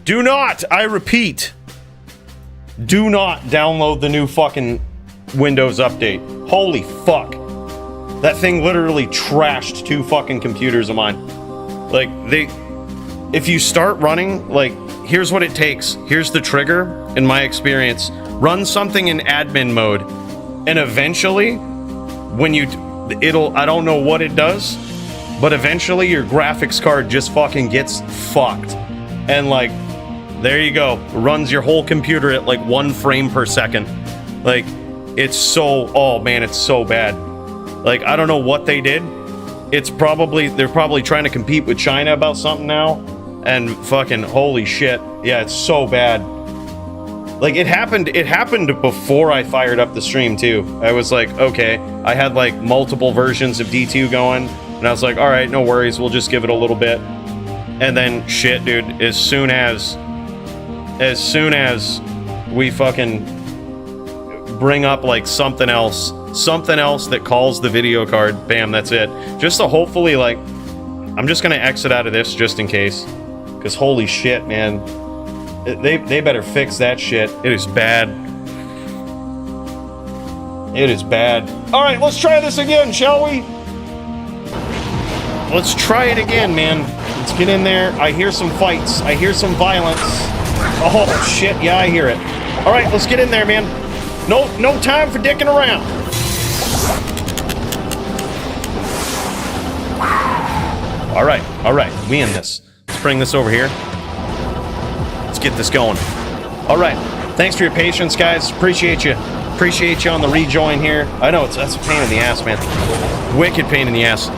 Do not, I repeat, do not download the new fucking Windows update. Holy fuck. That thing literally trashed 2 fucking computers of mine. Like, if you start running, like, here's what it takes. Here's the trigger, in my experience. Run something in admin mode, and eventually, when I don't know what it does, but eventually your graphics card just fucking gets fucked. And, like, there you go. Runs your whole computer at, like, 1 frame per second. Like, it's so... Oh, man, it's so bad. Like, I don't know what they did. They're probably trying to compete with China about something now. And fucking holy shit. Yeah, it's so bad. Like, it happened before I fired up the stream, too. I was like, okay. I had, like, multiple versions of D2 going. And I was like, alright, no worries. We'll just give it a little bit. And then, shit, dude. As soon as we fucking bring up, like, something else that calls the video card, bam, that's it. Just to hopefully, like, I'm just gonna exit out of this just in case. Because holy shit, man. They better fix that shit. It is bad. It is bad. Alright, let's try this again, shall we? Let's try it again, man. Let's get in there. I hear some fights. I hear some violence. Oh, shit. Yeah, I hear it. Alright, let's get in there, man. No time for dicking around. Alright. We in this. Let's bring this over here. Let's get this going. Alright. Thanks for your patience, guys. Appreciate you. Appreciate you on the rejoin here. I know, that's a pain in the ass, man. Wicked pain in the ass.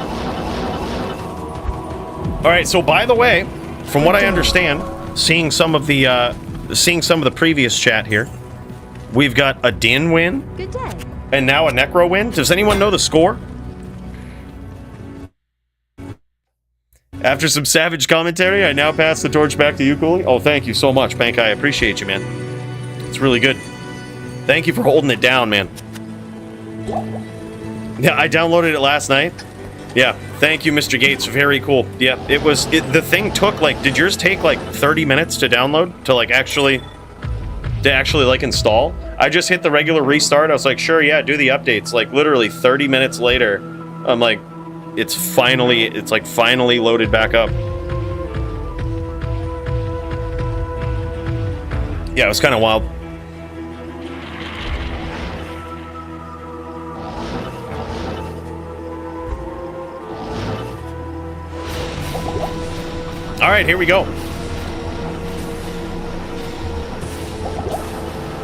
Alright, so by the way, from what I understand, seeing some of the previous chat here, we've got a Din win. Good day. And now a Necro win. Does anyone know the score? After some savage commentary, I now pass the torch back to you, Cooley. Oh, thank you so much, Bankai. I appreciate you, man. It's really good. Thank you for holding it down, man. Yeah, I downloaded it last night. Yeah, thank you, Mr. Gates. Very cool. Yeah, the thing took, like, did yours take, like, 30 minutes to download? To, like, actually, like, install? I just hit the regular restart. I was like, sure, yeah, do the updates. Like, literally 30 minutes later, I'm like, it's finally loaded back up. Yeah, it was kind of wild. Alright, here we go.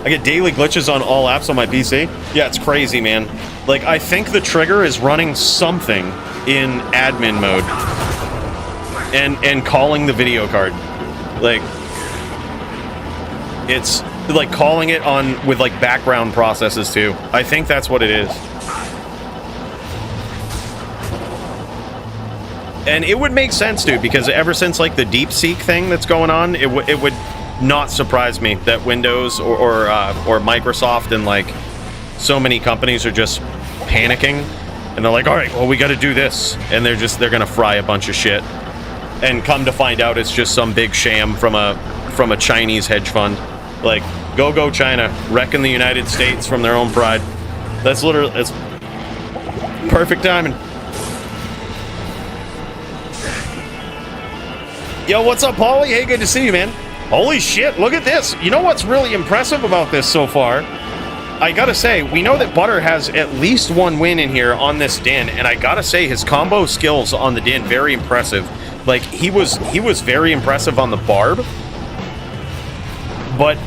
I get daily glitches on all apps on my PC. Yeah, it's crazy, man. Like, I think the trigger is running something in admin mode. And calling the video card. Like, it's, like, calling it on with, like, background processes, too. I think that's what it is. And it would make sense, dude, because ever since, like, the DeepSeek thing that's going on, it would not surprise me that Windows or Microsoft and, like, so many companies are just panicking. And they're like, all right, well, we got to do this. And they're gonna fry a bunch of shit. And come to find out it's just some big sham from a Chinese hedge fund. Like, go China, wrecking the United States from their own pride. That's perfect timing. Yo, what's up, Paulie? Hey, good to see you, man. Holy shit, look at this. You know what's really impressive about this so far? I gotta say, we know that Butter has at least one win in here on this Din, and I gotta say, his combo skills on the Din, very impressive. Like, he was very impressive on the Barb. But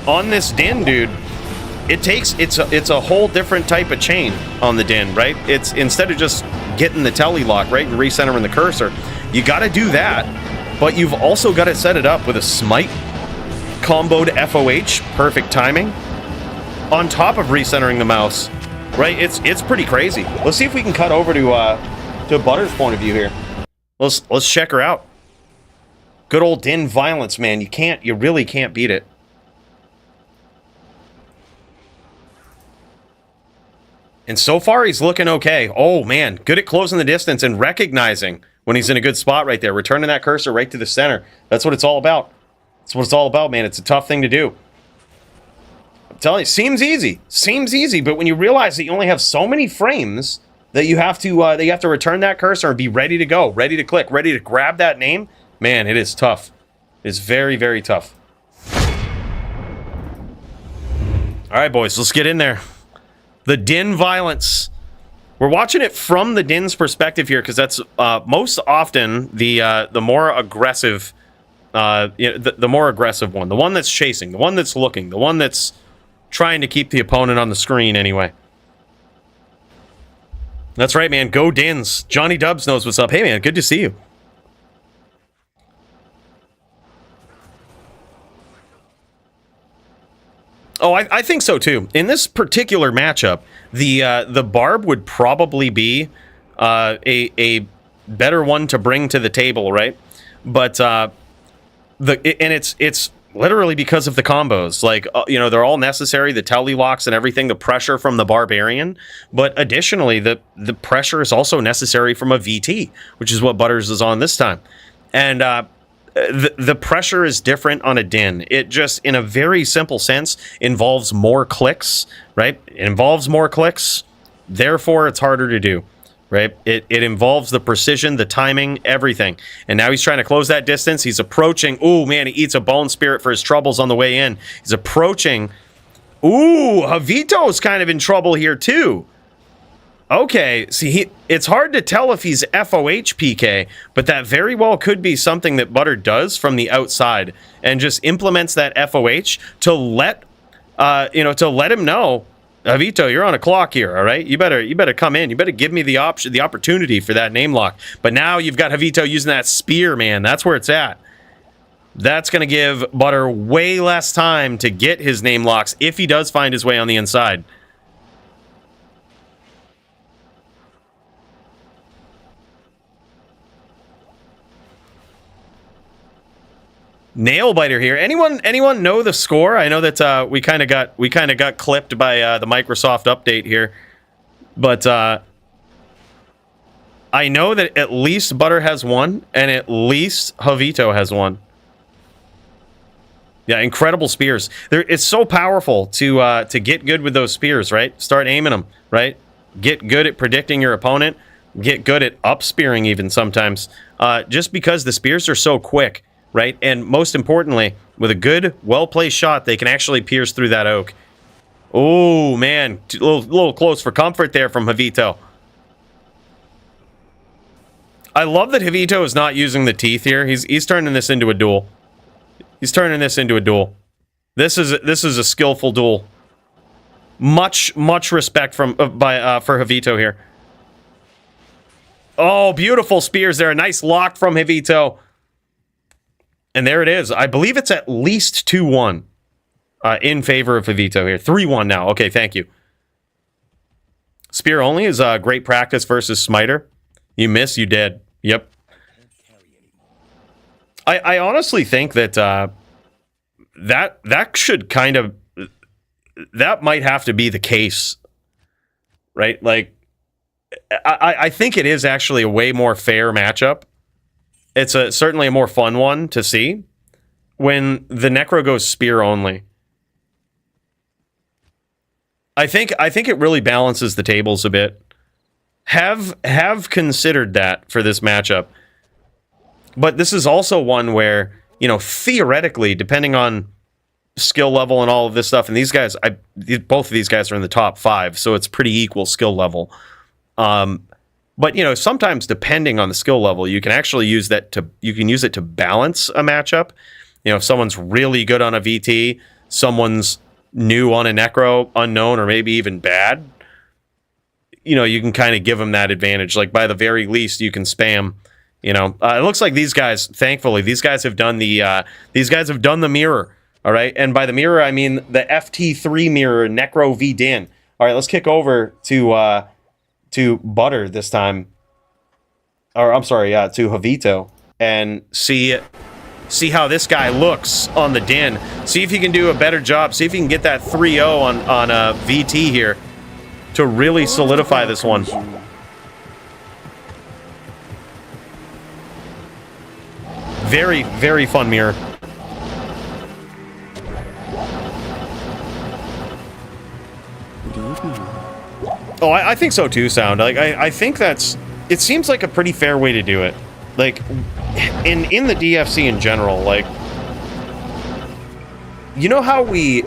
on this Din, dude, it's a whole different type of chain on the Din, right? It's, instead of just getting the telly lock, right, and recentering the cursor, you gotta do that, but you've also gotta set it up with a smite, comboed FOH, perfect timing, on top of recentering the mouse, right? It's pretty crazy. Let's see if we can cut over to Butter's point of view here. Let's check her out. Good old Din violence, man. You really can't beat it. And so far, he's looking okay. Oh, man. Good at closing the distance and recognizing when he's in a good spot right there. Returning that cursor right to the center. That's what it's all about. That's what it's all about, man. It's a tough thing to do. I'm telling you, seems easy, but when you realize that you only have so many frames that you have to return that cursor and be ready to go, ready to click, ready to grab that name, man, it is tough. It's very, very tough. All right, boys, let's get in there. The Din violence. We're watching it from the Din's perspective here because that's most often the more aggressive, the more aggressive one, the one that's chasing, the one that's looking, the one that's trying to keep the opponent on the screen anyway. That's right, man. Go Dins. Johnny Dubs knows what's up. Hey, man, good to see you. Oh, I think so too. In this particular matchup, the Barb would probably be a better one to bring to the table, right? But it's literally because of the combos. Like you know, they're all necessary. The telly locks and everything. The pressure from the barbarian, but additionally, the pressure is also necessary from a VT, which is what Butters is on this time, and. The pressure is different on a Din. It just, in a very simple sense, involves more clicks, right? It involves more clicks, therefore it's harder to do, right? It involves the precision, the timing, everything. And now he's trying to close that distance. He's approaching. Ooh, man, he eats a bone spirit for his troubles on the way in. He's approaching. Ooh, Javito's kind of in trouble here too. Okay, see, it's hard to tell if he's FOH PK, but that very well could be something that Butter does from the outside and just implements that FOH to let, to let him know, Javito, you're on a clock here, all right? You better come in. You better give me the opportunity for that name lock. But now you've got Javito using that spear, man. That's where it's at. That's going to give Butter way less time to get his name locks if he does find his way on the inside. Nail biter here. Anyone know the score? I know that we kind of got clipped by the Microsoft update here, but I know that at least Butter has one, and at least Javito has one. Yeah, incredible spears. It's so powerful to get good with those spears, right? Start aiming them, right? Get good at predicting your opponent. Get good at up spearing even sometimes, just because the spears are so quick. Right, and most importantly, with a good, well-placed shot, they can actually pierce through that oak. Oh, man, a little close for comfort there from Javito. I love that Javito is not using the teeth here. He's turning this into a duel. He's turning this into a duel. This is a skillful duel. Much respect for Javito here. Oh, beautiful spears there. A nice lock from Javito. And there it is. I believe it's at least 2-1 in favor of Javito here. 3-1 now. Okay, thank you. Spear only is great practice versus Smiter. You miss, you dead. Yep. I honestly think that that should kind of... That might have to be the case. Right? Like, I think it is actually a way more fair matchup. It's certainly a more fun one to see when the Necro goes spear only. I think it really balances the tables a bit. Have considered that for this matchup. But this is also one where, you know, theoretically, depending on skill level and all of this stuff, and these guys, both of these guys are in the top 5, so it's pretty equal skill level. But, you know, sometimes depending on the skill level, you can actually use that use it to balance a matchup. You know, if someone's really good on a VT, someone's new on a Necro, unknown, or maybe even bad, you know, you can kind of give them that advantage. Like, by the very least, you can spam, you know. It looks like these guys, thankfully, these guys have done the mirror, all right? And by the mirror, I mean the FT3 mirror, Necro V Din. All right, let's kick over to Butter this time, or I'm sorry, to Javito, and see how this guy looks on the Din. See if he can do a better job. See if he can get that 3-0 on a VT here to really solidify this one. Very, very fun mirror. Oh, I think so too, Sound. Like, I think that's... It seems like a pretty fair way to do it. Like, in the DFC in general, like... You know how we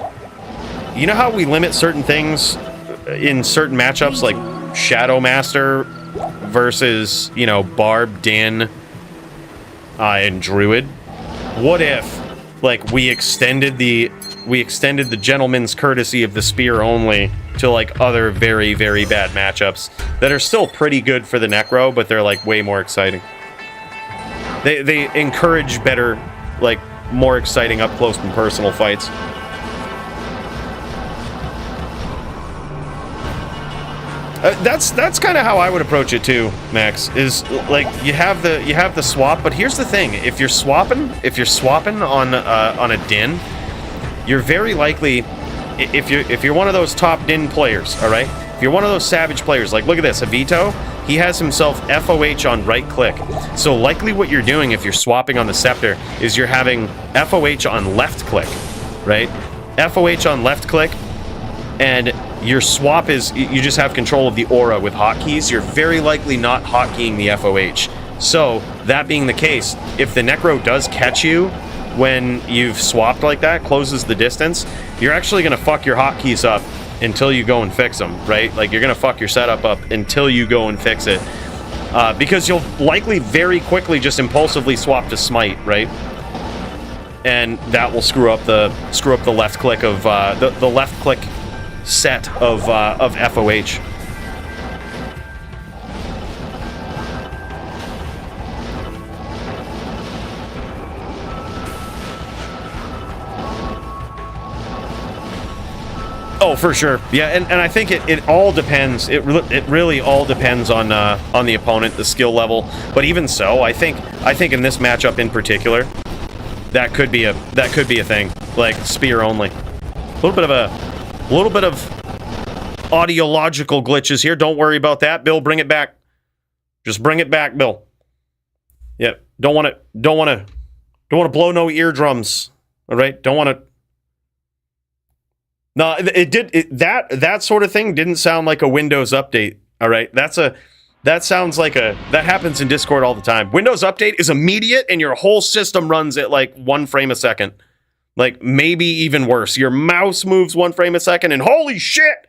limit certain things in certain matchups, like Shadow Master versus, you know, Barb, Din, and Druid? What if, like, we extended the gentleman's courtesy of the spear only to, like, other very, very bad matchups that are still pretty good for the Necro, but they're, like, way more exciting. They encourage better, like, more exciting up close and personal fights. That's kind of how I would approach it too, Max. Is like you have the swap, but here's the thing: if you're swapping on a Din, you're very likely, if you're one of those top Din players, all right. If you're one of those savage players, like look at this, Avito, he has himself FOH on right click. So likely what you're doing if you're swapping on the Scepter is you're having FOH on left click, right? FOH on left click, and your swap is, you just have control of the aura with hotkeys. You're very likely not hotkeying the FOH. So, that being the case, if the Necro does catch you when you've swapped like that, closes the distance, you're actually going to fuck your hotkeys up until you go and fix them, right? Like, you're going to fuck your setup up until you go and fix it. Because you'll likely very quickly just impulsively swap to Smite, right? And that will screw up the left click of, the left click set of FOH. Oh, for sure. Yeah, and I think it all depends. It really all depends on the opponent, the skill level. But even so, I think in this matchup in particular, that could be a thing. Like spear only. A little bit of audiological glitches here. Don't worry about that, Bill. Bring it back. Just bring it back, Bill. Yeah, don't want to blow no eardrums. All right, don't want to. No, that sort of thing didn't sound like a Windows update. All right, that sounds like that happens in Discord all the time. Windows update is immediate, and your whole system runs at like 1 frame a second. Like, maybe even worse. Your mouse moves 1 frame a second, and holy shit!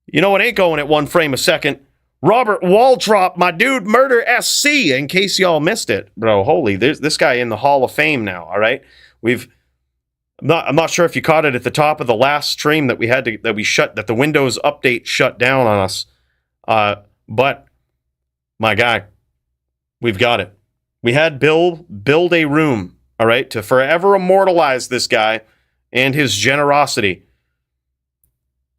You know it ain't going at 1 frame a second. Robert Waldrop, my dude, Murder SC, in case y'all missed it. Bro, holy, there's this guy in the Hall of Fame now, all right? I'm not sure if you caught it at the top of the last stream that that the Windows update shut down on us. But, my guy, we've got it. We had Bill build a room, all right, to forever immortalize this guy and his generosity.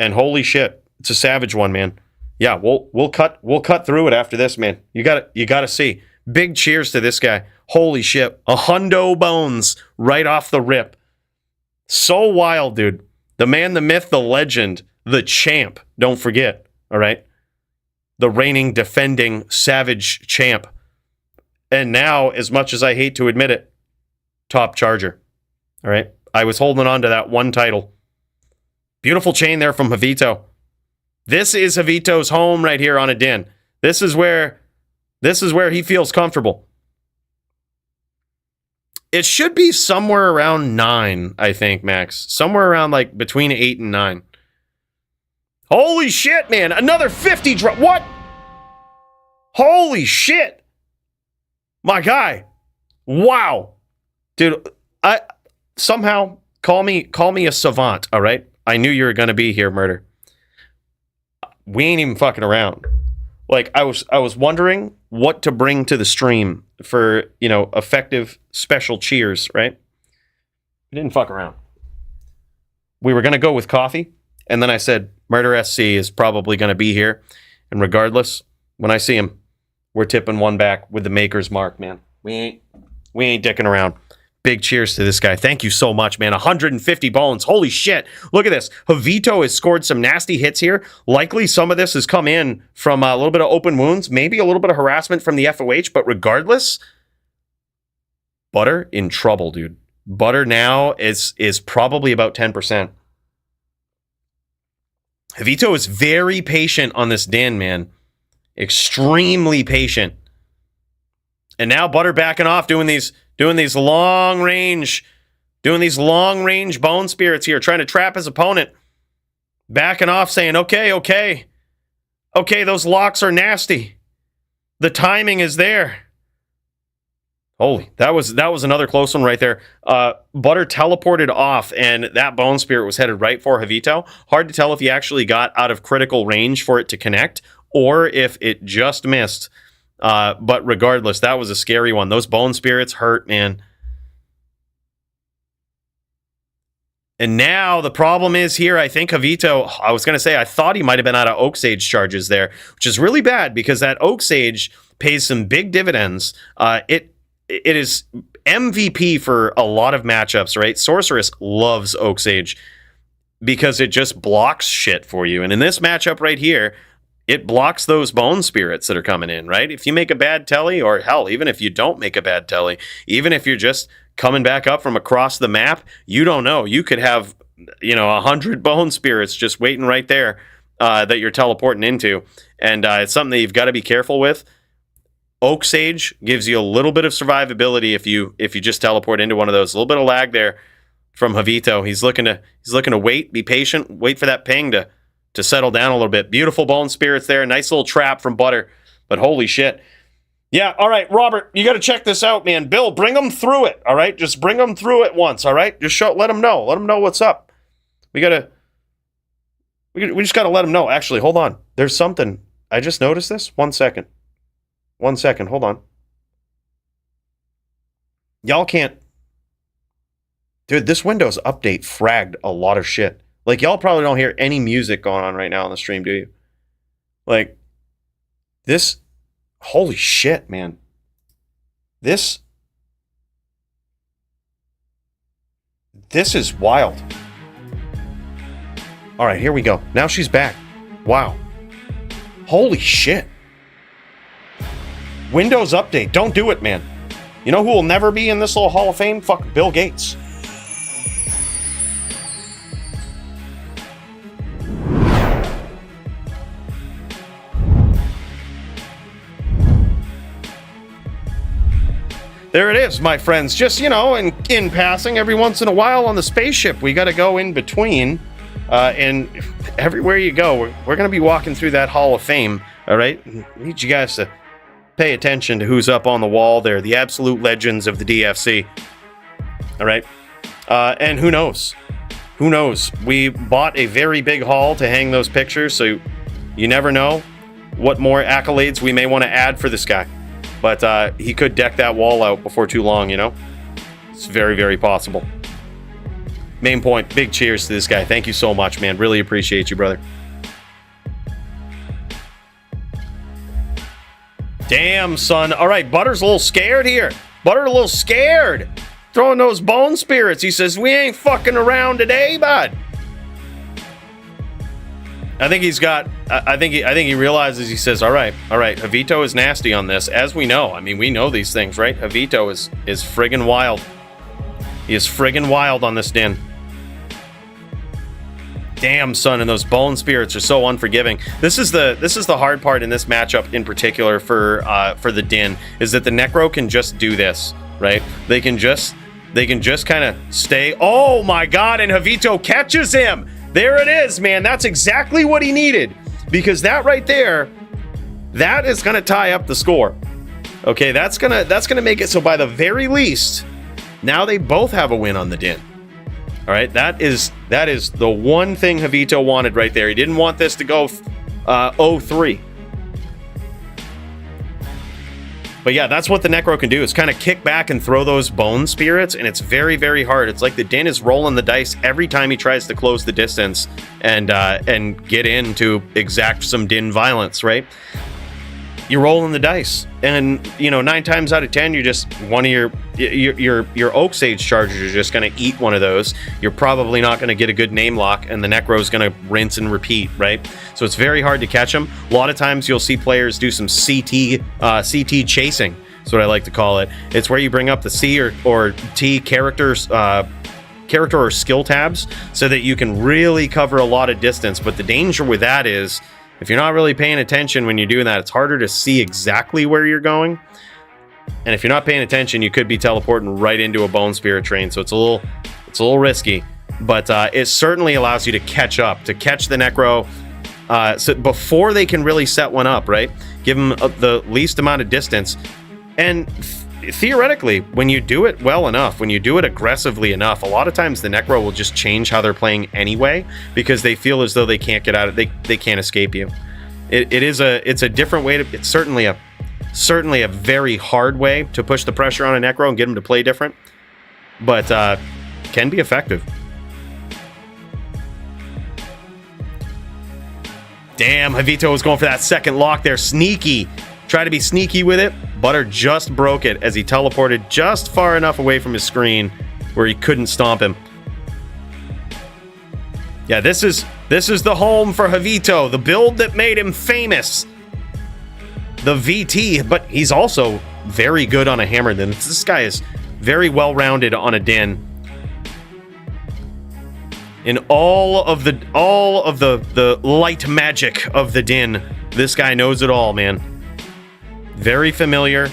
And holy shit, it's a savage one, man. Yeah, we'll cut through it after this, man. You gotta see. Big cheers to this guy. Holy shit, 100 bones right off the rip. So wild, dude. The man, the myth, the legend, the champ. Don't forget, all right? The reigning, defending, savage champ. And now, as much as I hate to admit it, top charger. All right? I was holding on to that one title. Beautiful chain there from Javito. This is Javito's home right here on a Din. This is where he feels comfortable. It should be somewhere around 9, I think, Max. Somewhere around, like, between 8 and 9. Holy shit, man. Another 50 drop. What? Holy shit. My guy. Wow. Dude, somehow, call me a savant, all right? I knew you were going to be here, Murder. We ain't even fucking around. Like, I was wondering what to bring to the stream for, you know, effective special cheers, right? We didn't fuck around. We were going to go with coffee, and then I said, Murder SC is probably going to be here, and regardless, when I see him, we're tipping one back with the maker's mark, man. We ain't dicking around. Big cheers to this guy. Thank you so much, man. 150 bones. Holy shit. Look at this. Javito has scored some nasty hits here. Likely some of this has come in from a little bit of open wounds, maybe a little bit of harassment from the FOH, but regardless, Butter in trouble, dude. Butter now is probably about 10%. Javito is very patient on this Din, man. Extremely patient. And now Butter backing off, doing these long range bone spirits here, trying to trap his opponent. Backing off, saying, okay, those locks are nasty. The timing is there. Holy, that was another close one right there. Butter teleported off, and that bone spirit was headed right for Javito. Hard to tell if he actually got out of critical range for it to connect, or if it just missed. But regardless, that was a scary one. Those bone spirits hurt, man. And now the problem is here, I think Javito, I was going to say, I thought he might have been out of Oak Sage charges there, which is really bad because that Oak Sage pays some big dividends. It is MVP for a lot of matchups, right? Sorceress loves Oak Sage because it just blocks shit for you. And in this matchup right here, it blocks those bone spirits that are coming in, right? If you make a bad telly, or hell, even if you don't make a bad telly, even if you're just coming back up from across the map, you don't know. You could have, 100 bone spirits just waiting right there that you're teleporting into. And it's something that you've got to be careful with. Oak Sage gives you a little bit of survivability if you just teleport into one of those. A little bit of lag there from Javito. He's looking to wait, be patient, wait for that ping to settle down a little bit. Beautiful bone spirits there. Nice little trap from Butter. But holy shit. Yeah, all right, Robert, you got to check this out, man. Bill, bring them through it, all right? Just bring them through it once, all right? Just let them know. Let them know what's up. We just got to let them know. Actually, hold on. There's something. I just noticed this. 1 second. 1 second. Hold on. Y'all can't. Dude, this Windows update fragged a lot of shit. Like, y'all probably don't hear any music going on right now on the stream, do you? Like, this. Holy shit, man. This is wild. All right, here we go. Now she's back. Wow. Holy shit. Windows update. Don't do it, man. You know who will never be in this little Hall of Fame? Fuck Bill Gates. There it is, my friends. Just, in passing, every once in a while on the spaceship, we got to go in between. And everywhere you go, we're going to be walking through that Hall of Fame, all right? I need you guys to pay attention to who's up on the wall there, the absolute legends of the DFC, all right? And who knows? Who knows? We bought a very big hall to hang those pictures, so you never know what more accolades we may want to add for this guy. But he could deck that wall out before too long, It's very, very possible. Main point, big cheers to this guy. Thank you so much, man. Really appreciate you, brother. Damn, son. All right, Butter's a little scared here. Butter a little scared. Throwing those bone spirits. He says, we ain't fucking around today, bud. I think he's got. I think he realizes. He says, "All right, Javito is nasty on this, as we know. I mean, we know these things, right? Javito is friggin' wild. He is friggin' wild on this Din. Damn, son, and those bone spirits are so unforgiving. This is the hard part in this matchup in particular for the Din, is that the Necro can just do this, right? They can just kind of stay. Oh my God! And Javito catches him. There it is, man. That's exactly what he needed. Because that right there, that is going to tie up the score. Okay, that's gonna make it so by the very least, now they both have a win on the Din. All right, that is the one thing Javito wanted right there. He didn't want this to go 0-3. But yeah, that's what the Necro can do, is kind of kick back and throw those bone spirits, and it's very, very hard. It's like the Din is rolling the dice every time he tries to close the distance and get in to exact some Din violence, right? You're rolling the dice, and 9 times out of 10, you're just one of your Oak Sage chargers are just going to eat one of those. You're probably not going to get a good name lock, and the Necro is going to rinse and repeat, right? So it's very hard to catch them. A lot of times you'll see players do some CT chasing. That's what I like to call it. It's where you bring up the C or T character character or skill tabs so that you can really cover a lot of distance. But the danger with that is, if you're not really paying attention when you're doing that, it's harder to see exactly where you're going. And if you're not paying attention, you could be teleporting right into a Bone Spirit train. So it's a little risky. But it certainly allows you to catch up, to catch the Necro so before they can really set one up, right? Give them the least amount of distance. And theoretically, when you do it well enough, when you do it aggressively enough, a lot of times the Necro will just change how they're playing anyway, because they feel as though they can't get out of it, they can't escape you. It's a different way to, it's certainly a very hard way to push the pressure on a Necro and get them to play different, but can be effective. Damn, Javito was going for that second lock there. Sneaky. Try to be sneaky with it. Butter just broke it as he teleported just far enough away from his screen where he couldn't stomp him. Yeah, this is the home for Javito, the build that made him famous. The VT, but he's also very good on a hammer. Then this guy is very well-rounded on a din. In all of the light magic of the din, this guy knows it all, man. Very familiar.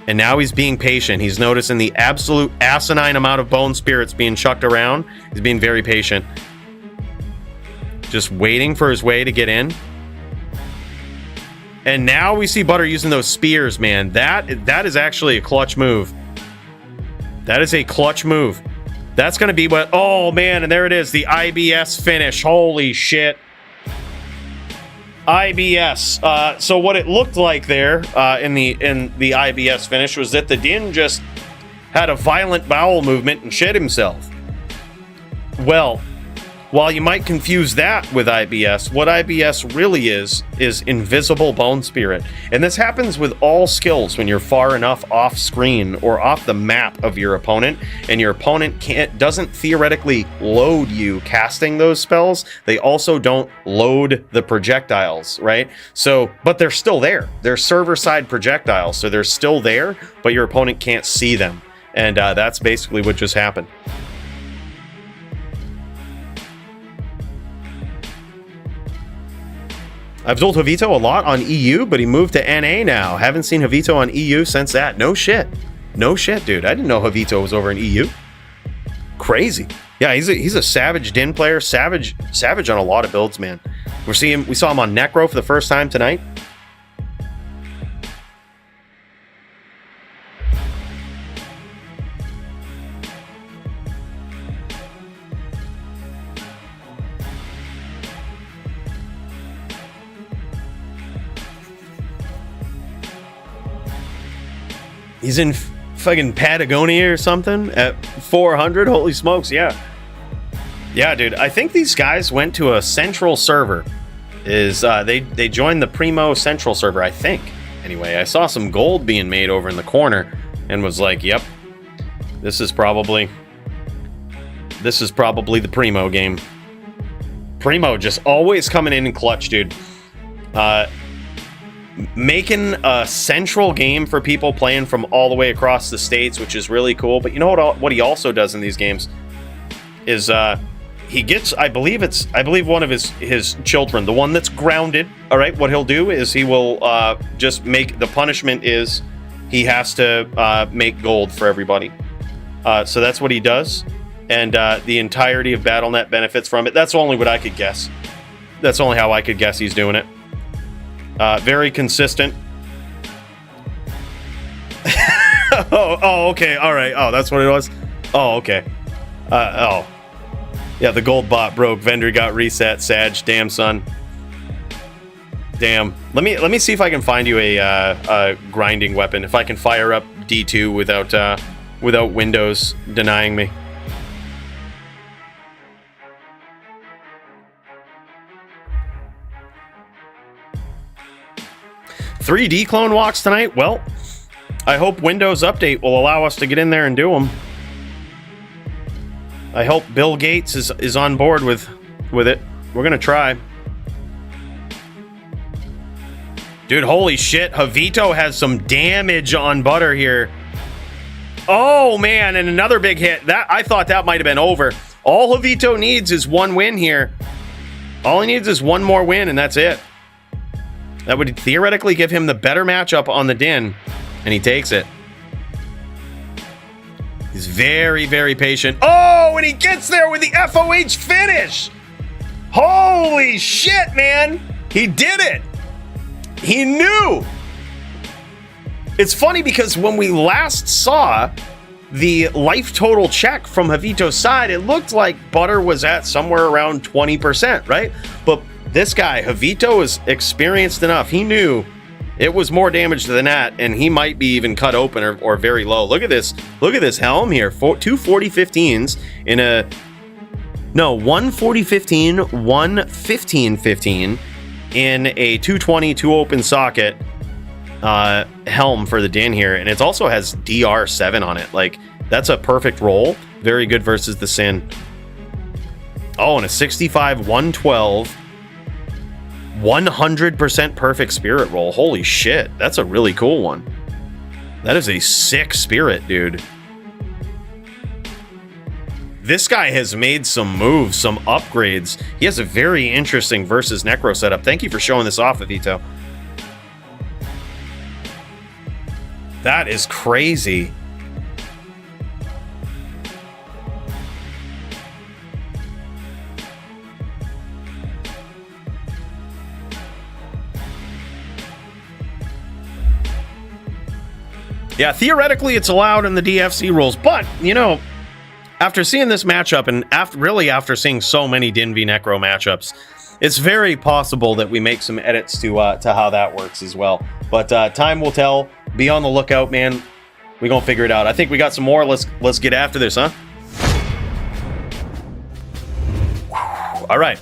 And now he's being patient. He's noticing the absolute asinine amount of bone spirits being chucked around. He's being very patient. Just waiting for his way to get in. And now we see Butter using those spears, man. That is actually a clutch move. That is a clutch move. That's going to be what... Oh, man, and there it is. The IBS finish. Holy shit. IBS. So what it looked like there in the IBS finish was that the Din just had a violent bowel movement and shit himself. Well, while you might confuse that with IBS, what IBS really is invisible bone spirit. And this happens with all skills when you're far enough off screen or off the map of your opponent, and your opponent doesn't theoretically load you casting those spells. They also don't load the projectiles, right? So, but they're still there. They're server-side projectiles, so they're still there, but your opponent can't see them. And that's basically what just happened. I've told Javito a lot on EU, but he moved to NA now. Haven't seen Javito on EU since that. No shit. No shit, dude. I didn't know Javito was over in EU. Crazy. Yeah, he's a savage Din player. Savage on a lot of builds, man. We saw him on Necro for the first time tonight. He's in fucking Patagonia or something at 400. Holy smokes, yeah. Yeah, dude. I think these guys went to a central server. They joined the Primo central server, I think. Anyway, I saw some gold being made over in the corner and was like, yep, this is probably the Primo game. Primo just always coming in clutch, dude. Making a central game for people playing from all the way across the states, which is really cool. But you know what he also does in these games is he gets, I believe one of his children, the one that's grounded. All right, what he'll do is he will just make, the punishment is he has to make gold for everybody. So that's what he does, and the entirety of BattleNet benefits from it. That's only what I could guess. That's only how I could guess he's doing it. Very consistent. oh, okay, all right. Oh, that's what it was. Oh, okay. Yeah, the gold bot broke. Vendor got reset. Sag, damn son. Damn. Let me see if I can find you a grinding weapon. If I can fire up D2 without Windows denying me. 3D clone walks tonight? Well, I hope Windows Update will allow us to get in there and do them. I hope Bill Gates is on board with it. We're gonna try. Dude, holy shit. Javito has some damage on Butter here. Oh, man, and another big hit. That I thought that might have been over. All Jovito needs is one win here. All he needs is one more win, and that's it. That would theoretically give him the better matchup on the Din, and he takes it. He's very, very patient. Oh, and he gets there with the FOH finish. Holy shit, man. He did it. He knew. It's funny because when we last saw the life total check from Jovito's side, it looked like Butter was at somewhere around 20%, right? But this guy, Jovito, is experienced enough. He knew it was more damage than that, and he might be even cut open or very low. Look at this. Look at this helm here. Two 40-15s in a... No, one 40-15, one 15-15 in a 220, two open socket helm for the Din here. And it also has DR7 on it. Like, that's a perfect roll. Very good versus the Sin. Oh, and a 65, 112... 100% perfect spirit roll. Holy shit, that's a really cool one. That is a sick spirit, dude. This guy has made some moves, some upgrades. He has a very interesting versus Necro setup. Thank you for showing this off, Jovito. That is crazy. Yeah, theoretically it's allowed in the DFC rules, but, you know, after seeing this matchup and after seeing so many Din v Necro matchups, it's very possible that we make some edits to how that works as well. But time will tell. Be on the lookout, man. We're gonna figure it out. I think we got some more. Let's get after this, huh? All right.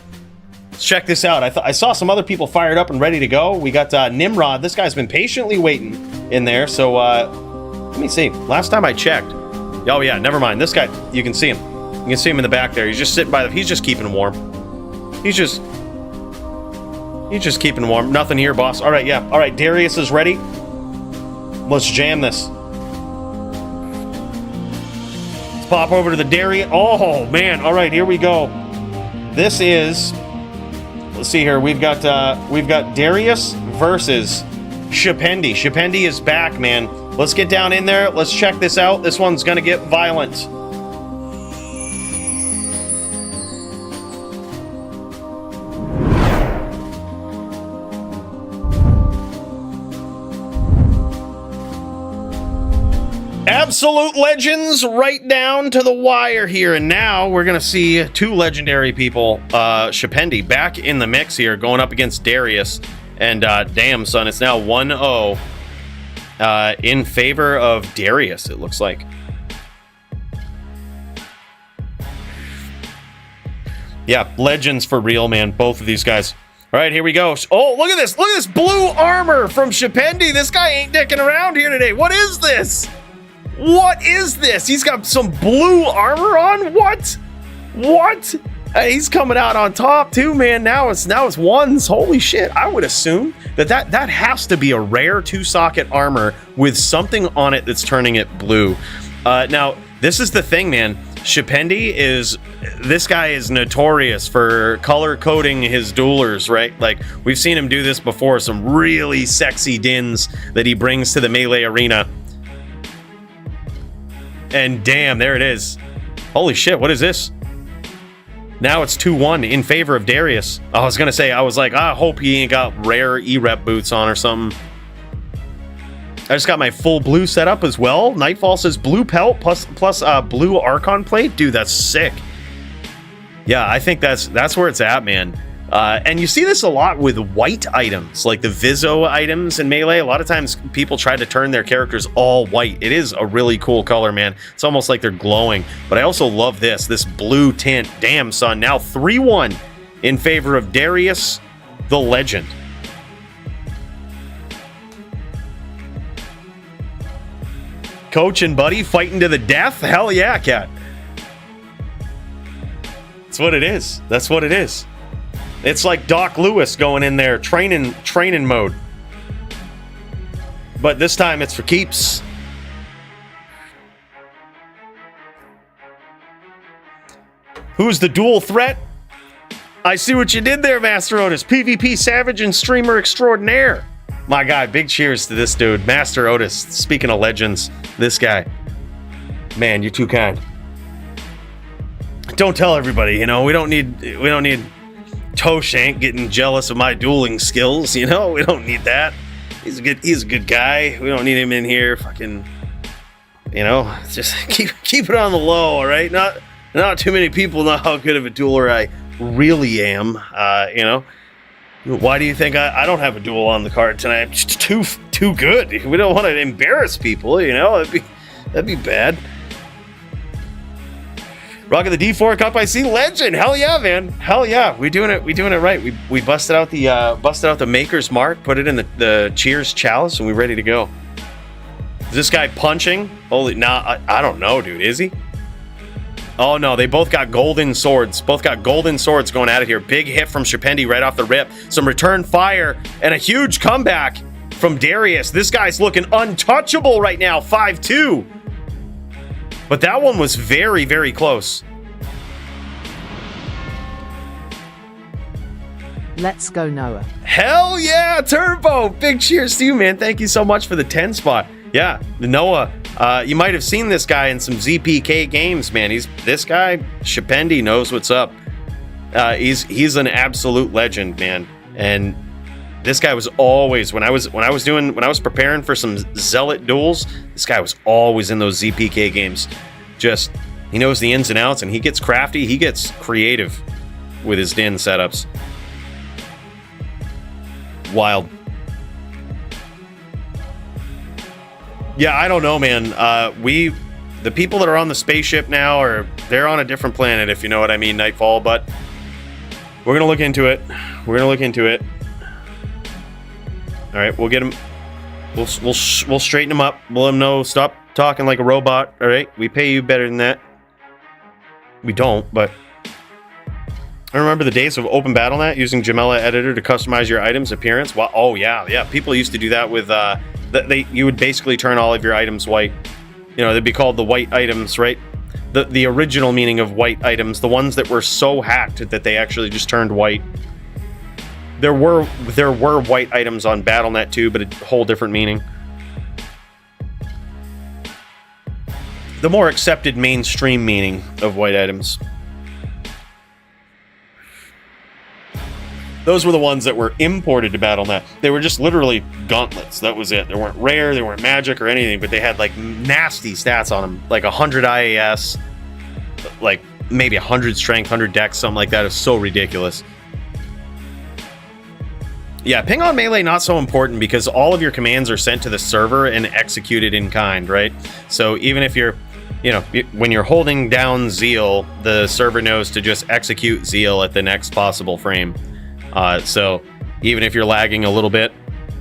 Let's check this out. I saw some other people fired up and ready to go. We got Nimrod. This guy's been patiently waiting in there, so let me see. Last time I checked. Oh yeah, never mind. This guy, you can see him. You can see him in the back there. He's just sitting by the... He's just keeping warm. He's just keeping warm. Nothing here, boss. All right, yeah. All right, Darius is ready. Let's jam this. Let's pop over to the Darius. Oh man. All right, here we go. This is... Let's see here. We've got Darius versus shpendi. Shpendi is back, man. Let's get down in there. Let's check this out. This one's gonna get violent. Absolute legends right down to the wire here. And now we're gonna see two legendary people, shpendi back in the mix here, going up against Darius. And damn, son, it's now 1-0 in favor of Darius, it looks like. Yeah, legends for real, man. Both of these guys. All right, here we go. Oh, look at this. Look at this blue armor from shpendi. This guy ain't dicking around here today. What is this? What is this? He's got some blue armor on? What? What? He's coming out on top too, man. Now it's ones. Holy shit. I would assume that has to be a rare two-socket armor with something on it that's turning it blue. Now, this is the thing, man. This guy is notorious for color coding his duelers, right? Like, we've seen him do this before. Some really sexy Dins that he brings to the melee arena. And damn, there it is. Holy shit, what is this? Now it's 2-1 in favor of Darius. I was gonna say, I hope he ain't got rare E-rep boots on or something. I just got my full blue set up as well. Nightfall says blue pelt plus blue Archon plate. Dude, that's sick. Yeah, I think that's where it's at, man. And you see this a lot with white items, like the Viso items in Melee. A lot of times people try to turn their characters all white. It is a really cool color, man. It's almost like they're glowing. But I also love this blue tint. Damn, son. Now 3-1 in favor of Darius, the legend. Coach and buddy fighting to the death? Hell yeah, cat. That's what it is. That's what it is. It's like Doc Lewis going in there, training mode. But this time it's for keeps. Who's the dual threat? I see what you did there, Master Otis. PvP savage and streamer extraordinaire. My guy, big cheers to this dude. Master Otis, speaking of legends, this guy. Man, you're too kind. Don't tell everybody, you know, we don't need Toshank getting jealous of my dueling skills, you know? We don't need that. He's a good guy. We don't need him in here fucking, you know, just keep it on the low, all right? Not too many people know how good of a dueler I really am, you know? Why do you think I don't have a duel on the card tonight? I'm just too good. We don't want to embarrass people, you know? That'd be bad. Rocking the D4 Cup, I see legend. Hell yeah, man. Hell yeah. We doing it right. We busted out the Maker's Mark, put it in the Cheers chalice, and we're ready to go. Is this guy punching? Holy, nah, I don't know, dude. Is he? Oh no, they both got golden swords. Both got golden swords going out of here. Big hit from shpendi right off the rip. Some return fire and a huge comeback from Darius. This guy's looking untouchable right now, 5-2. But that one was very, very close. Let's go, Noah. Hell yeah, Turbo! Big cheers to you, man. Thank you so much for the 10 spot. Yeah, Noah, you might have seen this guy in some ZPK games, man. This guy, shpendi, knows what's up. He's an absolute legend, man. And this guy was always, when I was preparing for some Zealot duels, this guy was always in those ZPK games. Just, he knows the ins and outs, and he gets crafty, he gets creative with his din setups. Wild. Yeah, I don't know, man. The people that are on the spaceship now they're on a different planet, if you know what I mean, Nightfall, but we're gonna look into it. All right, we'll get him. We'll straighten him up. We'll let him know. Stop talking like a robot. All right, we pay you better than that. We don't, but I remember the days of Open Battle.net using Jamela Editor to customize your items' appearance. Well, oh yeah. People used to do that with you would basically turn all of your items white. You know, they'd be called the white items, right? The original meaning of white items, the ones that were so hacked that they actually just turned white. There were white items on Battle.net too, but a whole different meaning. The more accepted mainstream meaning of white items. Those were the ones that were imported to Battle.net. They were just literally gauntlets. That was it. They weren't rare, they weren't magic or anything, but they had like nasty stats on them. Like 100 IAS, like maybe 100 strength, 100 dex, something like that. It's so ridiculous. Yeah, ping on melee not so important because all of your commands are sent to the server and executed in kind, right? So even if you're, you know, when you're holding down Zeal, the server knows to just execute Zeal at the next possible frame. So even if you're lagging a little bit,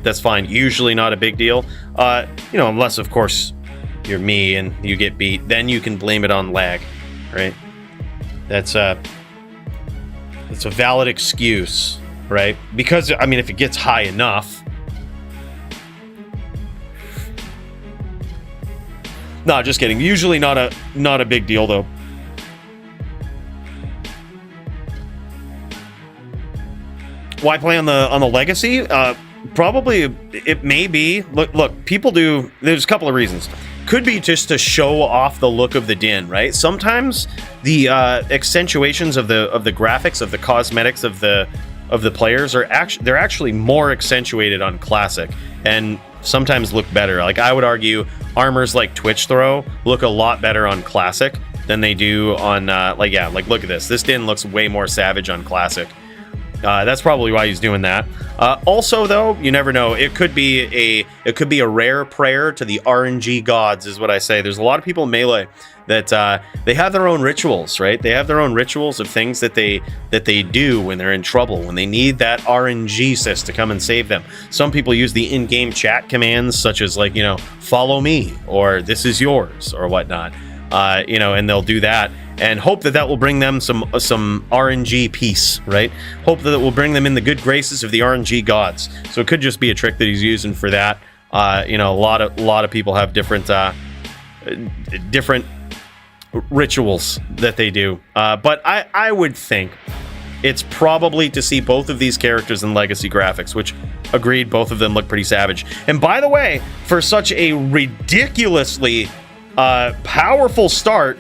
that's fine. Usually not a big deal. You know, unless of course you're me and you get beat, then you can blame it on lag, right? That's a valid excuse, right? Because I mean, if it gets high enough. No, just kidding. Usually not a big deal though. Why play on the legacy? Probably it may be. Look, people do. There's a couple of reasons. Could be just to show off the look of the din, right? Sometimes the accentuations of the graphics, of the cosmetics of the players are actually more accentuated on classic and sometimes look better. Like I would argue armors like Twitch Throw look a lot better on classic than they do on like look at this. This din looks way more savage on classic. That's probably why he's doing that. Also, though, you never know. It could be a rare prayer to the RNG gods, is what I say. There's a lot of people in Melee that they have their own rituals, right? They have their own rituals of things that they do when they're in trouble, when they need that RNG sis to come and save them. Some people use the in-game chat commands, such as like, you know, follow me or this is yours or whatnot. You know, and they'll do that and hope that will bring them some RNG peace, right? Hope that it will bring them in the good graces of the RNG gods. So it could just be a trick that he's using for that. You know, a lot of people have different rituals that they do. But I would think it's probably to see both of these characters in legacy graphics, which, agreed, both of them look pretty savage. And by the way, for such a ridiculously powerful start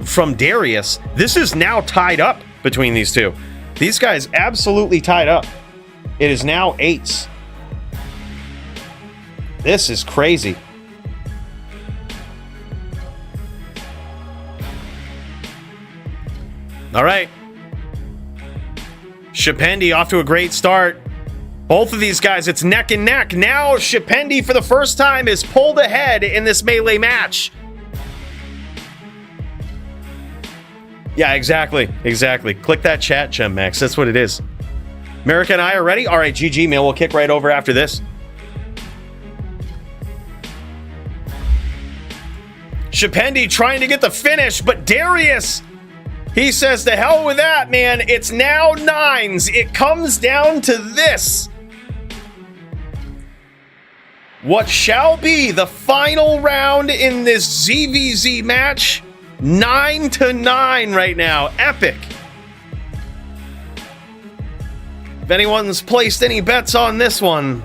from Darius, this is now tied up between these two. These guys absolutely tied up. It is now 8s. This is crazy. All right. Shpendi off to a great start. Both of these guys, it's neck and neck. Now Shpendi, for the first time, is pulled ahead in this melee match. Yeah, exactly. Exactly. Click that chat, Gem Max. That's what it is. America and I are ready? All right, GG, man. We'll kick right over after this. Shpendi trying to get the finish, but Darius, he says, to hell with that, man. It's now 9s. It comes down to this. What shall be the final round in this ZVZ match? 9-9 right now. Epic. If anyone's placed any bets on this one,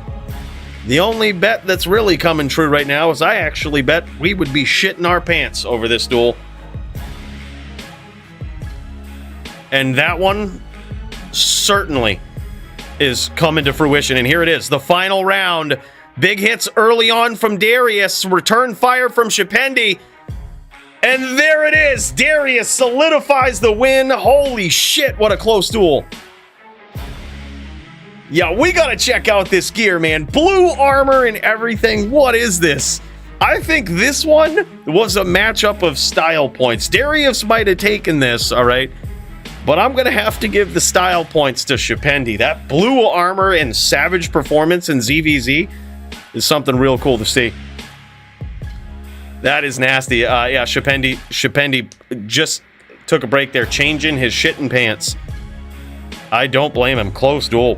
the only bet that's really coming true right now is I actually bet we would be shitting our pants over this duel. And that one certainly is coming to fruition. And here it is, the final round. Big hits early on from Darius. Return fire from Shpendi. And there it is. Darius solidifies the win. Holy shit, what a close duel. Yeah, we gotta check out this gear, man. Blue armor and everything. What is this? I think this one was a matchup of style points. Darius might have taken this, all right? But I'm going to have to give the style points to Shpendi. That blue armor and savage performance in ZVZ is something real cool to see. That is nasty. Yeah, Shpendi just took a break there, changing his shit and pants. I don't blame him. Close duel.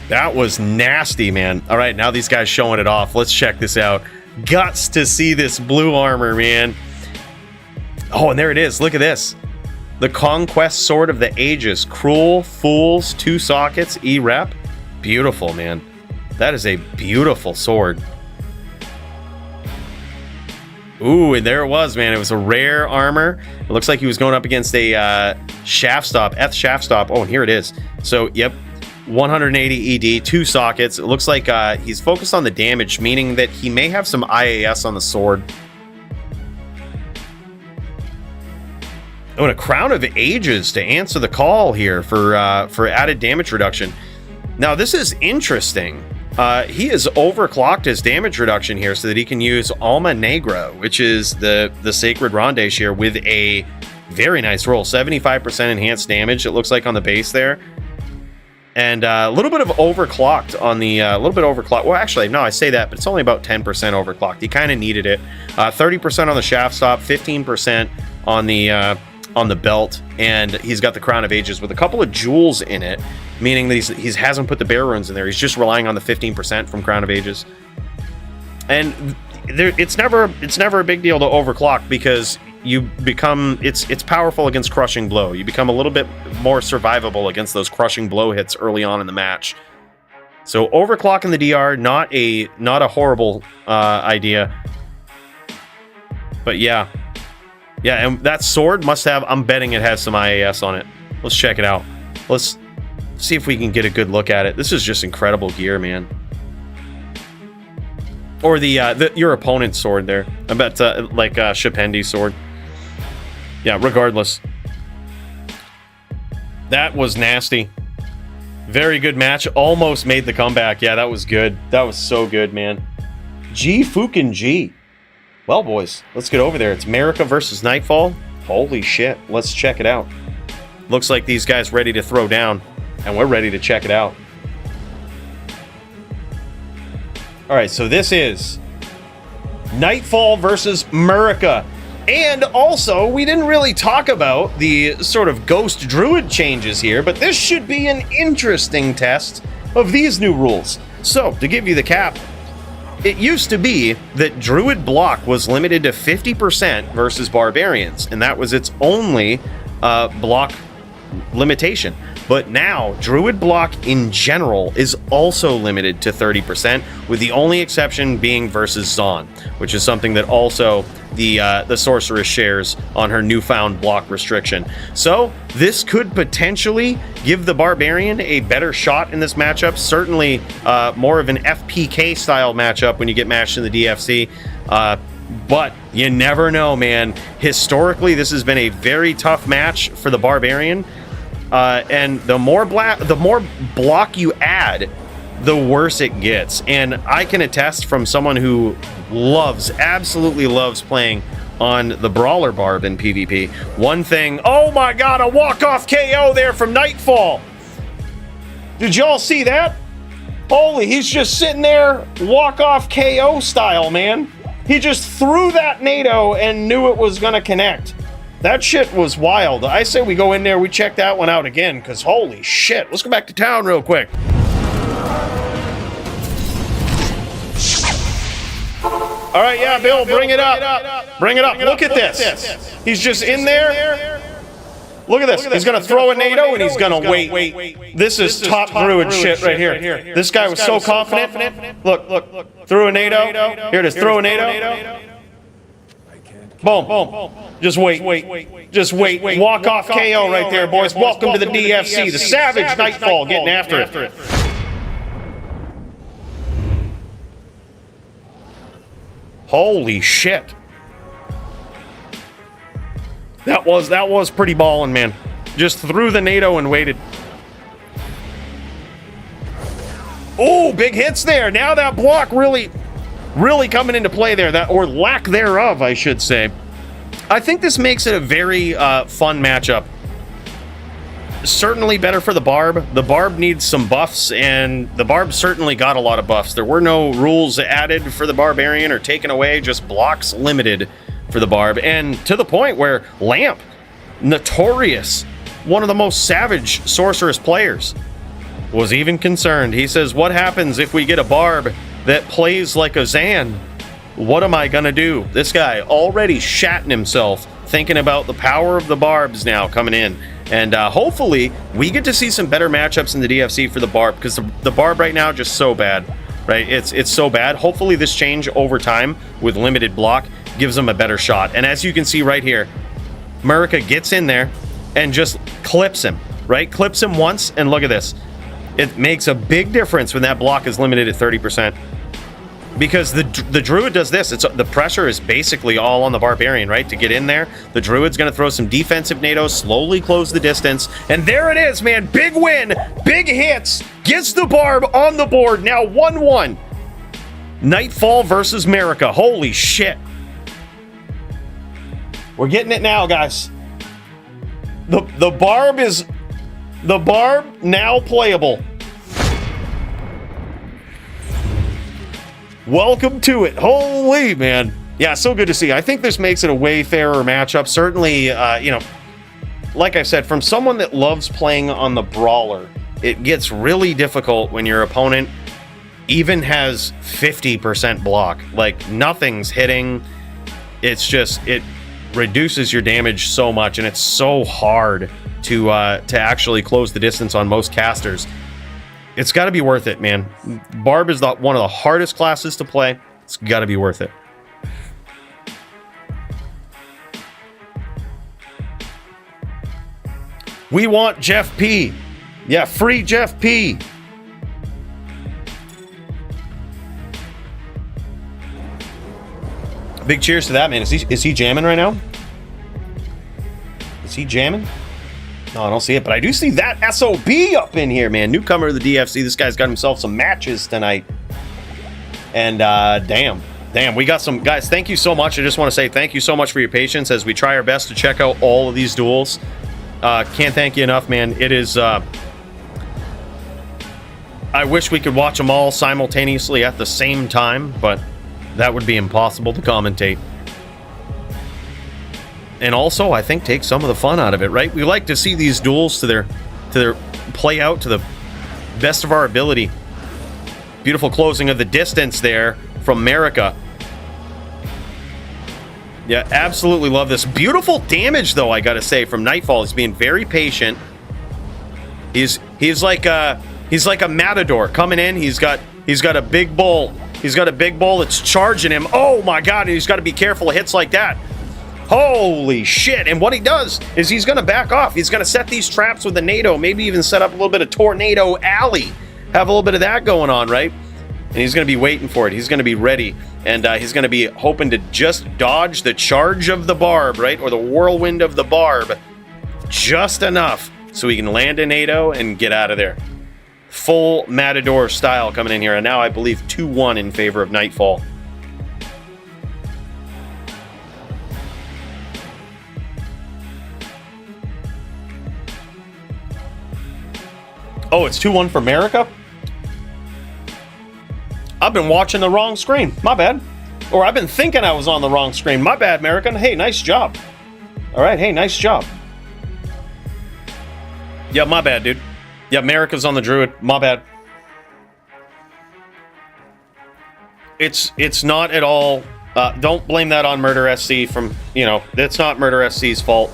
That was nasty, man. All right, now these guys showing it off. Let's check this out. Guts to see this blue armor, man. Oh, and there it is. Look at this. The Conquest Sword of the Ages. Cruel Fools, 2 sockets, E-Rep. Beautiful, man. That is a beautiful sword. Ooh, and there it was, man. It was a rare armor. It looks like he was going up against a shaft stop, shaft stop. Oh, and here it is. So, yep. 180 ED, 2 sockets. It looks like he's focused on the damage, meaning that he may have some IAS on the sword. Oh, and a Crown of Ages to answer the call here for added damage reduction. Now, this is interesting. He has overclocked his damage reduction here so that he can use Alma Negra, which is the Sacred Ronde here, with a very nice roll. 75% enhanced damage, it looks like, on the base there. And a little bit of overclocked on the... Well, actually, no, I say that, but it's only about 10% overclocked. He kind of needed it. 30% on the shaft stop, 15% on the belt, and he's got the Crown of Ages with a couple of jewels in it, meaning that he hasn't put the bear runes in there. He's just relying on the 15% from Crown of Ages. And it's never a big deal to overclock, because you become it's powerful against Crushing Blow. You become a little bit more survivable against those Crushing Blow hits early on in the match. So overclocking the DR, not a horrible idea. But yeah, and that sword must have, I'm betting it has some IAS on it. Let's check it out. Let's see if we can get a good look at it. This is just incredible gear, man. Or your opponent's sword there. I bet like Shpendi's sword. Yeah, regardless. That was nasty. Very good match. Almost made the comeback. Yeah, that was good. That was so good, man. G fucking G. Well, boys, let's get over there. It's America versus Nightfall. Holy shit. Let's check it out. Looks like these guys ready to throw down, and we're ready to check it out. All right, so this is Nightfall versus America. And also, we didn't really talk about the sort of Ghost Druid changes here, but this should be an interesting test of these new rules. So, to give you the cap, it used to be that Druid block was limited to 50% versus barbarians, and that was its only block limitation. But now, Druid block in general is also limited to 30%, with the only exception being versus Zon, which is something that also the Sorceress shares on her newfound block restriction. So, this could potentially give the Barbarian a better shot in this matchup. Certainly more of an FPK style matchup when you get matched in the DFC. But you never know, man. Historically, this has been a very tough match for the Barbarian. And the more block you add, the worse it gets. And I can attest from someone who absolutely loves playing on the Brawler Barb in PvP. One thing, oh my god, a walk-off KO there from Nightfall. Did y'all see that? Holy, he's just sitting there, walk-off KO style, man. He just threw that NATO and knew it was gonna connect. That shit was wild. I say we go in there, we check that one out again, because holy shit. Let's go back to town real quick. All right, yeah, Bill, bring it up. Bring it up. Look at this. He's just in there. Look at this. He's going to throw a NATO and he's going to wait. This is top Druid shit right here. This guy was so confident. Look. Threw a NATO. Here it is. Throw a NATO. Boom. Just wait. Just wait. Walk off KO right there, boys. Welcome to the DFC. The Savage Nightfall getting after it. Holy shit. That was pretty ballin', man. Just threw the NATO and waited. Oh, big hits there. Now that block really coming into play there, or lack thereof, I should say. I think this makes it a very fun matchup. Certainly better for the Barb. The Barb needs some buffs, and the Barb certainly got a lot of buffs. There were no rules added for the Barbarian or taken away, just blocks limited for the Barb. And to the point where Lamp, notorious, one of the most savage Sorceress players, was even concerned. He says, what happens if we get a Barb that plays like a Zan? What am I gonna do? This guy already shatting himself thinking about the power of the Barbs now coming in. And hopefully we get to see some better matchups in the DFC for the Barb, because the Barb right now just so bad, right? It's so bad. Hopefully this change over time with limited block gives them a better shot. And as you can see right here, Murica gets in there and just clips him, right? Clips him once, and look at this. It makes a big difference when that block is limited at 30%. Because the Druid does this. The pressure is basically all on the Barbarian, right? To get in there, the Druid's going to throw some defensive NATOs, slowly close the distance. And there it is, man. Big win. Big hits. Gets the Barb on the board. Now 1-1. Nightfall versus Murica. Holy shit. We're getting it now, guys. The Barb now playable. Welcome to it. Holy man. Yeah, so good to see. I think this makes it a way fairer matchup. Certainly, like I said, from someone that loves playing on the Brawler, it gets really difficult when your opponent even has 50% block. Like, nothing's hitting. It's just, it reduces your damage so much, and it's so hard to actually close the distance on most casters. It's got to be worth it, man. Barb is one of the hardest classes to play. It's got to be worth it. We want Jeff P. Yeah, free Jeff P. Big cheers to that, man. Is he jamming right now? Is he jamming? No, I don't see it, but I do see that SOB up in here, man. Newcomer to the DFC. This guy's got himself some matches tonight. And damn, we got some guys. Thank you so much. I just want to say thank you so much for your patience as we try our best to check out all of these duels. Can't thank you enough, man. It is. I wish we could watch them all simultaneously at the same time, but that would be impossible to commentate. And also, I think, take some of the fun out of it, right? We like to see these duels to their play out to the best of our ability. Beautiful closing of the distance there from America. Yeah, absolutely love this. Beautiful damage, though, I gotta say, from Nightfall. He's being very patient. He's like a matador coming in. He's got a big bull. He's got a big bull that's charging him. Oh my god, he's got to be careful of hits like that. Holy shit. And what he does is he's gonna back off. He's gonna set these traps with the NATO, maybe even set up a little bit of Tornado Alley. Have a little bit of that going on, right? And he's going to be waiting for it. He's going to be ready. And he's going to be hoping to just dodge the charge of the barb, right? Or the whirlwind of the barb. Just enough so he can land a NATO and get out of there. Full Matador style coming in here. And now I believe 2-1 in favor of Nightfall. Oh, it's 2-1 for America? I've been watching the wrong screen. My bad. Or I've been thinking I was on the wrong screen. My bad, American. Hey, nice job. All right, hey, nice job. Yeah, my bad, dude. Yeah, America's on the Druid. My bad. It's not at all... don't blame that on Murder SC from... You know, it's not Murder SC's fault.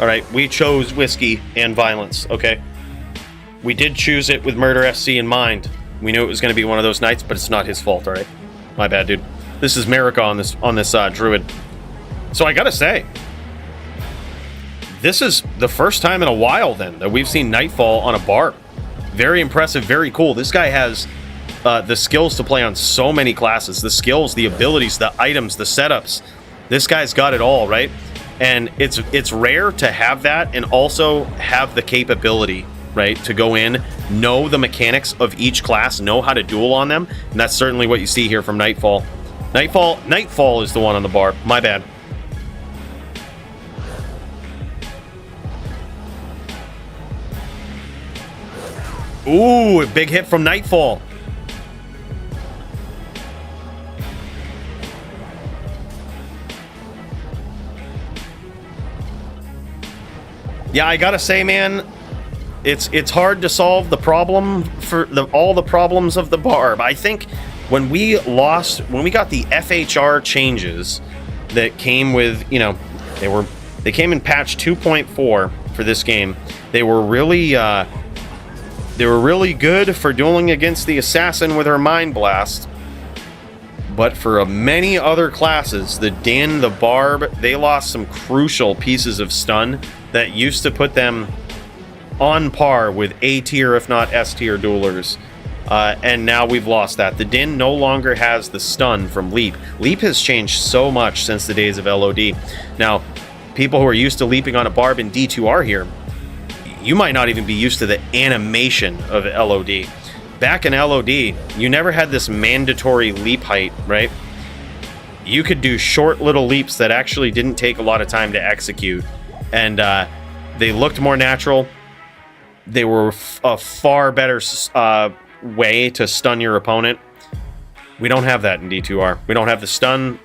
All right, we chose whiskey and violence, okay? We did choose it with Murder SC in mind. We knew it was going to be one of those nights, but it's not his fault, all right? My bad, dude. This is America on this Druid. So I gotta say, this is the first time in a while, then, that we've seen Nightfall on a barb. Very impressive, very cool. This guy has the skills to play on so many classes. The skills, the abilities, the items, the setups. This guy's got it all, right? And it's rare to have that and also have the capability, right, to go in, know the mechanics of each class, know how to duel on them, and that's certainly what you see here from Nightfall. Nightfall is the one on the barb. My bad. Ooh, a big hit from Nightfall. Yeah, I gotta say, man, it's hard to solve the problem for all the problems of the barb. I think when we got the FHR changes that came with, you know, they came in patch 2.4 for this game. They were really good for dueling against the assassin with her mind blast. But for many other classes, the Din, the barb, they lost some crucial pieces of stun that used to put them on par with A tier, if not S tier duelers. And now we've lost that. The Din no longer has the stun from Leap. Leap has changed so much since the days of LOD. Now, people who are used to leaping on a barb in D2R here, you might not even be used to the animation of LOD. Back in LOD, you never had this mandatory leap height, right? You could do short little leaps that actually didn't take a lot of time to execute. And they looked more natural. They were a far better way to stun your opponent. We don't have that in D2R. We don't have the stun.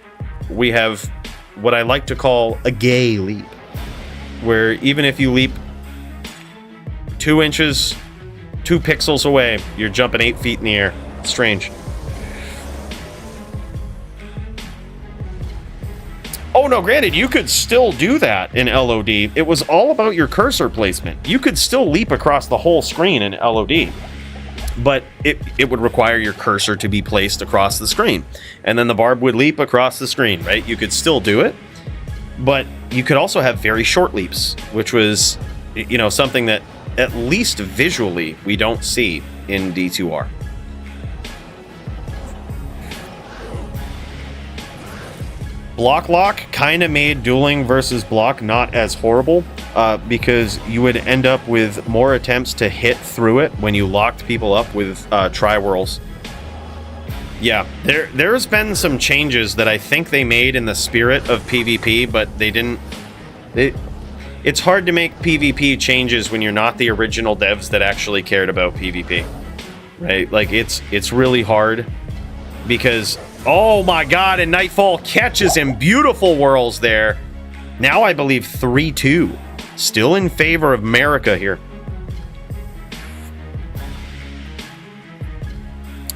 We have what I like to call a gay leap, where even if you leap 2 inches, 2 pixels away, you're jumping 8 feet in the air. Strange. Oh no, granted, you could still do that in LOD. It was all about your cursor placement. You could still leap across the whole screen in LOD, but it would require your cursor to be placed across the screen. And then the barb would leap across the screen, right? You could still do it, but you could also have very short leaps, which was, you know, something that at least visually we don't see in D2R. Block lock kind of made dueling versus block not as horrible because you would end up with more attempts to hit through it when you locked people up with tri-whirls. Yeah, there's been some changes that I think they made in the spirit of PvP, but they didn't... It's hard to make PvP changes when you're not the original devs that actually cared about PvP, right? Like, it's really hard because... Oh my god, and Nightfall catches him. Beautiful whirls there. Now I believe 3-2. Still in favor of America here.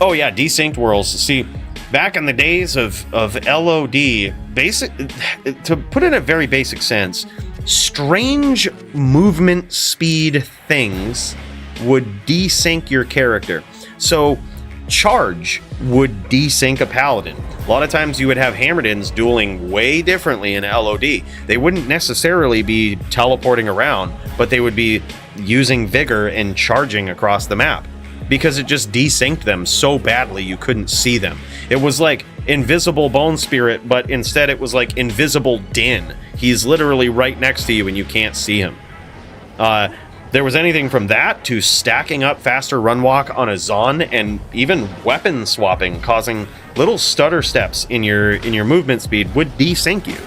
Oh yeah, desynced whirls. See, back in the days of LOD, to put it in a very basic sense, strange movement speed things would desync your character. So charge would desync a paladin. A lot of times you would have Hammerdins dueling way differently in LOD. They wouldn't necessarily be teleporting around, but they would be using vigor and charging across the map because it just desynced them so badly you couldn't see them. It was like invisible bone spirit, but instead it was like invisible din. He's literally right next to you and you can't see him. There was anything from that to stacking up faster run walk on a Zon and even weapon swapping, causing little stutter steps in your movement speed would desync you.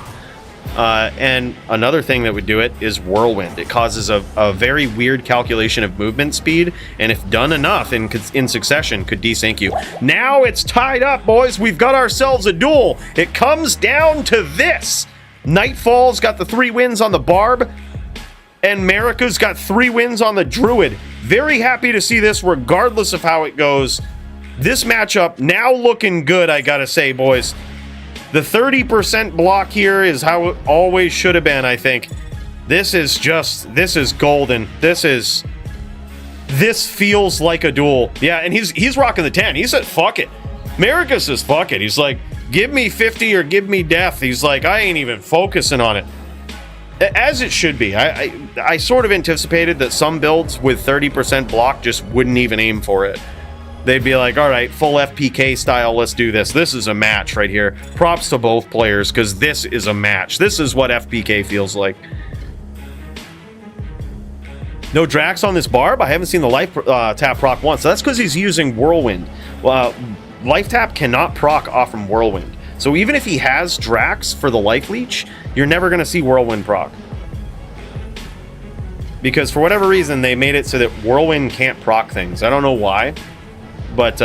And another thing that would do it is whirlwind. It causes a very weird calculation of movement speed, and if done enough in succession, could desync you. Now it's tied up, boys. We've got ourselves a duel. It comes down to this. Nightfall's got the 3 wins on the Barb, and Marika's got 3 wins on the Druid. Very happy to see this regardless of how it goes. This matchup now looking good, I gotta say, boys. The 30% block here is how it always should have been, I think. This is golden. This feels like a duel. Yeah, and he's rocking the 10. He said, fuck it. Marika says, fuck it. He's like, give me 50 or give me death. He's like, I ain't even focusing on it. As it should be. I sort of anticipated that some builds with 30% block just wouldn't even aim for it. They'd be like, all right, full FPK style, let's do this. This is a match right here. Props to both players, because this is a match. This is what FPK feels like. No Drax on this Barb? I haven't seen the life tap proc once. So that's because he's using Whirlwind. Life tap cannot proc off from Whirlwind. So even if he has Drax for the life leech, you're never going to see Whirlwind proc. Because for whatever reason, they made it so that Whirlwind can't proc things. I don't know why. But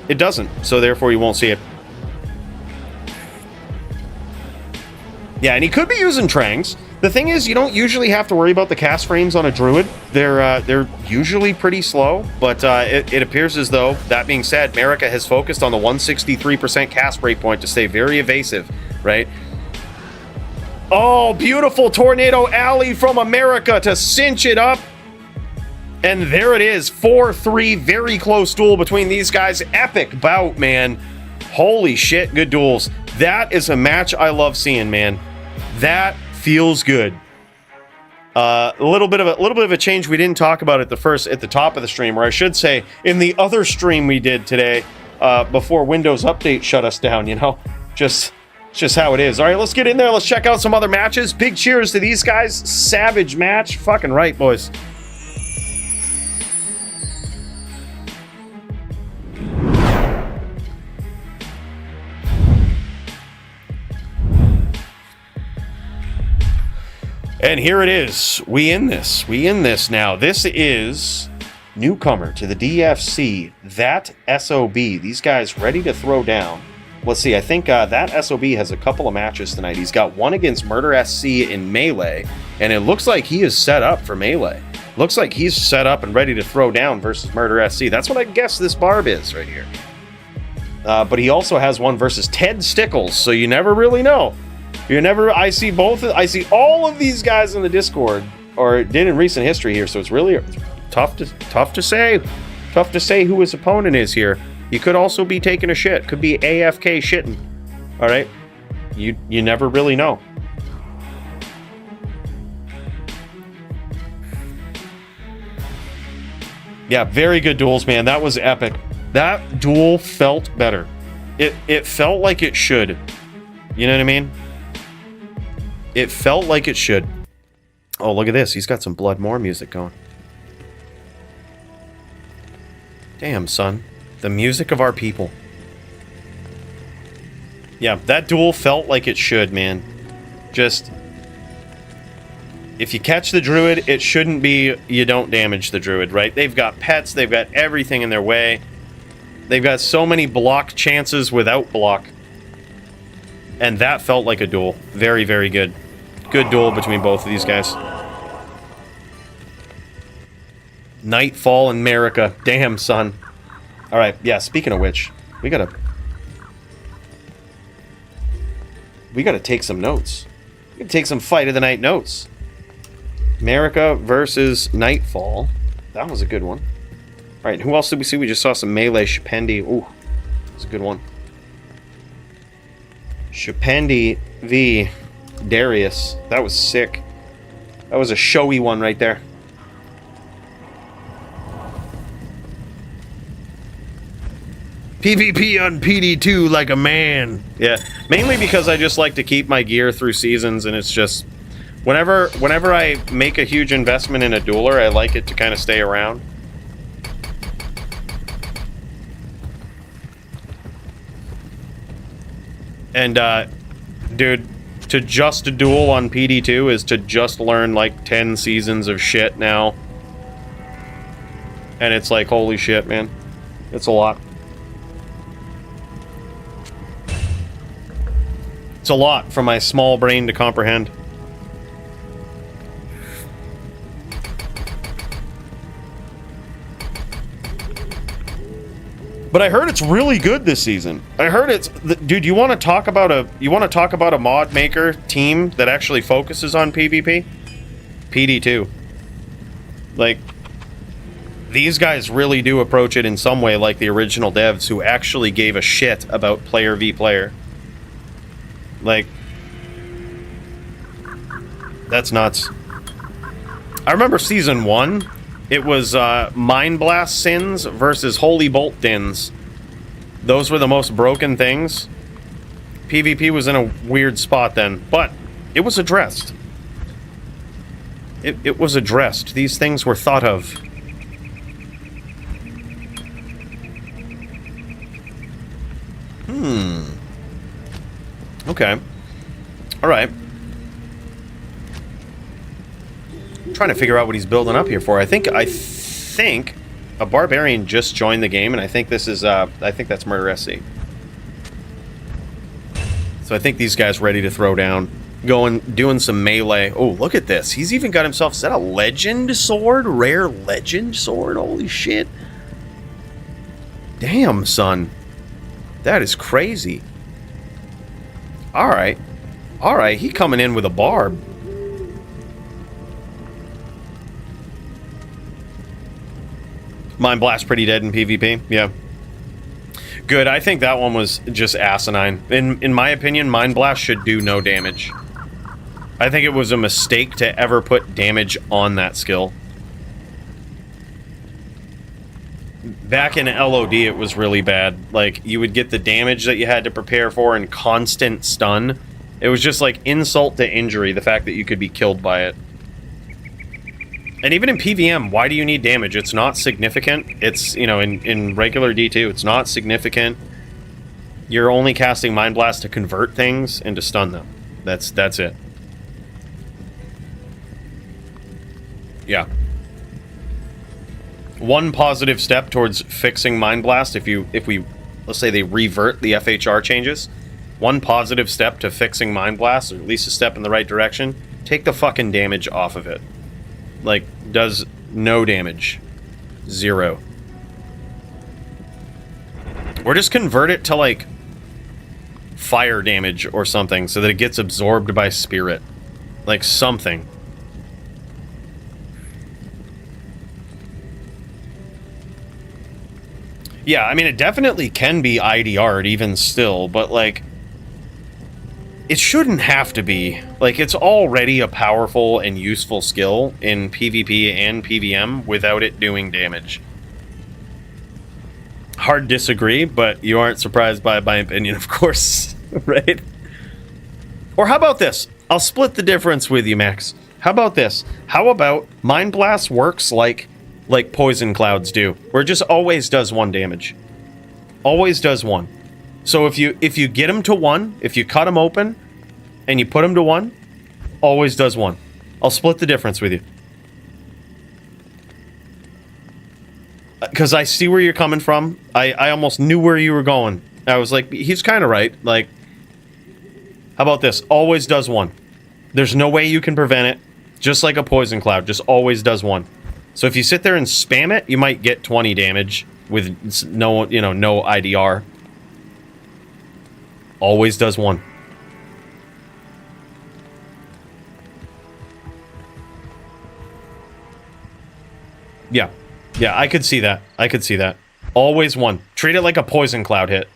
it doesn't, so therefore you won't see it. Yeah, and he could be using Trangs. The thing is, you don't usually have to worry about the cast frames on a Druid. They're usually pretty slow, but it appears as though, that being said, Marika has focused on the 163% cast breakpoint to stay very evasive, right? Oh, beautiful Tornado Alley from America to cinch it up. And there it is, 4-3, very close duel between these guys. Epic bout, man. Holy shit, good duels. That is a match I love seeing, man. That feels good. A little bit of a change we didn't talk about at the top of the stream, or I should say, in the other stream we did today, before Windows Update shut us down. You know, just how it is. All right, let's get in there. Let's check out some other matches. Big cheers to these guys. Savage match. Fucking right, boys. And here it is. We in this now. This is newcomer to the DFC, that SOB. These guys ready to throw down. Let's see, I think that SOB has a couple of matches tonight. He's got one against Murder SC in Melee, and it looks like he is set up for Melee. Looks like he's set up and ready to throw down versus Murder SC. That's what I guess this Barb is right here. But he also has one versus Ted Stickles, so you never really know. I see all of these guys in the Discord, or did in recent history here, so it's really tough to say who his opponent is here. He could also be taking a shit. Could be AFK shitting. All right? You never really know. Yeah, very good duels, man. That was epic. That duel felt better. It felt like it should. You know what I mean? It felt like it should. Oh, look at this. He's got some Blood More music going. Damn, son. The music of our people. Yeah, that duel felt like it should, man. Just... if you catch the Druid, it shouldn't be you don't damage the Druid, right? They've got pets. They've got everything in their way. They've got so many block chances without block. And that felt like a duel. Very, very good. Good duel between both of these guys. Nightfall and Marika. Damn, son. Alright, yeah, speaking of which, we gotta take some notes. We gotta take some fight of the night notes. America versus Nightfall. That was a good one. Alright, who else did we see? We just saw some melee shpendi. Ooh, that's a good one. Shpendi v Darius. That was sick. That was a showy one right there. PvP on PD2 like a man. Yeah, mainly because I just like to keep my gear through seasons, and it's just whenever I make a huge investment in a dueler, I like it to kind of stay around. And dude, to just duel on PD2 is to just learn like 10 seasons of shit now. And it's like, holy shit, man. It's a lot. It's a lot for my small brain to comprehend. But I heard it's really good this season. I heard it's... Dude, you want to talk about a mod maker team that actually focuses on PvP? PD2. Like, these guys really do approach it in some way like the original devs who actually gave a shit about player v player. Like, that's nuts. I remember season 1, it was Mind Blast Sins versus Holy Bolt Dins. Those were the most broken things. PvP was in a weird spot then, but it was addressed. It was addressed. These things were thought of. Okay. Alright. I'm trying to figure out what he's building up here for. I think a barbarian just joined the game, and I think this is I think that's Murder SC. So I think these guys ready to throw down. Doing some melee. Oh, look at this. He's even got himself, is that a legend sword? Rare legend sword? Holy shit. Damn, son. That is crazy. Alright. Alright, he coming in with a barb. Mind Blast pretty dead in PvP. Yeah. Good, I think that one was just asinine. In my opinion, Mind Blast should do no damage. I think it was a mistake to ever put damage on that skill. Back in LOD, it was really bad. Like, you would get the damage that you had to prepare for and constant stun. It was just like insult to injury, the fact that you could be killed by it. And even in PVM, why do you need damage? It's not significant. It's, you know, in regular D2, it's not significant. You're only casting Mind Blast to convert things and to stun them. That's it. Yeah. One positive step towards fixing Mind Blast, if we, let's say they revert the FHR changes, one positive step to fixing Mind Blast, or at least a step in the right direction, take the fucking damage off of it. Like, does no damage. 0. Or just convert it to, like, fire damage or something, so that it gets absorbed by spirit. Like, something. Yeah, I mean, it definitely can be IDR'd even still, but, like, it shouldn't have to be. Like, it's already a powerful and useful skill in PvP and PVM without it doing damage. Hard disagree, but you aren't surprised by my opinion, of course, right? Or how about this? I'll split the difference with you, Max. How about this? How about Mind Blast works like Poison Clouds do, where it just always does 1 damage. Always does 1. So if you get him to 1, if you cut him open, and you put him to 1, always does 1. I'll split the difference with you. Because I see where you're coming from. I almost knew where you were going. I was like, he's kind of right. Like, how about this? Always does 1. There's no way you can prevent it. Just like a Poison Cloud, just always does 1. So if you sit there and spam it, you might get 20 damage. with no, no IDR. Always does 1. Yeah. Yeah, I could see that. I could see that. Always 1. Treat it like a poison cloud hit.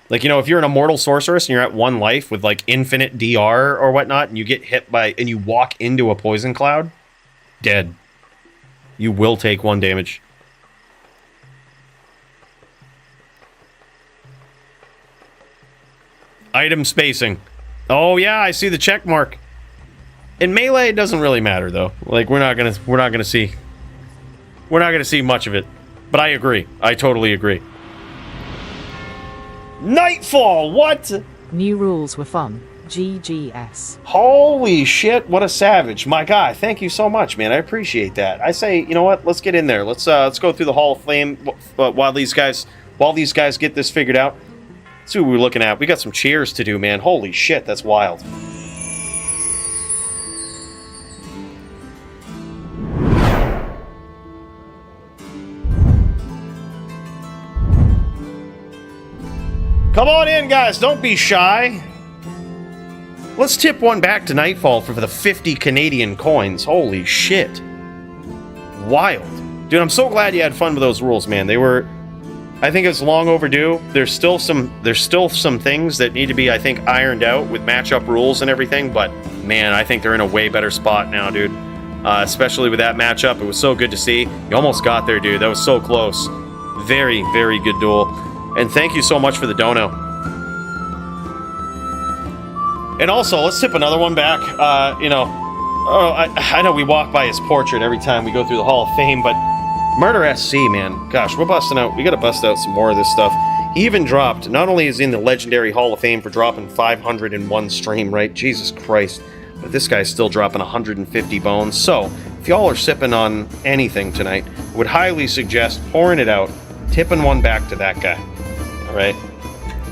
Like, if you're an immortal sorceress and you're at 1 life with, like, infinite DR or whatnot, and you get hit by, and you walk into a poison cloud, dead. You will take 1 damage. Item spacing. Oh yeah, I see the check mark. In melee, it doesn't really matter though. Like we're not gonna see much of it. But I agree. I totally agree. Nightfall. What? New rules were fun. GGS. Holy shit! What a savage, my guy. Thank you so much, man. I appreciate that. I say, you know what? Let's get in there. Let's go through the Hall of Fame while these guys get this figured out. See what we're looking at. We got some cheers to do, man. Holy shit, that's wild. Come on in, guys. Don't be shy. Let's tip one back to Nightfall for the 50 Canadian coins. Holy shit. Wild. Dude, I'm so glad you had fun with those rules, man. They were... I think it's long overdue. There's still some things that need to be, I think, ironed out with matchup rules and everything, but man, I think they're in a way better spot now, dude. Especially with that matchup. It was so good to see. You almost got there, dude. That was so close. Very, very good duel. And thank you so much for the dono. And also, let's tip another one back. I know we walk by his portrait every time we go through the Hall of Fame, but Murder SC, man. Gosh, we're busting out. We gotta bust out some more of this stuff. He even dropped, not only is he in the Legendary Hall of Fame for dropping 501 stream, right? Jesus Christ. But this guy's still dropping 150 bones. So, if y'all are sipping on anything tonight, I would highly suggest pouring it out, tipping one back to that guy. Alright?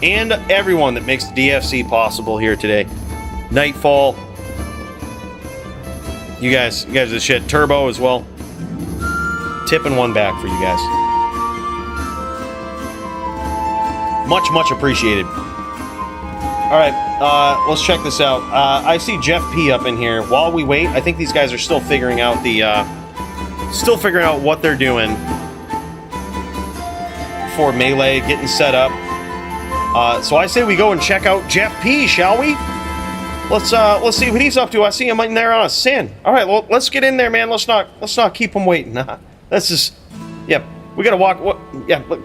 And everyone that makes the DFC possible here today. Nightfall. You guys are the shit. Turbo as well. Tipping one back for you guys. Much, much appreciated. Alright, let's check this out. I see Jeff P up in here. While we wait, I think these guys are still figuring out what they're doing for Melee, getting set up. So I say we go and check out Jeff P, shall we? Let's see what he's up to. I see him in there on a sin. Alright, well, let's get in there, man. Let's not keep him waiting. Let's just, yep. We gotta walk.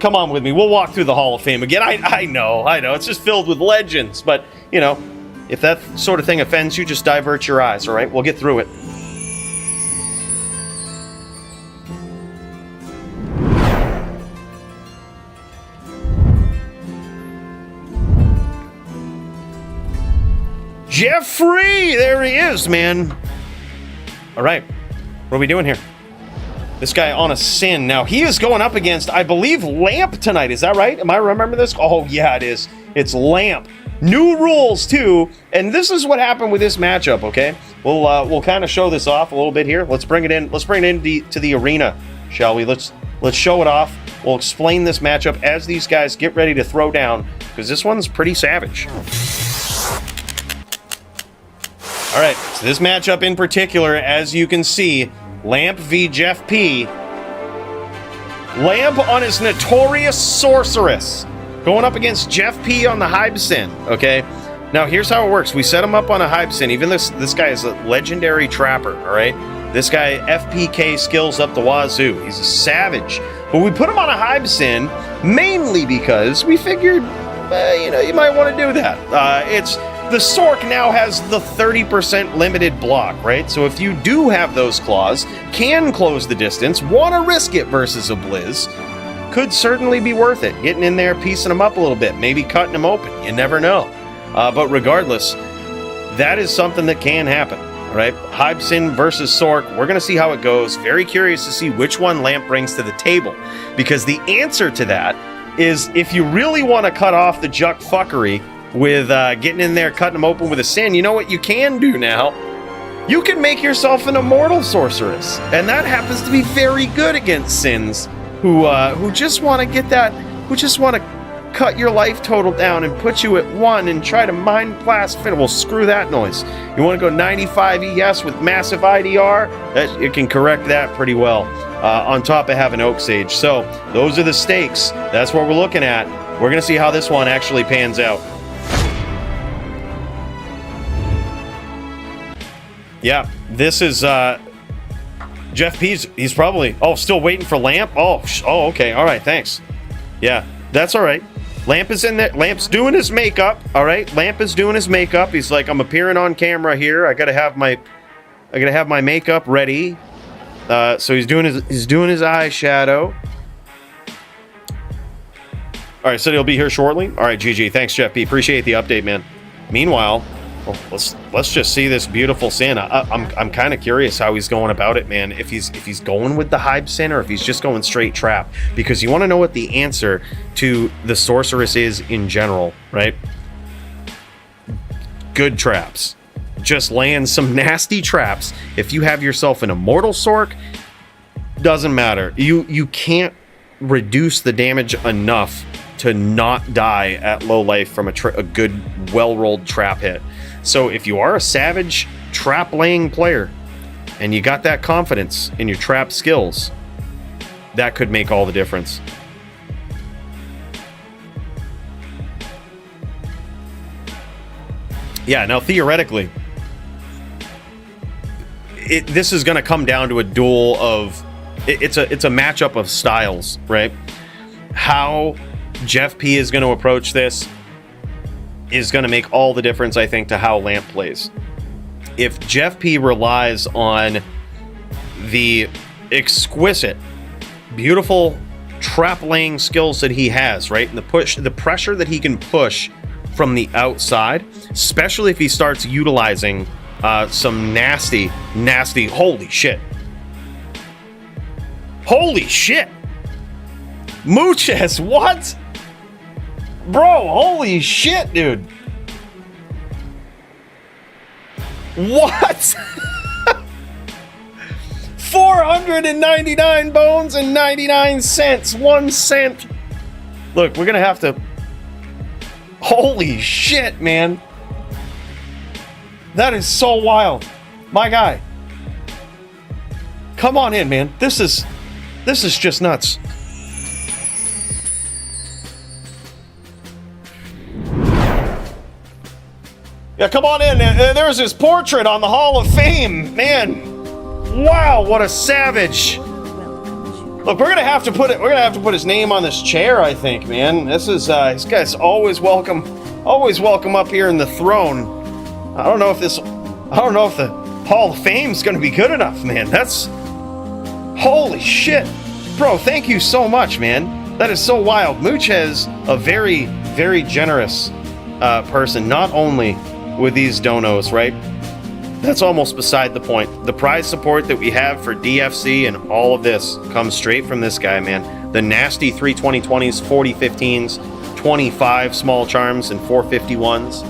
Come on with me. We'll walk through the Hall of Fame again. I know. It's just filled with legends. But if that sort of thing offends you, just divert your eyes. All right, we'll get through it. Jeffrey, there he is, man. All right, what are we doing here? This guy on a sin. Now, he is going up against, I believe, Lamp tonight. Is that right? Am I remember this? Oh, yeah, it is. It's Lamp. New rules, too. And this is what happened with this matchup, okay? We'll kind of show this off a little bit here. Let's bring it in. Let's bring it in to the arena, shall we? Let's show it off. We'll explain this matchup as these guys get ready to throw down, because this one's pretty savage. All right, so this matchup in particular, as you can see, Lamp v Jeff P. Lamp on his notorious Sorceress, going up against Jeff P on the Hybsin, okay? Now, here's how it works. We set him up on a Hybsin. Even this guy is a legendary trapper, all right? This guy, FPK skills up the wazoo. He's a savage. But we put him on a Hybsin mainly because we figured, you might want to do that. The Sork now has the 30% limited block, right? So if you do have those claws, can close the distance, want to risk it versus a Blizz, could certainly be worth it. Getting in there, piecing them up a little bit, maybe cutting them open. You never know. But regardless, that is something that can happen, all right? Hybsin versus Sork, we're going to see how it goes. Very curious to see which one Lamp brings to the table, because the answer to that is if you really want to cut off the Juck fuckery with getting in there, cutting them open with a sin, you know what you can do now? You can make yourself an immortal sorceress, and that happens to be very good against sins. who just want to get that, who just want to cut your life total down and put you at 1 and try to mind blast fit. Well, screw that noise. You want to go 95 ES with massive IDR? It can correct that pretty well. On top of having Oak Sage. So those are the stakes. That's what we're looking at. We're going to see how this one actually pans out. Yeah, this is Jeff P's. He's probably still waiting for Lamp. Oh, okay. All right, thanks. Yeah, that's all right. Lamp is in there. Lamp's doing his makeup. All right, Lamp is doing his makeup. He's like, I'm appearing on camera here. I gotta have my makeup ready. So he's doing his eyeshadow. All right, so he'll be here shortly. All right, GG. Thanks, Jeff P. Appreciate the update, man. Meanwhile, let's just see this beautiful sin. I'm kind of curious how he's going about it, man. If he's going with the Hybe sin or if he's just going straight trap, because you want to know what the answer to the Sorceress is in general, right? Good traps. Just laying some nasty traps. If you have yourself an Immortal Sorc, doesn't matter. You can't reduce the damage enough to not die at low life from a good, well-rolled trap hit. So if you are a savage trap-laying player and you got that confidence in your trap skills, that could make all the difference. Yeah, now theoretically, this is going to come down to a duel of... It's a matchup of styles, right? How Jeff P is going to approach this is going to make all the difference, I think, to how Lamp plays. If Jeff P relies on the exquisite, beautiful trap-laying skills that he has, right? And the pressure that he can push from the outside, especially if he starts utilizing some nasty... Holy shit. Holy shit! Mooches, what? Bro, holy shit, dude. What? 499 bones and 99 cents. 1 cent. Look, we're gonna have to... Holy shit, man. That is so wild. My guy. Come on in, man. This is just nuts. Yeah, come on in. There's his portrait on the Hall of Fame. Man, wow, what a savage. Look, we're gonna have to put his name on this chair, I think, man. This guy's always welcome up here in the throne. I don't know if the Hall of Fame's gonna be good enough, man. That's... Holy shit. Bro, thank you so much, man. That is so wild. Mooch is a very, very generous person, not only with these donos, right? That's almost beside the point. The prize support that we have for DFC and all of this comes straight from this guy, man. The nasty 320-20s, 40-15s, 25 small charms, and 451s.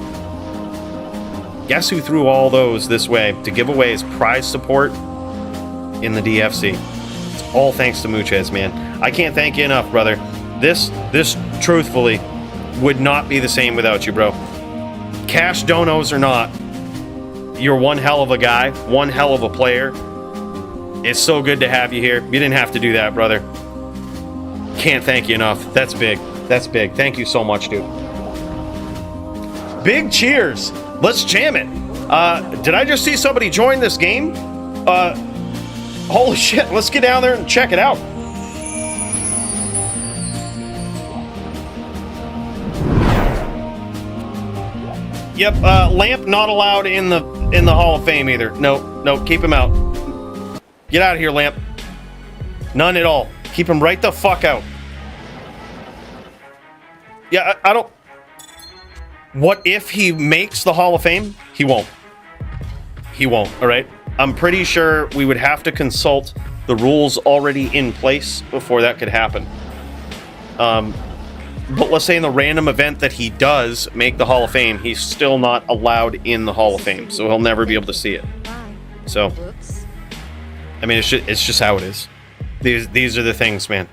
Guess who threw all those this way to give away his prize support in the DFC? It's all thanks to Mooches, man. I can't thank you enough, brother. This truthfully would not be the same without you, bro. Cash donos or not, you're one hell of a guy, one hell of a player. It's so good to have you here. You didn't have to do that, brother. Can't thank you enough. That's big. That's big. Thank you so much, dude. Big cheers. Let's jam it. Did I just see somebody join this game? Holy shit. Let's get down there and check it out. Yep, Lamp not allowed in the Hall of Fame either. No, keep him out. Get out of here, Lamp. None at all. Keep him right the fuck out. Yeah, I don't... What if he makes the Hall of Fame? He won't. He won't, alright? I'm pretty sure we would have to consult the rules already in place before that could happen. But let's say in the random event that he does make the Hall of Fame, he's still not allowed in the Hall of Fame, so he'll never be able to see it. So, I mean, it's just how it is. These are the things, man.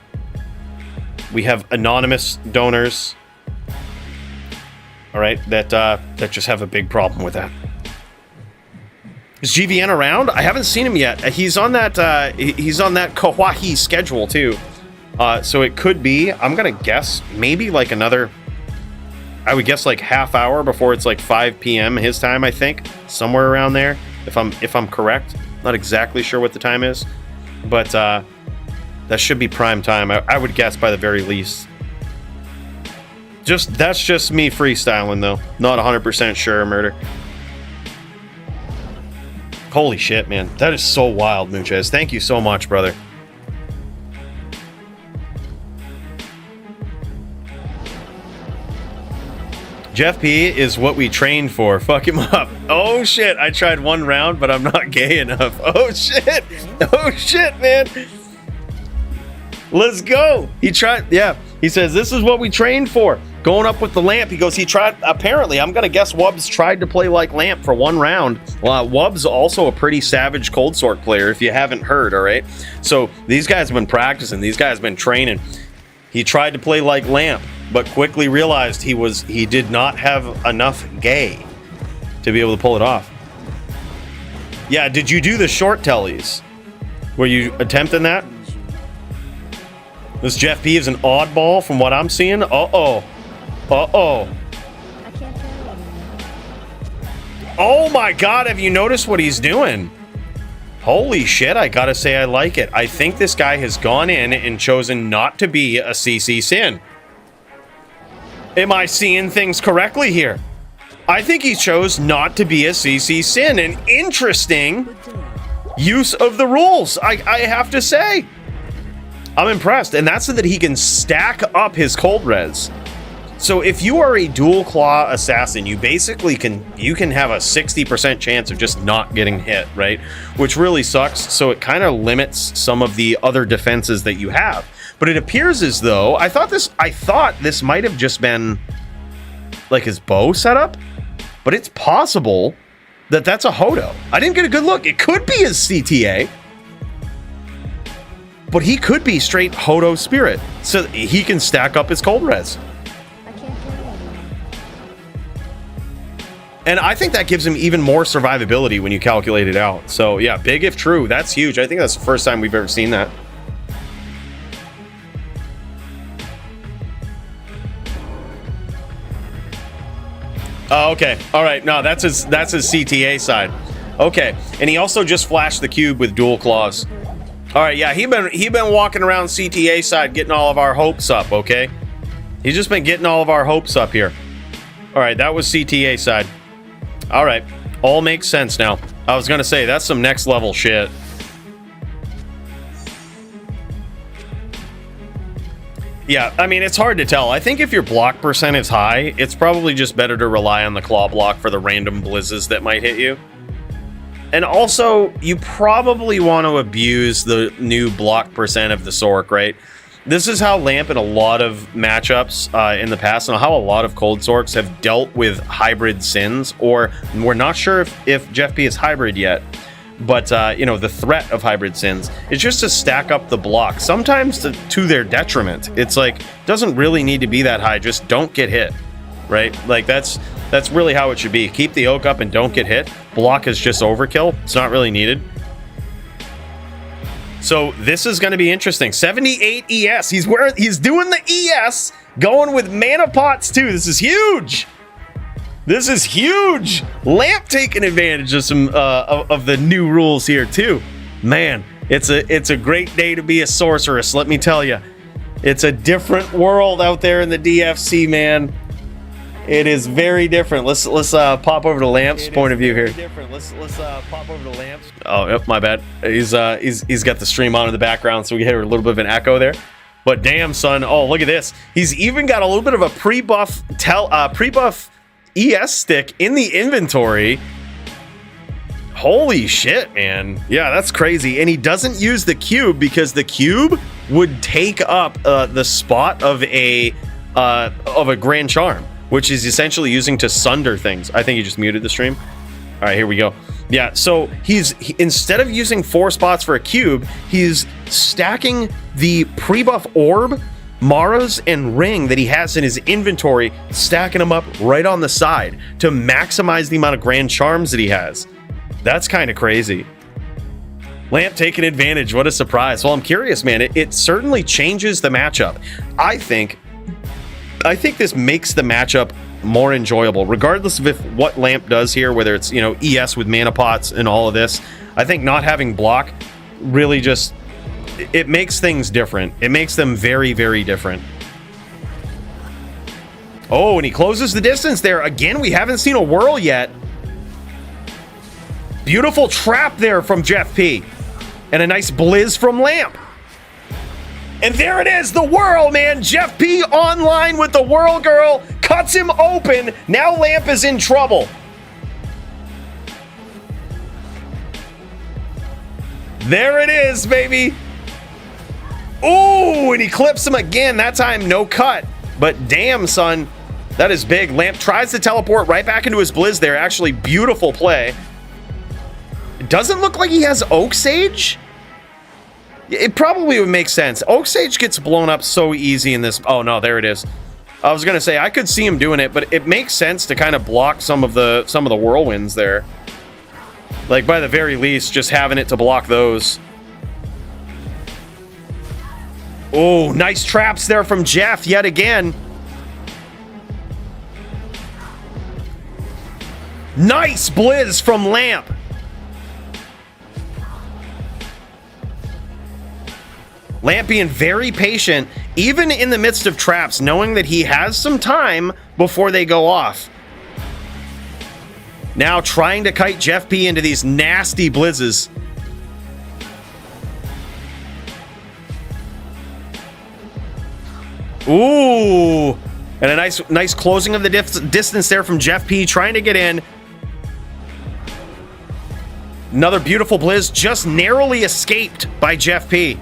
We have anonymous donors. All right, that just have a big problem with that. Is GVN around? I haven't seen him yet. He's on that Kauai schedule too. So it could be, I'm gonna guess, maybe like another, I would guess like half hour before it's like 5 p.m. his time, I think. Somewhere around there, if I'm correct. Not exactly sure what the time is, but that should be prime time. I would guess by the very least. That's just me freestyling though. Not 100% sure, Murder. Holy shit, man. That is so wild, Muchez. Thank you so much, brother. Jeff P is what we trained for. Fuck him up. Oh shit, I tried one round, but I'm not gay enough. Oh shit. Oh shit, man. Let's go. He tried, yeah. He says, this is what we trained for. Going up with the lamp. He goes, he tried, apparently, I'm going to guess Wubbs tried to play like lamp for one round. Wubbs also a pretty savage cold sword player, if you haven't heard, all right? So these guys have been practicing. These guys have been training. He tried to play like lamp, but quickly realized he did not have enough gay to be able to pull it off. Yeah, did you do the short tellies? Were you attempting that? This Jeff P is an oddball from what I'm seeing. Uh-oh. Uh-oh. Oh my god, have you noticed what he's doing? Holy shit, I gotta say I like it. I think this guy has gone in and chosen not to be a CC Sin. Am I seeing things correctly here? I think he chose not to be a CC Sin. An interesting use of the rules, I have to say. I'm impressed, and that's so that he can stack up his cold res. So if you are a dual claw assassin, you basically can have a 60% chance of just not getting hit, right? Which really sucks. So it kind of limits some of the other defenses that you have. But it appears as though I thought this might have just been like his bow setup, but it's possible that that's a Hodo. I didn't get a good look. It could be his CTA. But he could be straight Hodo Spirit, so he can stack up his cold res. And I think that gives him even more survivability when you calculate it out. So yeah, big if true. That's huge. I think that's the first time we've ever seen that. Oh, okay. All right. No, that's his CTA side. Okay. And he also just flashed the cube with dual claws. All right, yeah, he been walking around CTA side getting all of our hopes up, okay? He's just been getting all of our hopes up here. All right, that was CTA side. All right, all makes sense now. I was gonna say, that's some next level shit. Yeah, I mean, it's hard to tell. I think if your block percent is high, it's probably just better to rely on the claw block for the random blizzes that might hit you. And also, you probably want to abuse the new block percent of the Sork, right? This is how Lamp in a lot of matchups in the past, and how a lot of Cold Sorks have dealt with hybrid Sins, or we're not sure if Jeff P is hybrid yet, but, you know, the threat of hybrid Sins is just to stack up the block, sometimes to their detriment. It's like, doesn't really need to be that high, just don't get hit, right? Like, that's really how it should be. Keep the oak up and don't get hit. Block is just overkill. It's not really needed. So this is going to be interesting. 78 ES. He's doing the ES, going with mana pots too. This is huge. This is huge. Lamp taking advantage of some of the new rules here too. Man, it's a great day to be a sorceress. Let me tell you, it's a different world out there in the DFC, man. It is very different. Let's pop over to Lamp's point of view here. Let's pop over to Lamp's. Oh, yep, my bad. He's got the stream on in the background, so we hear a little bit of an echo there. But damn, son. Oh, look at this. He's even got a little bit of a pre-buff ES stick in the inventory. Holy shit, man. Yeah, that's crazy. And he doesn't use the cube because the cube would take up the spot of a Grand Charm, which is essentially using to sunder things. I think he just muted the stream. All right, here we go. Yeah, so instead of using 4 spots for a cube, he's stacking the pre-buff orb Maras and Ring that he has in his inventory, stacking them up right on the side to maximize the amount of Grand Charms that he has. That's kind of crazy. Lamp taking advantage. What a surprise. Well, I'm curious, man. It certainly changes the matchup. I think this makes the matchup more enjoyable, regardless of what Lamp does here, whether it's, you know, ES with mana pots and all of this. I think not having block really just, it makes things different. It makes them very, very different. Oh, and he closes the distance there. Again, we haven't seen a whirl yet. Beautiful trap there from Jeff P. And a nice blizz from Lamp. And there it is, the whirl, man. Jeff P online with the whirl girl. Cuts him open. Now Lamp is in trouble. There it is, baby. Ooh, and he clips him again. That time, no cut. But damn, son, that is big. Lamp tries to teleport right back into his blizz there. Actually, beautiful play. It doesn't look like he has Oak Sage. It probably would make sense. Oak Sage gets blown up so easy in this. Oh, no, there it is. I was going to say, I could see him doing it, but it makes sense to kind of block some of the whirlwinds there. Like, by the very least, just having it to block those. Oh, nice traps there from Jeff yet again. Nice blizz from Lamp. Lamp being very patient, even in the midst of traps, knowing that he has some time before they go off. Now trying to kite Jeff P into these nasty blizzes. Ooh, and a nice closing of the distance there from Jeff P, trying to get in. Another beautiful blizz, just narrowly escaped by Jeff P.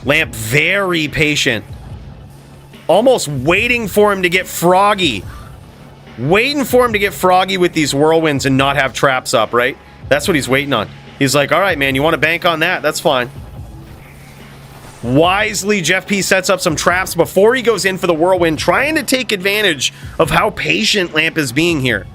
Lamp very patient. Almost waiting for him to get froggy. Waiting for him to get froggy with these whirlwinds and not have traps up, right? That's what he's waiting on. He's like, all right, man, you want to bank on that? That's fine. Wisely, Jeff P sets up some traps before he goes in for the whirlwind, trying to take advantage of how patient Lamp is being here.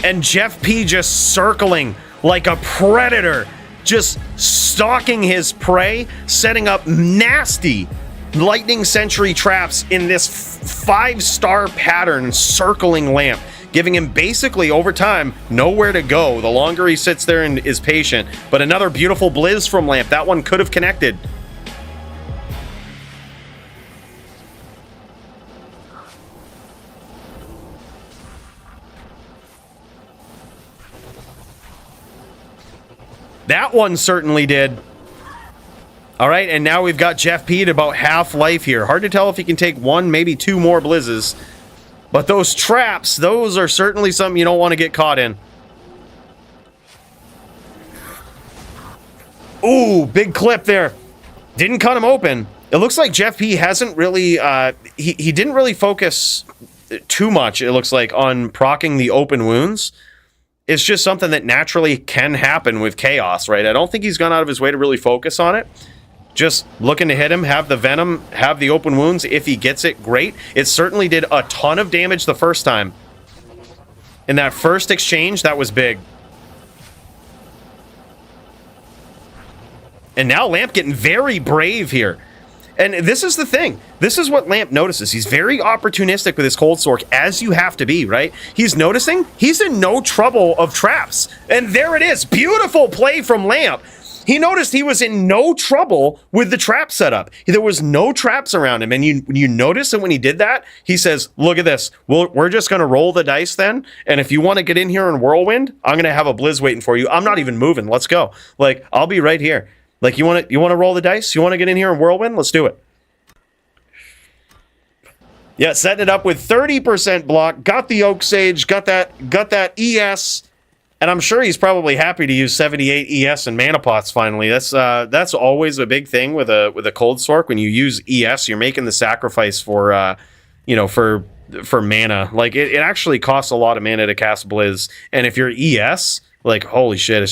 And Jeff P just circling like a predator, just stalking his prey, setting up nasty lightning sentry traps in this 5-star pattern, circling Lamp, giving him basically over time nowhere to go the longer he sits there and is patient. But another beautiful blizz from Lamp. That one could have connected. That one certainly did. All right, and now we've got Jeff P at about half life here. Hard to tell if he can take one, maybe two more blizzes. But those traps, those are certainly something you don't want to get caught in. Ooh, big clip there. Didn't cut him open. It looks like Jeff P hasn't really, he didn't really focus too much, it looks like, on proccing the open wounds. It's just something that naturally can happen with Chaos, right? I don't think he's gone out of his way to really focus on it. Just looking to hit him, have the Venom, have the open wounds. If he gets it, great. It certainly did a ton of damage the first time. In that first exchange, that was big. And now Lamp getting very brave here. And this is the thing. This is what Lamp notices. He's very opportunistic with his Cold Stork, as you have to be, right? He's noticing he's in no trouble of traps. And there it is. Beautiful play from Lamp. He noticed he was in no trouble with the trap setup. There was no traps around him. And you notice that when he did that, he says, look at this. We're just going to roll the dice then. And if you want to get in here and whirlwind, I'm going to have a blizz waiting for you. I'm not even moving. Let's go. Like, I'll be right here. Like, you want to roll the dice? You want to get in here and whirlwind? Let's do it. Yeah, setting it up with 30% block. Got the Oak Sage. Got that ES. And I'm sure he's probably happy to use 78 ES and mana pots finally. That's always a big thing with a cold sork. When you use ES, you're making the sacrifice for for mana. Like it actually costs a lot of mana to cast Blizz. And if you're ES, like holy shit,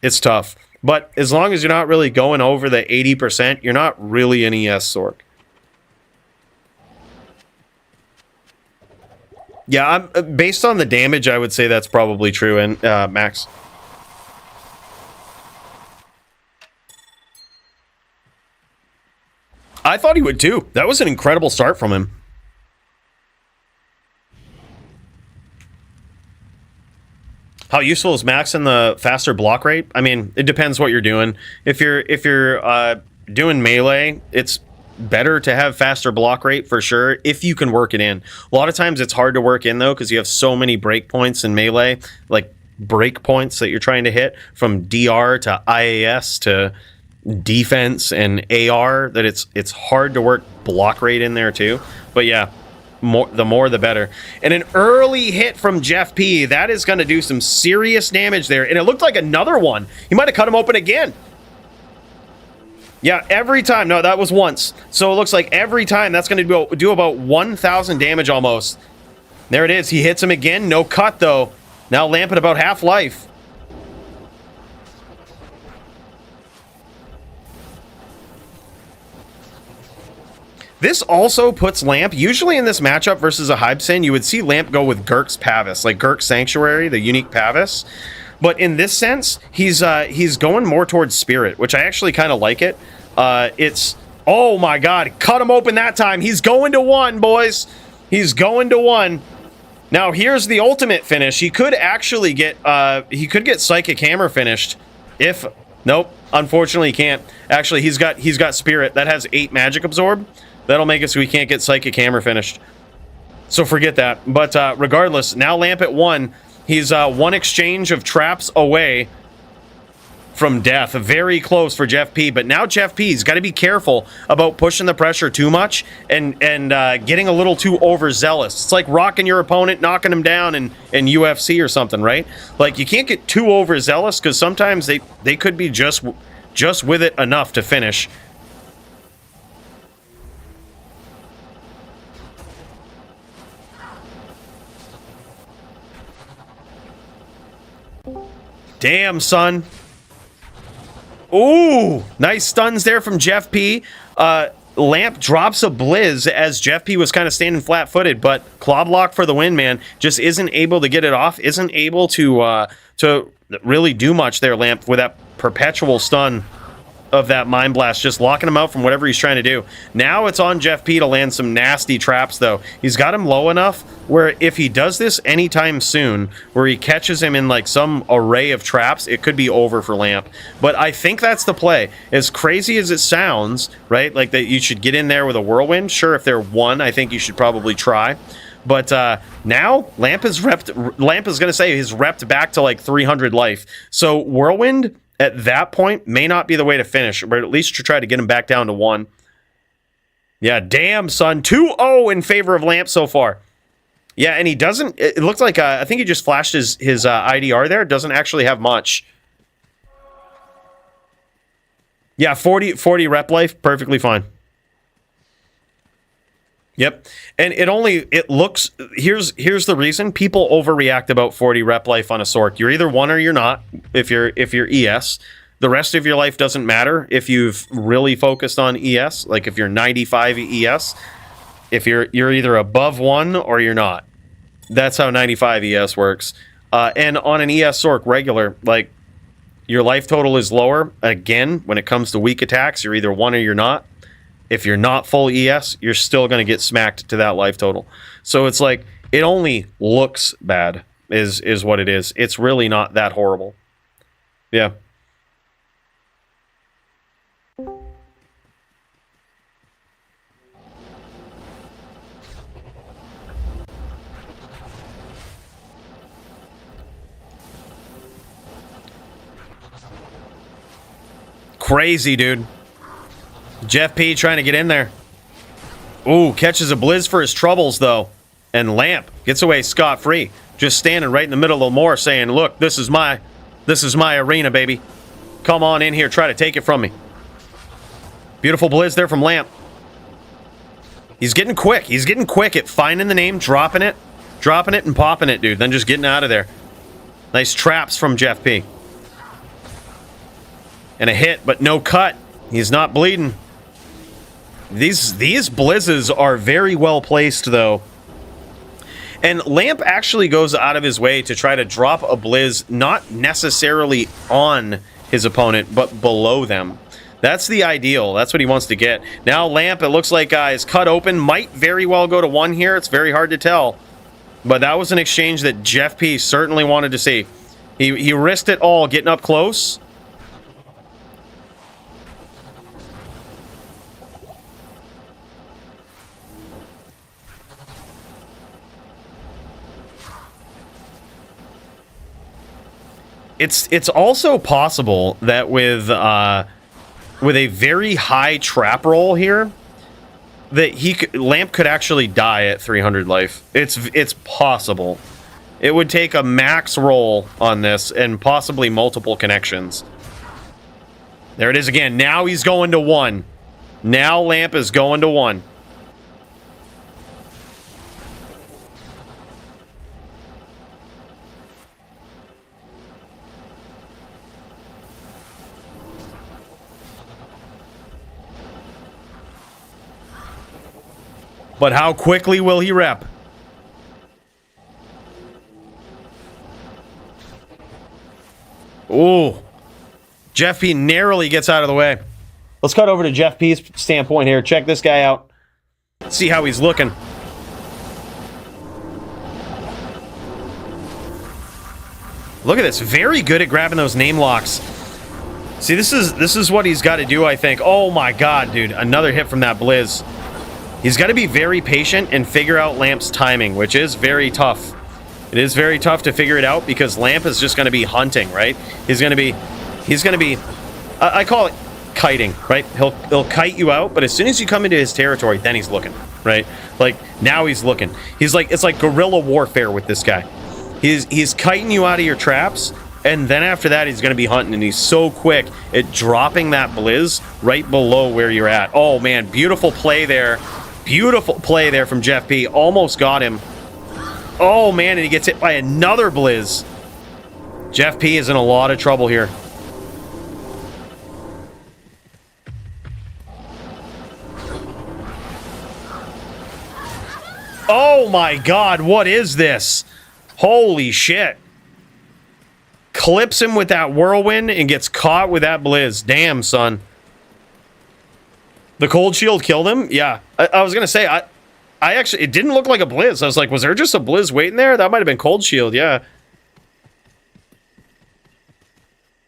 it's tough. But as long as you're not really going over the 80%, you're not really an ES sork. Yeah, based on the damage, I would say that's probably true, and Max. I thought he would too. That was an incredible start from him. How useful is Max in the faster block rate? I mean, it depends what you're doing. If you're doing melee, it's better to have faster block rate for sure if you can work it in. A lot of times it's hard to work in though because you have so many breakpoints in melee, like breakpoints that you're trying to hit from DR to IAS to defense and AR, that it's hard to work block rate in there too. But yeah, the more the better. And an early hit from Jeff P, that is going to do some serious damage there. And it looked like another one. He might have cut him open again. Yeah, every time. No, that was once. So it looks like every time that's going to do about 1,000 damage almost. There it is. He hits him again. No cut, though. Now Lamp at about half life. This also puts Lamp, usually in this matchup versus a Hybsen, you would see Lamp go with Gurk's Pavis, like Gurk's Sanctuary, the unique Pavis. But in this sense, he's going more towards Spirit, which I actually kind of like it. Oh my god, cut him open that time. He's going to one, boys. He's going to one. Now here's the ultimate finish. He could actually get Psychic Hammer finished. Nope, unfortunately he can't. Actually, he's got Spirit. That has 8 Magic Absorb. That'll make it so he can't get Psychic Hammer finished. So forget that. But regardless, now Lamp at 1. He's one exchange of traps away from death. Very close for Jeff P. But now Jeff P's got to be careful about pushing the pressure too much and getting a little too overzealous. It's like rocking your opponent, knocking him down in UFC or something, right? Like you can't get too overzealous because sometimes they could be just with it enough to finish. Damn, son. Ooh, nice stuns there from Jeff P. Lamp drops a Blizz as Jeff P was kind of standing flat-footed, but Claw Block for the win, man. Just isn't able to get it off. Isn't able to really do much there, Lamp, with that perpetual stun of that Mind Blast, just locking him out from whatever he's trying to do. Now it's on Jeff P to land some nasty traps, though. He's got him low enough where if he does this anytime soon, where he catches him in like some array of traps, it could be over for Lamp. But I think that's the play. As crazy as it sounds, right? Like that you should get in there with a Whirlwind. Sure, if they're 1, I think you should probably try. But now Lamp is going to say he's repped back to like 300 life. So Whirlwind at that point may not be the way to finish, but at least to try to get him back down to 1. Yeah, damn, son. 2-0 in favor of Lamp so far. Yeah, and he doesn't... It looks like... I think he just flashed his IDR there. Doesn't actually have much. Yeah, 40 rep life. Perfectly fine. Yep. And it looks... Here's the reason. People overreact about 40 rep life on a Sork. You're either 1 or you're not, if you're ES. The rest of your life doesn't matter if you've really focused on ES. Like if you're 95 ES, if you're either above 1 or you're not. That's how 95 ES works. And on an ES Sork regular, like your life total is lower. Again, when it comes to weak attacks, you're either 1 or you're not. If you're not full ES, you're still going to get smacked to that life total. So it's like, it only looks bad is what it is. It's really not that horrible. Yeah. Crazy, dude. Jeff P trying to get in there. Ooh, catches a Blizz for his troubles, though. And Lamp gets away scot-free, just standing right in the middle of the moor saying, look, this is my arena, baby. Come on in here, try to take it from me. Beautiful blizz there from Lamp. He's getting quick. He's getting quick at finding the name, dropping it and popping it, dude. Then just getting out of there. Nice traps from Jeff P. And a hit, but no cut. He's not bleeding. These blizzes are very well placed, though. And Lamp actually goes out of his way to try to drop a blizz not necessarily on his opponent, but below them. That's the ideal. That's what he wants to get. Now Lamp, it looks like is cut open. Might very well go to 1 here. It's very hard to tell. But that was an exchange that Jeff P certainly wanted to see. He risked it all getting up close. It's also possible that with a very high trap roll here, that Lamp could actually die at 300 life. It's possible. It would take a max roll on this and possibly multiple connections. There it is again. Now he's going to 1. Now Lamp is going to 1. But how quickly will he rep? Ooh. Jeff P narrowly gets out of the way. Let's cut over to Jeff P's standpoint here. Check this guy out. See how he's looking. Look at this. Very good at grabbing those name locks. See, this is what he's got to do, I think. Oh my god, dude. Another hit from that blizz. He's got to be very patient and figure out Lamp's timing, which is very tough. It is very tough to figure it out because Lamp is just going to be hunting, right? He's going to be, I call it kiting, right? He'll kite you out, but as soon as you come into his territory, then he's looking, right? Like, now he's looking. He's like, it's like guerrilla warfare with this guy. He's kiting you out of your traps, and then after that, he's going to be hunting, and he's so quick at dropping that blizz right below where you're at. Oh, man, beautiful play there. Beautiful play there from Jeff P. Almost got him. Oh, man, and he gets hit by another blizz. Jeff P is in a lot of trouble here. Oh, my God, what is this? Holy shit. Clips him with that whirlwind and gets caught with that blizz. Damn, son. The cold shield killed him? Yeah. I was going to say, I actually, it didn't look like a blizz. I was like, was there just a blizz waiting there? That might have been cold shield, yeah.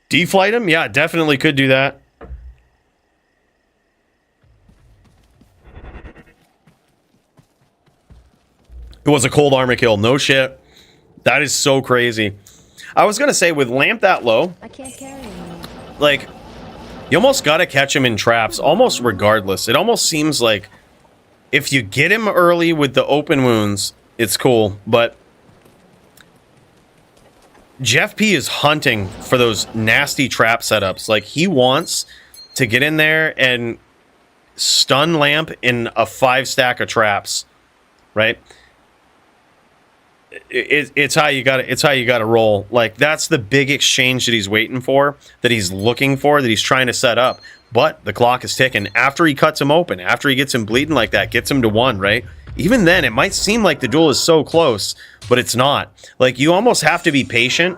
Deflight him? Yeah, definitely could do that. It was a cold armor kill. No shit. That is so crazy. I was going to say, with Lamp that low, I can't carry him. Like, you almost got to catch him in traps, almost regardless. It almost seems like if you get him early with the open wounds, it's cool. But Jeff P is hunting for those nasty trap setups. Like, he wants to get in there and stun Lamp in a 5 stack of traps, right? It's how you got to. It's how you got to roll. Like, that's the big exchange that he's waiting for, that he's looking for, that he's trying to set up. But the clock is ticking. After he cuts him open, after he gets him bleeding like that, gets him to 1, right? Even then, it might seem like the duel is so close, but it's not. Like, you almost have to be patient.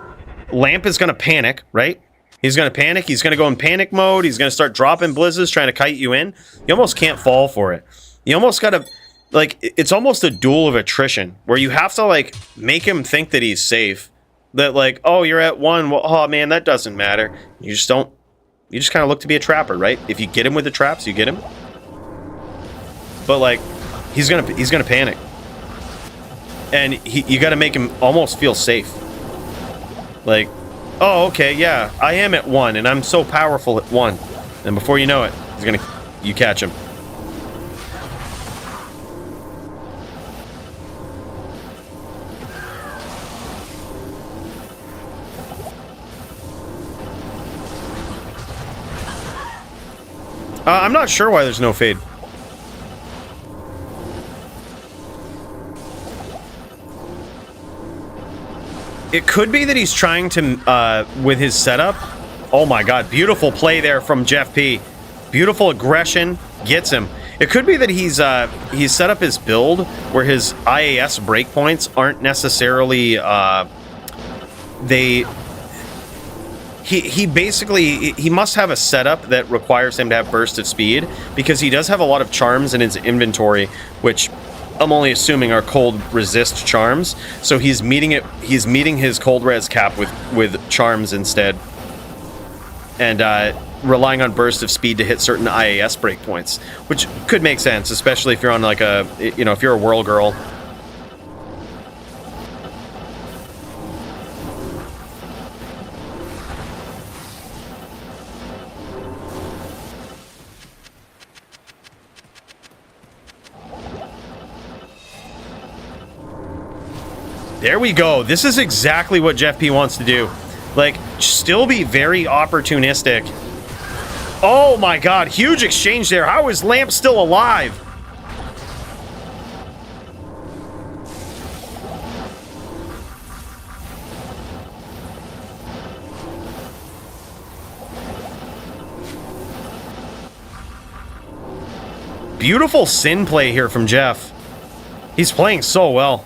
Lamp is going to panic, right? He's going to panic. He's going to go in panic mode. He's going to start dropping blizzes, trying to kite you in. You almost can't fall for it. You almost got to... Like, it's almost a duel of attrition, where you have to, like, make him think that he's safe. That, like, oh, you're at 1. Well, oh, man, that doesn't matter. You just don't... You just kind of look to be a trapper, right? If you get him with the traps, you get him. But, like, he's gonna panic. And you got to make him almost feel safe. Like, oh, okay, yeah, I am at 1, and I'm so powerful at 1. And before you know it, you catch him. I'm not sure why there's no fade. It could be that he's trying to, with his setup. Oh my god, beautiful play there from Jeff P. Beautiful aggression, gets him. It could be that he's set up his build where his IAS breakpoints aren't necessarily, He basically, he must have a setup that requires him to have burst of speed, because he does have a lot of charms in his inventory, which I'm only assuming are cold resist charms. So he's meeting his cold res cap with charms instead, and relying on burst of speed to hit certain IAS breakpoints, which could make sense, especially if you're on like a, you know, if you're a whirl girl. There we go. This is exactly what Jeff P wants to do. Like, still be very opportunistic. Oh my god, huge exchange there. How is Lamp still alive? Beautiful Sin play here from Jeff. He's playing so well.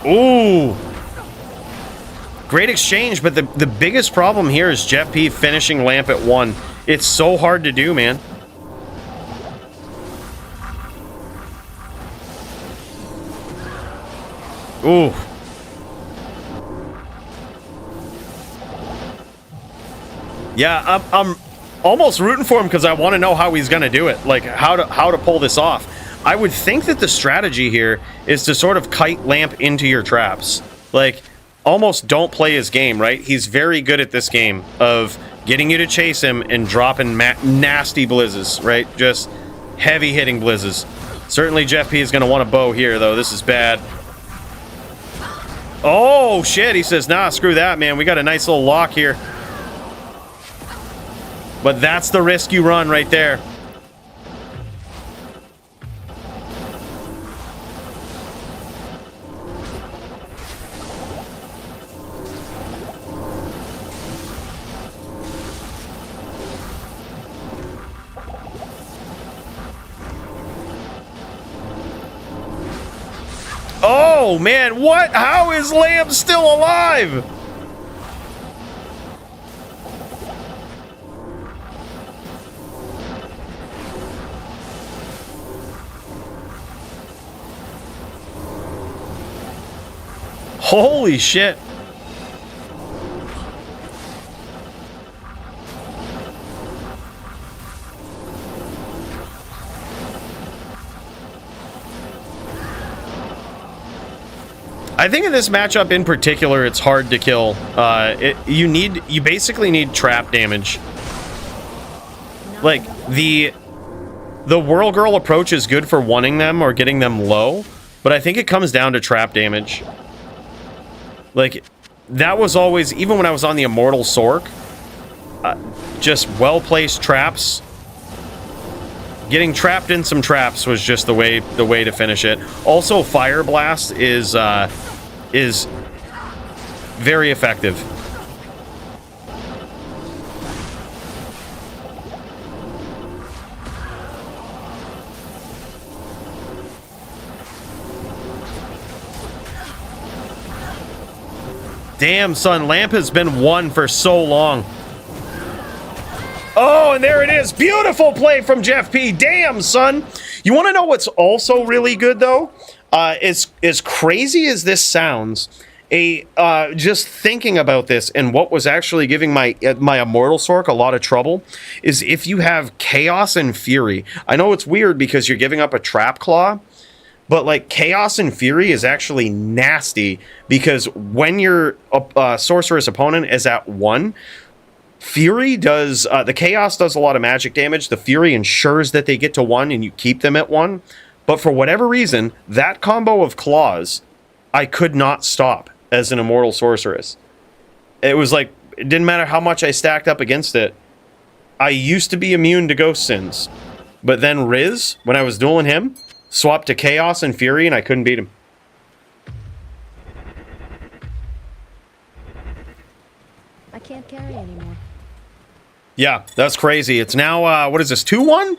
Ooh. Great exchange, but the biggest problem here is Jeff P finishing Lamp at 1. It's so hard to do, man. Ooh. Yeah, I'm almost rooting for him because I want to know how he's going to do it. Like, how to pull this off. I would think that the strategy here is to sort of kite Lamp into your traps. Like, almost don't play his game, right? He's very good at this game of getting you to chase him and dropping nasty blizzes, right? Just heavy-hitting blizzes. Certainly Jeff P is going to want a bow here, though. This is bad. Oh, shit. He says, nah, screw that, man. We got a nice little lock here. But that's the risk you run right there. Oh, man, what? How is Lamb still alive? Holy shit. I think in this matchup in particular, it's hard to kill. You basically need trap damage. Like, the Whirl Girl approach is good for wanting them or getting them low, but I think it comes down to trap damage. Like, that was always, even when I was on the Immortal Sork, just well-placed traps. Getting trapped in some traps was just the way to finish it. Also, Fire Blast is very effective. Damn, son, Lamp has been one for so long. Oh, and there it is. Beautiful play from Jeff P. Damn, son. You want to know what's also really good, though? As crazy as this sounds, just thinking about this and what was actually giving my Immortal Sork a lot of trouble is if you have Chaos and Fury. I know it's weird because you're giving up a Trap Claw, But like Chaos and Fury is actually nasty because when your Sorceress opponent is at 1, Fury does, the Chaos does a lot of magic damage. The Fury ensures that they get to 1 and you keep them at 1. But for whatever reason, that combo of claws, I could not stop as an Immortal Sorceress. It was like, it didn't matter how much I stacked up against it. I used to be immune to Ghost Sins. But then Riz, when I was dueling him, swapped to Chaos and Fury and I couldn't beat him. I can't carry anymore. Yeah, that's crazy. It's now, what is this, 2-1?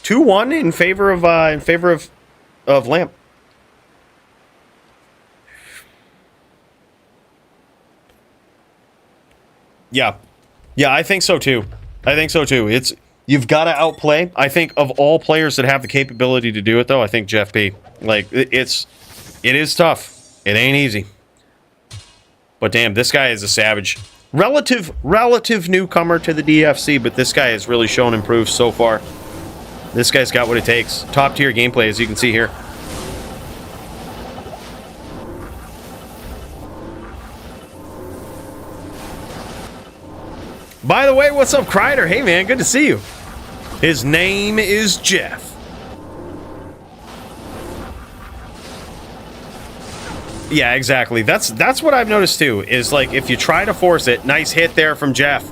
2-1 in favor of Lamp. Yeah. Yeah, I think so too. I think so too. It's, you've got to outplay. I think of all players that have the capability to do it though, I think Jeff P. Like, it is tough. It ain't easy. But damn, this guy is a savage. Relative newcomer to the DFC, but this guy has really shown improved so far. This guy's got what it takes. Top tier gameplay, as you can see here. By the way, what's up, Kreider? Hey, man, good to see you. His name is Jeff. Yeah, exactly. That's what I've noticed too. Is like if you try to force it, nice hit there from Jeff,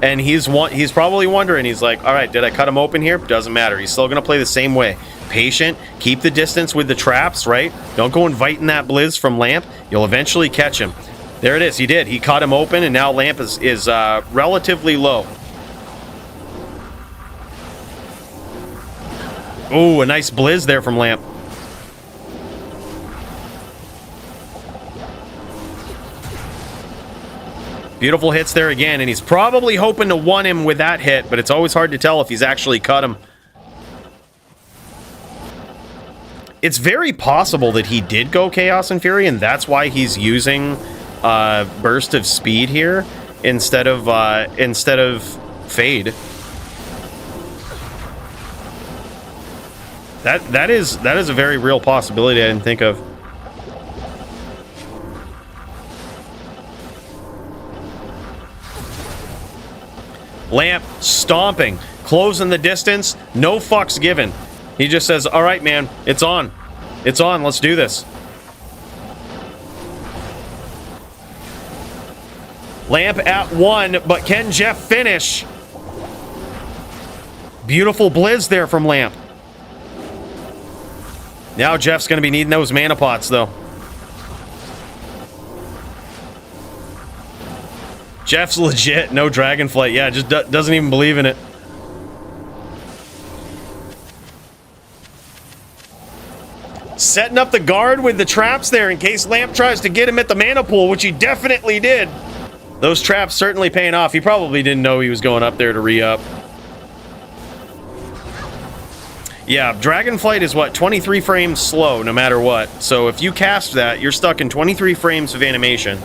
and he's probably wondering. He's like, all right, did I cut him open here? Doesn't matter. He's still gonna play the same way. Patient, keep the distance with the traps, right? Don't go inviting that Blizz from Lamp. You'll eventually catch him. There it is. He did. He caught him open, and now Lamp is relatively low. Oh, a nice Blizz there from Lamp. Beautiful hits there again, and he's probably hoping to one him with that hit, but it's always hard to tell if he's actually cut him. It's very possible that he did go Chaos and Fury, and that's why he's using Burst of Speed here instead of Fade. That is a very real possibility I didn't think of. Lamp stomping, closing the distance, no fucks given. He just says, all right, man, it's on. It's on, let's do this. Lamp at 1, but can Jeff finish? Beautiful Blizz there from Lamp. Now Jeff's going to be needing those mana pots, though. Jeff's legit, no Dragonflight. Yeah, just doesn't even believe in it. Setting up the guard with the traps there in case Lamp tries to get him at the mana pool, which he definitely did. Those traps certainly paying off. He probably didn't know he was going up there to re-up. Yeah, Dragonflight is what, 23 frames slow no matter what. So if you cast that, you're stuck in 23 frames of animation.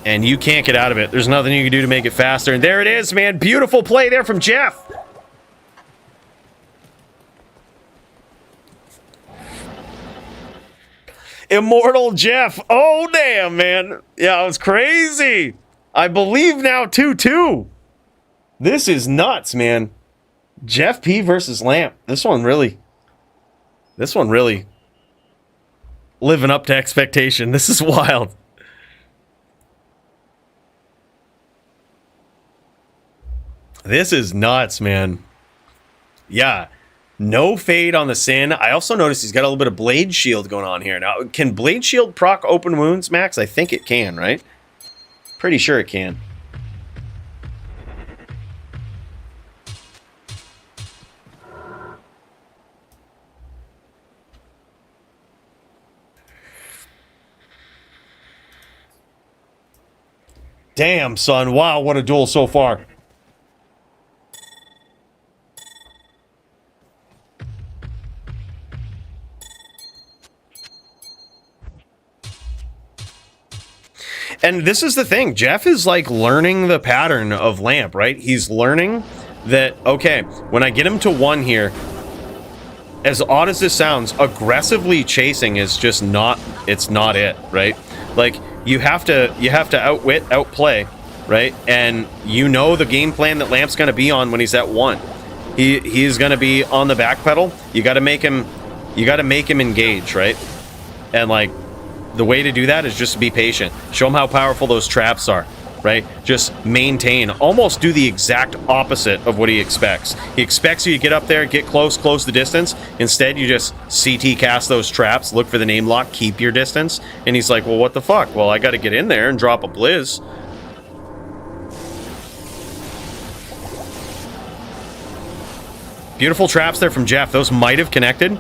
And you can't get out of it. There's nothing you can do to make it faster. And there it is, man. Beautiful play there from Jeff. Immortal Jeff. Oh, damn, man. Yeah, it was crazy. I believe now 2-2. This is nuts, man. Jeff P versus Lamp. This one really living up to expectation. This is wild. This is nuts, man. Yeah. No fade on the Sin. I also noticed he's got a little bit of Blade Shield going on here. Now, can Blade Shield proc open wounds, Max? I think it can, right? Pretty sure it can. Damn, son. Wow, what a duel so far. And this is the thing. Jeff is like learning the pattern of Lamp, right? He's learning that, okay, when I get him to 1 here, as odd as this sounds, aggressively chasing is just not, it's not it, right? Like, you have to outwit, outplay, right? And you know the game plan that Lamp's going to be on when he's at 1. He's going to be on the back pedal. You got to make him engage, right? And like, the way to do that is just to be patient. Show him how powerful those traps are, right? Just maintain, almost do the exact opposite of what he expects. He expects you to get up there, get close the distance. Instead, you just CT cast those traps, look for the name lock, keep your distance. And he's like, well, what the fuck? Well, I got to get in there and drop a blizz. Beautiful traps there from Jeff. Those might have connected.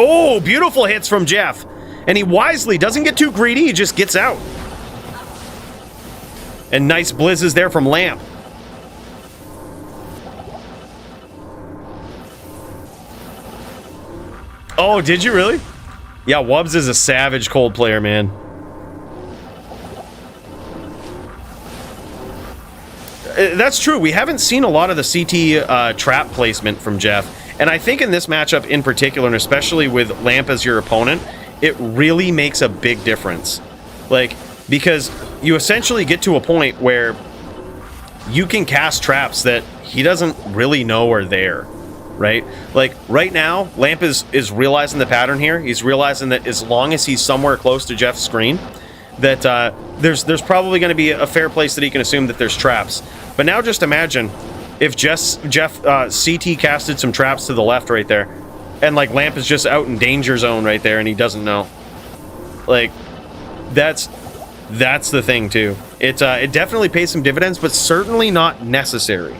Oh, beautiful hits from Jeff. And he wisely doesn't get too greedy, he just gets out. And nice blizzes there from Lamp. Oh, did you really? Yeah, Wubbs is a savage cold player, man. That's true. We haven't seen a lot of the CT trap placement from Jeff. And I think in this matchup in particular, and especially with Lamp as your opponent, it really makes a big difference. Like, because you essentially get to a point where you can cast traps that he doesn't really know are there, right? Like, right now, Lamp is realizing the pattern here. He's realizing that as long as he's somewhere close to Jeff's screen, that there's probably going to be a fair place that he can assume that there's traps. But now just imagine if Jeff CT casted some traps to the left right there, and like Lamp is just out in danger zone right there and he doesn't know. Like, that's the thing too. It definitely pays some dividends, but certainly not necessary,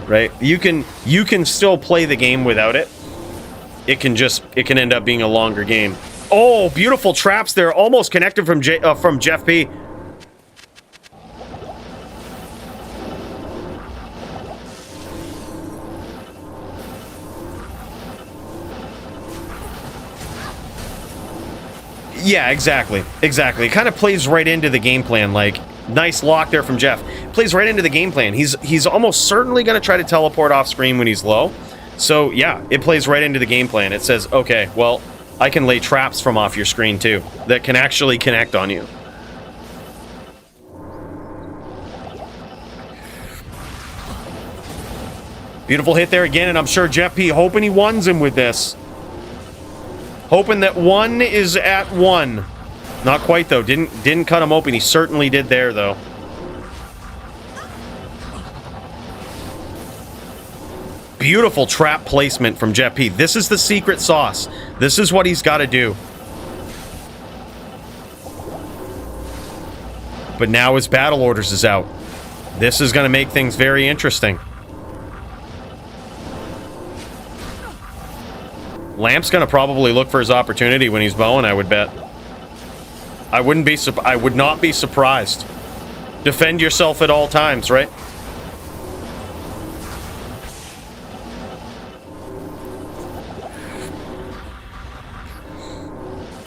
right? You can still play the game without it. It can end up being a longer game. Oh, beautiful traps there, almost connected from Jeff P. Yeah, exactly. It kind of plays right into the game plan. Like, nice lock there from Jeff. Plays right into the game plan. He's almost certainly going to try to teleport off screen when he's low. So, yeah, it plays right into the game plan. It says, okay, well, I can lay traps from off your screen, too, that can actually connect on you. Beautiful hit there again, and I'm sure Jeff P. hoping he ones him with this. Hoping that 1 is at 1. Not quite, though. Didn't cut him open. He certainly did there, though. Beautiful trap placement from Jeff P. This is the secret sauce. This is what he's got to do. But now his battle orders is out. This is going to make things very interesting. Lamp's gonna probably look for his opportunity when he's bowing, I would bet. I would not be surprised. Defend yourself at all times, right?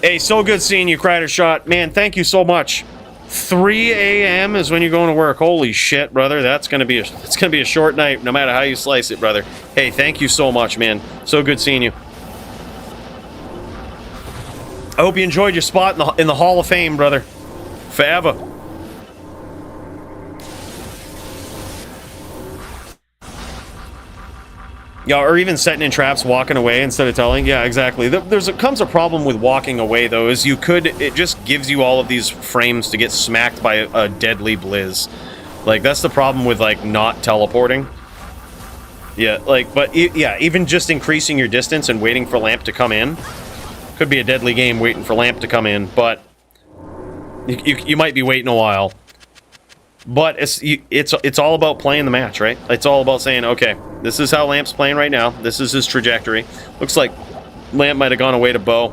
Hey, so good seeing you, Crider Shot. Man, thank you so much. 3 a.m. is when you're going to work. Holy shit, brother. It's gonna be a short night, no matter how you slice it, brother. Hey, thank you so much, man. So good seeing you. I hope you enjoyed your spot in the Hall of Fame, brother. Forever. Yeah, or even setting in traps, walking away instead of telling. Yeah, exactly. Comes a problem with walking away, though, is it just gives you all of these frames to get smacked by a deadly blizz. Like, that's the problem with, like, not teleporting. Yeah, like, but, yeah, even just increasing your distance and waiting for Lamp to come in. Could be a deadly game waiting for Lamp to come in, but you might be waiting a while. But it's all about playing the match, right? It's all about saying, okay, this is how Lamp's playing right now. This is his trajectory. Looks like Lamp might have gone away to bow.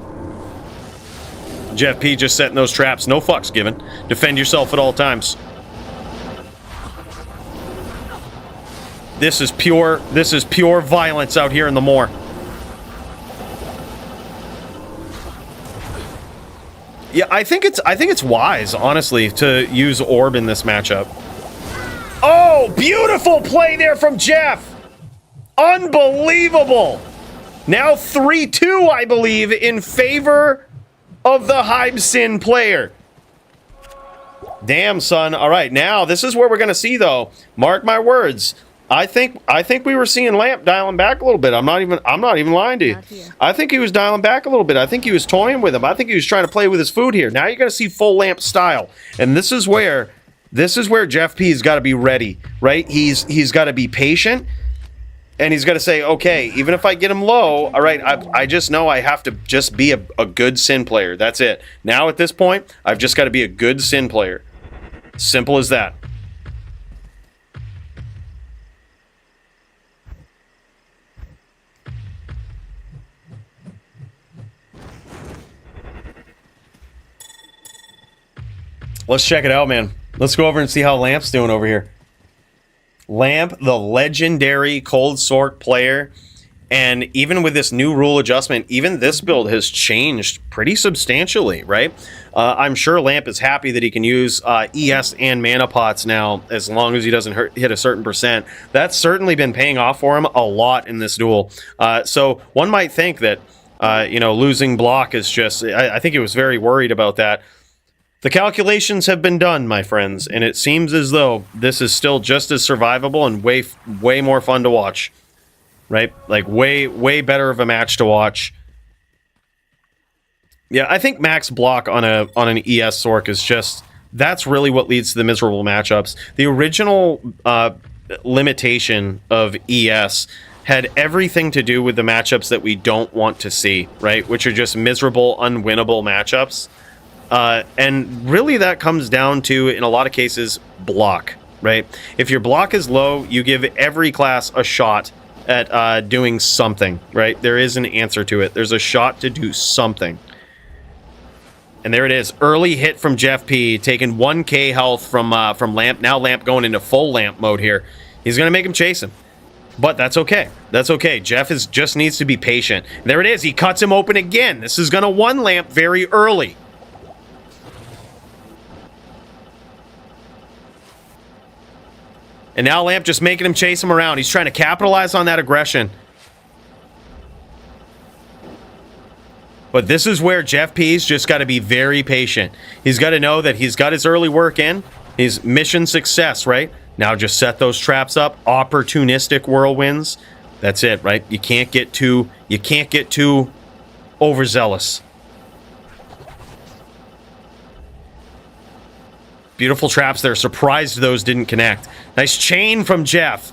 Jeff P just setting those traps. No fucks given. Defend yourself at all times. This is pure violence out here in the moor. Yeah, I think it's wise, honestly, to use Orb in this matchup. Oh, beautiful play there from Jeff! Unbelievable! Now 3-2, I believe, in favor of the Hybsin player. Damn, son. All right, now this is where we're gonna see, though. Mark my words. I think we were seeing Lamp dialing back a little bit. I'm not even lying to you. I think he was dialing back a little bit. I think he was toying with him. I think he was trying to play with his food here. Now you're gonna see full Lamp style, and this is where Jeff P's got to be ready, right? He's got to be patient. And he's got to say, okay, even if I get him low, all right, I just know I have to just be a good Sin player. That's it. Now at this point, I've just got to be a good Sin player. Simple as that. Let's check it out, man. Let's go over and see how Lamp's doing over here. Lamp, the legendary Cold Sork player, and even with this new rule adjustment, even this build has changed pretty substantially, right? I'm sure Lamp is happy that he can use ES and mana pots now, as long as he doesn't hit a certain percent. That's certainly been paying off for him a lot in this duel. So one might think that, losing block is just... I think he was very worried about that. The calculations have been done, my friends, and it seems as though this is still just as survivable and way more fun to watch, right? Like way better of a match to watch. Yeah, I think max block on an ES Sork is just, that's really what leads to the miserable matchups. The original limitation of ES had everything to do with the matchups that we don't want to see, right? Which are just miserable, unwinnable matchups. And really that comes down to, in a lot of cases, block, right? If your block is low, you give every class a shot at doing something, right? There is an answer to it. There's a shot to do something. And there it is. Early hit from Jeff P, taking 1k health from Lamp. Now Lamp going into full Lamp mode here. He's going to make him chase him. But that's okay. That's okay. Jeff just needs to be patient. There it is. He cuts him open again. This is going to one Lamp very early. And now Lamp just making him chase him around. He's trying to capitalize on that aggression. But this is where Jeff P's just got to be very patient. He's got to know that he's got his early work in. He's mission success, right? Now just set those traps up. Opportunistic whirlwinds. That's it, right? You can't get too overzealous. Beautiful traps there. Surprised those didn't connect. Nice chain from Jeff.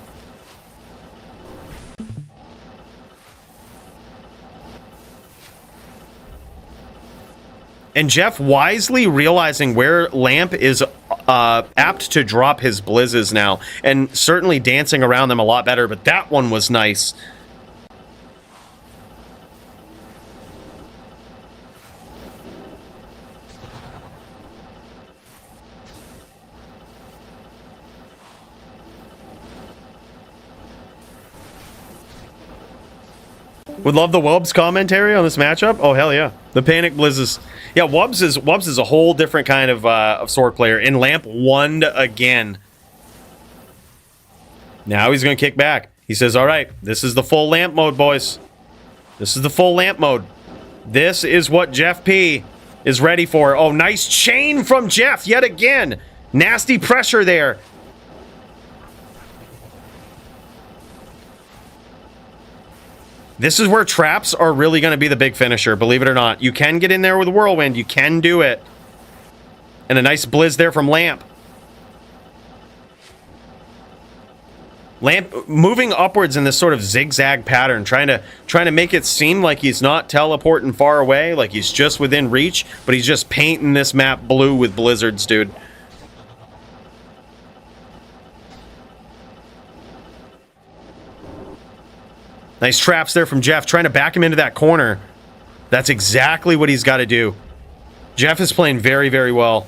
And Jeff wisely realizing where Lamp is apt to drop his blizzes now. And certainly dancing around them a lot better. But that one was nice. Would love the Wubs commentary on this matchup. Oh, hell yeah. The Panic Blizzes. Yeah, Wubs is a whole different kind of sword player. And Lamp won again. Now he's going to kick back. He says, all right, this is the full Lamp mode, boys. This is the full Lamp mode. This is what Jeff P is ready for. Oh, nice chain from Jeff yet again. Nasty pressure there. This is where traps are really going to be the big finisher, believe it or not. You can get in there with a whirlwind. You can do it. And a nice blizz there from Lamp. Lamp moving upwards in this sort of zigzag pattern, trying to make it seem like he's not teleporting far away, like he's just within reach, but he's just painting this map blue with blizzards, dude. Nice traps there from Jeff, trying to back him into that corner. That's exactly what he's got to do. Jeff is playing very, very well.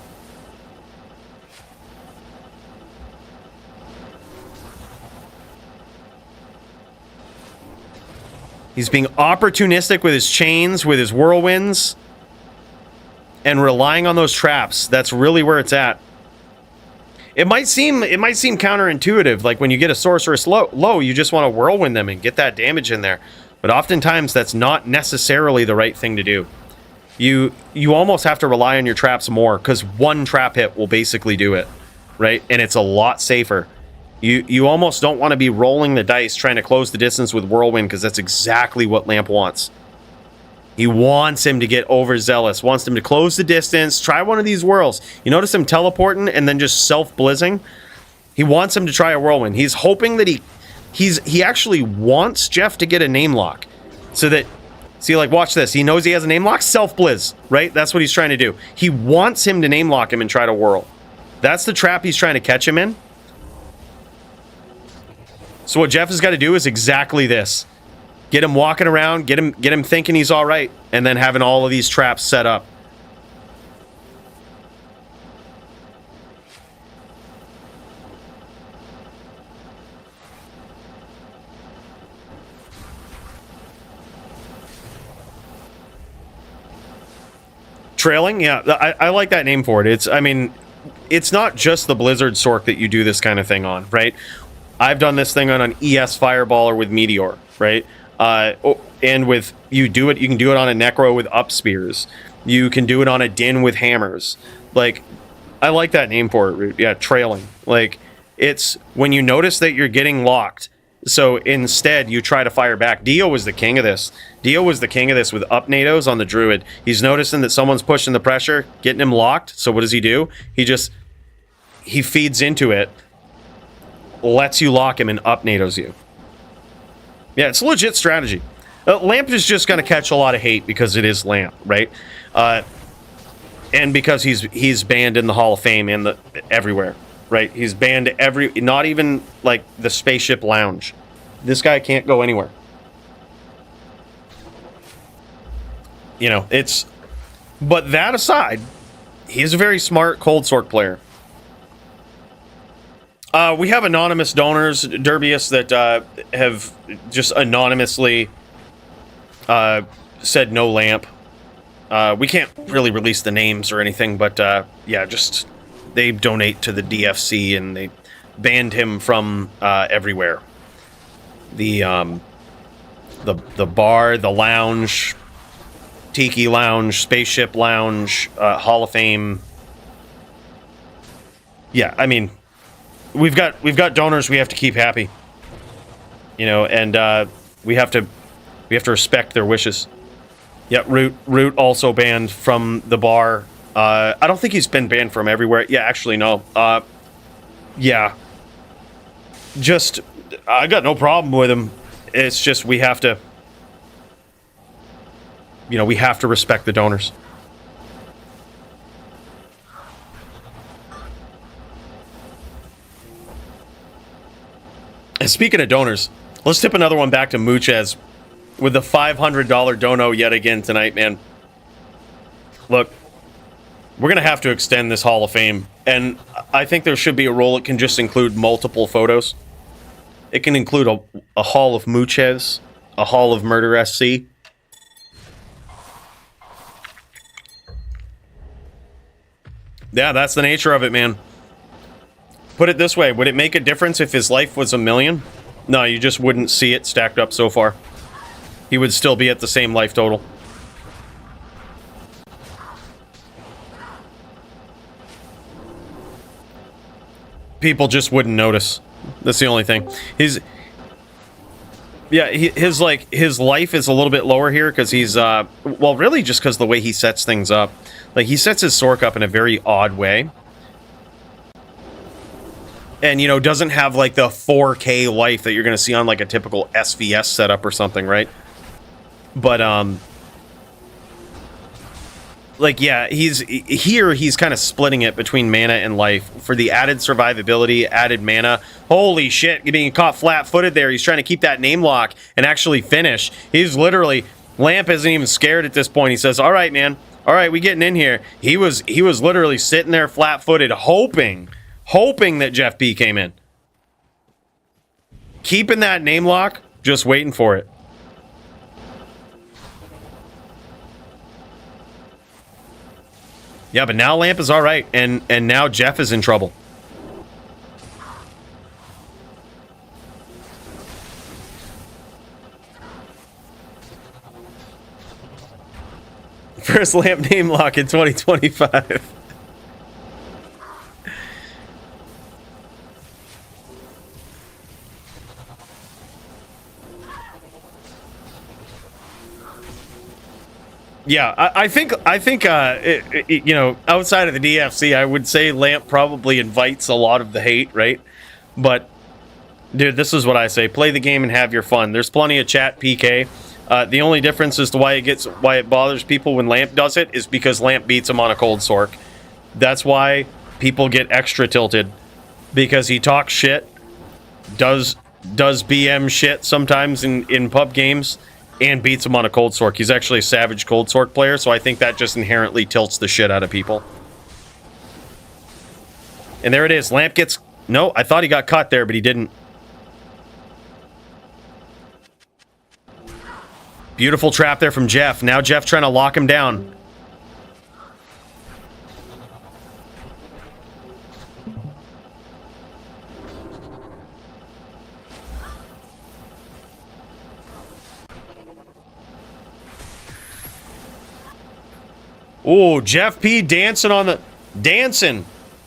He's being opportunistic with his chains, with his whirlwinds. and relying on those traps, that's really where it's at. It might seem counterintuitive, like when you get a sorceress low, you just want to whirlwind them and get that damage in there. But oftentimes that's not necessarily the right thing to do. You almost have to rely on your traps more, because one trap hit will basically do it, right? And it's a lot safer. You almost don't want to be rolling the dice trying to close the distance with whirlwind, because that's exactly what Lamp wants. He wants him to get overzealous, wants him to close the distance, try one of these whirls. You notice him teleporting and then just self-blizzing? He wants him to try a whirlwind. He's hoping that he actually wants Jeff to get a name lock. So that, see, like, watch this. He knows he has a name lock, self-blizz, right? That's what he's trying to do. He wants him to name lock him and try to whirl. That's the trap he's trying to catch him in. So what Jeff has got to do is exactly this. Get him walking around, get him thinking he's all right, and then having all of these traps set up. Trailing? Yeah, I like that name for it. I mean, it's not just the Blizzard Sorc that you do this kind of thing on, right? I've done this thing on an ES Fireballer with Meteor, right? And with you can do it on a Necro with up spears. You can do it on a Din with hammers. Like, I like that name for it, Root. Yeah, trailing. Like, it's when you notice that you're getting locked. So instead, you try to fire back. Dio was the king of this. Dio was the king of this with up nados on the Druid. He's noticing that someone's pushing the pressure, getting him locked. So what does he do? He feeds into it, lets you lock him, and up nados you. Yeah, it's a legit strategy. Lamp is just going to catch a lot of hate because it is Lamp, right? And because he's banned in the Hall of Fame and everywhere, right? He's banned not even like the Spaceship Lounge. This guy can't go anywhere. You know, but that aside, he's a very smart Cold Sorc player. We have anonymous donors, Darius, that have just anonymously said no Lamp. We can't really release the names or anything, but yeah, just they donate to the DFC and they banned him from everywhere. The bar, the lounge, Tiki Lounge, Spaceship Lounge, Hall of Fame. Yeah, I mean, we've got donors we have to keep happy, you know, and we have to respect their wishes. Yeah, Root also banned from the bar. I don't think he's been banned from everywhere. Yeah, actually no. Yeah, just I got no problem with him. It's just we have to, you know, we have to respect the donors. And speaking of donors, let's tip another one back to Muchez with the $500 dono yet again tonight, man. Look, we're going to have to extend this Hall of Fame, and I think there should be a rule it can just include multiple photos. It can include a Hall of Muchez, a Hall of Murder SC. Yeah, that's the nature of it, man. Put it this way, would it make a difference if his life was 1 million? No, you just wouldn't see it stacked up so far. He would still be at the same life total. People just wouldn't notice. That's the only thing. His life is a little bit lower here because he's well, really just because the way he sets things up. Like, he sets his Sorc up in a very odd way. And, you know, doesn't have, like, the 4K life that you're going to see on, like, a typical SVS setup or something, right? But, like, yeah, he's kind of splitting it between mana and life. For the added survivability, added mana. Holy shit, being caught flat-footed there. He's trying to keep that name lock and actually finish. He's literally... Lamp isn't even scared at this point. He says, all right, man. All right, we getting in here. He was literally sitting there flat-footed, hoping that Jeff P came in. Keeping that name lock, just waiting for it. Yeah, but now Lamp is all right, and now Jeff is in trouble. First Lamp name lock in 2025. Yeah, I think you know, outside of the DFC, I would say Lamp probably invites a lot of the hate, right? But dude, this is what I say: play the game and have your fun. There's plenty of chat PK. The only difference as to why it bothers people when Lamp does it is because Lamp beats him on a cold sork. That's why people get extra tilted, because he talks shit, does BM shit sometimes in pub games, and beats him on a cold sork. He's actually a savage cold sork player, so I think that just inherently tilts the shit out of people. And there it is. Lamp gets... No, I thought he got cut there, but he didn't. Beautiful trap there from Jeff. Now Jeff trying to lock him down. Oh, Jeff P dancing on the... Dancing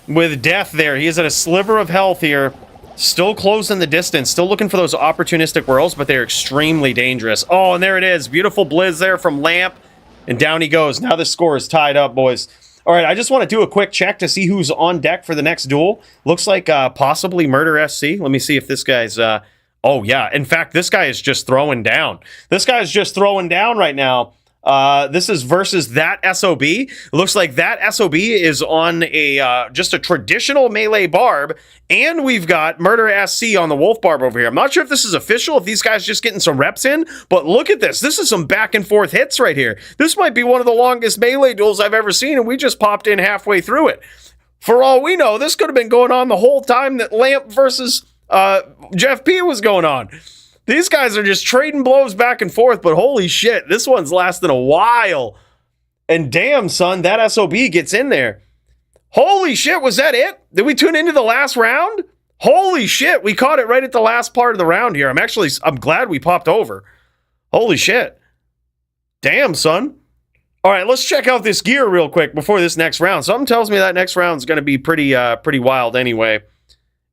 with death there. He is at a sliver of health here. Still closing the distance. Still looking for those opportunistic whirls, but they're extremely dangerous. Oh, and there it is. Beautiful blizz there from Lamp. And down he goes. Now the score is tied up, boys. All right, I just want to do a quick check to see who's on deck for the next duel. Looks like possibly Murder SC. Let me see if this guy's... Oh, yeah. In fact, this guy is just throwing down. This guy is just throwing down right now. This is versus that SOB. It looks like that SOB is on a just a traditional melee barb, and we've got Murder SC on the wolf barb over here. I'm not sure if this is official, if these guys just getting some reps in, but look at this. This is some back and forth hits right here. This might be one of the longest melee duels I've ever seen, and we just popped in halfway through it. For all we know, this could have been going on the whole time that Lamp versus Jeff P was going on. These guys are just trading blows back and forth, but holy shit, this one's lasting a while. And damn, son, that SOB gets in there. Holy shit, was that it? Did we tune into the last round? Holy shit, we caught it right at the last part of the round here. I'm glad we popped over. Holy shit. Damn, son. All right, let's check out this gear real quick before this next round. Something tells me that next round's going to be pretty wild anyway.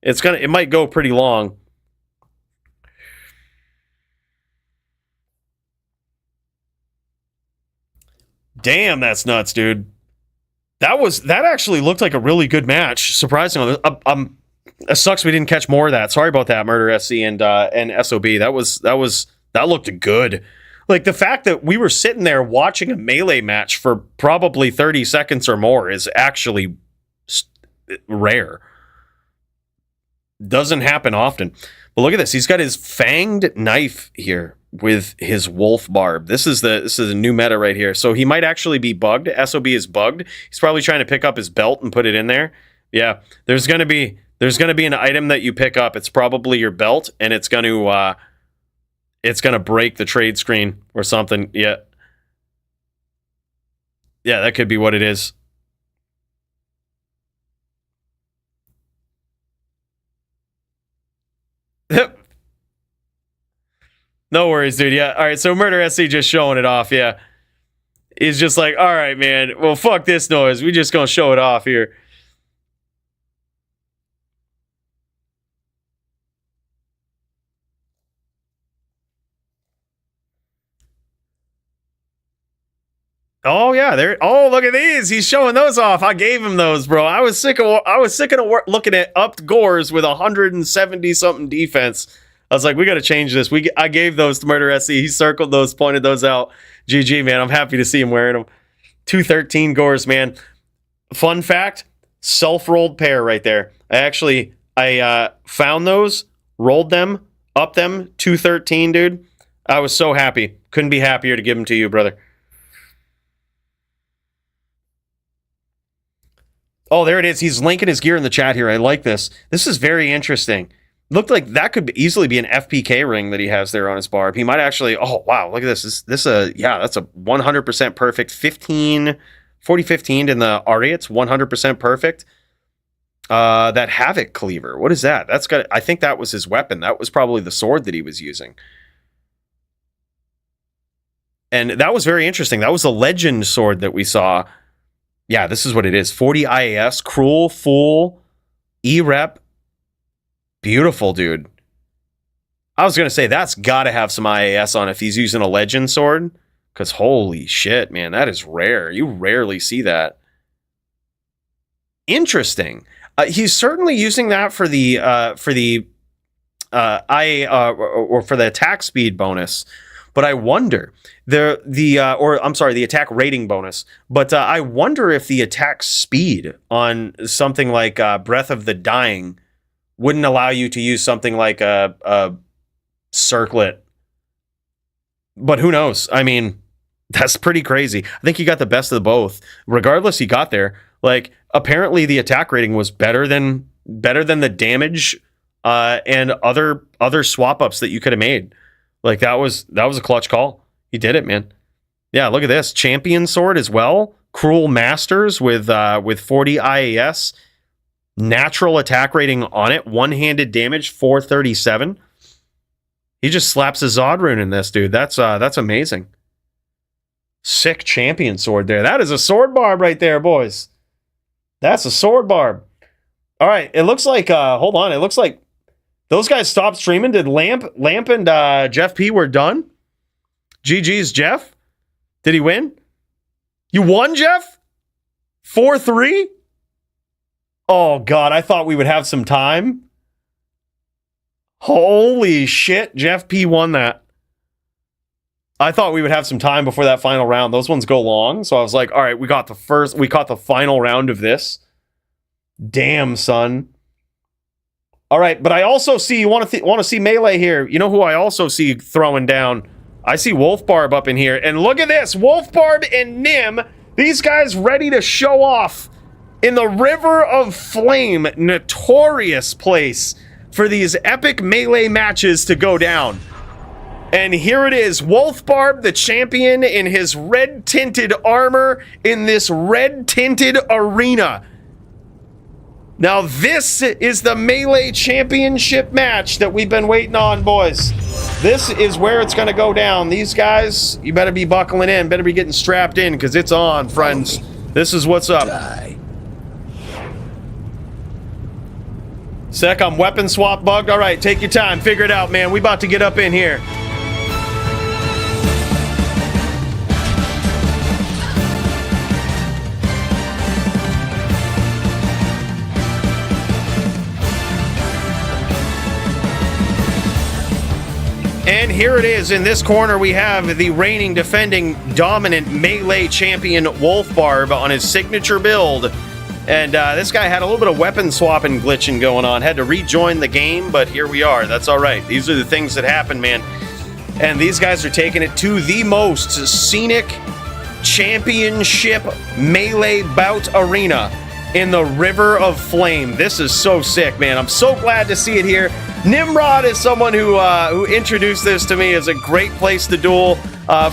It might go pretty long. Damn, that's nuts, dude. That actually looked like a really good match. Surprisingly, it sucks we didn't catch more of that. Sorry about that, Murder SC and SOB. That looked good. Like, the fact that we were sitting there watching a melee match for probably 30 seconds or more is actually rare. Doesn't happen often. But look at this. He's got his fanged knife here with his wolf barb. This is a new meta right here. So he might actually be bugged. SOB is bugged. He's probably trying to pick up his belt and put it in there. Yeah, there's gonna be an item that you pick up. It's probably your belt, and it's gonna break the trade screen or something. Yeah, that could be what it is. No worries, dude. Yeah. All right. So Murder SC just showing it off. Yeah. He's just like, all right, man. Well, fuck this noise. We just gonna show it off here. Oh yeah, there. Oh, look at these. He's showing those off. I gave him those, bro. I was sick of looking at upped gores with 170 something defense. I was like, we got to change this. I gave those to Murder SC. He circled those, pointed those out. GG, man. I'm happy to see him wearing them. 213 gores, man. Fun fact, self-rolled pair right there. I found those, rolled them, upped them, 213, dude. I was so happy. Couldn't be happier to give them to you, brother. Oh, there it is. He's linking his gear in the chat here. I like this. This is very interesting. Looked like that could easily be an FPK ring that he has there on his barb. He might actually... Oh, wow. Look at this. That's a 100% perfect 15 4015 in the Ariats, 100% perfect. That Havoc Cleaver, what is that? That's got, I think that was his weapon. That was probably the sword that he was using. And that was very interesting. That was a legend sword that we saw. Yeah, this is what it is. 40 IAS, Cruel, Fool, E-Rep. Beautiful, dude. I was going to say, that's got to have some IAS on if he's using a legend sword. Because holy shit, man, that is rare. You rarely see that. Interesting. He's certainly using that for the attack speed bonus. But I wonder the attack rating bonus. But I wonder if the attack speed on something like Breath of the Dying wouldn't allow you to use something like a circlet. But who knows? I mean, that's pretty crazy. I think he got the best of both. Regardless, he got there. Like, apparently the attack rating was better than the damage and other swap ups that you could have made. Like, that was a clutch call. He did it, man. Yeah, look at this. Champion sword as well. Cruel Masters with 40 IAS. Natural attack rating on it. One-handed damage, 437. He just slaps a Zod rune in this, dude. That's amazing. Sick champion sword there. That is a sword barb right there, boys. That's a sword barb. All right, it looks like, hold on. It looks like those guys stopped streaming. Did Lamp and Jeff P were done? GG's, Jeff. Did he win? You won, Jeff? 4-3? Oh, God, I thought we would have some time. Holy shit, Jeff P won that. I thought we would have some time before that final round. Those ones go long, so I was like, all right, we got the final round of this. Damn, son. All right, but I also see, you want to see Melee here. You know who I also see throwing down? I see Wolfbarb up in here. And look at this, Wolfbarb and Nim. These guys ready to show off in the River of Flame. Notorious place for these epic Melee matches to go down. And here it is, Wolfbarb, the champion, in his red-tinted armor in this red-tinted arena. Now this is the Melee Championship match that we've been waiting on, boys. This is where it's going to go down. These guys, you better be buckling in, better be getting strapped in, because it's on, friends. This is what's up. Sec, I'm weapon swap bugged. All right, take your time, figure it out, man. We about to get up in here. And here it is. In this corner, we have the reigning, defending, dominant Melee champion Wolfbarb on his signature build. And this guy had a little bit of weapon swapping glitching going on. Had to rejoin the game, but here we are. That's all right. These are the things that happen, man. And these guys are taking it to the most scenic championship Melee bout arena in the River of Flame. This is so sick, man. I'm so glad to see it here. Nimrod is someone who introduced this to me as a great place to duel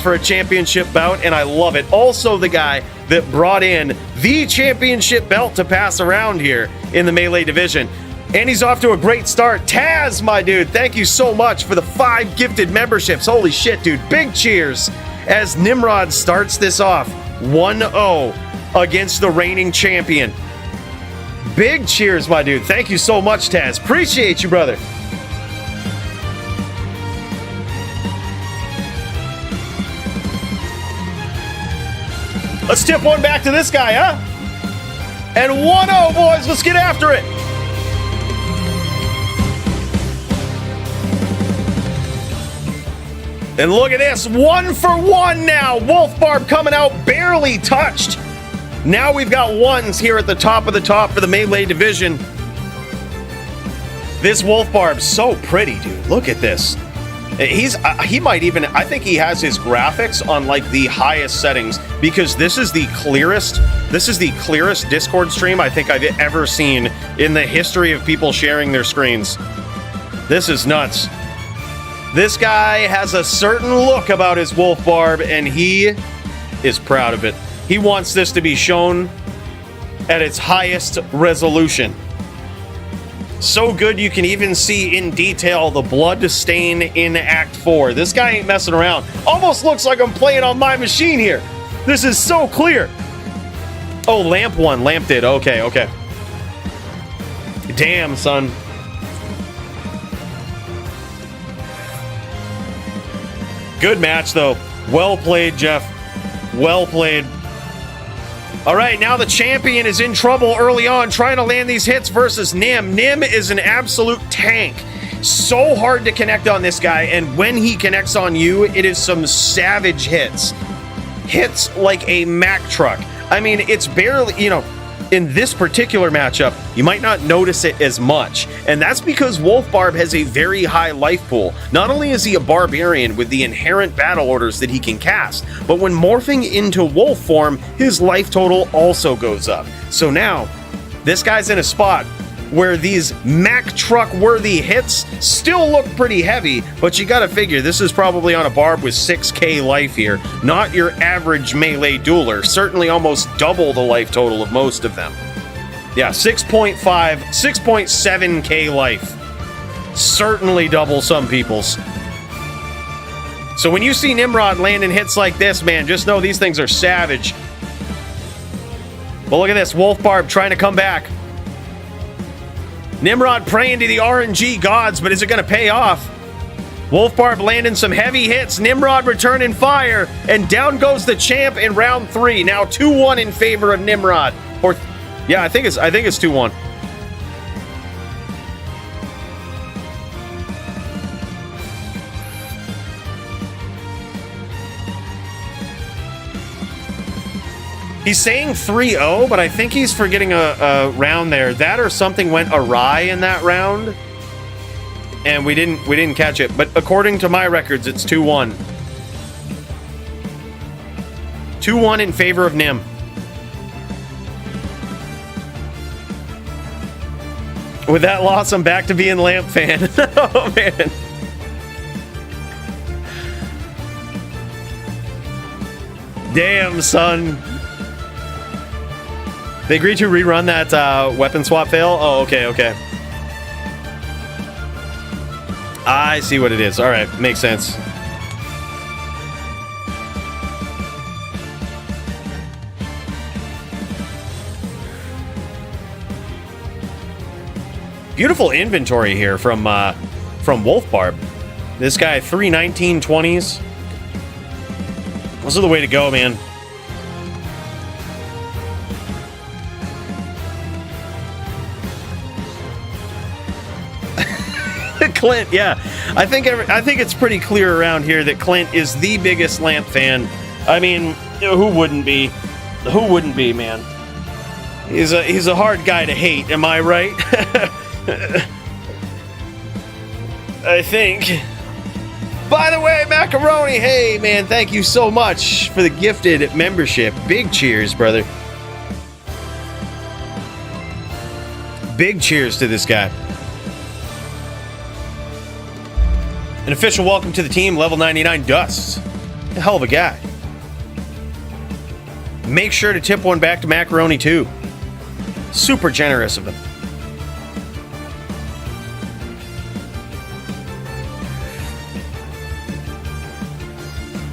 for a championship bout, and I love it. Also the guy that brought in the championship belt to pass around here in the Melee division. And he's off to a great start. Taz, my dude, thank you so much for the 5 gifted memberships. Holy shit, dude. Big cheers as Nimrod starts this off 1-0 against the reigning champion. Big cheers, my dude. Thank you so much, Taz. Appreciate you, brother. Let's tip one back to this guy, huh? And 1-0, boys. Let's get after it. And look at this. 1 for 1 now. Wolfbarb coming out barely touched. Now we've got ones here at the top of the top for the Melee division. This Wolfbarb's so pretty, dude. Look at this. He might even, I think he has his graphics on like the highest settings, because this is the clearest Discord stream I think I've ever seen in the history of people sharing their screens. This is nuts. This guy has a certain look about his Wolfbarb, and he is proud of it. He wants this to be shown at its highest resolution. So good you can even see in detail the blood stain in Act 4. This guy ain't messing around. Almost looks like I'm playing on my machine here. This is so clear. Oh, lamp won. Lamp did. Okay, okay. Damn, son. Good match, though. Well played, Jeff. Well played. All right, now the champion is in trouble early on, trying to land these hits versus Nim. Nim is an absolute tank. So hard to connect on this guy, and when he connects on you, it is some savage hits. Hits like a Mack truck. I mean, it's barely, you know, in this particular matchup, you might not notice it as much. And that's because Wolfbarb has a very high life pool. Not only is he a barbarian with the inherent battle orders that he can cast, but when morphing into wolf form, his life total also goes up. So now, this guy's in a spot where these Mack truck worthy hits still look pretty heavy, but you gotta figure this is probably on a barb with 6k life here, not your average melee dueler, certainly almost double the life total of most of them. Yeah, 6.5, 6.7k life. Certainly double some people's. So when you see Nimrod landing hits like this, man, just know these things are savage. But look at this, Wolfbarb trying to come back. Nimrod praying to the RNG gods, but is it going to pay off? Wolfbarb landing some heavy hits. Nimrod returning fire, and down goes the champ in round 3. Now 2-1 in favor of Nimrod. Or, yeah, I think it's 2-1. He's saying 3-0, but I think he's forgetting a round there. That or something went awry in that round, and we didn't catch it. But according to my records, it's 2-1. 2-1 in favor of Nim. With that loss, I'm back to being Lamp fan. Oh man. Damn, son. They agreed to rerun that weapon swap fail? Oh, okay, okay. I see what it is. All right, makes sense. Beautiful inventory here from Wolfbarb. This guy, 3 1920s. Those are the way to go, man. Clint, yeah. I think it's pretty clear around here that Clint is the biggest Lamp fan. I mean, who wouldn't be? Who wouldn't be, man? He's a hard guy to hate, am I right? I think. By the way, Macaroni, hey, man, thank you so much for the gifted membership. Big cheers, brother. Big cheers to this guy. An official welcome to the team, level 99 Dust. A hell of a guy. Make sure to tip one back to Macaroni too. Super generous of him.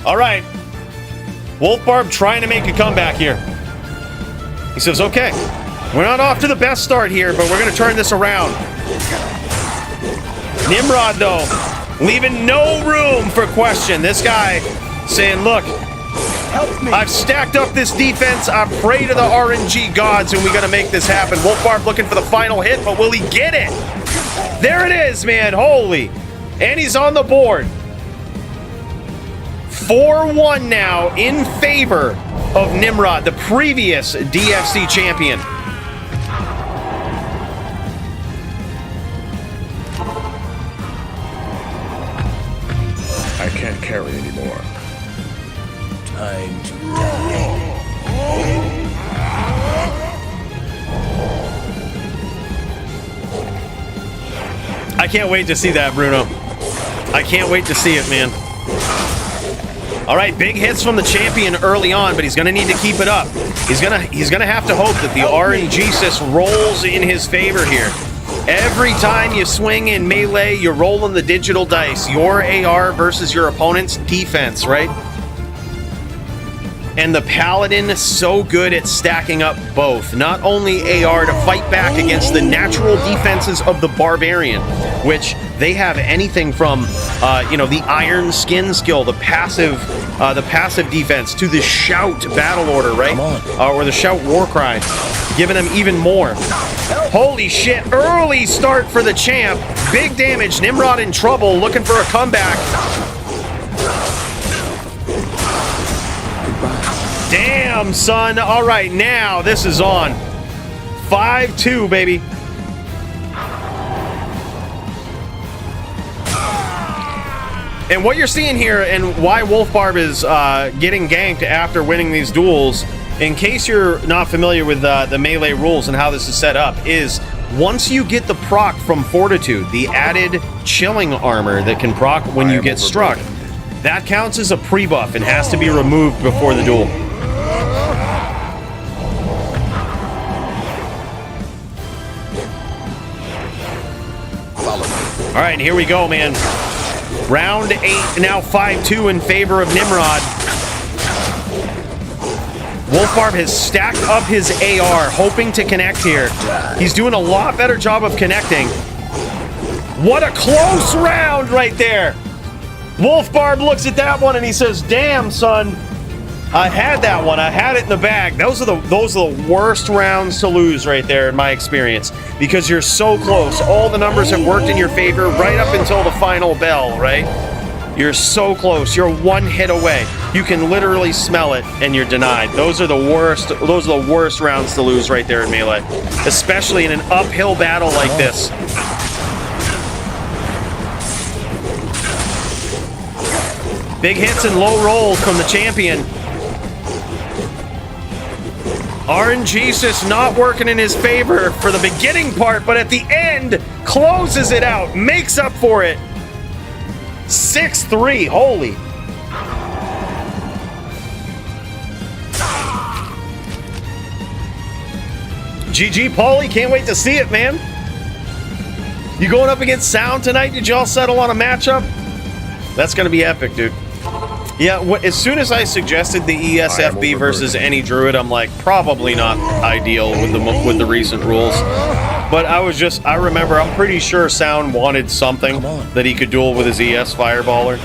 All right. Wolfbarb trying to make a comeback here. He says, okay, we're not off to the best start here, but we're going to turn this around. Nimrod, though, leaving no room for question. This guy saying, look, help me. I've stacked up this defense. I pray to the RNG gods, and we got to make this happen. Wolfbarb looking for the final hit, but will he get it? There it is, man. Holy. And he's on the board. 4-1 now in favor of Nimrod, the previous DFC champion. I can't carry anymore. Time to I can't wait to see that, Bruno. I can't wait to see it, man. All right, big hits from the champion early on, but he's gonna need to keep it up. He's gonna have to hope that the RNG sys rolls in his favor here. Every time you swing in melee, you're rolling the digital dice. Your AR versus your opponent's defense, right? And the Paladin is so good at stacking up both. Not only AR to fight back against the natural defenses of the Barbarian, which they have anything from, you know, the Iron Skin skill, the passive defense, to the Shout battle order, right? Or the Shout war cry, giving them even more. Holy shit! Early start for the champ. Big damage. Nimrod in trouble, looking for a comeback. Damn, son. All right, now this is on. 5-2, baby. And what you're seeing here, and why Wolfbarb is getting ganked after winning these duels, in case you're not familiar with the melee rules and how this is set up, is once you get the proc from Fortitude, the added chilling armor that can proc when you get struck, that counts as a pre-buff and has to be removed before the duel. All right, here we go, man. Round 8, now 5-2 in favor of Nimrod. Wolfbarb has stacked up his AR, hoping to connect here. He's doing a lot better job of connecting. What a close round right there. Wolfbarb looks at that one and he says, damn, son. I had that one. I had it in the bag. Those are the worst rounds to lose right there in my experience, because you're so close. All the numbers have worked in your favor right up until the final bell, right? You're so close. You're one hit away. You can literally smell it and you're denied. Those are the worst. Those are the worst rounds to lose right there in melee, especially in an uphill battle like this. Big hits and low rolls from the champion. RNG sys not working in his favor for the beginning part, but at the end, closes it out, makes up for it. 6-3, holy. GG, Paulie, can't wait to see it, man. You going up against Sound tonight? Did y'all settle on a matchup? That's gonna be epic, dude. Yeah, as soon as I suggested the ESFB versus any druid, I'm like, probably not ideal with the recent rules. But I remember, I'm pretty sure Sound wanted something that he could duel with his ES Fireballer.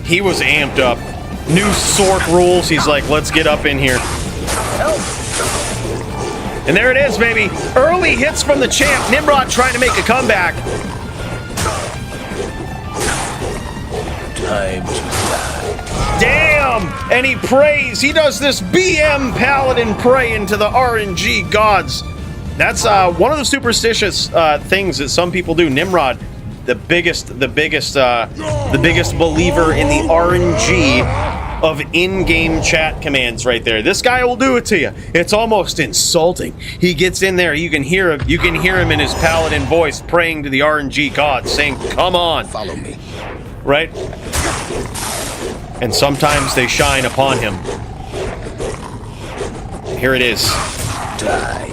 He was amped up. New Sork rules, he's like, let's get up in here. And there it is, baby. Early hits from the champ. Nimrod trying to make a comeback. Time to die. Damn! And he prays. He does this BM Paladin pray into the RNG gods. That's one of the superstitious things that some people do. Nimrod, the biggest believer in the RNG of in-game chat commands right there. This guy will do it to you. It's almost insulting. He gets in there. You can hear him in his Paladin voice praying to the RNG gods, saying, "Come on, follow me." Right? And sometimes they shine upon him. Here it is. Die.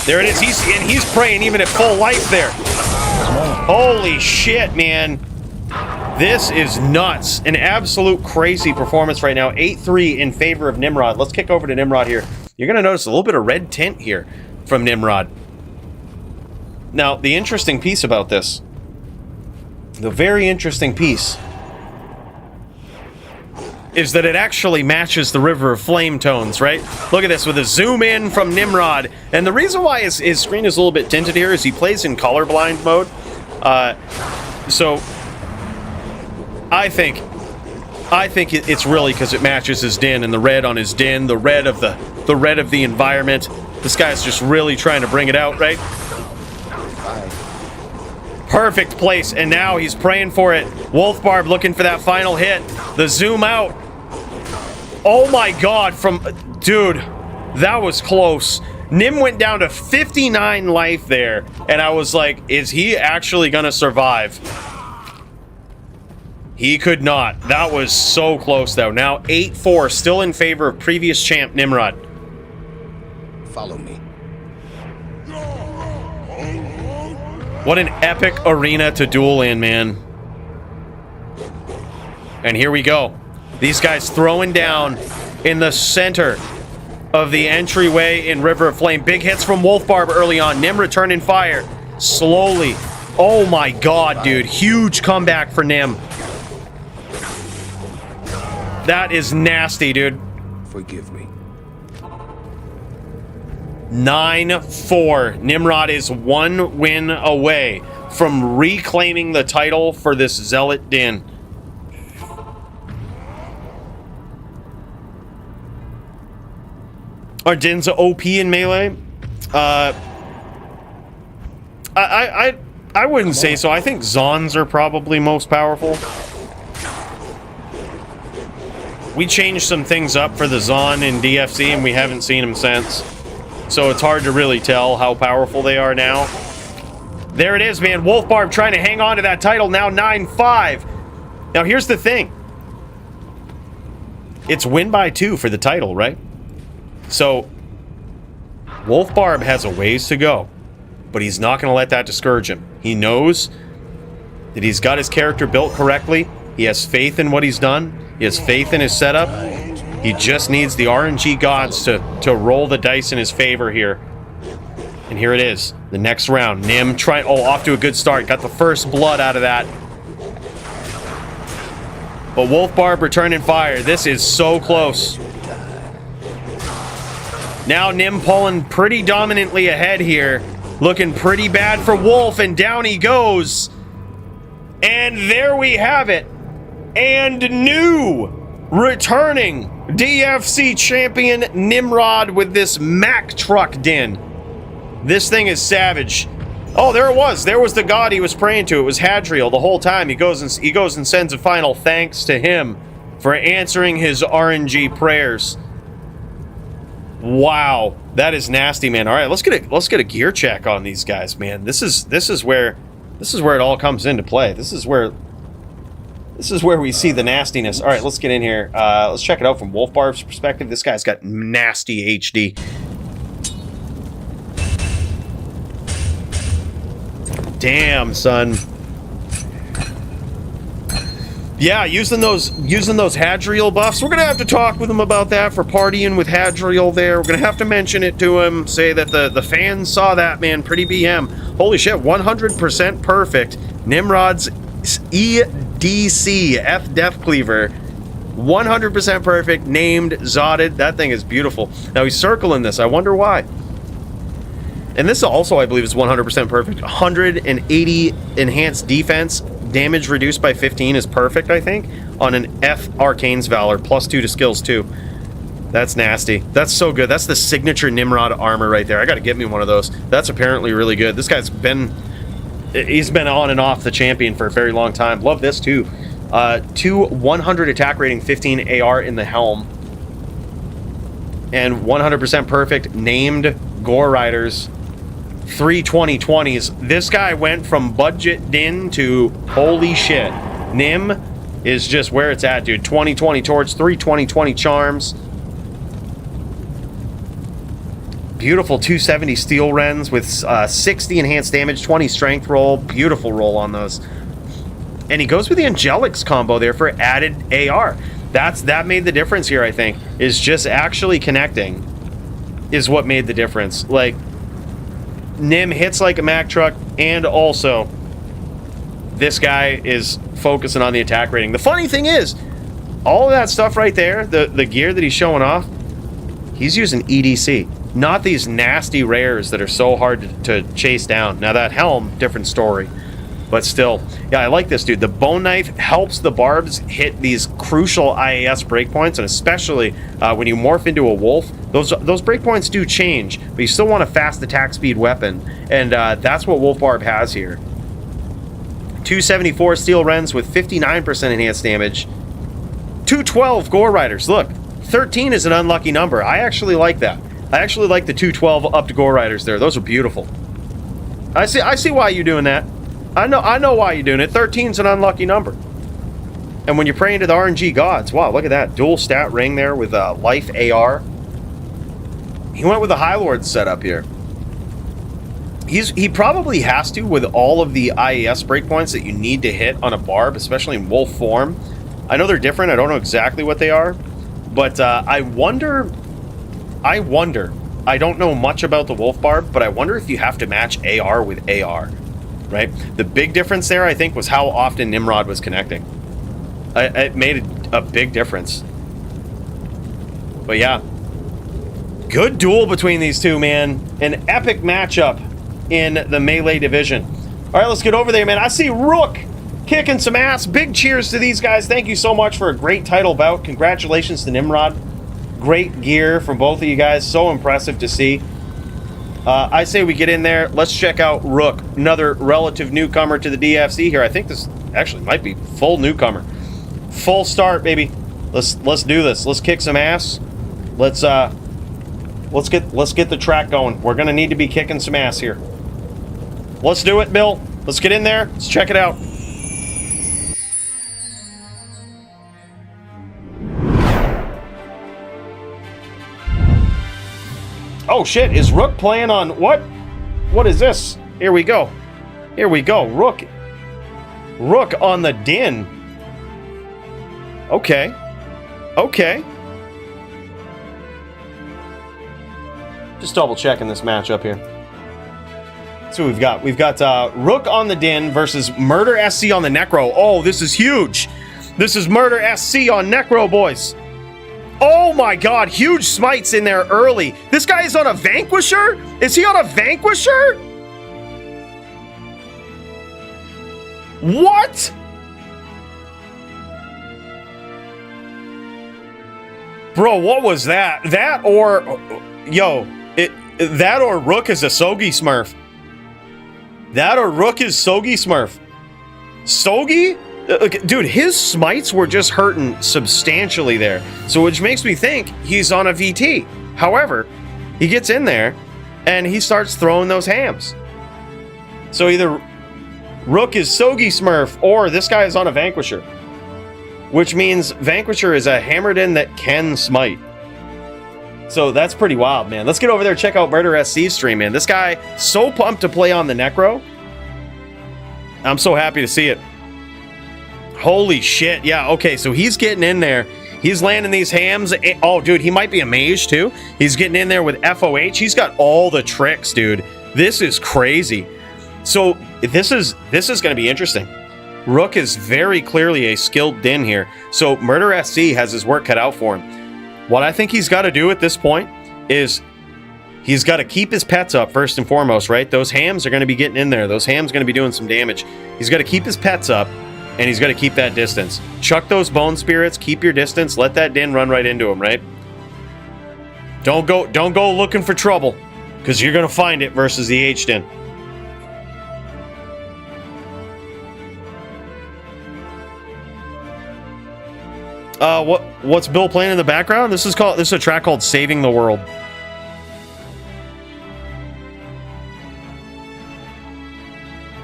There it is. He's praying even at full life there. Holy shit, man. This is nuts. An absolute crazy performance right now. 8-3 in favor of Nimrod. Let's kick over to Nimrod here. You're going to notice a little bit of red tint here from Nimrod. Now, the interesting piece about this, the very interesting piece, is that it actually matches the River of Flame tones, right? Look at this with a zoom in from Nimrod. And the reason why his screen is a little bit tinted here is he plays in colorblind mode. So I think it's really because it matches his din and the red on his din, the red of the environment. This guy's just really trying to bring it out, right? Perfect place, and now he's praying for it. Wolfbarb looking for that final hit. The zoom out. Oh my god, dude, that was close. Nim went down to 59 life there, and I was like, is he actually gonna survive? He could not. That was so close, though. Now 8-4, still in favor of previous champ Nimrod. Follow me. What an epic arena to duel in, man. And here we go. These guys throwing down in the center of the entryway in River of Flame. Big hits from Wolfbarb early on. Nim returning fire. Slowly. Oh my god, dude. Huge comeback for Nim. That is nasty, dude. Forgive me. 9-4. Nimrod is 1 win away from reclaiming the title for this Zealot Din. Are Din's OP in melee? I wouldn't say so. I think Zons are probably most powerful. We changed some things up for the Zon in DFC, and we haven't seen them since. So it's hard to really tell how powerful they are now. There it is, man. Wolfbarb trying to hang on to that title, now 9-5. Now, here's the thing. It's win by 2 for the title, right? So, Wolfbarb has a ways to go, but he's not going to let that discourage him. He knows that he's got his character built correctly. He has faith in what he's done. He has faith in his setup. He just needs the RNG gods to roll the dice in his favor here. And here it is. The next round. Nim trying... Oh, off to a good start. Got the first blood out of that. But Wolfbarb returning fire. This is so close. Now Nim pulling pretty dominantly ahead here. Looking pretty bad for Wolf, and down he goes. And there we have it. And new returning DFC champion Nimrod with this Mack truck din. This thing is savage. Oh, there it was. There was the god he was praying to. It was Hadriel the whole time. He goes and sends a final thanks to him for answering his RNG prayers. Wow, that is nasty, man. All right, let's get a gear check on these guys, man. This is where it all comes into play. This is where we see the nastiness. All right, let's get in here. Let's check it out from Wolfbarb's perspective. This guy's got nasty HD. Damn, son. Yeah, using those Hadriel buffs. We're gonna have to talk with him about that for partying with Hadriel there. We're gonna have to mention it to him. Say that the fans saw that, man. Pretty BM. Holy shit, 100% perfect. Nimrod's EDC F Death Cleaver. 100% perfect. Named Zotted. That thing is beautiful. Now he's circling this. I wonder why. And this also, I believe, is 100% perfect. 180 enhanced defense. Damage reduced by 15 is perfect, I think, on an F Arcane's Valor. +2 to skills, too. That's nasty. That's so good. That's the signature Nimrod armor right there. I gotta get me one of those. That's apparently really good. This guy's been... He's been on and off the champion for a very long time. Love this, too. 2 100 attack rating, 15 AR in the helm. And 100% perfect named Gore Riders. 3 2020s. This guy went from budget din to holy shit. Nim is just where it's at, dude. 2020 torch, 3 2020 charms. Beautiful 270 steel rends with 60 enhanced damage, 20 strength roll. Beautiful roll on those. And he goes with the Angelics combo there for added AR. That made the difference here, I think. Is just actually connecting is what made the difference. Like, Nim hits like a Mack truck, and also this guy is focusing on the attack rating. The funny thing is, all of that stuff right there, the gear that he's showing off, he's using EDC, not these nasty rares that are so hard to chase down. Now that helm, different story, but still, yeah, I like this, dude. The bone knife helps the barbs hit these crucial IAS breakpoints, and especially when you morph into a wolf, those breakpoints do change, but you still want a fast attack speed weapon, and that's what Wolfbarb has here. 274 steel rends with 59% enhanced damage. 212 Gore Riders. Look, 13 is an unlucky number. I actually like that. I actually like the 212 up to Gore Riders there. Those are beautiful. I see why you're doing that. I know why you're doing it. 13's an unlucky number. And when you're praying to the RNG gods, wow, look at that. Dual stat ring there with life AR. He went with the High Lord setup here. He probably has to with all of the IES breakpoints that you need to hit on a barb, especially in wolf form. I know they're different. I don't know exactly what they are. But I wonder... I don't know much about the wolf barb, but I wonder if you have to match AR with AR. Right? The big difference there, I think, was how often Nimrod was connecting. It made a big difference. But yeah. Good duel between these two, man. An epic matchup in the melee division. All right, let's get over there, man. I see Rook kicking some ass. Big cheers to these guys. Thank you so much for a great title bout. Congratulations to Nimrod. Great gear from both of you guys. So impressive to see. I say we get in there. Let's check out Rook, another relative newcomer to the DFC here. I think this actually might be full newcomer. Full start, baby. Let's do this. Let's kick some ass. Let's get the track going. We're gonna need to be kicking some ass here. Let's do it, Bill. Let's get in there. Let's check it out. Oh shit, is Rook playing on what? What is this? Here we go. Here we go. Rook on the din. Okay. Okay. Just double checking this matchup here. So we've got Rook on the din versus Murder SC on the Necro. Oh, this is huge. This is Murder SC on Necro, boys. Oh my god, huge smites in there early. This guy is on a vanquisher? Is he on a vanquisher? What? Bro, what was that? That or... Yo, that or Rook is a Sogi Smurf. That or Rook is Sogi Smurf. Sogi? Dude, his smites were just hurting substantially there. So which makes me think he's on a VT. However, he gets in there and he starts throwing those hams. So either Rook is Sogi Smurf or this guy is on a Vanquisher. Which means Vanquisher is a hammered in that can smite. So that's pretty wild, man. Let's get over there and check out Murder SC's stream, man. This guy, so pumped to play on the Necro. I'm so happy to see it. Holy shit. Yeah, okay, so he's getting in there. He's landing these hams. Oh, dude, he might be a mage, too. He's getting in there with FOH. He's got all the tricks, dude. This is crazy. So this is going to be interesting. Rook is very clearly a skilled din here. So Murder SC has his work cut out for him. What I think he's got to do at this point is he's got to keep his pets up first and foremost, right? Those hams are going to be getting in there. Those hams are going to be doing some damage. He's got to keep his pets up, and he's got to keep that distance. Chuck those bone spirits, keep your distance, let that din run right into him, right? Don't go looking for trouble, because you're going to find it versus the H-din. What's Bill playing in the background? This is a track called Saving the World.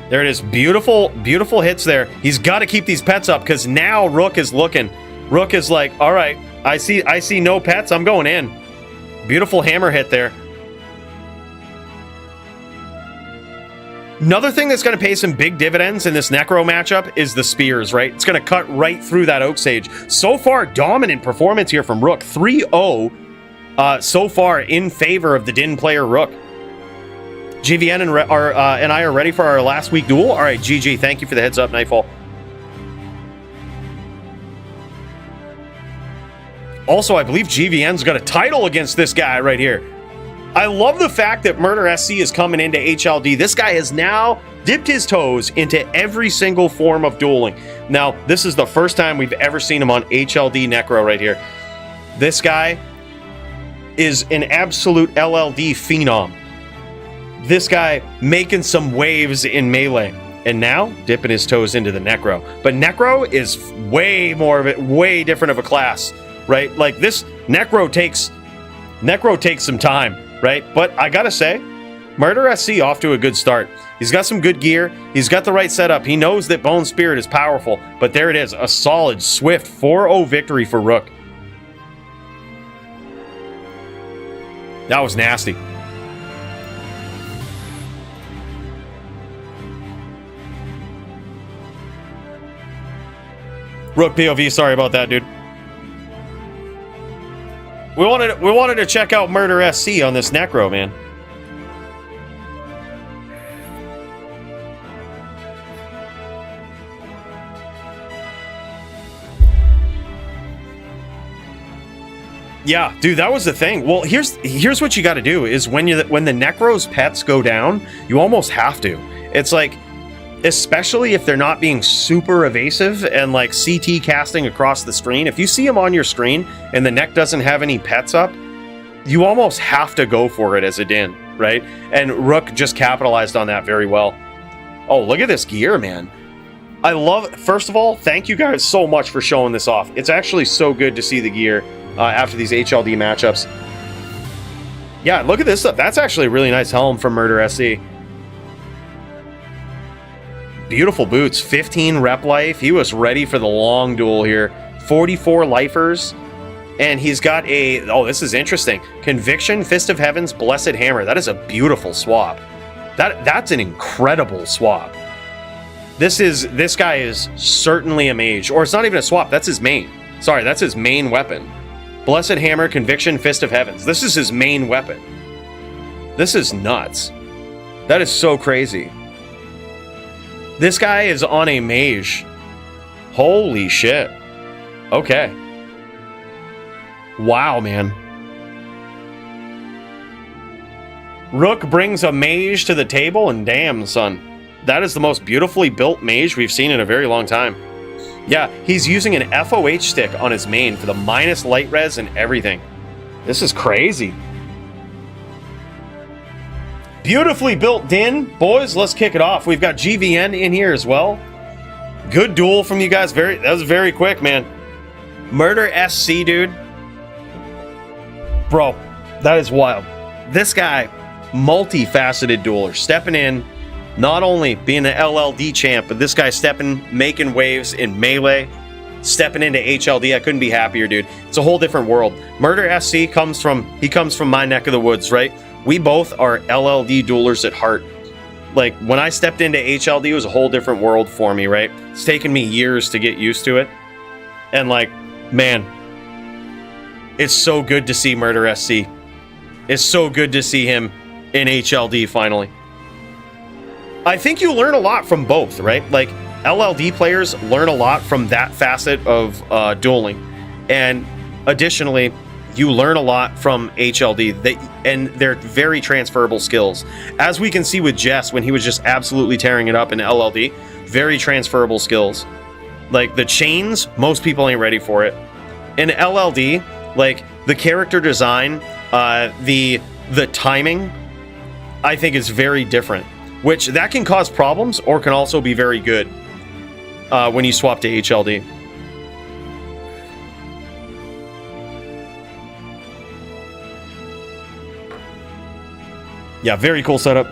There it is. Beautiful, beautiful hits there. He's got to keep these pets up because now Rook is looking. Rook is like, all right, I see no pets. I'm going in. Beautiful hammer hit there. Another thing that's going to pay some big dividends in this Necro matchup is the spears, right? It's going to cut right through that Oak Sage. So far, dominant performance here from Rook. 3-0 so far in favor of the Din player Rook. GVN and I are ready for our last week duel. All right, GG, thank you for the heads up, Nightfall. Also, I believe GVN's got a title against this guy right here. I love the fact that Murder SC is coming into HLD. This guy has now dipped his toes into every single form of dueling. Now, this is the first time we've ever seen him on HLD Necro right here. This guy is an absolute LLD phenom. This guy making some waves in melee. And now, dipping his toes into the Necro. But Necro is way more of it, way different of a class, right? Like this, Necro takes some time. Right? But I gotta say, Murder SC off to a good start. He's got some good gear. He's got the right setup. He knows that Bone Spirit is powerful. But there it is. A solid, swift 4-0 victory for Rook. That was nasty. Rook POV, sorry about that, dude. We wanted to check out Murder SC on this Necro, man. Yeah, dude, that was the thing. Well, here's what you got to do is when the Necro's pets go down, you almost have to. It's like, especially if they're not being super evasive and like CT casting across the screen. If you see them on your screen and the neck doesn't have any pets up, you almost have to go for it as a din, right? And Rook just capitalized on that very well. Oh, look at this gear, man. I love, first of all, thank you guys so much for showing this off. It's actually so good to see the gear after these HLD matchups. Yeah, look at this stuff. That's actually a really nice helm from Murder SC. Beautiful boots. 15 rep life. He was ready for the long duel here. 44 lifers. And he's got a... Oh, this is interesting. Conviction, Fist of Heavens, Blessed Hammer. That is a beautiful swap. That's an incredible swap. This guy is certainly a mage. Or it's not even a swap. That's his main. Sorry, that's his main weapon. Blessed Hammer, Conviction, Fist of Heavens. This is his main weapon. This is nuts. That is so crazy. This guy is on a mage. Holy shit. Okay. Wow, man. Rook brings a mage to the table, and damn, son. That is the most beautifully built mage we've seen in a very long time. Yeah, he's using an FOH stick on his main for the minus light res and everything. This is crazy. Beautifully built din. Boys, let's kick it off. We've got GVN in here as well. Good duel from you guys. That was very quick, man. Murder SC, dude. Bro, that is wild. This guy, multifaceted dueler, stepping in, not only being an LLD champ, but this guy making waves in melee, stepping into HLD. I couldn't be happier, dude. It's a whole different world. Murder SC comes from my neck of the woods, right? We both are LLD duelers at heart. Like, when I stepped into HLD, it was a whole different world for me, right? It's taken me years to get used to it. And, like, man, it's so good to see Murder SC. It's so good to see him in HLD, finally. I think you learn a lot from both, right? Like, LLD players learn a lot from that facet of dueling. And, additionally, you learn a lot from HLD, and they're very transferable skills. As we can see with Jess, when he was just absolutely tearing it up in LLD, very transferable skills. Like, the chains, most people ain't ready for it. In LLD, like, the character design, the timing, I think is very different. Which, that can cause problems, or can also be very good when you swap to HLD. Yeah, very cool setup.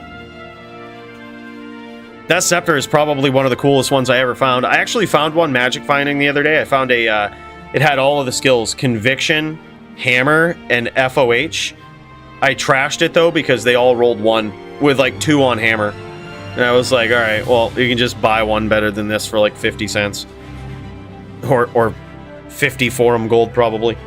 That scepter is probably one of the coolest ones I ever found. I actually found one magic finding the other day. I found a, it had all of the skills, Conviction, Hammer, and FOH. I trashed it though because they all rolled 1 with like 2 on Hammer. And I was like, all right, well, you can just buy one better than this for like 50 cents. Or 50 forum gold probably.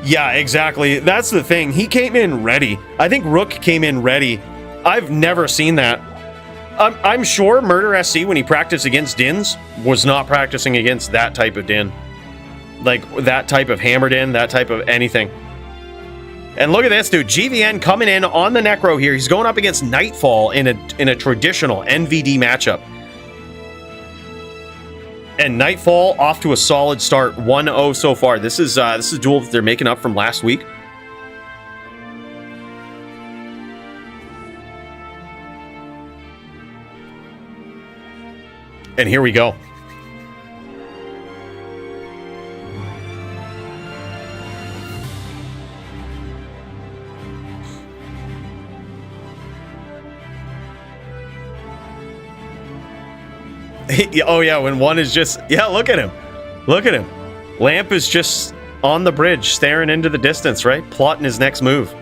Yeah, exactly. That's the thing. He came in ready. I think Rook came in ready. I've never seen that. I'm sure Murder SC, when he practiced against Dins, was not practicing against that type of Din. Like, that type of Hammer Din, that type of anything. And look at this, dude. GVN coming in on the Necro here. He's going up against Nightfall in a traditional NVD matchup. And Nightfall off to a solid start, 1-0 so far. This is a duel that they're making up from last week. And here we go. Oh yeah, when one is just, yeah, look at him. Look at him. Lamp is just on the bridge, staring into the distance, right? Plotting his next move.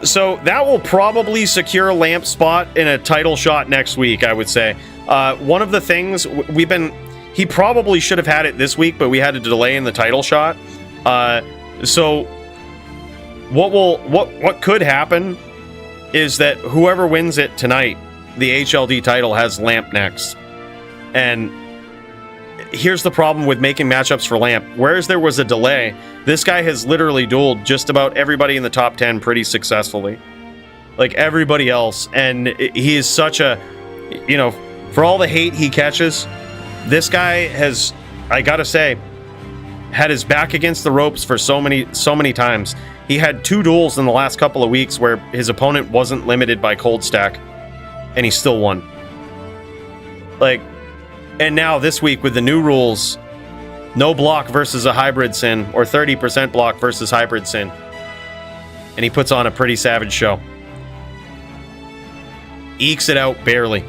So that will probably secure Lamp's spot in a title shot next week, I would say. One of the things he probably should have had it this week, but we had a delay in the title shot. So what could happen is that whoever wins it tonight, the HLD title, has Lamp next. And here's the problem with making matchups for Lamp. Whereas there was a delay, this guy has literally dueled just about everybody in the top 10 pretty successfully. Like everybody else. And he is such a, you know, for all the hate he catches, this guy has, I gotta say, had his back against the ropes for so many times. He had 2 duels in the last couple of weeks where his opponent wasn't limited by cold stack, and he still won. Like, and now this week with the new rules, no block versus a hybrid sin, or 30% block versus hybrid sin. And he puts on a pretty savage show. Ekes it out barely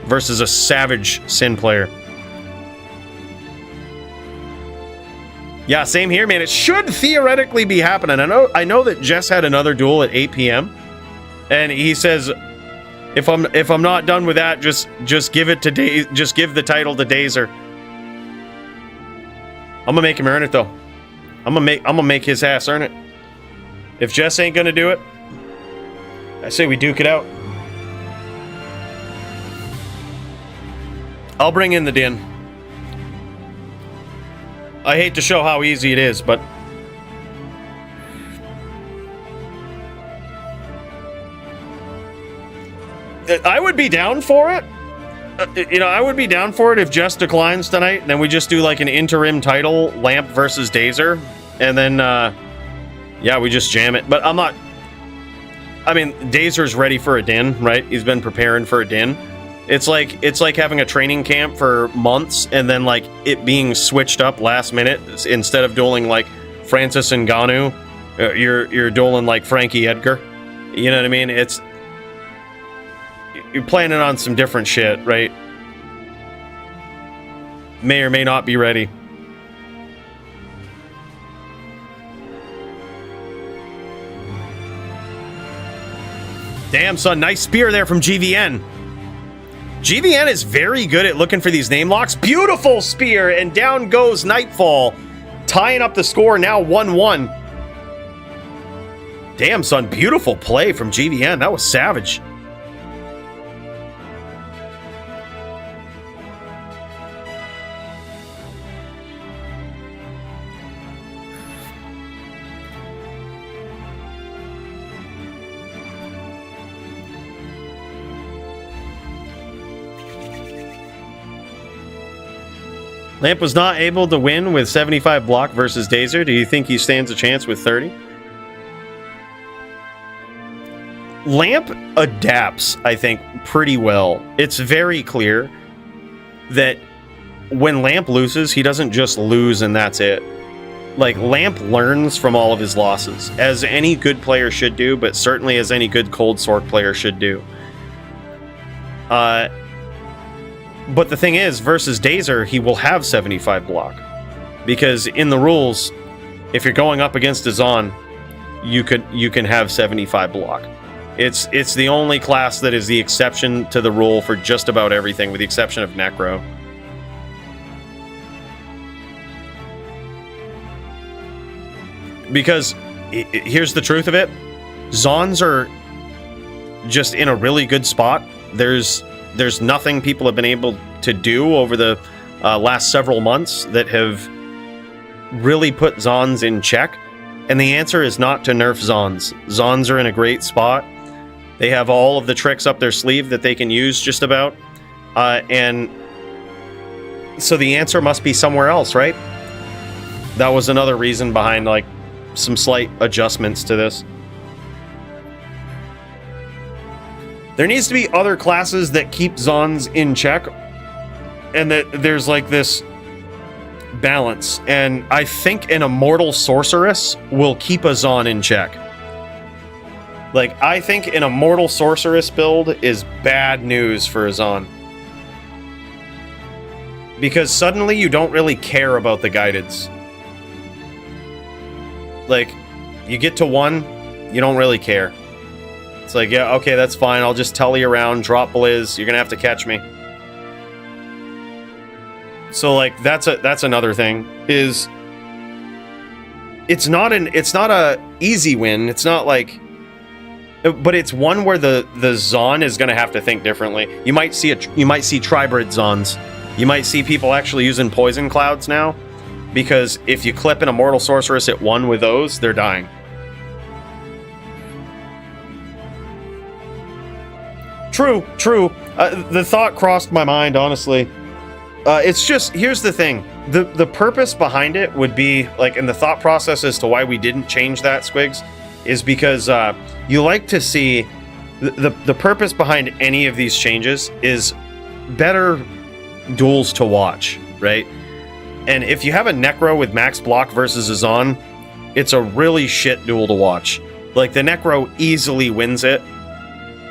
versus a savage sin player. Yeah, same here, man. It should theoretically be happening. I know that Jess had another duel at 8 p.m. and he says, if I'm not done with that, just give it to just give the title to Dazer. I'm gonna make him earn it though. I'm gonna make his ass earn it. If Jess ain't gonna do it, I say we duke it out. I'll bring in the Din. I hate to show how easy it is, but I would be down for it. You know, I would be down for it if Jess declines tonight. Then we just do like an interim title, Lamp versus Dazer, and then yeah, we just jam it. But I'm not. I mean, Dazer's ready for a Din, right? He's been preparing for a Din. It's like having a training camp for months and then like it being switched up last minute. Instead of dueling like Francis Ngannou, you're dueling like Frankie Edgar. You know what I mean? You're planning on some different shit, right? May or may not be ready. Damn, son, nice spear there from GVN. GVN is very good at looking for these name locks. Beautiful spear, and down goes Nightfall, tying up the score, now 1-1. Damn, son, beautiful play from GVN. That was savage. Lamp was not able to win with 75 block versus Dazer. Do you think he stands a chance with 30? Lamp adapts, I think, pretty well. It's very clear that when Lamp loses, he doesn't just lose and that's it. Like, Lamp learns from all of his losses, as any good player should do, but certainly as any good Cold Sword player should do. But the thing is, versus Dazer, he will have 75 block. Because in the rules, if you're going up against a Zon, you can have 75 block. It's the only class that is the exception to the rule for just about everything, with the exception of Necro. Because here's the truth of it. Zons are just in a really good spot. There's nothing people have been able to do over the last several months that have really put Zons in check. And the answer is not to nerf Zons. Zons are in a great spot. They have all of the tricks up their sleeve that they can use just about. And so the answer must be somewhere else, right? That was another reason behind like some slight adjustments to this. There needs to be other classes that keep Zons in check, and that there's like this balance. And I think an Immortal Sorceress will keep a Zon in check. Like, I think an Immortal Sorceress build is bad news for a Zon. Because suddenly you don't really care about the guidance. Like, you get to 1, you don't really care. It's like, yeah, okay, that's fine. I'll just telly around, drop Blizz. You're gonna have to catch me. So, like, that's another thing. Is it's not a easy win. It's not like, but it's one where the Zon is gonna have to think differently. You might see Tribrid Zons. You might see people actually using Poison Clouds now, because if you clip an Immortal Sorceress at 1 with those, they're dying. True. The thought crossed my mind, honestly. It's just, here's the thing. The purpose behind it would be, like, and the thought process as to why we didn't change that, Squigs, is because you like to see... The purpose behind any of these changes is better duels to watch, right? And if you have a Necro with max block versus a Zon, it's a really shit duel to watch. Like, the Necro easily wins it,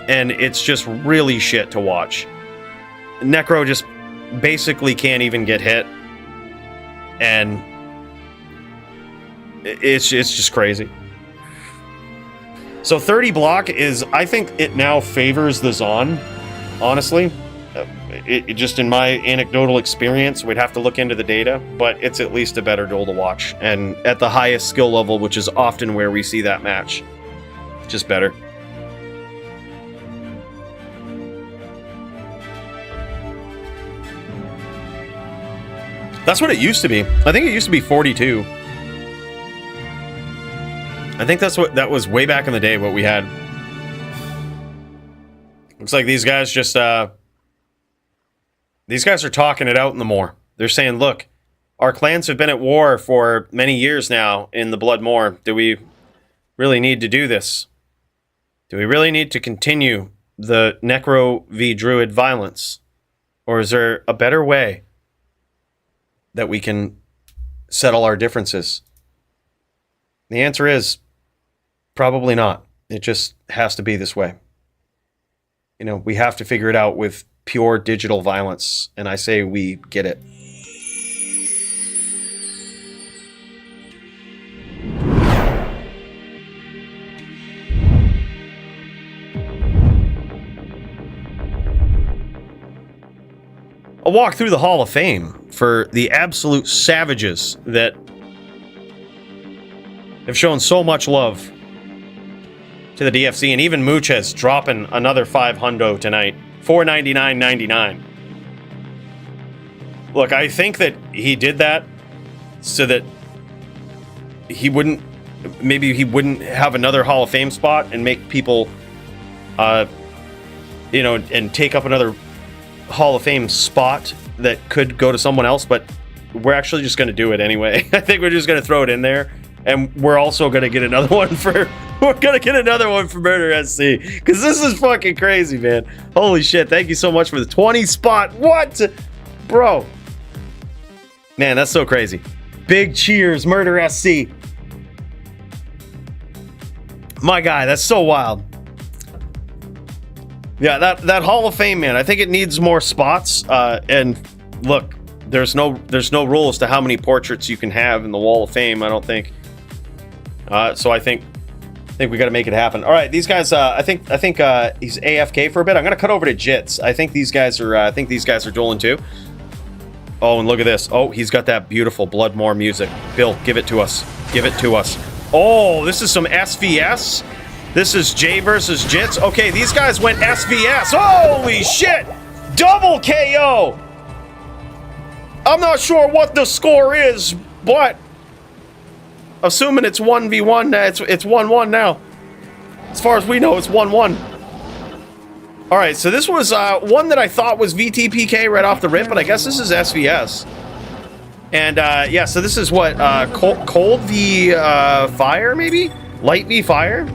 and it's just really shit to watch. Necro just basically can't even get hit, and it's just crazy. So 30 block is, I think it now favors the Zon, honestly. It just, in my anecdotal experience, we'd have to look into the data, but it's at least a better duel to watch, and at the highest skill level, which is often where we see that match, just better. That's what it used to be. I think it used to be 42. I think that was way back in the day what we had. Looks like these guys just, these guys are talking it out in the Moor. They're saying, look, our clans have been at war for many years now in the Blood Moor. Do we really need to do this? Do we really need to continue the Necro v Druid violence? Or is there a better way that we can settle our differences? The answer is probably not. It just has to be this way. You know, we have to figure it out with pure digital violence, and I say we get it. A walk through the Hall of Fame for the absolute savages that have shown so much love to the DFC, and even Muchez dropping another 5 hundo tonight. $499.99. Look, I think that he did that so that he wouldn't, maybe he wouldn't have another Hall of Fame spot and make people, you know, and take up another Hall of Fame spot that could go to someone else, but we're actually just going to do it anyway. I think we're just going to throw it in there, and we're also going to get another one for... We're gonna get another one for Murder SC, because this is fucking crazy, man. Holy shit, thank you so much for the 20 spot. What? Bro. Man, that's so crazy. Big cheers, Murder SC. My guy, that's so wild. Yeah, that Hall of Fame, man, I think it needs more spots. And look, there's no rule as to how many portraits you can have in the Wall of Fame, I don't think. So I think we got to make it happen. All right, these guys. I think he's AFK for a bit. I'm gonna cut over to Jits. I think these guys are dueling too. Oh, and look at this. Oh, he's got that beautiful Bloodmoor music. Bill, give it to us. Give it to us. Oh, this is some SVS. This is Jay versus Jits. Okay, these guys went SVS. Holy shit! Double KO. I'm not sure what the score is, but assuming it's 1v1, it's 1-1 now. As far as we know, it's 1-1. All right, so this was one that I thought was VTPK right off the rip, but I guess this is SVS. And yeah, so this is what, cold v fire, maybe? Light v fire?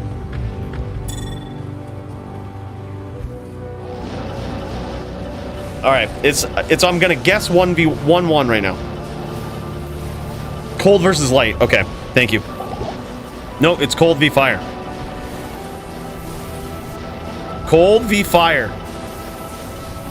All right, it's I'm gonna guess 1v1 right now. Cold versus light. Okay, thank you. No, it's cold v fire. Cold v fire.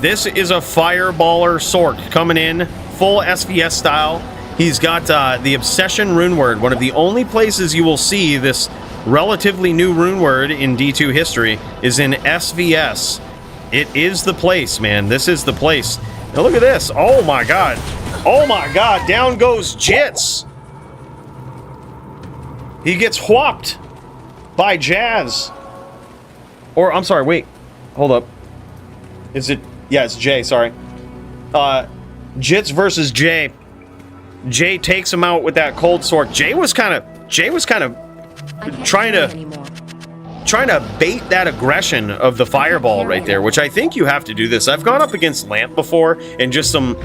This is a fireballer Sork coming in full SVS style. He's got the Obsession rune word, one of the only places you will see this relatively new rune word in D2 history is in SVS. It is the place, man. This is the place. Now look at this. Oh my god. Oh my god. Down goes Jits. He gets whopped by Jazz. Or, I'm sorry, wait. Hold up. Is it... Yeah, it's Jay, sorry. Jits versus Jay. Jay takes him out with that cold sword. Jay was kind of trying to bait that aggression of the fireball right there, which I think you have to do this. I've gone up against Lamp before and just some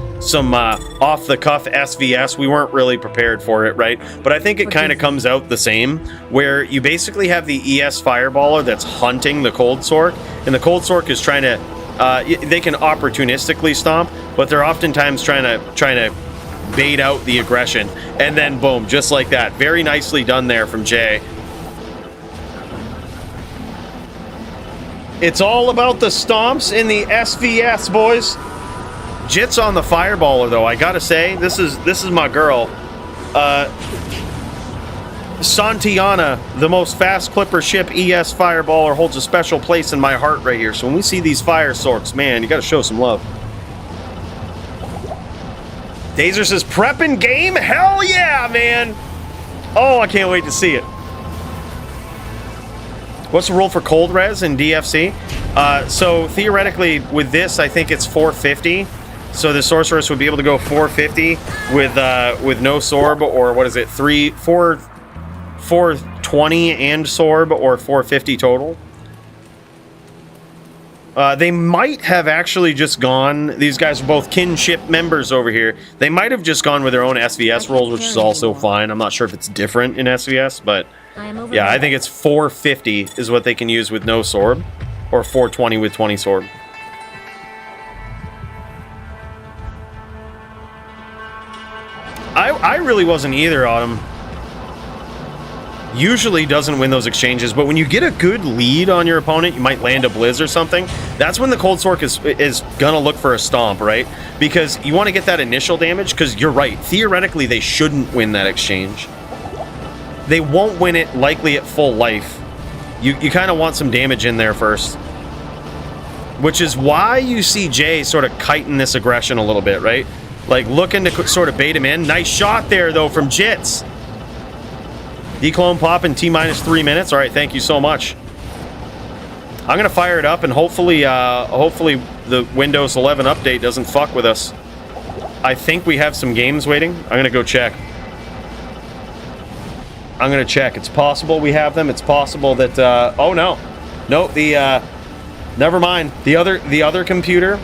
off the cuff SVS. We weren't really prepared for it, right? But I think it kind of comes out the same, where you basically have the ES fireballer that's hunting the cold sword, and the cold sword is trying to they can opportunistically stomp, but they're oftentimes trying to bait out the aggression, and then boom, just like that. Very nicely done there from Jay. It's all about the stomps in the SVS, boys. Jits on the fireballer, though. I gotta say, this is my girl. Santiana, the most fast clipper ship ES fireballer, holds a special place in my heart right here. So when we see these fire sorks, man, you gotta show some love. Dazer says, prepping game? Hell yeah, man! Oh, I can't wait to see it. What's the rule for cold res in DFC? So theoretically, with this, I think it's 450. So the Sorceress would be able to go 450 with no Sorb, or what is it, 420 and Sorb, or 450 total. They might have actually just gone, these guys are both kinship members over here, they might have just gone with their own SVS rolls, which is also fine. I'm not sure if it's different in SVS, but yeah, I think it's 450 is what they can use with no Sorb, or 420 with 20 Sorb. I really wasn't either on him. Usually doesn't win those exchanges, but when you get a good lead on your opponent, you might land a Blizz or something. That's when the Cold Sork is gonna look for a stomp, right? Because you want to get that initial damage, because you're right. Theoretically, they shouldn't win that exchange. They won't win it likely at full life. You kind of want some damage in there first. Which is why you see Jay sort of kiting this aggression a little bit, right? Like looking to sort of bait him in. Nice shot there, though, from Jits. Declone pop in T-minus 3 minutes. All right, thank you so much. I'm gonna fire it up, and hopefully the Windows 11 update doesn't fuck with us. I think we have some games waiting. I'm gonna go check. I'm gonna check. It's possible we have them. It's possible that oh no, never mind. The other computer.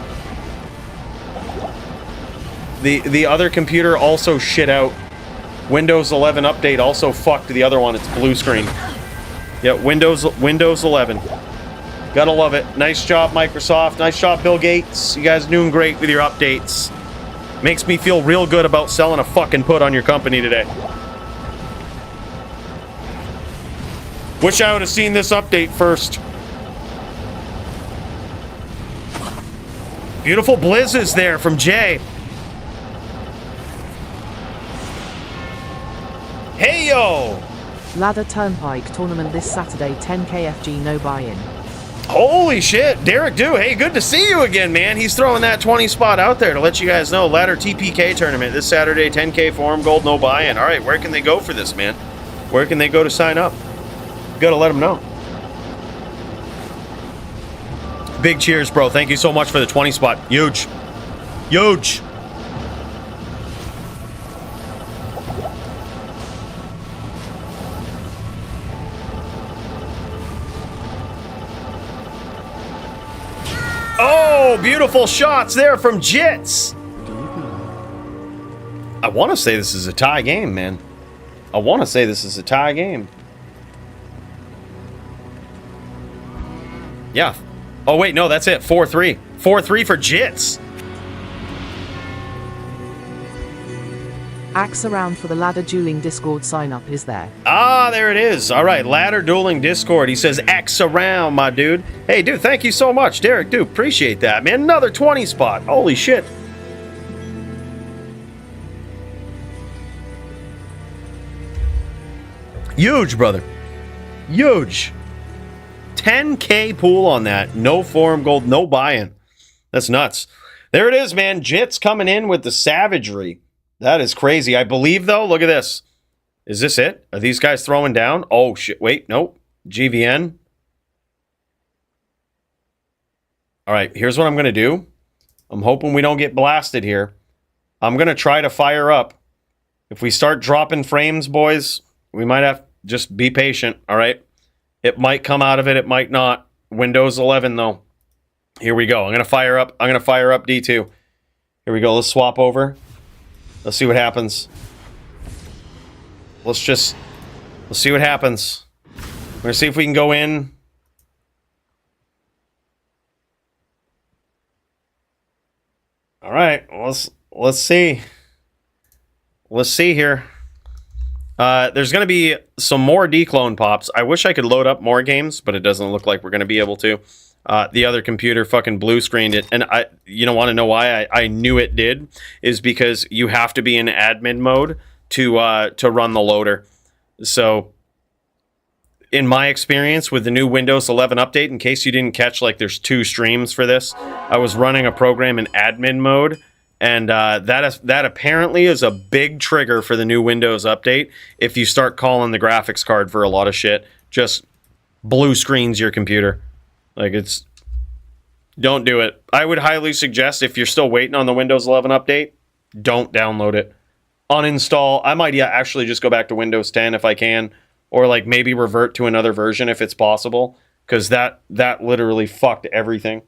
The other computer also shit out. Windows 11 update also fucked the other one. It's blue screen. Yeah, Windows 11. Gotta love it. Nice job, Microsoft. Nice job, Bill Gates. You guys are doing great with your updates. Makes me feel real good about selling a fucking put on your company today. Wish I would have seen this update first. Beautiful blizzes there from Jay. Hey yo! Ladder Turnpike tournament this Saturday, 10 KFG, no buy-in. Holy shit, Derek Do, hey, good to see you again, man. He's throwing that 20 spot out there to let you guys know. Ladder TPK tournament this Saturday, 10K forum gold, no buy-in. All right, where can they go for this, man? Where can they go to sign up? Gotta let them know. Big cheers, bro. Thank you so much for the 20 spot. Huge. Huge. Oh, beautiful shots there from Jits. I want to say this is a tie game, man. I want to say this is a tie game. Yeah. Oh, wait, no, that's it. 4-3. 4-3 for Jits. Axe around for the Ladder Dueling Discord sign-up is there. Ah, there it is. All right, Ladder Dueling Discord. He says X around, my dude. Hey, dude, thank you so much. Derek, dude, appreciate that, man. Another 20 spot. Holy shit. Huge, brother. Huge. 10K pool on that. No forum gold, no buy-in. That's nuts. There it is, man. Jit's coming in with the savagery. That is crazy. I believe, though, look at this. Is this it? Are these guys throwing down? Oh, shit. Wait, nope. GVN. All right, here's what I'm going to do. I'm hoping we don't get blasted here. I'm going to try to fire up. If we start dropping frames, boys, we might have to just be patient, all right? It might come out of it. It might not. Windows 11, though. Here we go. I'm going to fire up. I'm going to fire up D2. Here we go. Let's swap over. Let's see what happens. Let's see what happens. We're going to see if we can go in. All right. Let's see. Let's see here. There's going to be some more declone pops. I wish I could load up more games, but it doesn't look like we're going to be able to. The other computer fucking blue screened it. And you don't want to know why I knew it did, is because you have to be in admin mode to run the loader. So in my experience with the new Windows 11 update, in case you didn't catch, like, there's 2 streams for this, I was running a program in admin mode, and that apparently is a big trigger for the new Windows update. If you start calling the graphics card for a lot of shit, just blue screens your computer. Like, it's... Don't do it. I would highly suggest, if you're still waiting on the Windows 11 update, don't download it. Uninstall. I might actually just go back to Windows 10 if I can, or like maybe revert to another version if it's possible, because that literally fucked everything.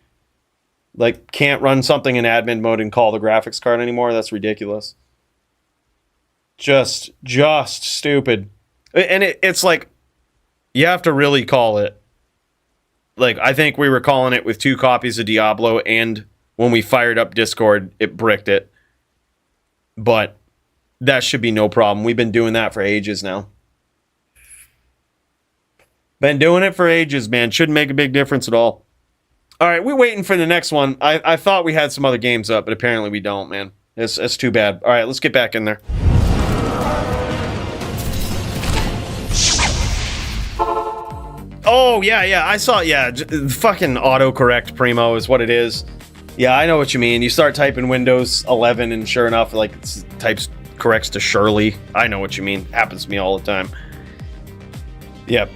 Like, can't run something in admin mode and call the graphics card anymore. That's ridiculous. Just stupid. And it's like, you have to really call it. Like, I think we were calling it with 2 copies of Diablo, and when we fired up Discord, it bricked it. But that should be no problem. We've been doing that for ages now. Been doing it for ages, man. Shouldn't make a big difference at all. All right, we're waiting for the next one. I thought we had some other games up, but apparently we don't, man. It's too bad. All right, let's get back in there. Oh, yeah, I saw, fucking autocorrect Primo is what it is. Yeah, I know what you mean. You start typing Windows 11 and sure enough, like, it corrects to Shirley. I know what you mean. Happens to me all the time. Yep,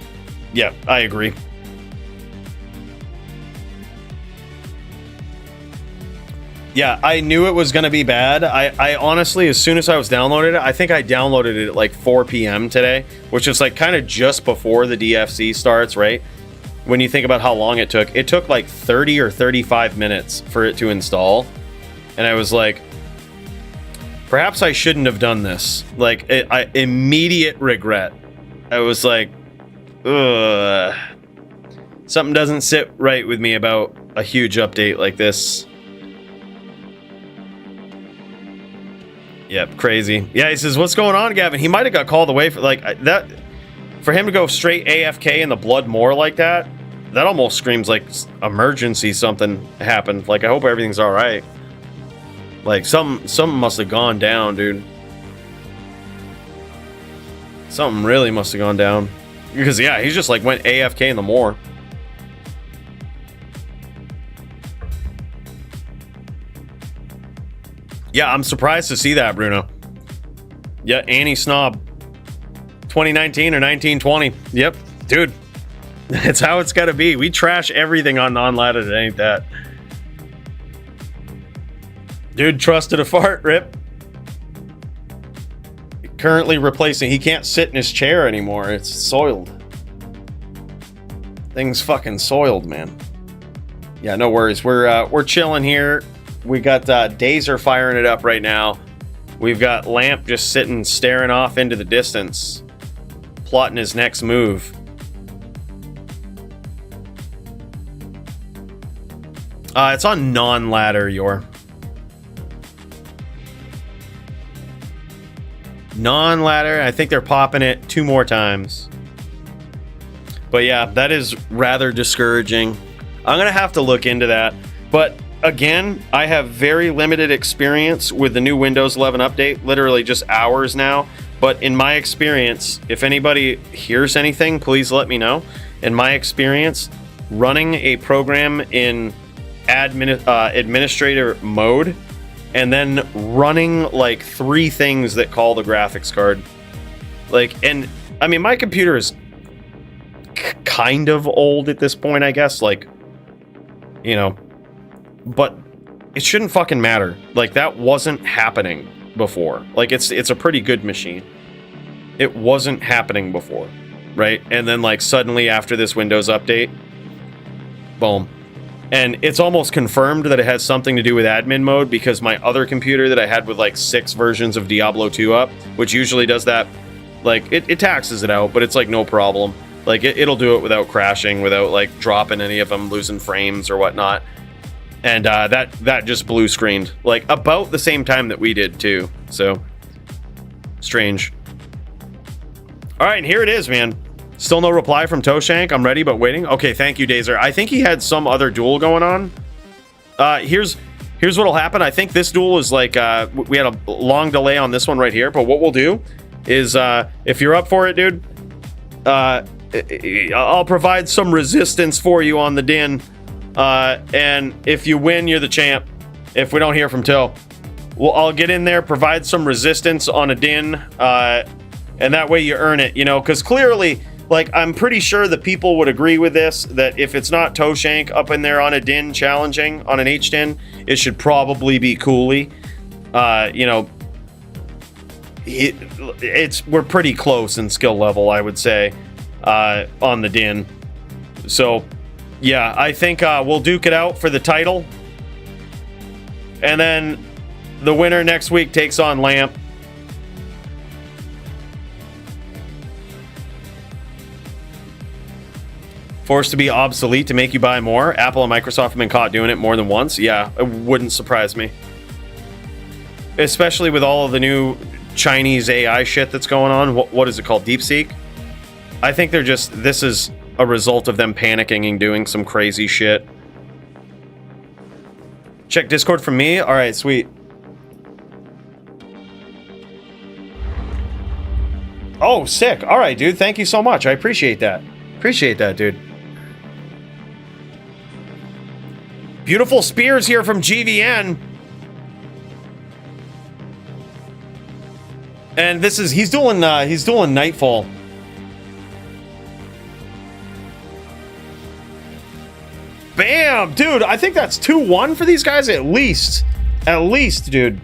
I agree. Yeah, I knew it was going to be bad. I honestly, as soon as I was downloaded it, I think I downloaded it at like 4 p.m. today, which is like kind of just before the DFC starts, right? When you think about how long it took like 30 or 35 minutes for it to install. And I was like, perhaps I shouldn't have done this. Like, immediate regret. I was like, ugh. Something doesn't sit right with me about a huge update like this. Yep, crazy. Yeah, he says, what's going on, Gavin? He might have got called away for, like, that. For him to go straight AFK in the blood more like that, that almost screams like emergency something happened. Like, I hope everything's all right. Like, something must have gone down, dude. Something really must have gone down. Because, yeah, he just, like, went AFK in the moor. Yeah, I'm surprised to see that, Bruno. Yeah, Annie Snob. 2019 or 1920. Yep, dude. That's how it's gotta be. We trash everything on non-ladder. It ain't that. Dude trusted a fart, rip. Currently replacing. He can't sit in his chair anymore. It's soiled. Thing's fucking soiled, man. Yeah, no worries. We're chilling here. We got Dazer firing it up right now. We've got Lamp just sitting, staring off into the distance, plotting his next move. It's on non-ladder, Yor. Non-ladder. I think they're popping it 2 more times. But yeah, that is rather discouraging. I'm gonna have to look into that. But again, I have very limited experience with the new Windows 11 update, literally just hours now. but in my experience, if anybody hears anything, please let me know. In my experience, running a program in administrator mode and then running like 3 things that call the graphics card, like, and I mean, my computer is kind of old at this point, I guess, like, you know, but it shouldn't fucking matter. Like, that wasn't happening before. Like, it's a pretty good machine. It wasn't happening before, right? And then, like, suddenly after this Windows update, boom. And it's almost confirmed that it has something to do with admin mode, because my other computer that I had with like 6 versions of Diablo 2 up, which usually does that, like, it taxes it out, but it's like no problem. Like, it'll do it without crashing, without like dropping any of them, losing frames or whatnot. And that just blue screened, like, about the same time that we did too. So strange. All right, and here it is, man. Still no reply from Toshank. I'm ready, but waiting. Okay, thank you, Dazer. I think he had some other duel going on. Here's what'll happen. I think this duel is like, we had a long delay on this one right here, but what we'll do is, if you're up for it, dude, I'll provide some resistance for you on the din. And if you win, you're the champ. If we don't hear from Till, I'll get in there, provide some resistance on a din, and that way you earn it, you know, because clearly, like, I'm pretty sure that people would agree with this, that if it's not Toshank up in there on a din challenging on an H-din, it should probably be Cooley. You know, we're pretty close in skill level, I would say, on the din. So yeah, I think we'll duke it out for the title, and then the winner next week takes on Lamp. Forced to be obsolete to make you buy more. Apple and Microsoft have been caught doing it more than once. Yeah, it wouldn't surprise me. Especially with all of the new Chinese AI shit that's going on. What is it called? DeepSeek? I think they're just... This is a result of them panicking and doing some crazy shit. Check Discord from me? Alright, sweet. Oh, sick. Alright, dude. Thank you so much. I appreciate that. Appreciate that, dude. Beautiful spears here from GVN. And this is... He's doing Nightfall. Bam! Dude, I think that's 2-1 for these guys at least. At least, dude.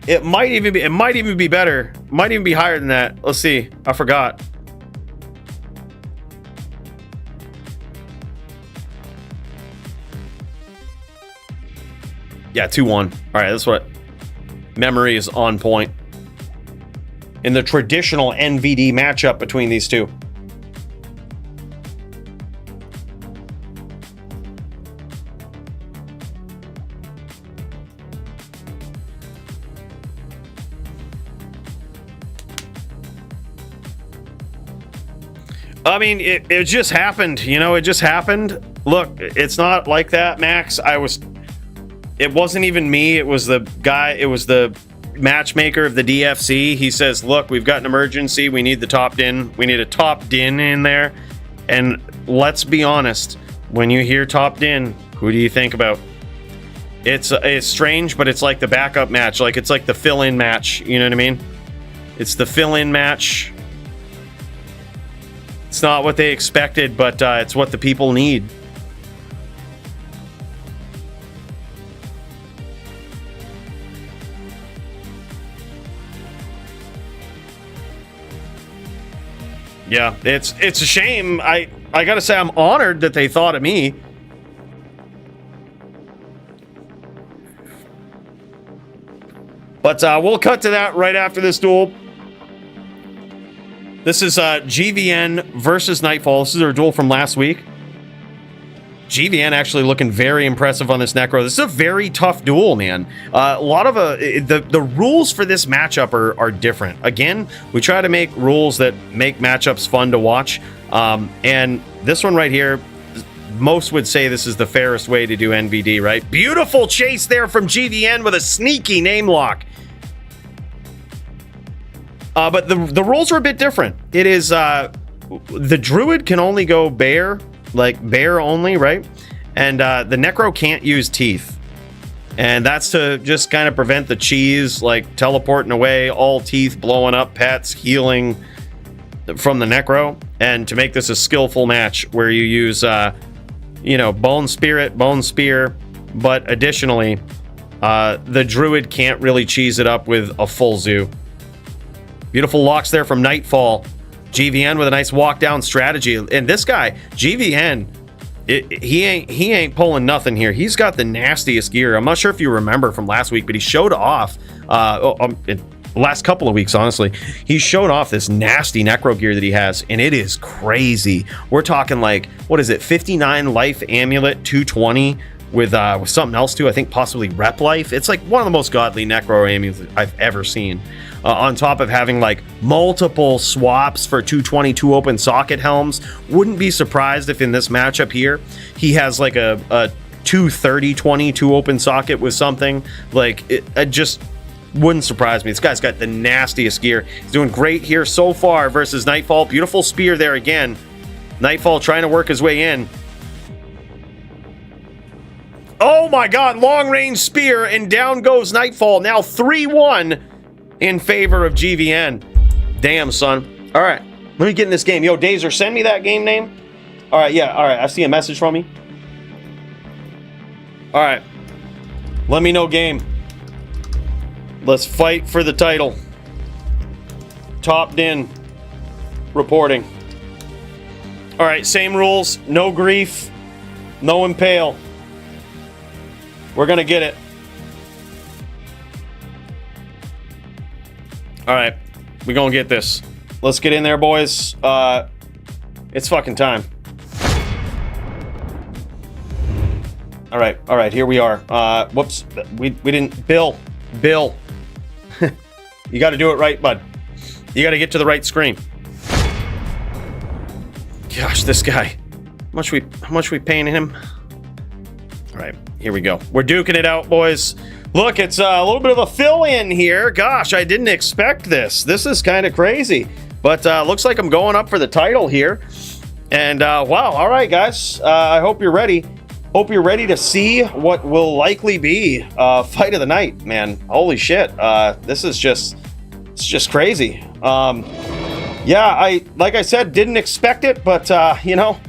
It might even be better. Might even be higher than that. Let's see. I forgot. Yeah, 2-1. All right, that's what... Memory is on point. In the traditional NVD matchup between these two. I mean, it just happened, you know, it just happened. Look, it's not like that, Max. It wasn't even me, it was the guy, it was the matchmaker of the DFC. He says, look, we've got an emergency, we need the top din, we need a top din in there. And let's be honest, when you hear top din, who do you think about? It's strange, but it's like the backup match, like it's like the fill-in match, you know what I mean? It's the fill-in match. It's not what they expected, but it's what the people need. Yeah, it's a shame. I gotta say, I'm honored that they thought of me. But we'll cut to that right after this duel. This is GVN versus Nightfall. This is our duel from last week. GVN actually looking very impressive on this Necro. This is a very tough duel, man. A lot of the rules for this matchup are different. Again, we try to make rules that make matchups fun to watch. And this one right here, most would say this is the fairest way to do NVD, right? Beautiful chase there from GVN with a sneaky name lock. But the rules are a bit different. It is the druid can only go bear, like bear only, right? And the necro can't use teeth. And that's to just kind of prevent the cheese, like teleporting away, all teeth blowing up, pets, healing from the necro. And to make this a skillful match where you use, you know, bone spirit, bone spear. But additionally, the druid can't really cheese it up with a full zoo. Beautiful locks there from Nightfall. GVN with a nice walk down strategy. And this guy, GVN, he ain't pulling nothing here. He's got the nastiest gear. I'm not sure if you remember from last week, but he showed off last couple of weeks, honestly. He showed off this nasty necro gear that he has, and it is crazy. We're talking like, what is it, 59 life amulet, 220 with something else too. I think possibly rep life. It's like one of the most godly necro amulets I've ever seen. On top of having like multiple swaps for 222 open socket helms. Wouldn't be surprised if in this matchup here he has like a 230 22 open socket with something. Like it just wouldn't surprise me. This guy's got the nastiest gear. He's doing great here so far versus Nightfall. Beautiful spear there again. Nightfall trying to work his way in. Oh my god, long range spear, and down goes Nightfall. Now 3-1 in favor of GVN. Damn, son. All right, let me get in this game. Yo, Dazer, send me that game name. All right, yeah, all right. I see a message from you. All right, let me know game. Let's fight for the title. Topped in reporting. All right, same rules. No grief, no impale. We're gonna get it. All right, we're gonna get this. Let's get in there, boys. It's fucking time. All right, here we are. Whoops, we didn't. Bill. You got to do it right, bud. You got to get to the right screen. Gosh, this guy. How much we paying him? All right, here we go. We're duking it out, boys. Look, it's a little bit of a fill-in here. Gosh, I didn't expect this. This is kind of crazy. But looks like I'm going up for the title here. And wow, all right, guys. I hope you're ready. Hope you're ready to see what will likely be fight of the night, man. Holy shit. This is just crazy. Yeah, like I said, didn't expect it, but you know,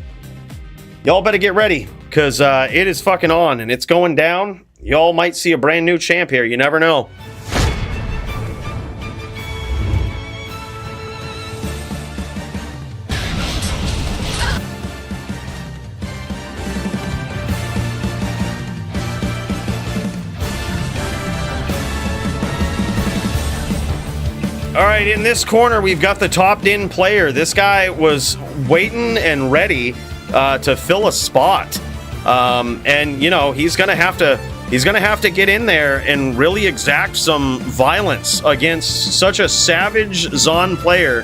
y'all better get ready because it is fucking on and it's going down. Y'all might see a brand new champ here. You never know. All right, in this corner, we've got the topped-in player. This guy was waiting and ready to fill a spot, and you know he's gonna have to get in there and really exact some violence against such a savage Zon player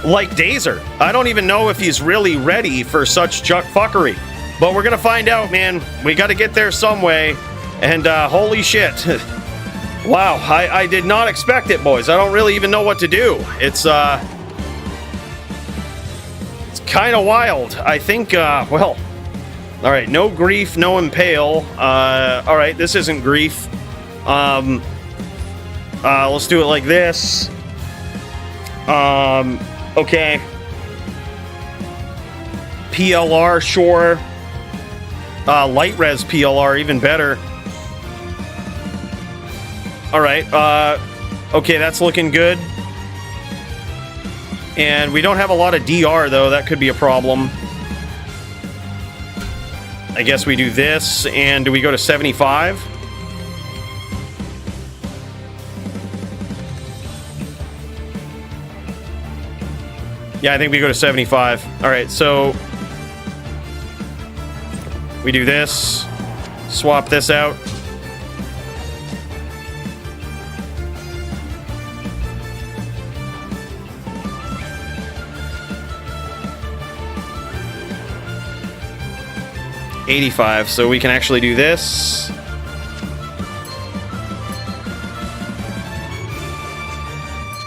like Dazer. I don't even know if he's really ready for such chuck fuckery, but we're gonna find out, man. We got to get there some way, and holy shit. Wow, I did not expect it, boys. I don't really even know what to do. It's kind of wild. I think, well, all right, no grief, no impale. All right, this isn't grief. Let's do it like this. Okay. PLR, sure. Light res PLR, even better. All right, okay, that's looking good. And we don't have a lot of DR, though. That could be a problem. I guess we do this, and do we go to 75? Yeah, I think we go to 75. All right, so we do this, swap this out. $85, so we can actually do this.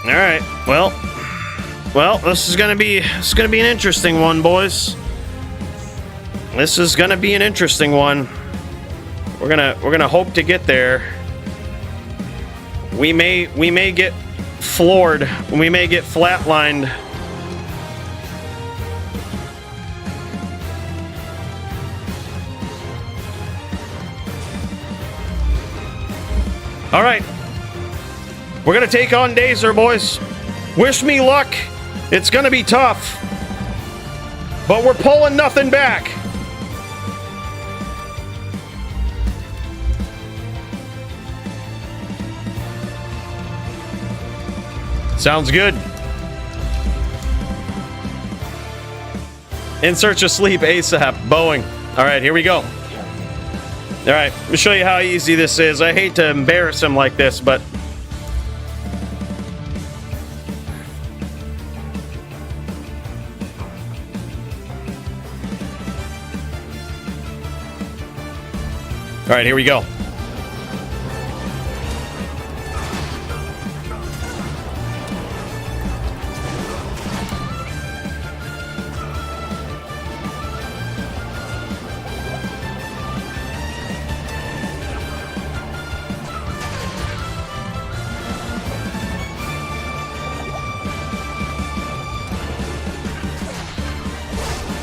All right. Well, this is gonna be an interesting one, boys. This is gonna be an interesting one. We're gonna hope to get there. We may get floored. We may get flatlined. All right. We're gonna take on Dazer, boys. Wish me luck. It's gonna be tough. But we're pulling nothing back. Sounds good. In search of sleep ASAP. Boeing. All right, here we go. All right, let me show you how easy this is. I hate to embarrass him like this, but... All right, here we go.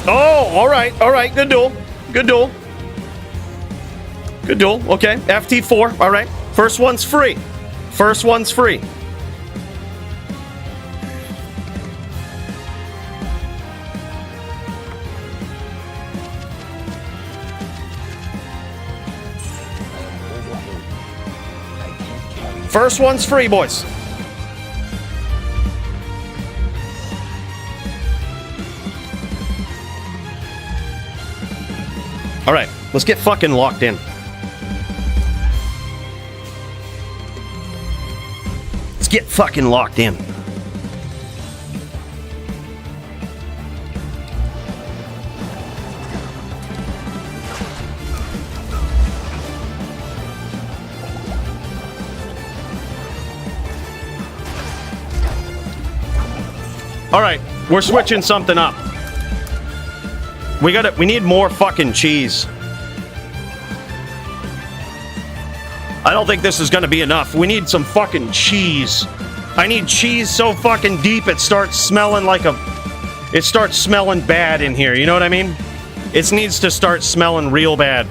Oh, all right, good duel, good duel. Good duel, okay, FT4, all right. First one's free, first one's free. First one's free, boys. All right, let's get fucking locked in. Let's get fucking locked in. All right, we're switching something up. We need more fucking cheese. I don't think this is gonna be enough. We need some fucking cheese. I need cheese so fucking deep it starts smelling like it starts smelling bad in here, you know what I mean? It needs to start smelling real bad.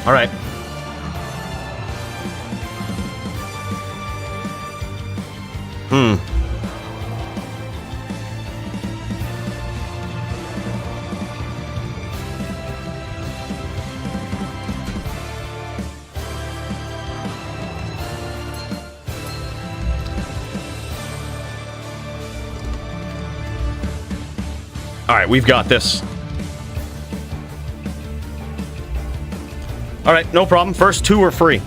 All right. All right, we've got this. All right, no problem. First two are free.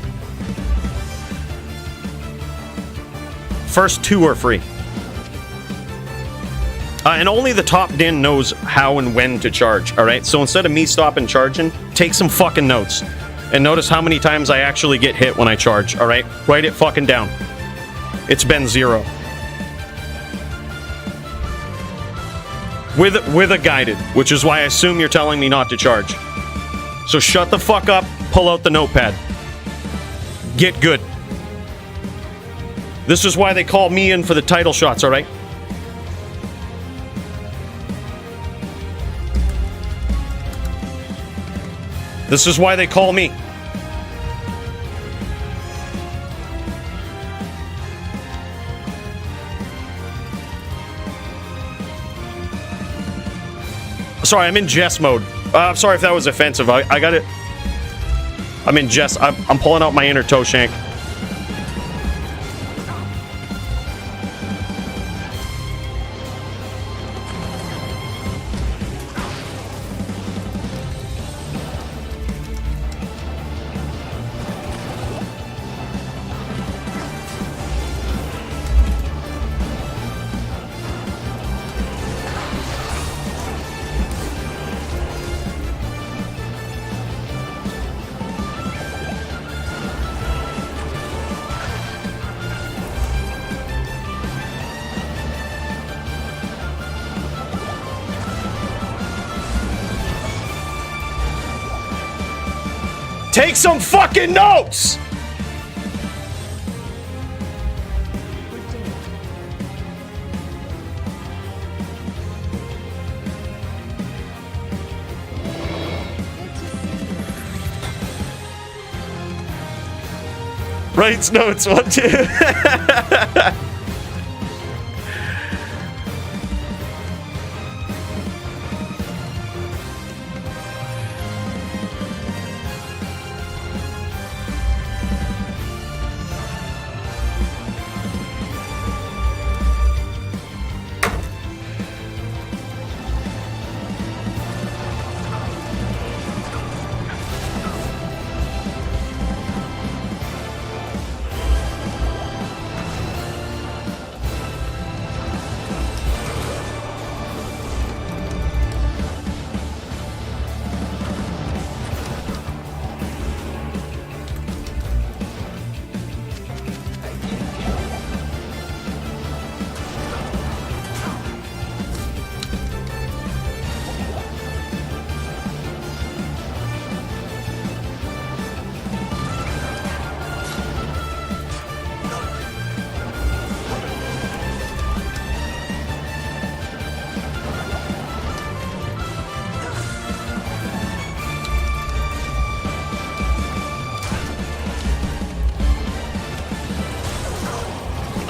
First two are free. And only the top din knows how and when to charge, all right? So instead of me stopping charging, take some fucking notes. And notice how many times I actually get hit when I charge, all right? Write it fucking down. It's been 0. With a guided, which is why I assume you're telling me not to charge. So shut the fuck up, pull out the notepad. Get good. This is why they call me in for the title shots, alright? This is why they call me. Sorry, I'm in jest mode. I'm sorry if that was offensive. I got it. I'm in jest. I'm pulling out my inner toe shank. Take some fucking notes! Writes notes, 1, 2.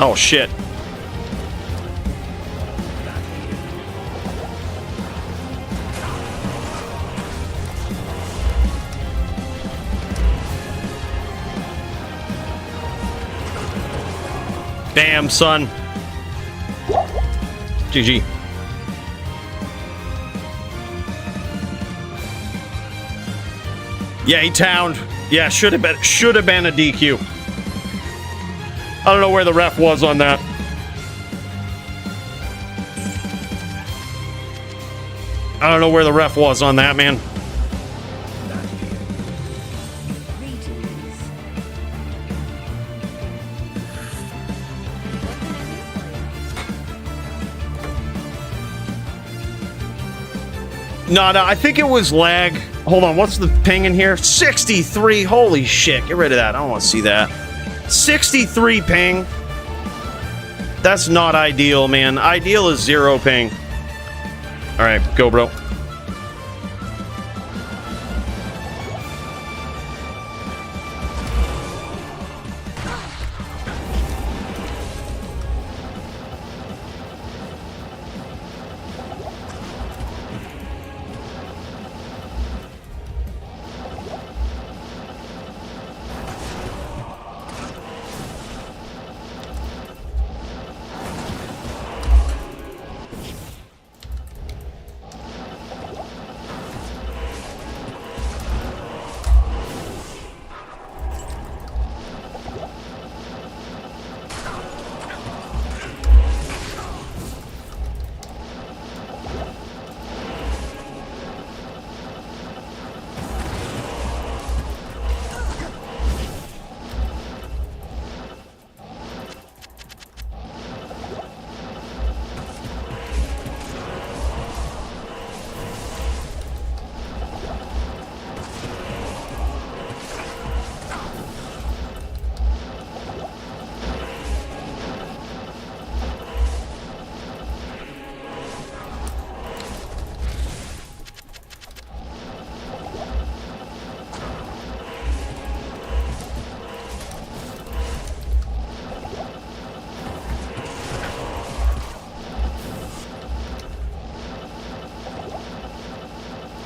Oh shit. Damn, son. GG. Yeah, he towned. Yeah, should have been a DQ. I don't know where the ref was on that. I don't know where the ref was on that, man. No, I think it was lag. Hold on, what's the ping in here? 63, holy shit. Get rid of that, I don't want to see that. 63 ping. That's not ideal, man. Ideal is 0 ping. Alright, go, bro.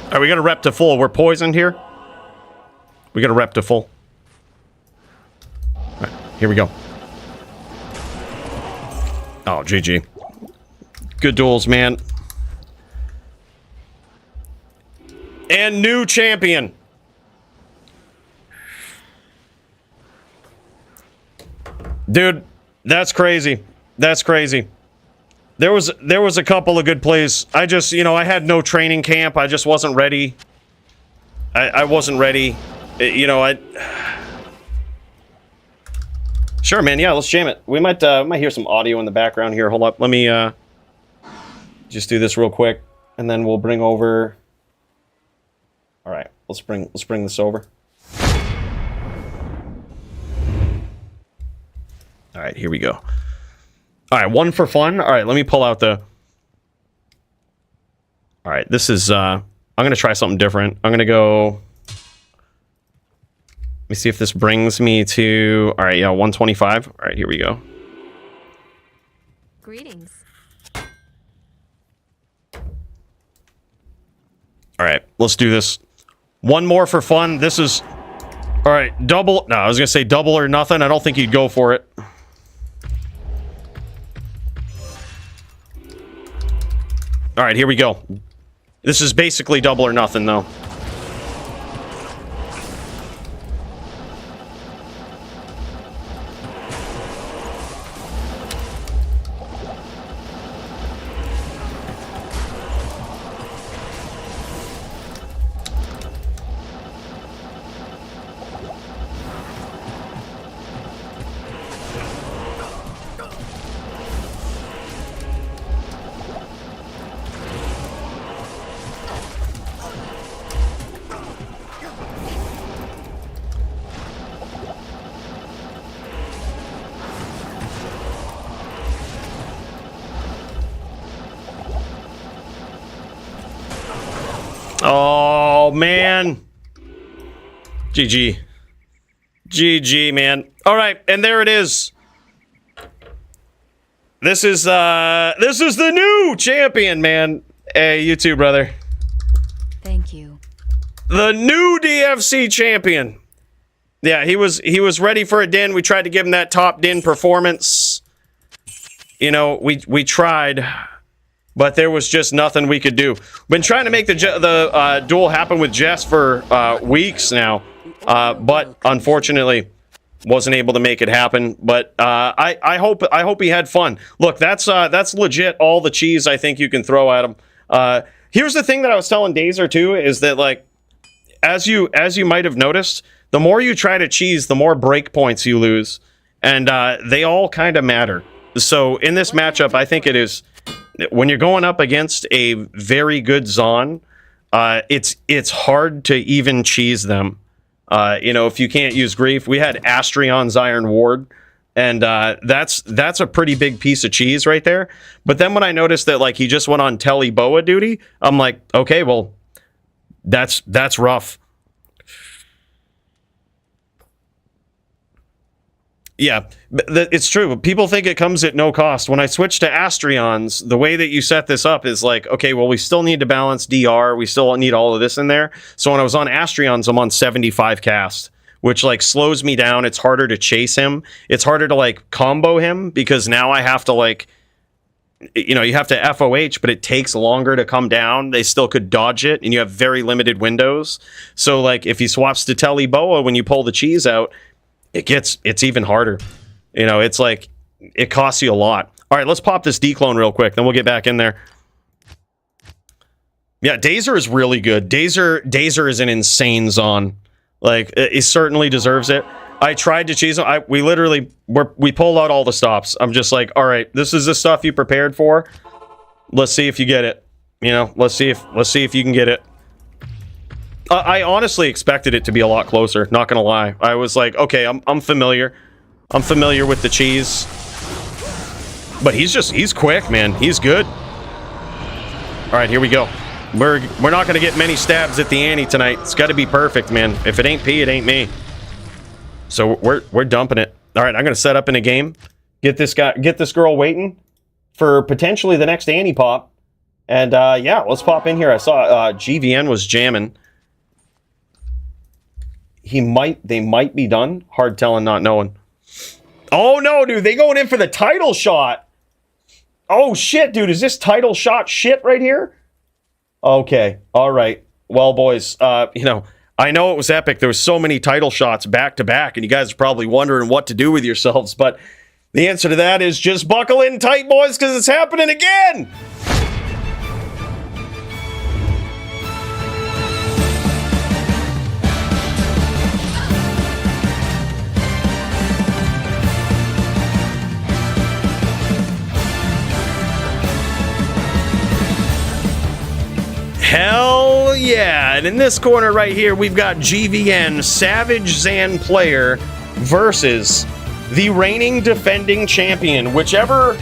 Alright, we got a rep to full. We're poisoned here. We got a rep to full. Alright, here we go. Oh, GG. Good duels, man. And new champion. Dude, that's crazy. That's crazy. There was a couple of good plays. I just, you know, I had no training camp. I just wasn't ready. I wasn't ready. You know, Sure, man. Yeah, let's jam it. We might hear some audio in the background here. Hold up. Let me just do this real quick, and then we'll bring over. All right. Let's bring this over. All right, here we go. All right, one for fun. All right, let me pull out the... All right, this is... I'm going to try something different. I'm going to go... Let me see if this brings me to... All right, yeah, 125. All right, here we go. Greetings. All right, let's do this. One more for fun. This is... All right, double... No, I was going to say double or nothing. I don't think you'd go for it. All right, here we go. This is basically double or nothing, though. Oh, man. GG. GG, man. All right, and there it is. This is the new champion, man. Hey, you too, brother. Thank you. The new DFC champion. Yeah, he was ready for a din. We tried to give him that top din performance. You know, we tried, but there was just nothing we could do. Been trying to make the duel happen with Jess for weeks now, but unfortunately wasn't able to make it happen. But I hope he had fun. Look, that's legit all the cheese I think you can throw at him. Here's the thing that I was telling Dazer too, is that like as you might have noticed, the more you try to cheese, the more break points you lose, and they all kind of matter. So in this matchup, I think it is, when you're going up against a very good Zon, it's hard to even cheese them. You know, if you can't use Grief, we had Astrion's Iron Ward, and that's a pretty big piece of cheese right there. But then when I noticed that like he just went on Telly Boa duty, I'm like, okay, well, that's rough. Yeah, it's true. People think it comes at no cost. When I switched to Astrion's, the way that you set this up is like, okay, well, we still need to balance DR. We still need all of this in there. So when I was on Astrion's, I'm on 75 cast, which like slows me down. It's harder to chase him. It's harder to like combo him because now I have to like, you know, you have to FOH, but it takes longer to come down. They still could dodge it, and you have very limited windows. So like if he swaps to Telly Boa when you pull the cheese out, it's even harder. You know, it's like, it costs you a lot. All right, let's pop this declone real quick, then we'll get back in there. Yeah, Dazer is really good. Dazer is an insane Zon. Like, he certainly deserves it. I tried to cheese him. We pulled out all the stops. I'm just like, all right, this is the stuff you prepared for. Let's see if you get it. You know, let's see if you can get it. I honestly expected it to be a lot closer, not gonna lie. I was like, okay, I'm familiar. I'm familiar with the cheese. But he's quick, man. He's good. All right, here we go. We're not gonna get many stabs at the ante tonight. It's gotta be perfect, man. If it ain't P, it ain't me. So we're dumping it. All right, I'm gonna set up in a game. Get this girl waiting for potentially the next ante pop. And yeah, let's pop in here. I saw GVN was jamming. They might be done. Hard telling, not knowing. Oh no, dude, they going in for the title shot. Oh shit, dude, is this title shot shit right here? Okay, all right. Well, boys, you know, I know it was epic. There was so many title shots back to back, and you guys are probably wondering what to do with yourselves, but the answer to that is just buckle in tight, boys, because it's happening again. Hell yeah, and in this corner right here, we've got GVN, Savage Zan player, versus the reigning defending champion. Whichever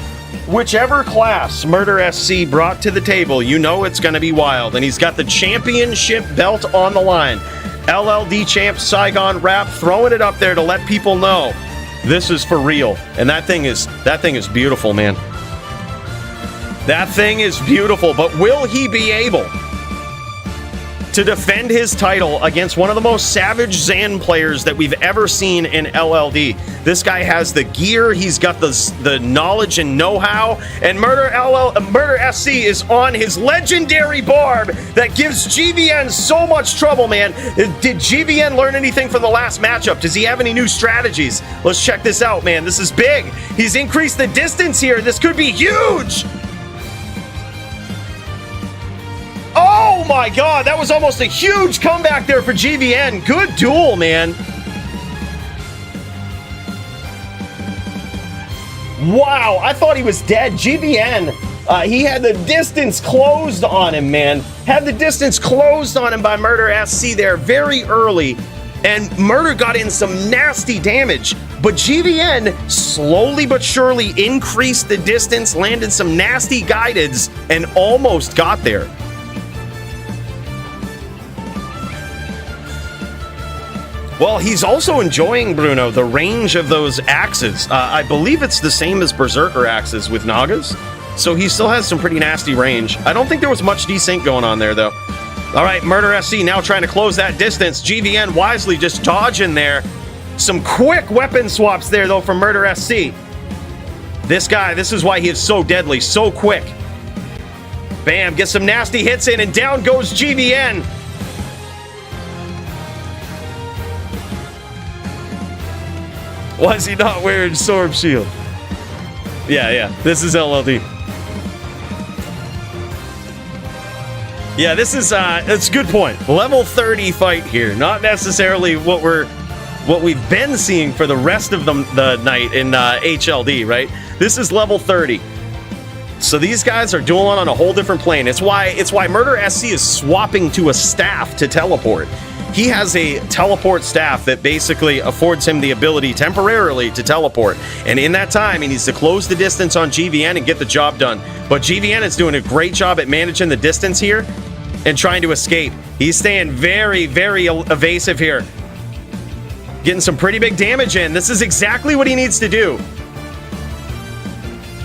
class Murder SC brought to the table, you know it's going to be wild. And he's got the championship belt on the line. LLD champ Saigon Rap throwing it up there to let people know this is for real. And that thing is beautiful, man. That thing is beautiful. But will he be able to defend his title against one of the most savage Zan players that we've ever seen in LLD? This guy has the gear, he's got the knowledge and know-how, and Murder SC is on his legendary barb that gives GVN so much trouble, man. Did GVN learn anything from the last matchup? Does he have any new strategies? Let's check this out, man. This is big. He's increased the distance here. This could be huge. Oh my god, that was almost a huge comeback there for GVN. Good duel, man. Wow, I thought he was dead. GVN, he had the distance closed on him, man. Had the distance closed on him by Murder SC there very early. And Murder got in some nasty damage. But GVN slowly but surely increased the distance, landed some nasty guideds, and almost got there. Well, he's also enjoying, Bruno, the range of those axes. I believe it's the same as Berserker axes with Nagas, so he still has some pretty nasty range. I don't think there was much desync going on there, though. All right, Murder SC now trying to close that distance. GVN wisely just dodging there. Some quick weapon swaps there, though, from Murder SC. This guy, this is why he is so deadly, so quick. Bam, gets some nasty hits in, and down goes GVN. Why is he not wearing Sword Shield? Yeah, this is LLD. Yeah, this is, that's a good point. Level 30 fight here. Not necessarily what we've been seeing for the rest of the night in HLD, right? This is level 30. So these guys are dueling on a whole different plane. It's why Murder SC is swapping to a staff to teleport. He has a teleport staff that basically affords him the ability temporarily to teleport. And in that time, he needs to close the distance on GVN and get the job done. But GVN is doing a great job at managing the distance here and trying to escape. He's staying very, very evasive here. Getting some pretty big damage in. This is exactly what he needs to do.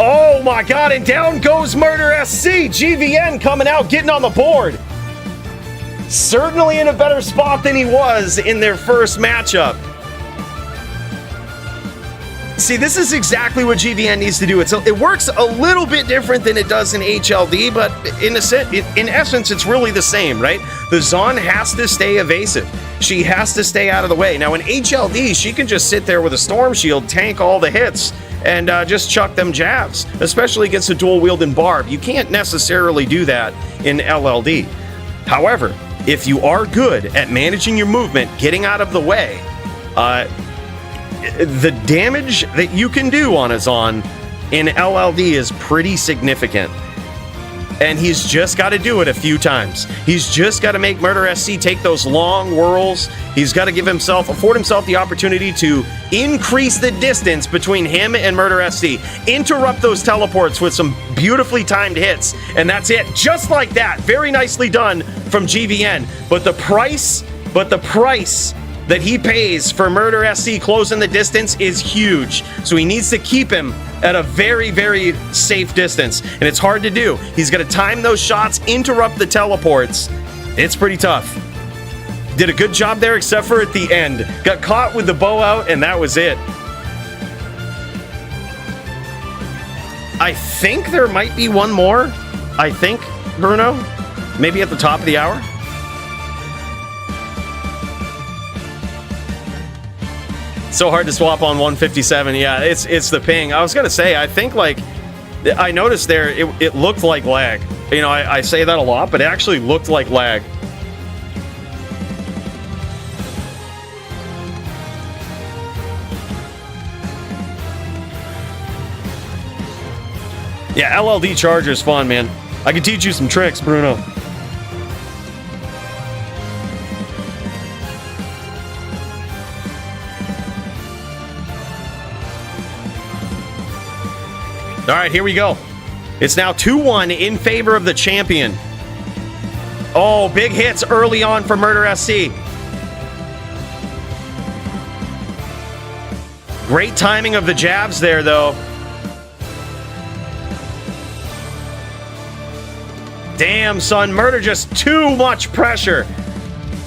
Oh my god, and down goes Murder SC. GVN coming out, getting on the board. Certainly in a better spot than he was in their first matchup. See, this is exactly what GVN needs to do. It works a little bit different than it does in HLD, but in essence, it's really the same, right? The Zon has to stay evasive. She has to stay out of the way. Now, in HLD, she can just sit there with a Storm Shield, tank all the hits, and just chuck them jabs, especially against a dual-wielding Barb. You can't necessarily do that in LLD. However, if you are good at managing your movement, getting out of the way, the damage that you can do on a Zon in LLD is pretty significant. And he's just got to do it a few times. He's just got to make Murder SC take those long whirls. He's got to afford himself the opportunity to increase the distance between him and Murder SC. Interrupt those teleports with some beautifully timed hits. And that's it. Just like that. Very nicely done from GVN. But the price that he pays for Murder SC closing the distance is huge. So he needs to keep him at a very, very safe distance. And it's hard to do. He's going to time those shots, interrupt the teleports. It's pretty tough. Did a good job there, except for at the end. Got caught with the bow out, and that was it. I think there might be one more. I think, Bruno. Maybe at the top of the hour. So hard to swap on 157. Yeah, it's the ping. I was gonna say, I think, like, I noticed there it looked like lag. You know, I say that a lot, but it actually looked like lag. Yeah, LLD Charger's fun, man. I can teach you some tricks, Bruno. right, here we go. It's now 2-1 in favor of the champion. Oh, big hits early on for Murder SC. Great timing of the jabs there, though. Damn, son. Murder just too much pressure.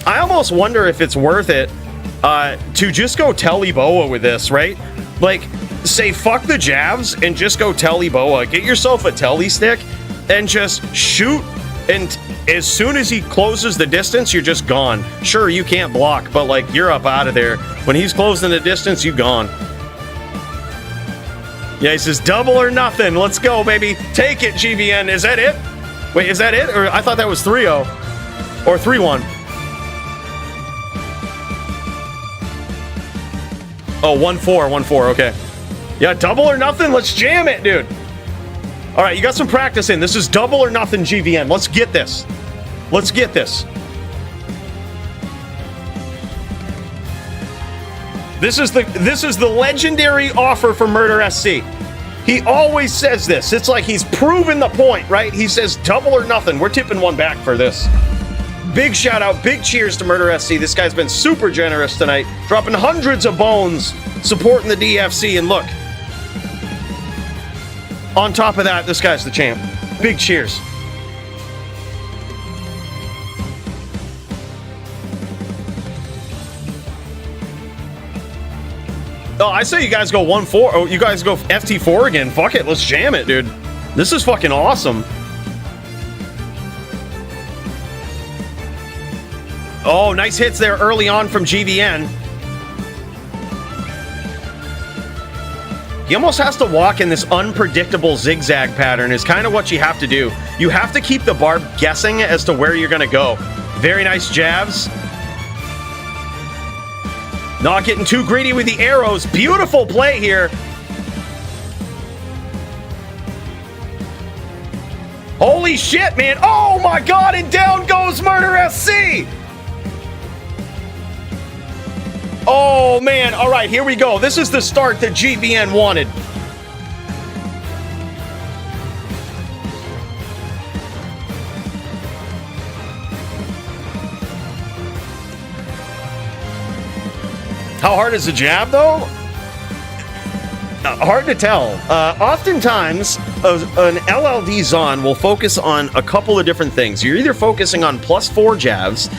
I almost wonder if it's worth it to just go Telly Boa with this, right? Like, say fuck the jabs and just go Telly Boa. Get yourself a Telly stick and just shoot. And as soon as he closes the distance, you're just gone. Sure, you can't block, but like you're up out of there. When he's closing the distance, you gone. Yeah, he says double or nothing. Let's go, baby. Take it, GVN. Is that it? Wait, is that it? Or I thought that was 3-0 or 3-1. Oh, 1-4, 1-4, okay. Yeah, double or nothing, let's jam it, dude. All right, you got some practice in. This is double or nothing GVN. Let's get this. Let's get this. This is the legendary offer for Murder SC. He always says this. It's like he's proven the point, right? He says double or nothing. We're tipping one back for this. Big shout out, big cheers to Murder SC. This guy's been super generous tonight, dropping hundreds of bones, supporting the DFC, and look. On top of that, this guy's the champ. Big cheers. Oh, I say you guys go 1-4. Oh, you guys go FT4 again. Fuck it, let's jam it, dude. This is fucking awesome. Oh, nice hits there early on from GVN. He almost has to walk in this unpredictable zigzag pattern is kind of what you have to do. You have to keep the barb guessing as to where you're going to go. Very nice jabs. Not getting too greedy with the arrows. Beautiful play here. Holy shit, man. Oh my god, and down goes Murder SC. Oh, man. All right, here we go. This is the start that GVN wanted. How hard is the jab, though? Hard to tell. Oftentimes, an LLD Zon will focus on a couple of different things. You're either focusing on +4 jabs.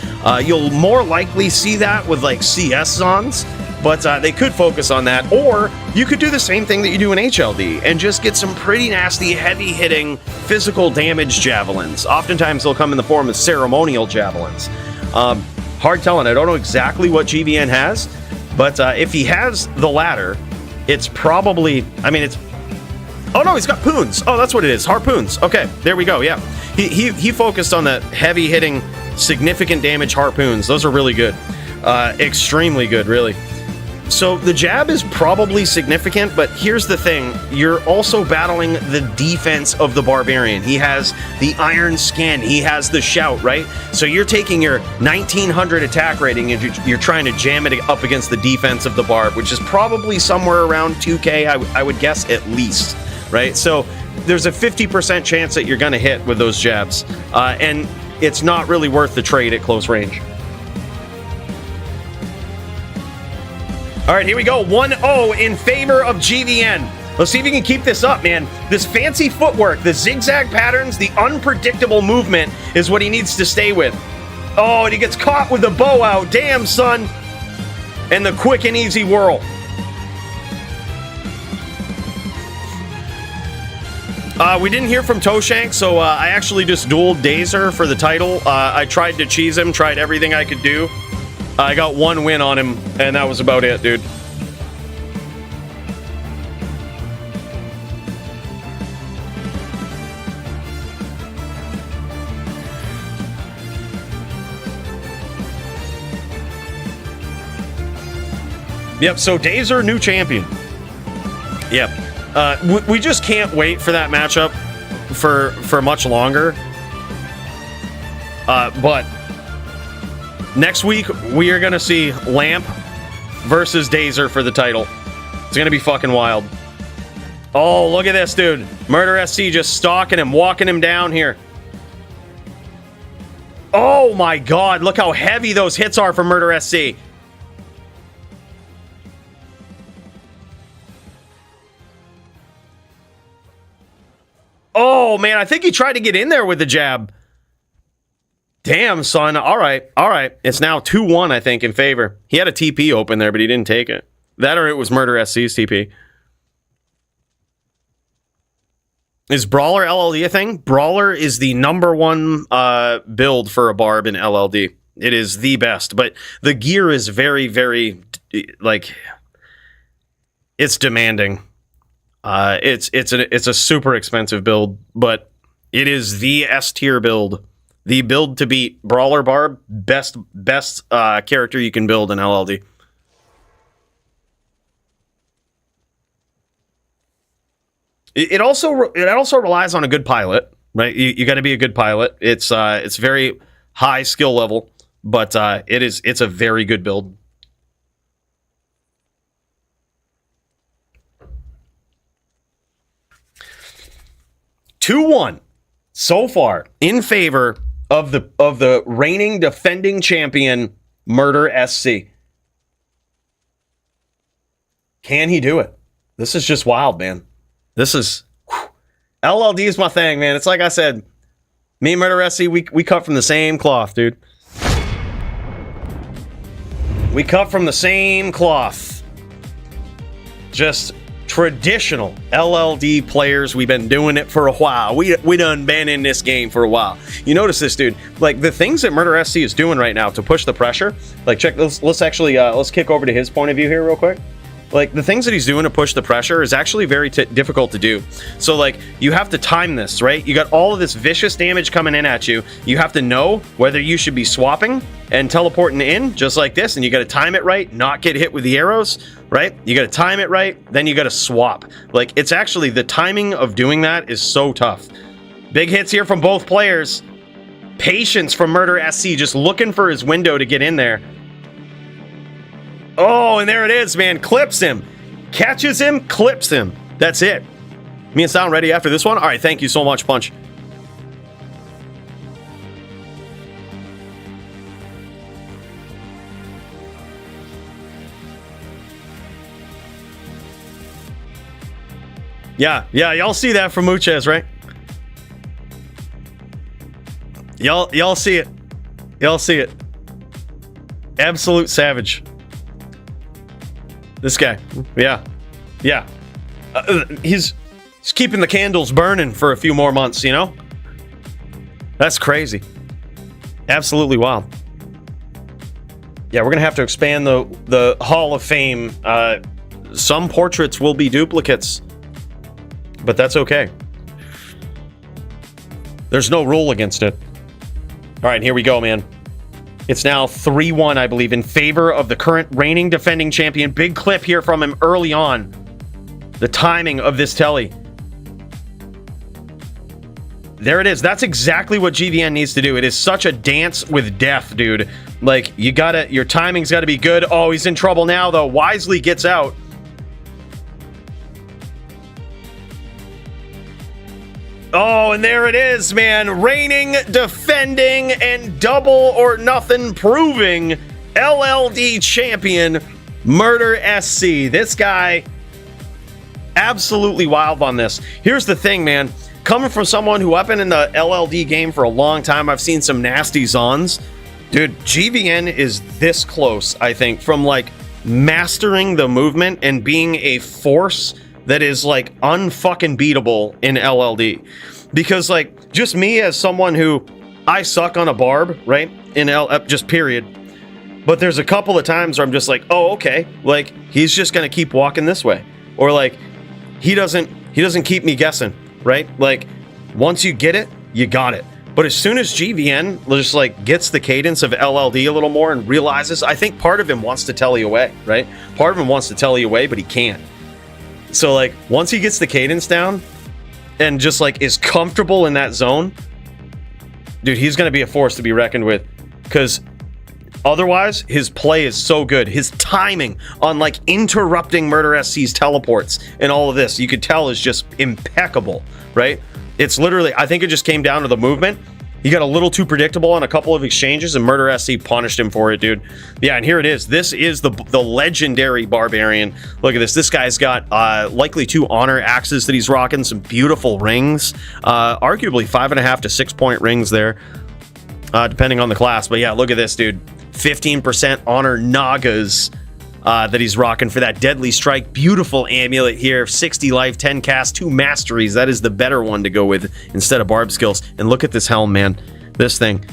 You'll more likely see that with like CS Zons, but they could focus on that. Or you could do the same thing that you do in HLD and just get some pretty nasty, heavy-hitting physical damage javelins. Oftentimes, they'll come in the form of ceremonial javelins. Hard telling. I don't know exactly what GVN has, but if he has the latter, it's probably, I mean, it's, oh no, he's got poons. Oh, that's what it is, harpoons. Okay, there we go, yeah. He focused on the heavy hitting, significant damage harpoons. Those are really good. Extremely good, really. So the jab is probably significant, but here's the thing. You're also battling the defense of the barbarian. He has the iron skin. He has the shout, right? So you're taking your 1900 attack rating and you're trying to jam it up against the defense of the barb, which is probably somewhere around 2K, I would guess at least, right? So there's a 50% chance that you're going to hit with those jabs. And it's not really worth the trade at close range. All right, here we go. 1-0 in favor of GVN. Let's see if he can keep this up, man. This fancy footwork, the zigzag patterns, the unpredictable movement is what he needs to stay with. Oh, and he gets caught with the bow out. Damn, son. And the quick and easy whirl. We didn't hear from Toshank, so I actually just dueled Dazer for the title. I tried to cheese him, tried everything I could do. I got one win on him, and that was about it, dude. Yep, so Dazer, new champion. Yep. We just can't wait for that matchup for much longer. But next week, we are going to see Lamp versus Dazer for the title. It's going to be fucking wild. Oh, look at this, dude. Murder SC just stalking him, walking him down here. Oh my god, look how heavy those hits are for Murder SC. Oh man, I think he tried to get in there with the jab. Damn, son. All right, all right. It's now 2-1, I think, in favor. He had a TP open there, but he didn't take it. That or it was Murder SC's TP. Is Brawler LLD a thing? Brawler is the #1 build for a Barb in LLD. It is the best, but the gear is very, very, like, it's demanding. It's a super expensive build, but it is the S tier build. The build to beat. Brawler Barb, best character you can build in LLD. It also relies on a good pilot, right? You got to be a good pilot. It's very high skill level, but it's a very good build. (2-1) so far in favor of the reigning defending champion Murder SC. Can he do it? This is just wild, man. This is LLD is my thing, man. It's like I said, me and Murder SC, we cut from the same cloth, dude. We cut from the same cloth. Just traditional LLD players. We've been doing it for a while. We done been in this game for a while. You notice this, dude. Like the things that Murder SC is doing right now to push the pressure. Like check. Let's actually let's kick over to his point of view here real quick. Like the things that he's doing to push the pressure is actually very difficult to do. So like you have to time this, right? You got all of this vicious damage coming in at you. You have to know whether you should be swapping and teleporting in just like this, and you got to time it right, not get hit with the arrows, right? You got to time it right, then you got to swap. Like it's actually the timing of doing that is so tough. Big hits here from both players. Patience from Murder SC, just looking for his window to get in there. Oh, and there it is, man. Clips him. Catches him, clips him. That's it. Me and Sound ready after this one? All right, thank you so much, Punch. Yeah, y'all see that from Muchez, right? Y'all see it. Y'all see it. Absolute savage. This guy, yeah. He's keeping the candles burning for a few more months, you know? That's crazy. Absolutely wild. Yeah, we're gonna have to expand the Hall of Fame. Some portraits will be duplicates, but that's okay. There's no rule against it. All right, here we go, man. It's now 3-1, I believe, in favor of the current reigning defending champion. Big clip here from him early on. The timing of this telly. There it is. That's exactly what GVN needs to do. It is such a dance with death, dude. Like, your timing's gotta be good. Oh, he's in trouble now, though. Wisely gets out. Oh, and there it is, man. Reigning, defending, and double or nothing proving LLD champion, Murder SC. This guy, absolutely wild on this. Here's the thing, man. Coming from someone who I've been in the LLD game for a long time, I've seen some nasty Zons. Dude, GVN is this close, I think, from like mastering the movement and being a force that is like unfucking beatable in LLD. Because like just me as someone who I suck on a barb, right? In just period. But there's a couple of times where I'm just like, oh, okay. Like he's just gonna keep walking this way. Or like he doesn't keep me guessing, right? Like once you get it, you got it. But as soon as GVN just like gets the cadence of LLD a little more and realizes, I think part of him wants to tell you away, right? Part of him wants to tell you away, but he can't. So like once he gets the cadence down and just like is comfortable in that zone, dude, he's gonna be a force to be reckoned with. Because Otherwise, his play is so good. His timing on like interrupting Murder SC's teleports and all of this, you could tell is just impeccable, right? It's literally, I think it just came down to the movement. He got a little too predictable on a couple of exchanges, and Murder SC punished him for it, dude. Yeah, and here it is. This is the legendary barbarian. Look at this. This guy's got likely 2 honor axes that he's rocking, some beautiful rings, arguably 5.5 to 6 point rings there, depending on the class. But yeah, look at this, dude. 15% honor nagas that he's rocking for that deadly strike. Beautiful amulet here. 60 life, 10 cast, 2 masteries. That is the better one to go with instead of barb skills. And look at this helm, man. This thing.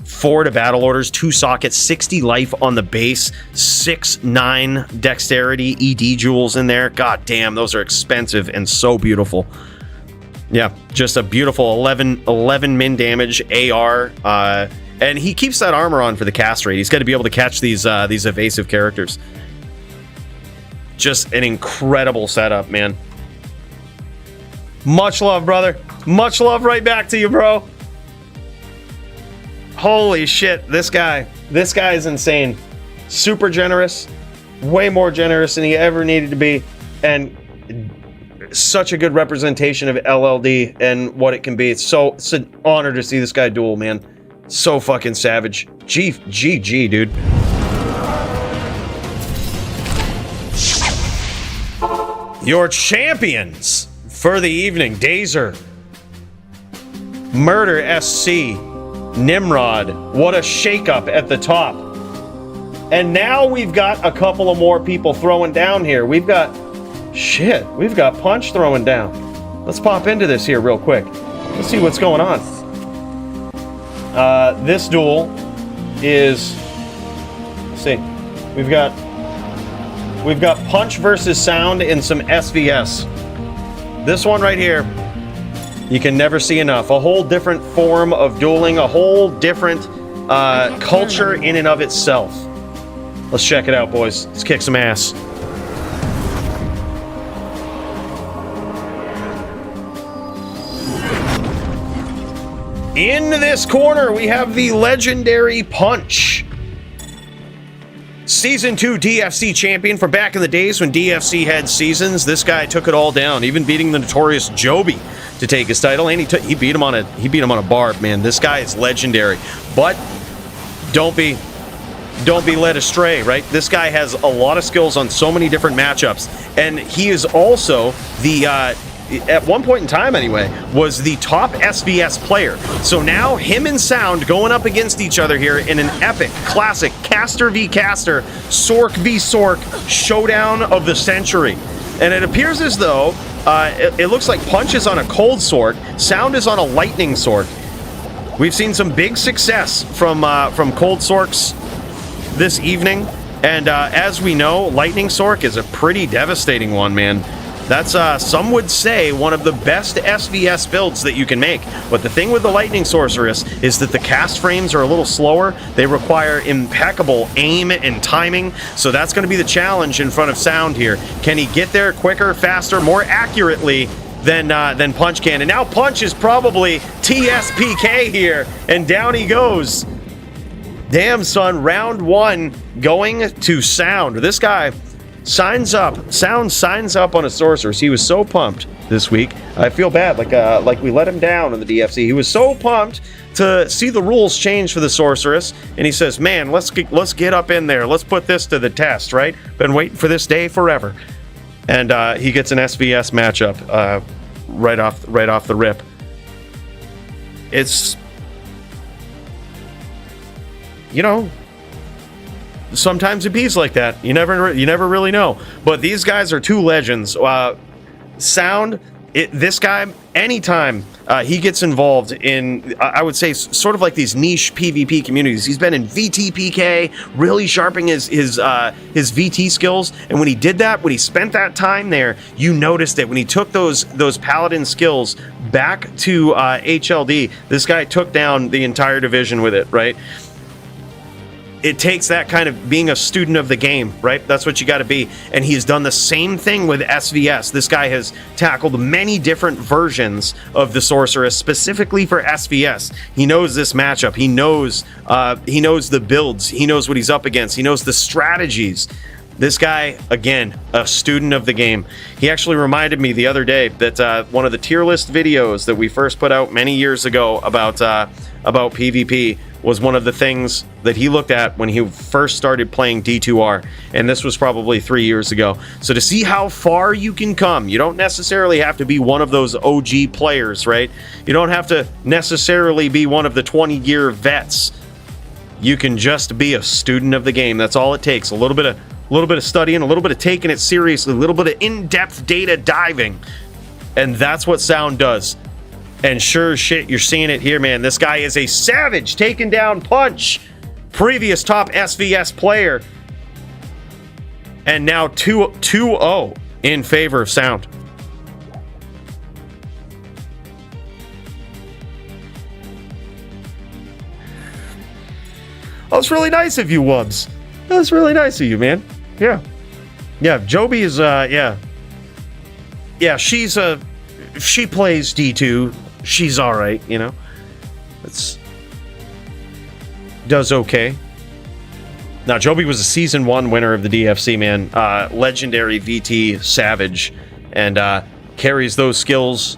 4 to battle orders, 2 sockets, 60 life on the base, 6-9 dexterity, ED jewels in there. God damn, those are expensive and so beautiful. Yeah, just a beautiful 11 min damage AR. And he keeps that armor on for the cast rate. He's got to be able to catch these evasive characters. Just an incredible setup, man. Much love, brother. Much love right back to you, bro. Holy shit, this guy is insane. Super generous. Way more generous than he ever needed to be. And such a good representation of LLD and what it can be. It's an honor to see this guy duel, man. So fucking savage. GG, dude. Your champions for the evening. Dazer. Murder SC. Nimrod. What a shakeup at the top. And now we've got a couple of more people throwing down here. We've got Punch throwing down. Let's pop into this here real quick. Let's see what's going on. This duel is, let's see, we've got Punch versus Sound in some SVS. This one right here, you can never see enough. A whole different form of dueling, a whole different culture in and of itself. Let's check it out, boys. Let's kick some ass. In this corner, we have the legendary Punch. Season 2 DFC champion for back in the days when DFC had seasons. This guy took it all down, even beating the notorious Joby to take his title, and he beat him on a barb, man. This guy is legendary. But don't be led astray, right? This guy has a lot of skills on so many different matchups, and he is also the at one point in time anyway, was the top SVS player. So now him and Sound going up against each other here in an epic, classic caster v caster, Sork v Sork showdown of the century. And it appears as though it looks like Punch is on a cold Sork, Sound is on a lightning Sork. We've seen some big success from cold Sorks this evening, and as we know, lightning Sork is a pretty devastating one, man. That's, some would say, one of the best SVS builds that you can make. But the thing with the Lightning Sorceress is that the cast frames are a little slower. They require impeccable aim and timing. So that's going to be the challenge in front of Sound here. Can he get there quicker, faster, more accurately than Punch can? And now Punch is probably TSPK here. And down he goes. Damn, son. Round 1 going to Sound. This guy Sound signs up on a Sorceress. He was so pumped this week. I feel bad, like we let him down in the DFC. He was so pumped to see the rules change for the Sorceress, and he says, "Man, let's get up in there. Let's put this to the test." Right? Been waiting for this day forever, and he gets an SVS matchup right off the rip. It's, you know, sometimes it bees like that. You never really know. But these guys are two legends. Sound, this guy, anytime he gets involved in, I would say, sort of like these niche PvP communities. He's been in VTPK, really sharpening his VT skills. And when he did that, when he spent that time there, you noticed it. When he took those paladin skills back to HLD, this guy took down the entire division with it, right? it takes that kind of being a student of the game, right? That's what you got to be. And he's done the same thing with SVS. This guy has tackled many different versions of the Sorceress specifically for SVS. He knows this matchup. He knows the builds. He knows what he's up against. He knows the strategies. This guy, again, a student of the game. He actually reminded me the other day that one of the tier list videos that we first put out many years ago about PvP was one of the things that he looked at when he first started playing D2R, and this was probably 3 years ago. So to see how far you can come, you don't necessarily have to be one of those OG players, right? You don't have to necessarily be one of the 20-year vets. You can just be a student of the game. That's all it takes. A little bit of studying, a little bit of taking it seriously, a little bit of in-depth data diving, and that's what Sound does. And sure as shit, you're seeing it here, man. This guy is a savage, taking down Punch, previous top SVS player, and now 2-0 in favor of Sound. Oh, it's really nice of you, Wubs. That's really nice of you, man. Yeah. Yeah, Joby is, yeah. Yeah, she plays D2. She's all right, you know. Does okay. Now, Joby was a Season 1 winner of the DFC, man. Legendary VT Savage. And carries those skills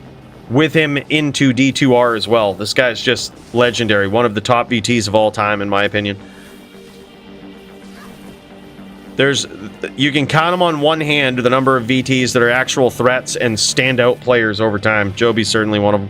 with him into D2R as well. This guy's just legendary. One of the top VTs of all time, in my opinion. You can count them on one hand the number of VTs that are actual threats and standout players over time. Joby's certainly one of them.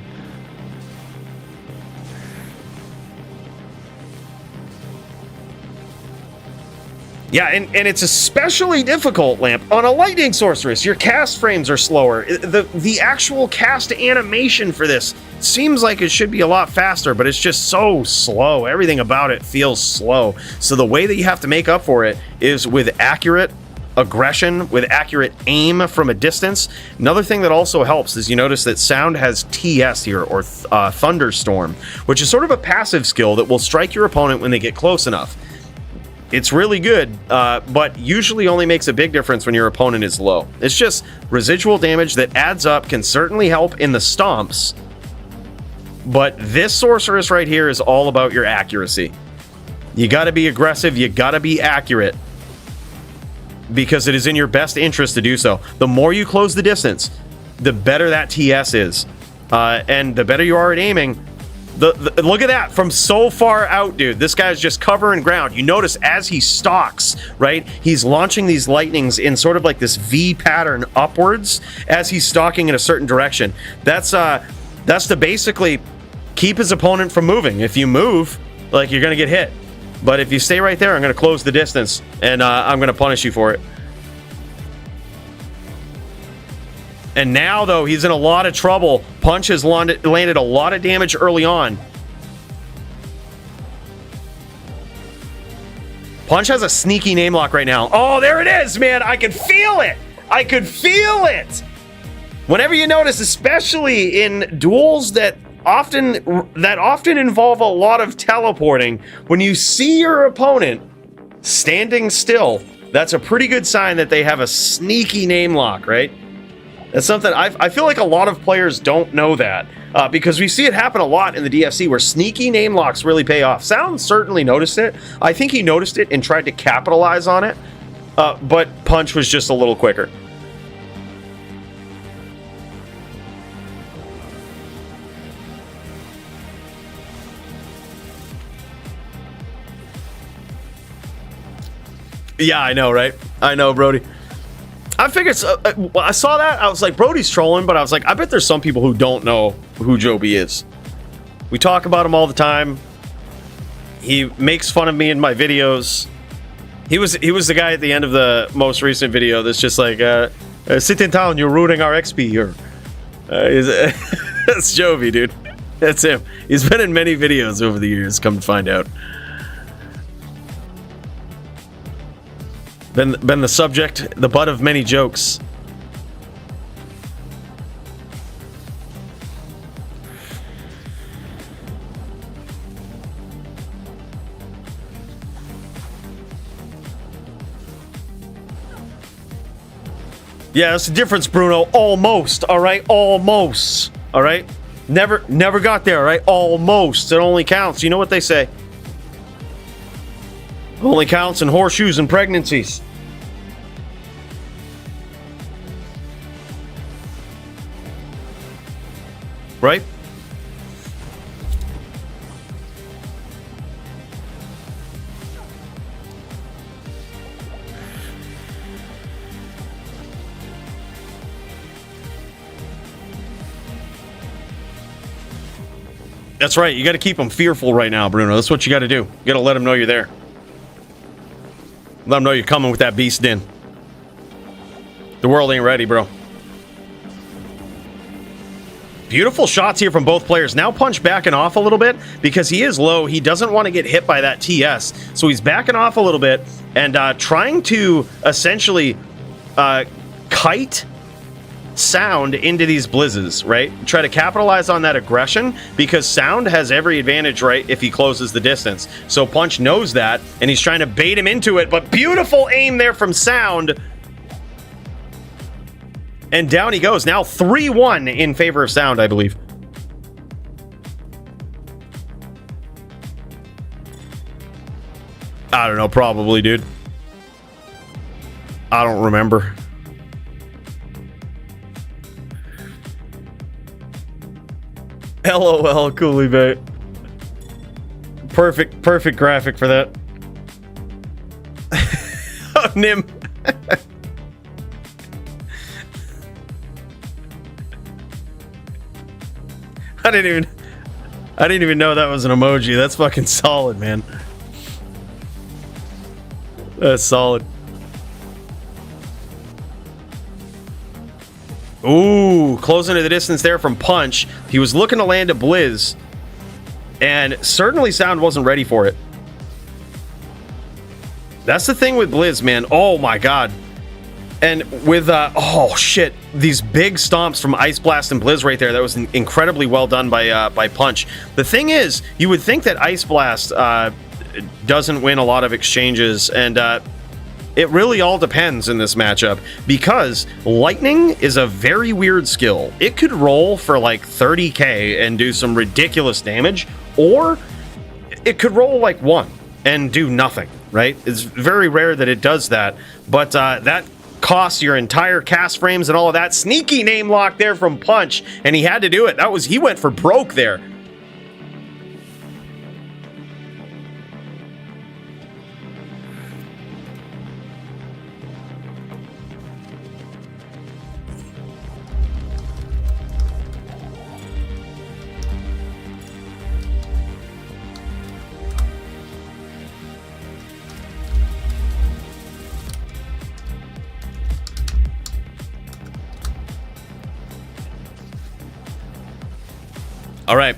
Yeah, and it's especially difficult, Lamp, on a lightning sorceress. Your cast frames are slower. The actual cast animation for this seems like it should be a lot faster, but it's just so slow. Everything about it feels slow. So the way that you have to make up for it is with accurate aggression, with accurate aim from a distance. Another thing that also helps is you notice that Sound has TS here, or Thunderstorm, which is sort of a passive skill that will strike your opponent when they get close enough. It's really good, but usually only makes a big difference when your opponent is low. It's just residual damage that adds up, can certainly help in the stomps, but this Sorceress right here is all about your accuracy. You gotta be aggressive, you gotta be accurate, because it is in your best interest to do so. The more you close the distance, the better that TS is, and the better you are at aiming. Look at that from so far out, dude. This guy's just covering ground. You notice as he stalks, right? He's launching these lightnings in sort of like this V pattern upwards as he's stalking in a certain direction. That's to basically keep his opponent from moving. If you move, like, you're gonna get hit. But if you stay right there, I'm gonna close the distance, and I'm gonna punish you for it. And now, though, he's in a lot of trouble. Punch has landed a lot of damage early on. Punch has a sneaky name lock right now. Oh, there it is, man. I can feel it. I could feel it. Whenever you notice, especially in duels that often involve a lot of teleporting, when you see your opponent standing still, that's a pretty good sign that they have a sneaky name lock, right? That's something I feel like a lot of players don't know that, because we see it happen a lot in the DFC where sneaky name locks really pay off. Sound certainly noticed it. I think he noticed it and tried to capitalize on it, but Punch was just a little quicker. Yeah, I know, right? I know, Brody. I figured, I saw that, I was like, Brody's trolling, but I was like, I bet there's some people who don't know who Joby is. We talk about him all the time. He makes fun of me in my videos. He was the guy at the end of the most recent video that's just like, sit in town, you're ruining our XP here. That's Joby, dude. That's him. He's been in many videos over the years, come to find out. Been the subject, the butt of many jokes. Yeah, that's the difference, Bruno. Almost, all right? Almost, all right? Never got there, all right? Almost. It only counts. You know what they say. Only counts in horseshoes and pregnancies. Right? That's right. You got to keep them fearful right now, Bruno. That's what you got to do. You got to let them know you're there. Let them know you're coming with that beast in. The world ain't ready, bro. Beautiful shots here from both players. Now Punch backing off a little bit because he is low. He doesn't want to get hit by that TS. So he's backing off a little bit and trying to essentially kite Sound into these blizzes, right? Try to capitalize on that aggression because Sound has every advantage, right, if he closes the distance. So Punch knows that, and he's trying to bait him into it, but beautiful aim there from Sound. And down he goes. Now 3-1 in favor of Sound, I believe. I don't know, probably, dude. I don't remember. LOL, Cooley Bait. Perfect graphic for that. Oh, Nim. I didn't even know that was an emoji. That's fucking solid, man. That's solid. Ooh, closing to the distance there from Punch. He was looking to land a Blizz, and certainly Sound wasn't ready for it. That's the thing with Blizz, man. Oh my god. And with, oh shit, these big stomps from Ice Blast and Blizz right there, that was incredibly well done by Punch. The thing is, you would think that Ice Blast doesn't win a lot of exchanges, and it really all depends in this matchup, because Lightning is a very weird skill. It could roll for like 30k and do some ridiculous damage, or it could roll like 1 and do nothing, right? It's very rare that it does that, but that costs your entire cast frames and all of that. Sneaky name lock there from Punch, and he had to do it. He went for broke there. All right.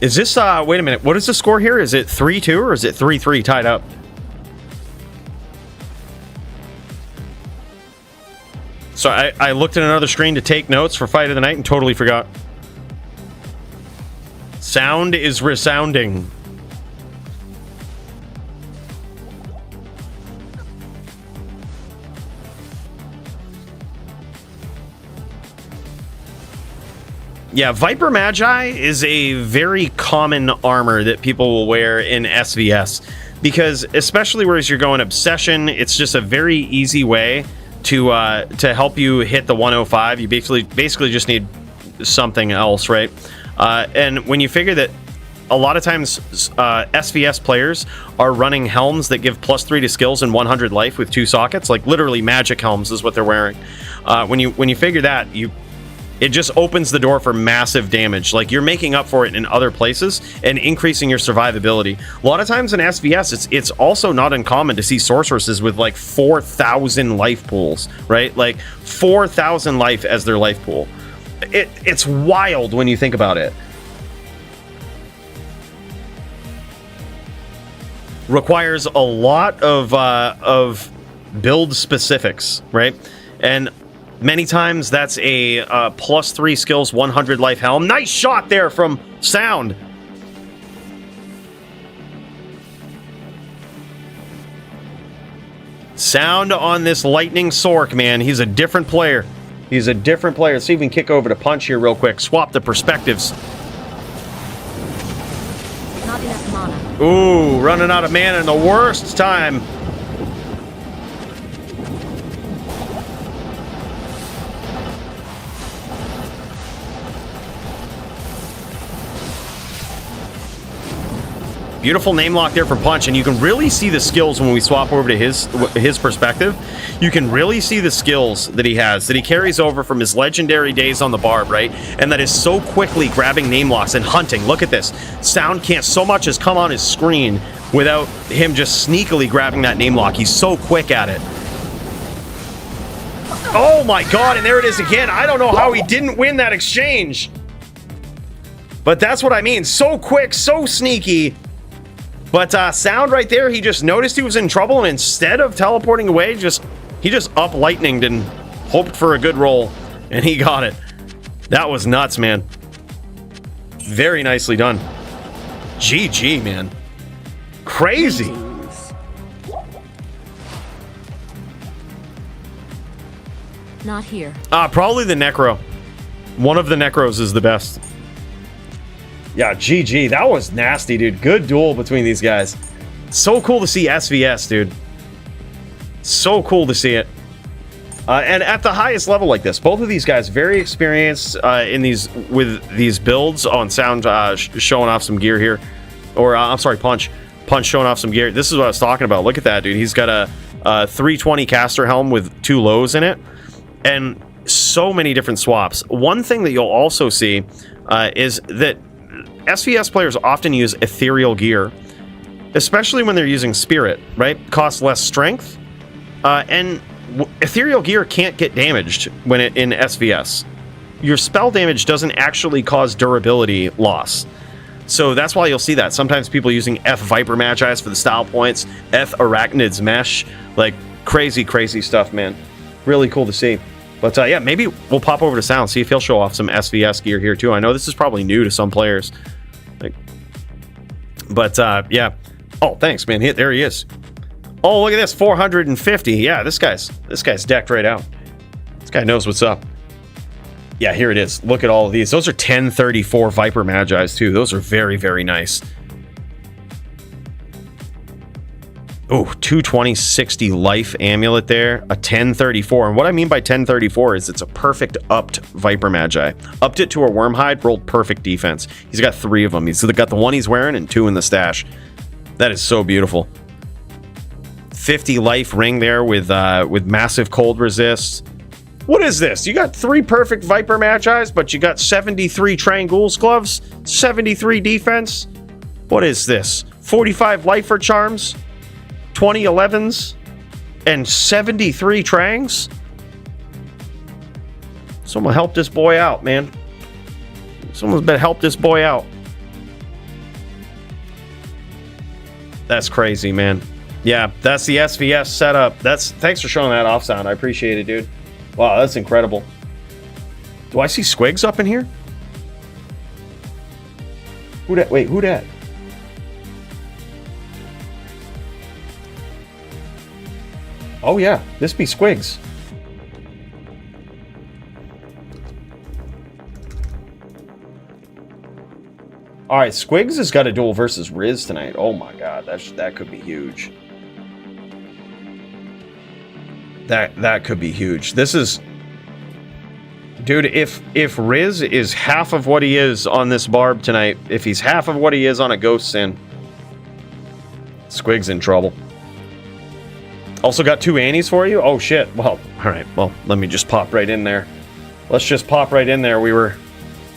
Is this, wait a minute. What is the score here? Is it 3-2 or is it 3-3 tied up? So I looked at another screen to take notes for Fight of the Night and totally forgot. Sound is resounding. Yeah, Viper Magi is a very common armor that people will wear in SVS, because especially whereas you're going Obsession, it's just a very easy way to help you hit the 105. You basically just need something else, right? And when you figure that a lot of times SVS players are running helms that give +3 to skills and 100 life with 2 sockets, like literally magic helms is what they're wearing. When you figure that, it just opens the door for massive damage. Like, you're making up for it in other places and increasing your survivability. A lot of times in SVS, it's also not uncommon to see sorceresses with like 4,000 life pools, right? Like 4,000 life as their life pool. It's wild when you think about it. Requires a lot of build specifics, right? And many times that's a +3 skills, 100 life helm. Nice shot there from Sound. Sound on this lightning Sork, man. He's a different player. He's a different player. Let's see if we can kick over to Punch here real quick. Swap the perspectives. Not enough mana. Ooh, running out of mana in the worst time. Beautiful name lock there for Punch, and you can really see the skills when we swap over to his perspective. You can really see the skills that he has, that he carries over from his legendary days on the Barb, right? And that is so quickly grabbing name locks and hunting. Look at this. Sound can't so much as come on his screen without him just sneakily grabbing that name lock. He's so quick at it. Oh my god, and there it is again. I don't know how he didn't win that exchange. But that's what I mean. So quick, so sneaky. But Sound right there, he just noticed he was in trouble, and instead of teleporting away, he just up lightninged and hoped for a good roll, and he got it. That was nuts, man. Very nicely done. GG, man. Crazy. Not here. Probably the Necro. One of the Necros is the best. Yeah, GG. That was nasty, dude. Good duel between these guys. So cool to see SVS, dude. So cool to see it. And at the highest level like this, both of these guys very experienced with these builds on Sound showing off some gear here. Or, I'm sorry, Punch. Punch showing off some gear. This is what I was talking about. Look at that, dude. He's got a 320 caster helm with 2 lows in it. And so many different swaps. One thing that you'll also see is that SVS players often use ethereal gear, especially when they're using Spirit, right? Costs less strength, and ethereal gear can't get damaged when in SVS. Your spell damage doesn't actually cause durability loss. So that's why you'll see that. Sometimes people using F Viper Magi's for the style points, F Arachnid's Mesh, like crazy, crazy stuff, man. Really cool to see. But yeah, maybe we'll pop over to Sound, see if he'll show off some SVS gear here too. I know this is probably new to some players. But yeah. Oh, thanks, man. There he is. Oh, look at this, 450. Yeah, this guy's decked right out. This guy knows what's up. Yeah, here it is. Look at all of these. Those are 1034 Viper Magi's too. Those are very, very nice. Oh, 220-60 life amulet there, a 1034. And what I mean by 1034 is it's a perfect upped Viper Magi. Upped it to a Wormhide, rolled perfect defense. He's got 3 of them. He's got the one he's wearing and 2 in the stash. That is so beautiful. 50 life ring there with massive cold resist. What is this? You got 3 perfect Viper Magi's, but you got 73 Trangul's gloves, 73 defense. What is this? 45 lifer charms, 20 11s, and 73 Trangs? Someone help this boy out, man. Someone's better help this boy out. That's crazy, man. Yeah, that's the SVS setup. Thanks for showing that off, Sound. I appreciate it, dude. Wow, that's incredible. Do I see Squigs up in here? Who dat? Wait, who dat? Oh yeah, this be Squigs. All right, Squigs has got a duel versus Riz tonight. Oh my god, that could be huge. That could be huge. This is, dude. If Riz is half of what he is on this Barb tonight, if he's half of what he is on a Ghost Sin, Squigs in trouble. Also got 2 Annies for you? Oh shit. Well, alright. Well, let me just pop right in there. Let's just pop right in there. We were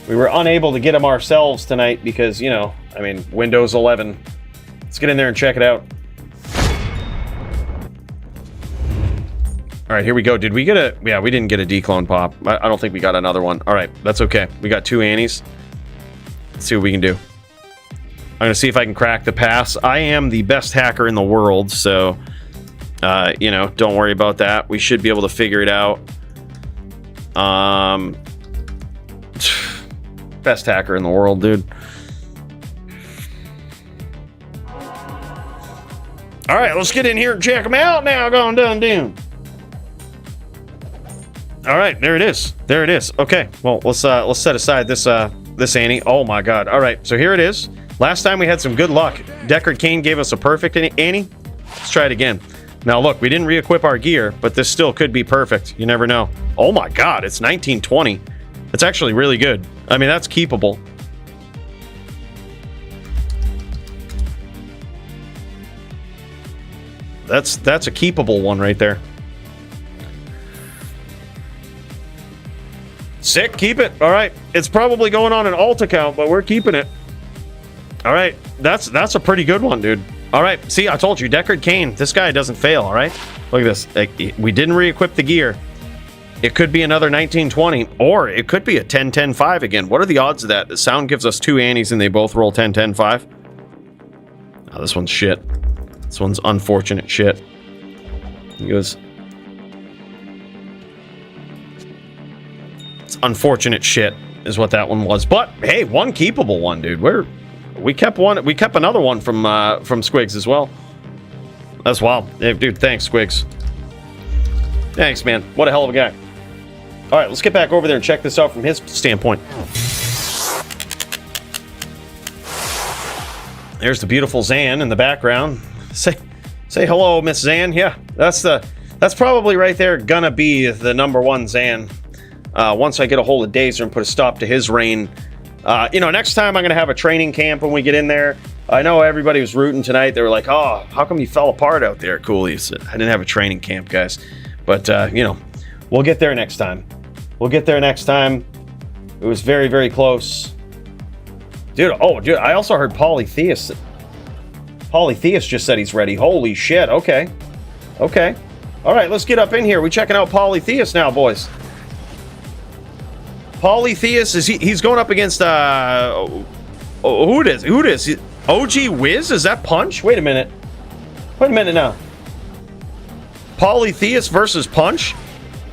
unable to get them ourselves tonight because, you know, I mean, Windows 11. Let's get in there and check it out. Alright, here we go. Did we get a... Yeah, we didn't get a declone pop. I don't think we got another one. Alright, that's okay. We got 2 Annies. Let's see what we can do. I'm gonna see if I can crack the pass. I am the best hacker in the world, so... you know, don't worry about that. We should be able to figure it out. Best hacker in the world, dude. All right, let's get in here and check them out now. Going done. All right, there it is. There it is. Okay, well, let's set aside this Annie. Oh my God. All right, so here it is. Last time we had some good luck. Deckard Cain gave us a perfect Annie. Let's try it again. Now look, we didn't re-equip our gear, but this still could be perfect. You never know. Oh my God, it's 1920. It's actually really good. I mean, that's keepable. That's a keepable one right there. Sick, keep it. All right, it's probably going on an alt account, but we're keeping it. All right, that's a pretty good one, dude. All right, see, I told you, Deckard Cain, this guy doesn't fail, all right? Look at this. We didn't re-equip the gear. It could be another 1920, or it could be a 10-10-5 again. What are the odds of that? The sound gives us two Annies and they both roll 10-10-5. Oh, this one's shit. This one's unfortunate shit. He goes... It's unfortunate shit is what that one was. But, hey, one keepable one, dude. We kept another one from Squigs as well. That's wild. Hey, dude, thanks, Squigs. Thanks, man. What a hell of a guy. All right, let's get back over there and check this out from his standpoint. There's the beautiful Zan in the background. Say hello, Miss Zan. Yeah, that's probably right there gonna be the #1 Zan. Once I get a hold of Dazer and put a stop to his reign. Next time I'm going to have a training camp when we get in there. I know everybody was rooting tonight. They were like, oh, how come you fell apart out there, Coolies? I didn't have a training camp, guys. But, we'll get there next time. We'll get there next time. It was very, very close. Dude, I also heard Polytheus. Polytheus just said he's ready. Holy shit, okay. Okay. All right, let's get up in here. We're checking out Polytheus now, boys. Polytheus, he's going up against who it is? OG Wiz? Is that Punch? Wait a minute now. Polytheus versus Punch?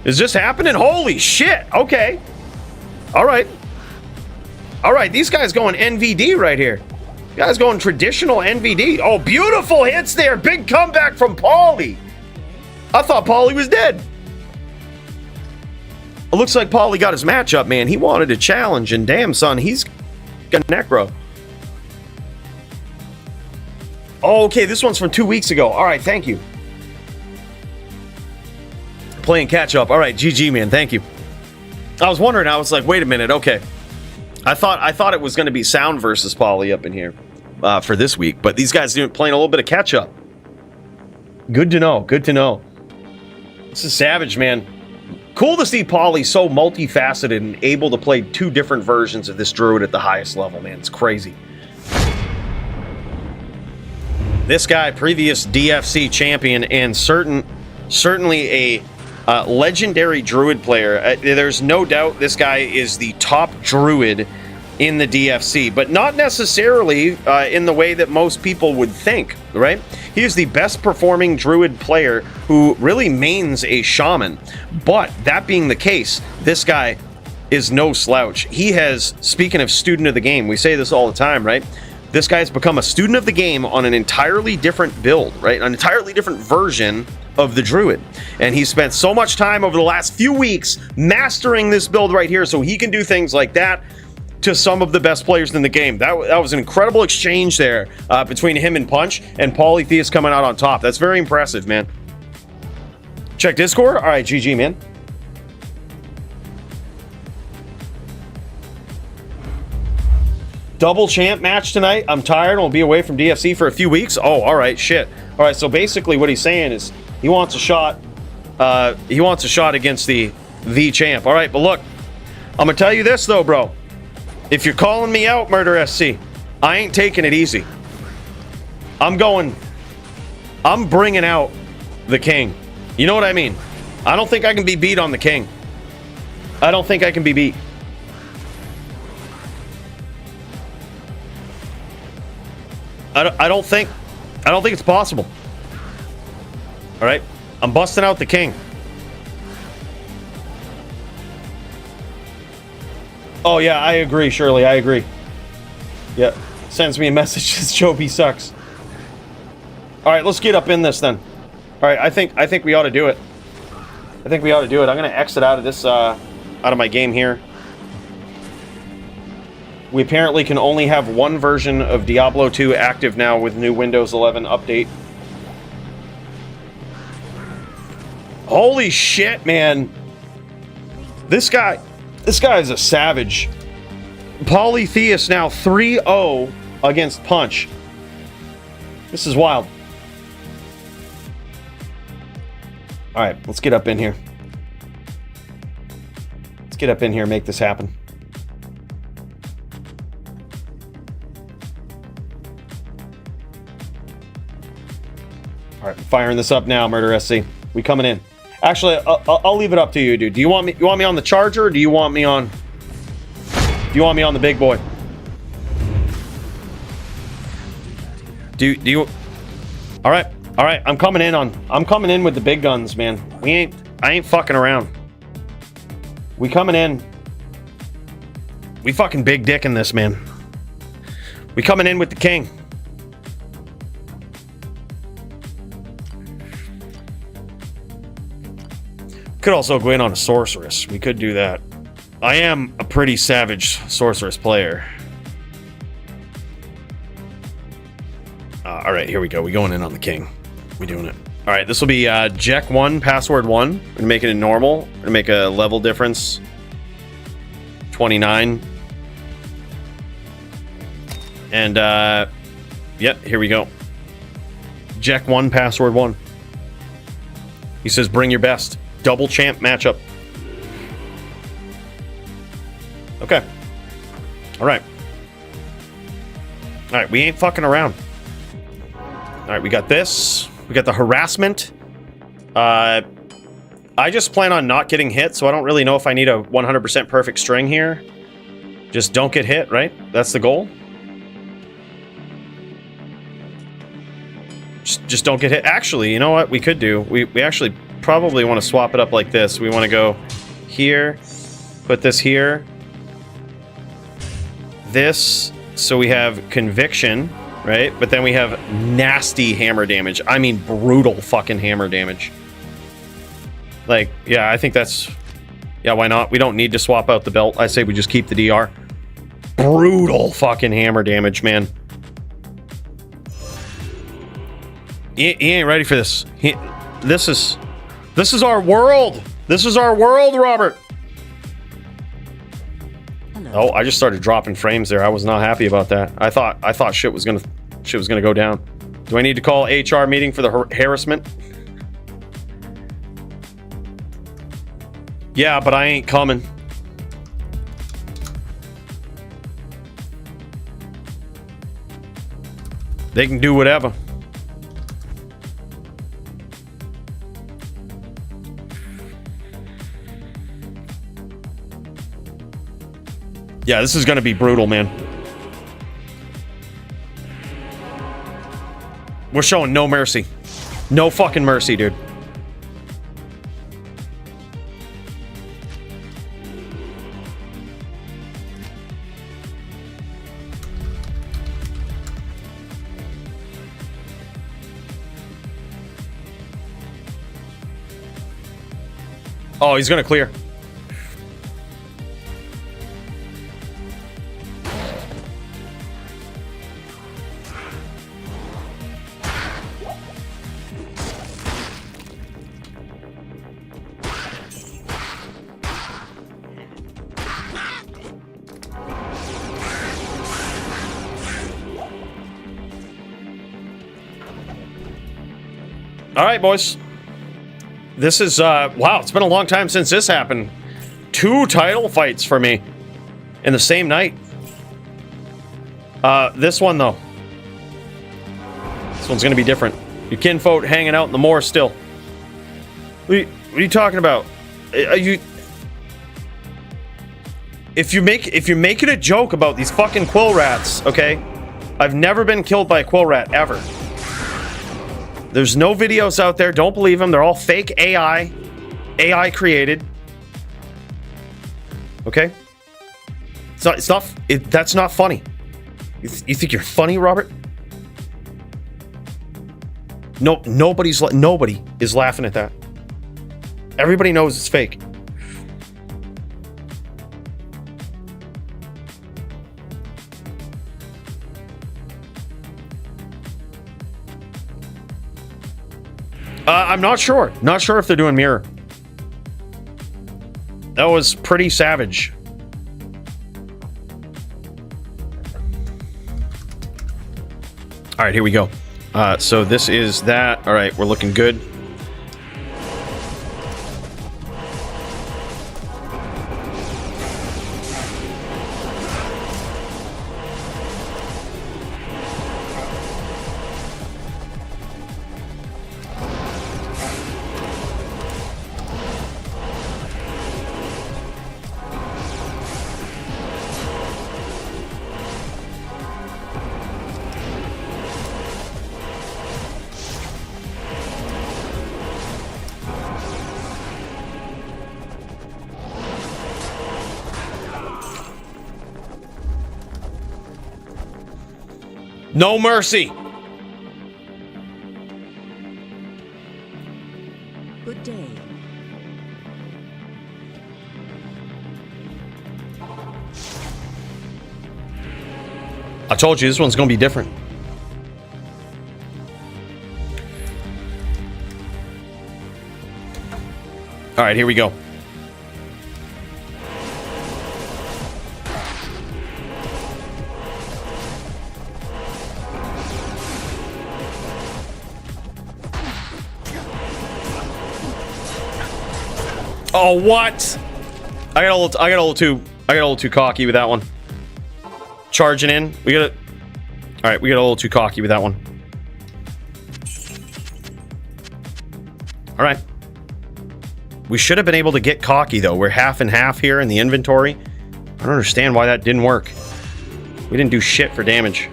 Is this happening? Holy shit. Okay. All right, these guys going NVD right here. Guys going traditional NVD. Oh, beautiful hits there. Big comeback from Pauly. I thought Pauly was dead. It looks like Pauly got his matchup, man. He wanted a challenge, and damn, son, he's got Necro. Oh, okay, this one's from 2 weeks ago. All right, thank you. Playing catch-up. All right, GG, man, thank you. I was wondering, I was like, wait a minute, okay. I thought it was going to be Sound versus Pauly up in here for this week, but these guys are playing a little bit of catch-up. Good to know, good to know. This is savage, man. Cool to see Pauly so multifaceted and able to play two different versions of this druid at the highest level, man. It's crazy. This guy, previous DFC champion and certainly a legendary druid player. There's no doubt this guy is the top druid in the DFC, but not necessarily in the way that most people would think, right? He is the best performing druid player who really mains a shaman. But that being the case, this guy is no slouch. He has, speaking of student of the game, we say this all the time, right? This guy's become a student of the game on an entirely different build, right? An entirely different version of the druid. And he spent so much time over the last few weeks mastering this build right here so he can do things like that to some of the best players in the game. That was an incredible exchange there between him and Punch, and Polytheus coming out on top. That's very impressive, man. Check Discord. All right, GG, man. Double champ match tonight. I'm tired. I'll be away from DFC for a few weeks. Oh, all right, shit. All right, so basically what he's saying is he wants a shot. He wants a shot against the champ. All right, but look, I'm gonna tell you this though, bro. If you're calling me out, Murder SC, I ain't taking it easy. I'm bringing out the king. You know what I mean? I don't think I can be beat on the king. I don't think I can be beat. I don't think it's possible. All right, I'm busting out the king. Oh yeah, I agree, Shirley. I agree. Yeah, sends me a message. Says Joby sucks. All right, let's get up in this then. All right, I think we ought to do it. I think we ought to do it. I'm gonna exit out of this, out of my game here. We apparently can only have one version of Diablo 2 active now with new Windows 11 update. Holy shit, man. This guy is a savage. Polytheist now 3-0 against Punch. This is wild. All right, let's get up in here. Let's get up in here and make this happen. All right, firing this up now, Murder SC. We coming in. Actually, I'll leave it up to you, dude. Do you want me? You want me on the Charger, or do you want me on? Do you want me on the big boy? Do you? All right, all right. I'm coming in with the big guns, man. I ain't fucking around. We coming in. We fucking big dick in this, man. We coming in with the king. Could also go in on a Sorceress. We could do that. I am a pretty savage Sorceress player. All right, here we go. We going in on the king. We doing it. All right, this will be Jack 1, password 1. We're gonna make it in normal. We're gonna make a level difference 29. And yeah, here we go. Jack 1, password 1. He says, bring your best. Double champ matchup. Okay. All right. All right, we ain't fucking around. All right, we got this. We got the harassment. I just plan on not getting hit, so I don't really know if I need a 100% perfect string here. Just don't get hit, right? That's the goal. Just don't get hit. Actually, you know what we could do? We actually probably want to swap it up like this. We want to go here, put this here, this, so we have conviction, right? But then we have nasty hammer damage. I mean, brutal fucking hammer damage. Like, yeah, I think that's... Yeah, why not? We don't need to swap out the belt. I say we just keep the DR. Brutal fucking hammer damage, man. He ain't ready for this. This is our world. This is our world, Robert. Hello. Oh, I just started dropping frames there. I was not happy about that. I thought shit was gonna go down. Do I need to call HR meeting for the harassment? Yeah, but I ain't coming. They can do whatever. Yeah, this is gonna be brutal, man. We're showing no mercy. No fucking mercy, dude. Oh, he's gonna clear. All right, boys. This is, wow, it's been a long time since this happened. 2 title fights for me in the same night. This one, though. This one's gonna be different. Your kinfolk hanging out in the moor still. What are you talking about? Are you... If you're making a joke about these fucking quill rats, okay? I've never been killed by a quill rat, ever. There's no videos out there. Don't believe them. They're all fake AI. AI created. Okay? That's not funny. You think you're funny, Robert? No, nobody is laughing at that. Everybody knows it's fake. I'm not sure. Not sure if they're doing mirror. That was pretty savage. All right, here we go. So this is that. All right, we're looking good. No mercy. Good day. I told you this one's gonna be different. All right, here we go. Oh, what? I got a little too cocky with that one. Charging in. We got a little too cocky with that one. All right. We should have been able to get cocky though. We're half and half here in the inventory. I don't understand why that didn't work. We didn't do shit for damage.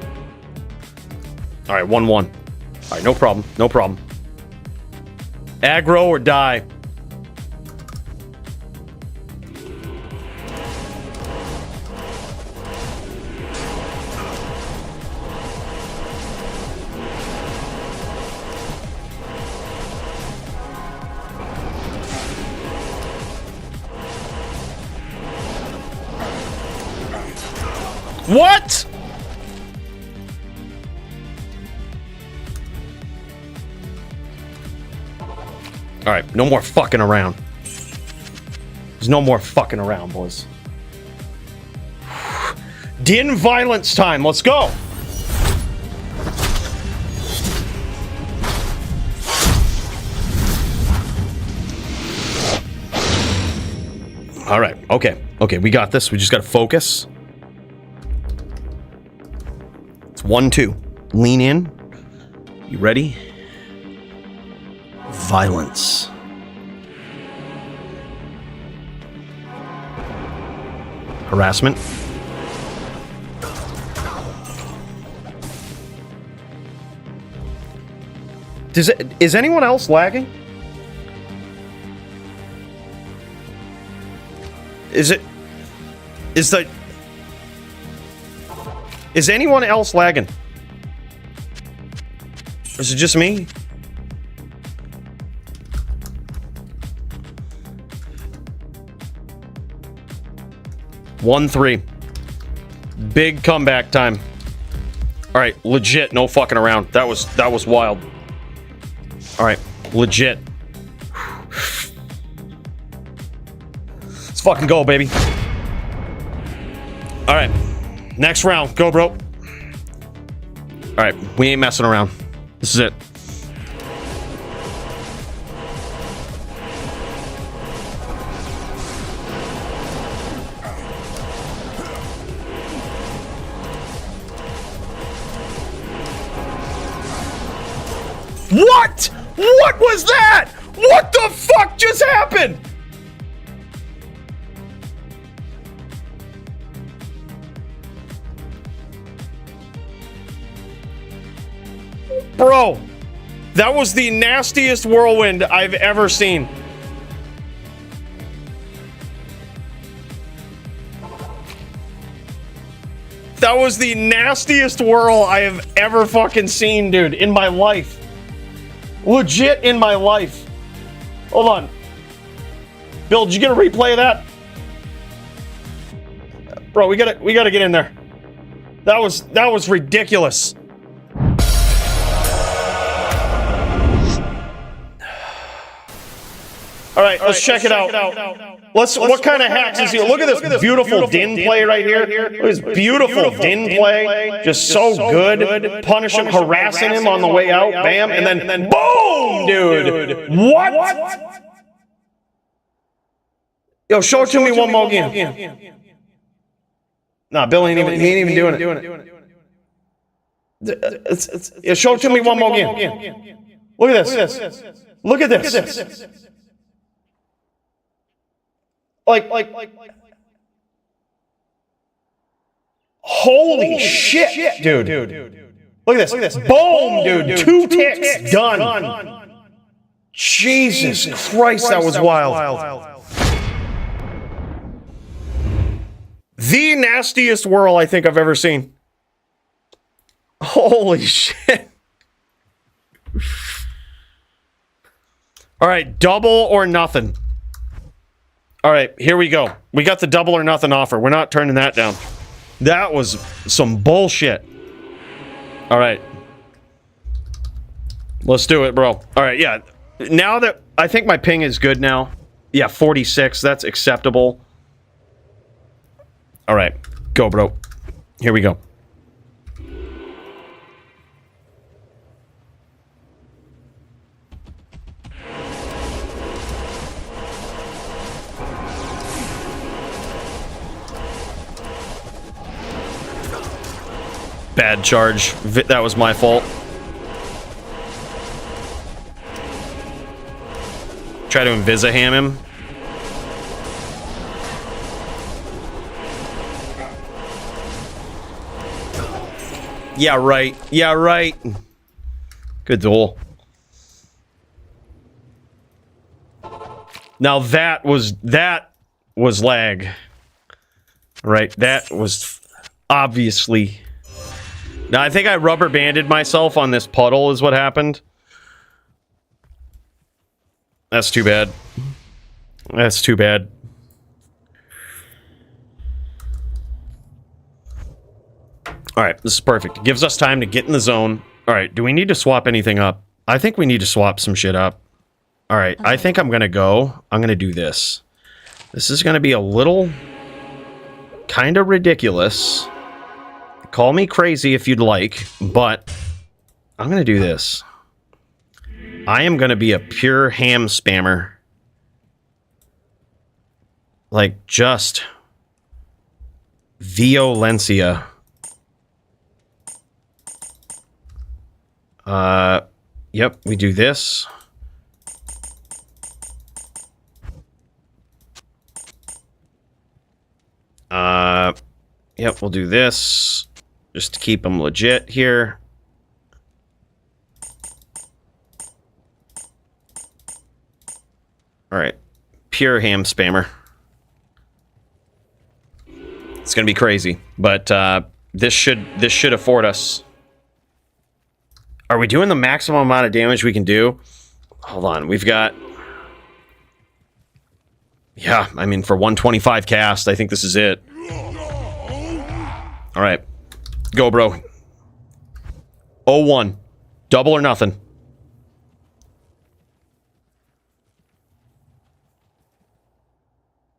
All right, 1-1. All right, no problem. No problem. Aggro or die. What? All right, no more fucking around. There's no more fucking around, boys. Din violence time. Let's go. All right. Okay. Okay, we got this. We just got to focus. 1-2. Lean in. You ready? Violence. Harassment. Is anyone else lagging? Is anyone else lagging? Or is it just me? One, 3. Big comeback time. All right, legit, no fucking around. That was wild. All right, legit. Let's fucking go, baby. All right. Next round. Go, bro. Alright, we ain't messing around. This is it. What? What was that? What the fuck just happened? Bro, that was the nastiest whirlwind I've ever seen. That was the nastiest whirl I have ever fucking seen, dude, in my life. Legit in my life. Hold on. Bill, did you get a replay of that? Bro, we gotta get in there. That was ridiculous. All right, let's check it out. What kind of hacks is he? Look at this beautiful din play right here. Look at this beautiful din play. Just so good. Punish him, harassing him on the way out. Bam, and then boom, dude. What? Yo, show it to me one more again. Nah, Bill ain't even doing it. Yeah, show it to me one more again. Look at this. Look at this. Like, holy shit, dude. Look at this. Boom, dude. 2 ticks, done. Jesus Christ, that was wild. The nastiest whirl I think I've ever seen. Holy shit. All right, double or nothing. All right, here we go. We got the double or nothing offer. We're not turning that down. That was some bullshit. All right. Let's do it, bro. All right, yeah. Now that I think my ping is good now. Yeah, 46. That's acceptable. All right. Go, bro. Here we go. Bad charge. That was my fault. Try to Invisiham him. Yeah, right. Yeah, right. Good duel. Now that was lag. Right, that was obviously... Now, I think I rubber banded myself on this puddle is what happened. That's too bad. That's too bad. Alright, this is perfect. It gives us time to get in the zone. Alright, do we need to swap anything up? I think we need to swap some shit up. Alright, I think I'm gonna do this. This is gonna be a little... kind of ridiculous. Call me crazy if you'd like, but I'm going to do this. I am going to be a pure ham spammer. Like, just violencia. Yep, we do this. Yep, we'll do this. Just to keep them legit here. Alright. Pure ham spammer. It's gonna be crazy. But this should afford us. Are we doing the maximum amount of damage we can do? Hold on, we've got... Yeah, I mean, for 125 cast, I think this is it. Alright. Go, bro. 0-1. Double or nothing.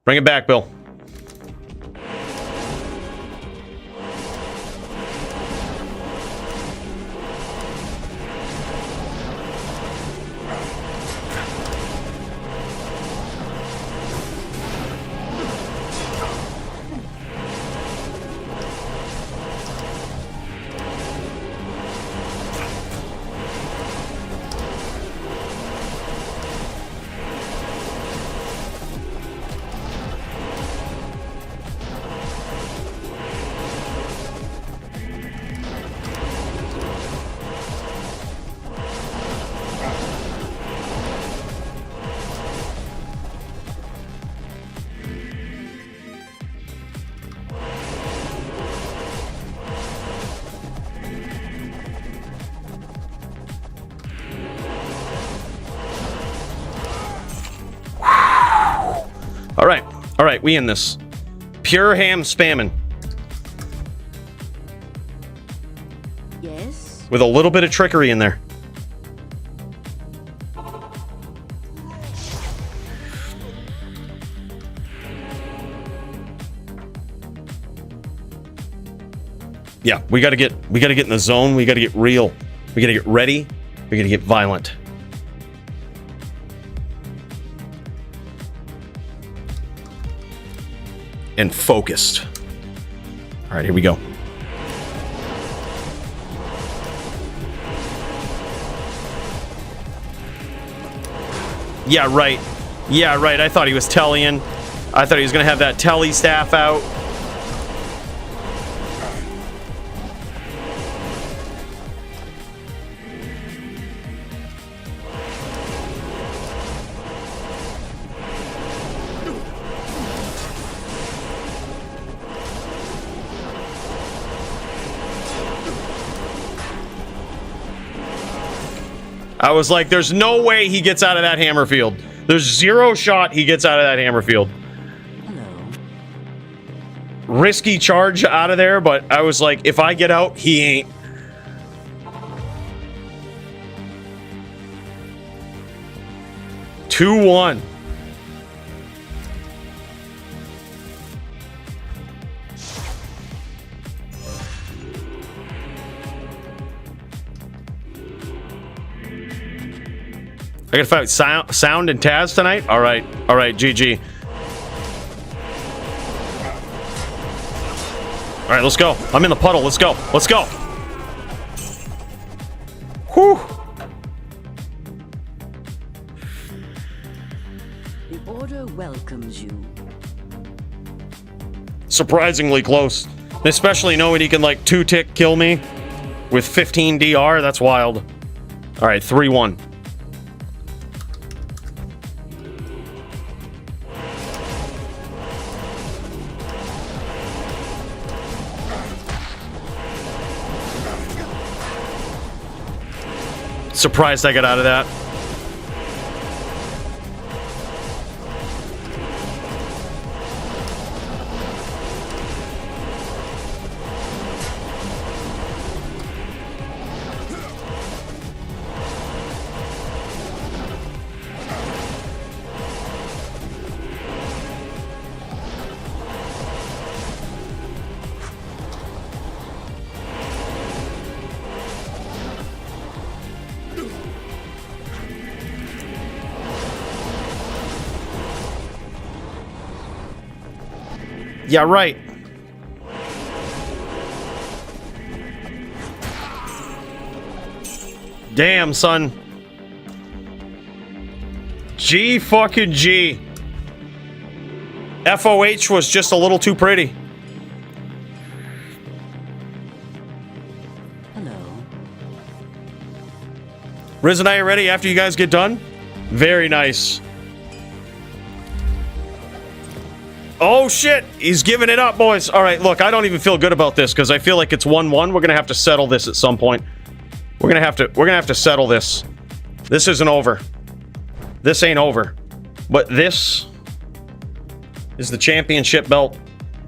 Bring it back, Bill. right, we in this. Pure ham spamming. Yes. With a little bit of trickery in there. Yeah, we gotta get in the zone. We gotta get real. We gotta get ready. We gotta get violent. And focused. All right, here we go. Yeah, right. Yeah, right. I thought he was Tellian. I thought he was gonna have that Telly staff out. I was like, there's no way he gets out of that hammer field. There's zero shot he gets out of that hammer field. Risky charge out of there, but I was like, if I get out, he ain't. Two, 1. I gotta fight Sound and Taz tonight? Alright, GG. Alright, let's go. I'm in the puddle, let's go. Let's go. Whew. The order welcomes you. Surprisingly close. Especially knowing he can like 2-tick kill me with 15 DR, that's wild. Alright, 3-1. Surprised I got out of that. Yeah, right. Damn, son. G fucking G. FOH was just a little too pretty. Hello. Riz and I are ready after you guys get done. Very nice. Oh shit, he's giving it up, boys. All right, look, I don't even feel good about this because I feel like it's 1-1. We're gonna have to settle this at some point. We're gonna have to settle this. This isn't over. This ain't over. But this is the championship belt.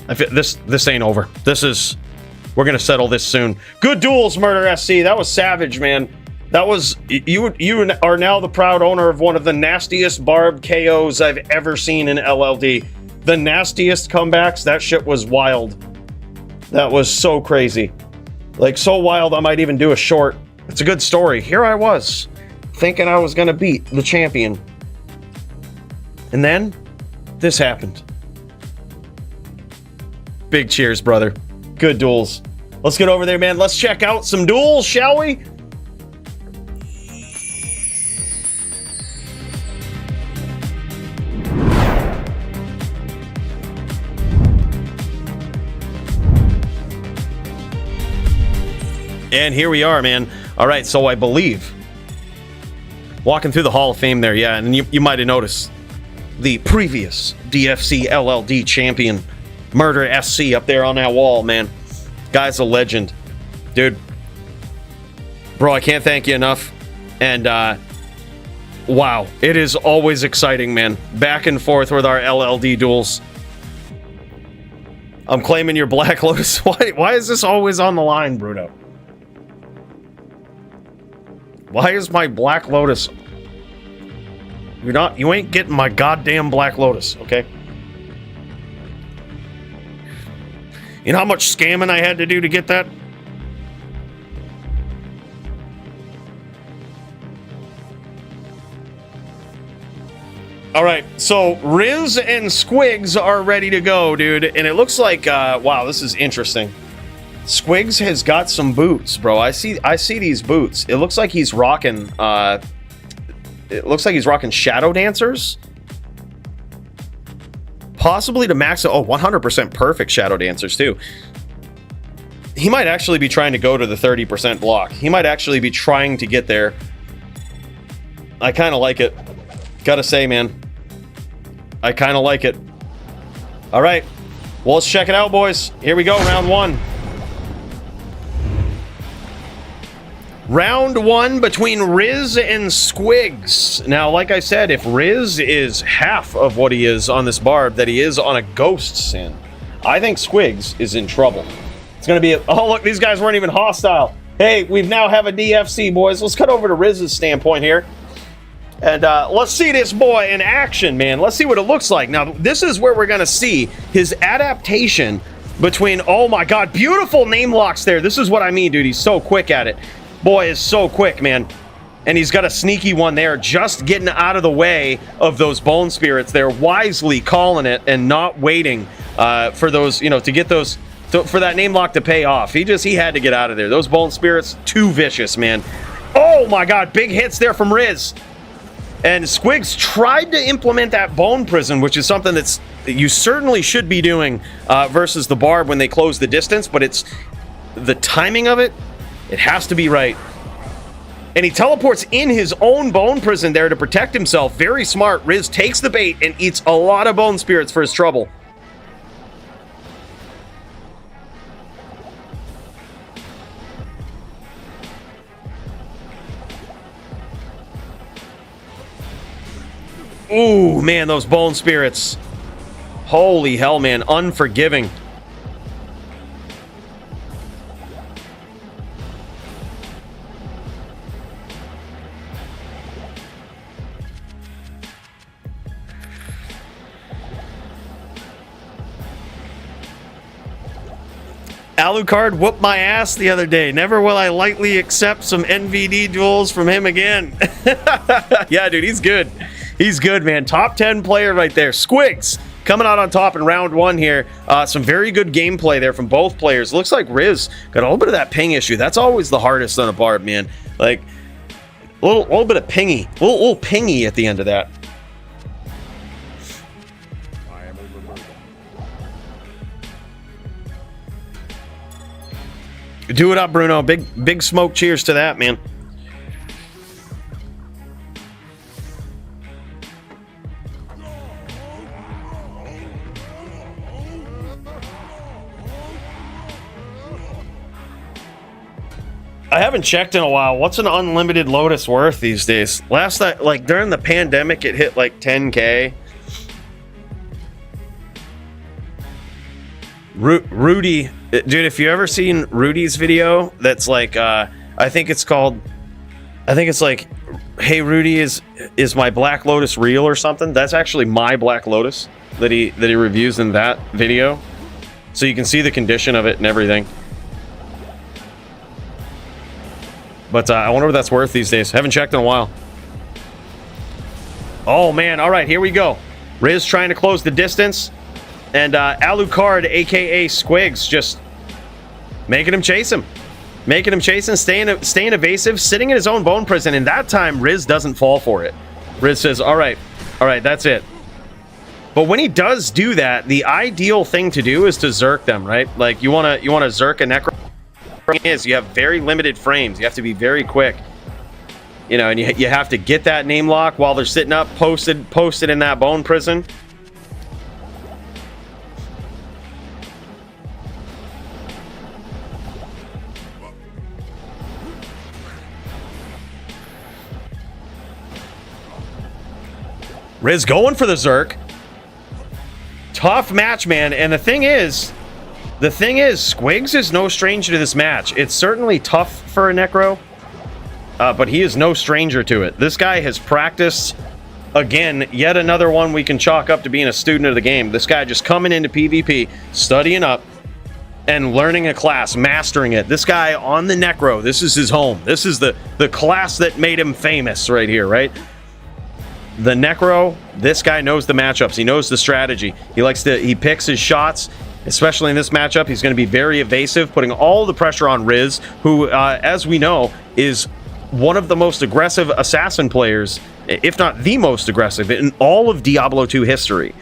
I feel this ain't over. We're gonna settle this soon. Good duels, Murder SC. That was savage, man. That was you are now the proud owner of one of the nastiest barb KOs I've ever seen in LLD. The nastiest comebacks, that shit was wild. That was so crazy. Like, so wild I might even do a short. It's a good story. Here I was, thinking I was gonna beat the champion. And then, this happened. Big cheers, brother. Good duels. Let's get over there, man. Let's check out some duels, shall we? And here we are, man. All right, so I believe walking through the Hall of Fame there, yeah, and you might have noticed the previous DFC LLD champion, Murder SC, up there on that wall, man. Guy's a legend. Dude. Bro, I can't thank you enough. And, wow. It is always exciting, man. Back and forth with our LLD duels. I'm claiming your Black Lotus. Why is this always on the line, Bruno? Why is my Black Lotus? You ain't getting my goddamn Black Lotus, okay? You know how much scamming I had to do to get that? All right, so Riz and Squigs are ready to go, dude. And it looks like, wow, this is interesting. Squigs has got some boots, bro. I see these boots. It looks like he's rocking, Shadow Dancers. Possibly to max, 100% perfect Shadow Dancers, too. He might actually be trying to go to the 30% block. He might actually be trying to get there. I kind of like it. Gotta say, man. I kind of like it. All right. Well, let's check it out, boys. Here we go, round one. Round one between Riz and Squigs. Now, like I said, if Riz is half of what he is on this barb that he is on a ghost sin, I think Squigs is in trouble. It's going to be oh, look, these guys weren't even hostile. Hey, we now have a DFC, boys. Let's cut over to Riz's standpoint here. And let's see this boy in action, man. Let's see what it looks like. Now, this is where we're going to see his adaptation between, oh my God, beautiful name locks there. This is what I mean, dude. He's so quick at it. Boy is so quick, man. And he's got a sneaky one there, just getting out of the way of those bone spirits. They're wisely calling it and not waiting for those, you know, to get those, for that name lock to pay off. He had to get out of there. Those bone spirits, too vicious, man. Oh my God, big hits there from Riz. And Squigs tried to implement that bone prison, which is something that you certainly should be doing versus the barb when they close the distance, but it's the timing of it, it has to be right. And he teleports in his own bone prison there to protect himself. Very smart. Riz takes the bait and eats a lot of bone spirits for his trouble. Ooh, man, those bone spirits. Holy hell, man. Unforgiving. Alucard whooped my ass the other day. Never will I lightly accept some NVD duels from him again. Yeah, dude, he's good. He's good, man. Top 10 player right there. Squigs coming out on top in round one here. Some very good gameplay there from both players. Looks like Riz got a little bit of that ping issue. That's always the hardest on a barb, man. Like, a little bit of pingy. A little pingy at the end of that. Do it up, Bruno. Big smoke cheers to that, man. I haven't checked in a while. What's an unlimited Lotus worth these days? Last night, like during the pandemic, it hit like 10K. Rudy, dude, if you ever seen Rudy's video, that's like, I think it's like, hey Rudy, is my Black Lotus real or something? That's actually my Black Lotus that he reviews in that video. So you can see the condition of it and everything. But I wonder what that's worth these days. Haven't checked in a while. Oh, man. All right, here we go. Riz trying to close the distance. And Alucard, a.k.a. Squigs, just making him chase him. Making him chase him, staying evasive, sitting in his own bone prison. And that time, Riz doesn't fall for it. Riz says, all right, that's it. But when he does do that, the ideal thing to do is to Zerk them, right? Like, you want to Zerk a Necromancer. Is you have very limited frames. You have to be very quick, you know, and you have to get that name lock while they're sitting up, posted in that bone prison. Riz going for the Zerk. Tough match, man. And the thing is, The thing is, Squigs is no stranger to this match. It's certainly tough for a Necro, but he is no stranger to it. This guy has practiced, again, yet another one we can chalk up to being a student of the game. This guy just coming into PvP, studying up, and learning a class, mastering it. This guy on the Necro, this is his home. This is the class that made him famous right here, right? The Necro, this guy knows the matchups. He knows the strategy. He picks his shots. Especially in this matchup, he's going to be very evasive, putting all the pressure on Riz, who, as we know, is one of the most aggressive assassin players, if not the most aggressive, in all of Diablo 2 history.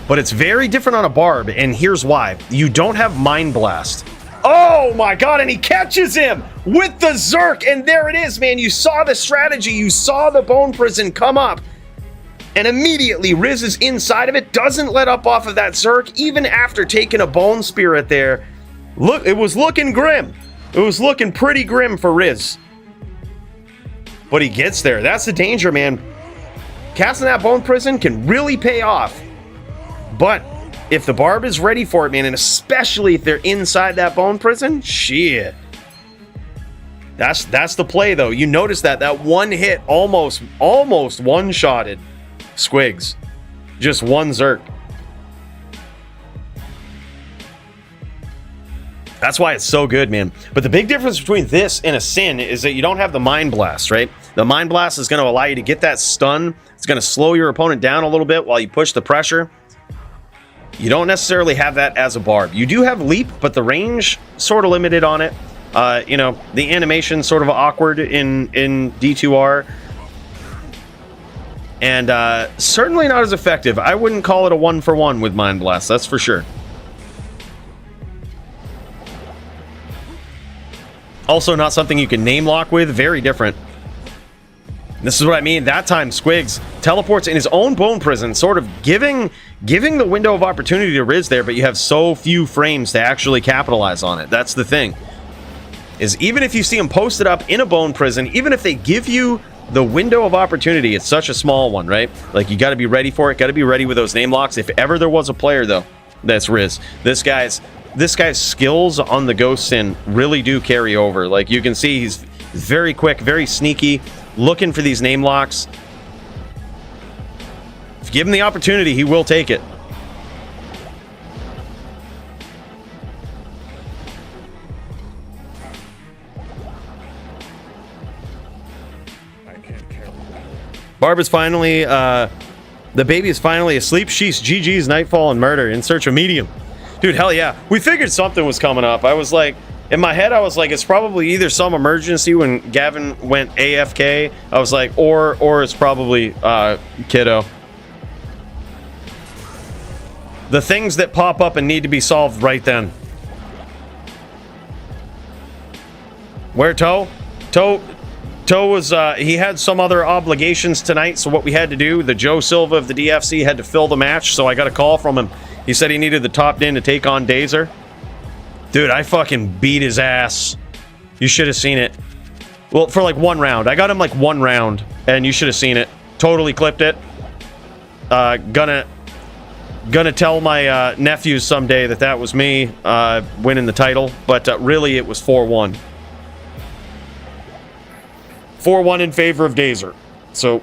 But it's very different on a Barb, and here's why. You don't have Mind Blast. Oh my god, and he catches him with the Zerk, and there it is, man. You saw the strategy. You saw the Bone Prison come up. And immediately, Riz is inside of it, doesn't let up off of that Zerk, even after taking a Bone Spirit there. Look, it was looking grim. It was looking pretty grim for Riz. But he gets there. That's the danger, man. Casting that Bone Prison can really pay off. But if the Barb is ready for it, man, and especially if they're inside that Bone Prison, shit. That's the play, though. You notice that one hit almost one-shotted Squigs. Just one Zerk. That's why it's so good, man. But the big difference between this and a Sin is that you don't have the Mind Blast, right? The Mind Blast is going to allow you to get that stun. It's going to slow your opponent down a little bit while you push the pressure. You don't necessarily have that as a Barb. You do have Leap, but the range sort of limited on it. You know, the animation sort of awkward in D2R. And certainly not as effective. I wouldn't call it a 1-for-1 with Mind Blast, that's for sure. Also not something you can name lock with, very different. This is what I mean. That time, Squigs teleports in his own Bone Prison, sort of giving the window of opportunity to Riz there, but you have so few frames to actually capitalize on it. That's the thing. Is even if you see him posted up in a Bone Prison, even if they give you the window of opportunity, it's such a small one, right? Like, you got to be ready for it. Got to be ready with those name locks. If ever there was a player, though, that's Riz. This guy's skills on the Ghost Sin really do carry over. Like, you can see he's very quick, very sneaky, looking for these name locks. If you give him the opportunity, he will take it. Barb is finally, the baby is finally asleep. Sheesh, GG's, Nightfall, and Murder in search of medium. Dude, hell yeah. We figured something was coming up. I was like, in my head, I was like, it's probably either some emergency when Gavin went AFK. I was like, or it's probably Kiddo. The things that pop up and need to be solved right then. Where Toe? Toe was, he had some other obligations tonight, so what we had to do, the Joe Silva of the DFC had to fill the match, so I got a call from him. He said he needed the top din to take on Dazer. Dude, I fucking beat his ass. You should have seen it. Well, for like one round. I got him like one round, and you should have seen it. Totally clipped it. Gonna tell my nephews someday that was me winning the title, but really it was 4-1. 4-1 in favor of Dazer. So,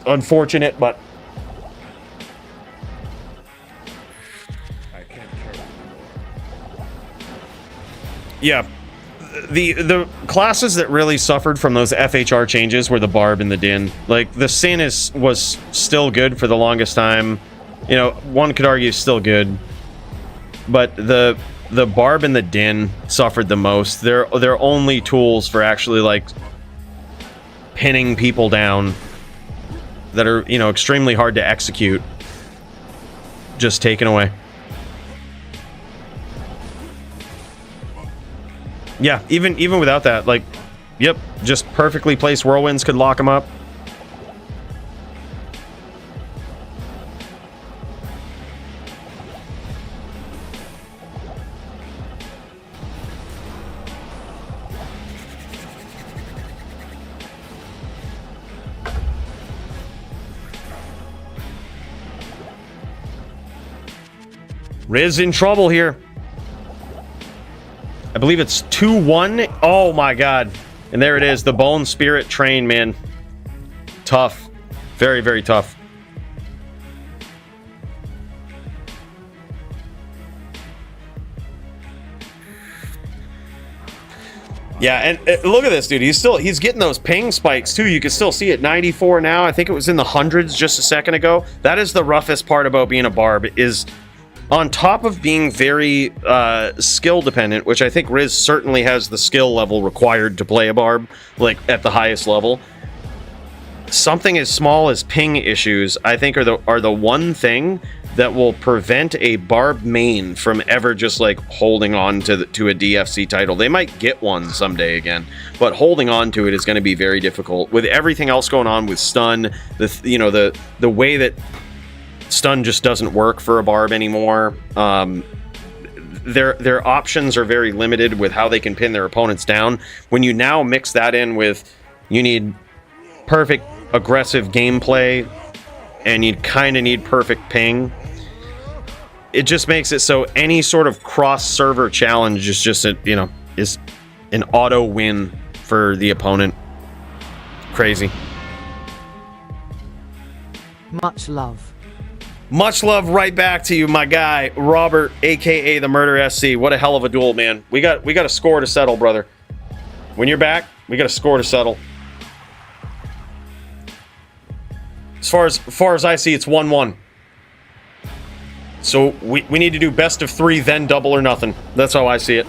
unfortunate, but... Yeah. The classes that really suffered from those FHR changes were the Barb and the Din. Like, the Sin was still good for the longest time. You know, one could argue still good. But the Barb and the Din suffered the most. They're only tools for actually, like, pinning people down that are, you know, extremely hard to execute. Just taken away. Yeah, even without that, like, yep, just perfectly placed whirlwinds could lock them up. Riz in trouble here. I believe it's 2-1. Oh my god. And there it is. The Bone Spirit train, man. Tough. Very, very tough. Yeah, and look at this, dude. He's getting those ping spikes too. You can still see it. 94 now. I think it was in the hundreds just a second ago. That is the roughest part about being a barb, is on top of being very skill dependent, which I think Riz certainly has the skill level required to play a barb, like at the highest level. Something as small as ping issues, I think, are the one thing that will prevent a barb main from ever just like holding on to a DFC title. They might get one someday again, but holding on to it is going to be very difficult with everything else going on with stun. The way that stun just doesn't work for a barb anymore. Their options are very limited with how they can pin their opponents down. When you now mix that in with, you need perfect aggressive gameplay and you kind of need perfect ping, it just makes it so any sort of cross-server challenge is just is an auto win for the opponent. Crazy. Much love. Much love right back to you, my guy, Robert, aka the Murder SC. What a hell of a duel, man. We got a score to settle, brother. When you're back, we got a score to settle. As far as I see, it's 1-1. So we need to do best of 3, then double or nothing. That's how I see it.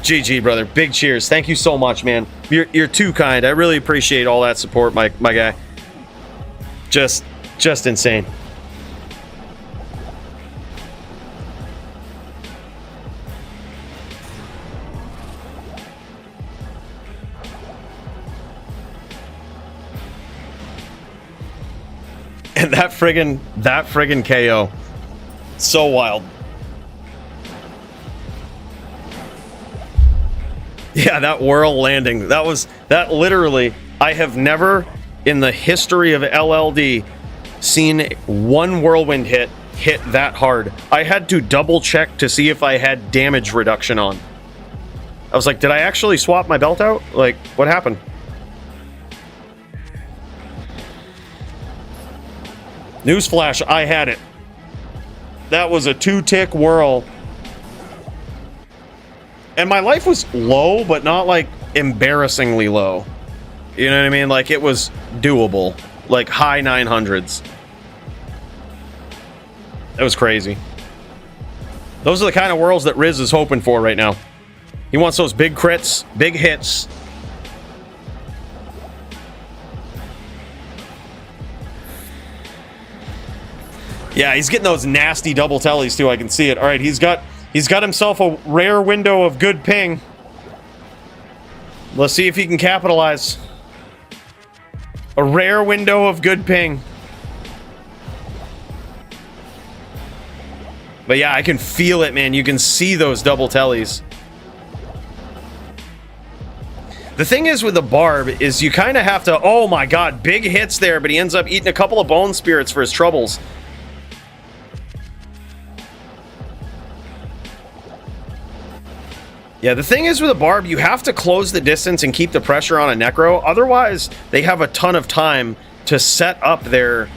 GG, brother. Big cheers. Thank you so much, man. You're too kind. I really appreciate all that support, my guy. Just insane. And that friggin' KO. So wild. Yeah, that whirl landing. That literally, I have never in the history of LLD seen one whirlwind hit that hard. I had to double check to see if I had damage reduction on. I was like, did I actually swap my belt out? Like, what happened? Newsflash, I had it. That was a 2-tick whirl. And my life was low, but not like embarrassingly low. You know what I mean? Like it was doable. Like high 900s. That was crazy. Those are the kind of whirls that Riz is hoping for right now. He wants those big crits, big hits. Yeah, he's getting those nasty double tellies too. I can see it. All right, he's got himself a rare window of good ping. Let's see if he can capitalize. A rare window of good ping. But yeah, I can feel it, man. You can see those double tellies. The thing is with the barb is you kind of have to, oh my god, big hits there, but he ends up eating a couple of bone spirits for his troubles. Yeah, the thing is with a barb, you have to close the distance and keep the pressure on a necro. Otherwise, they have a ton of time to set up their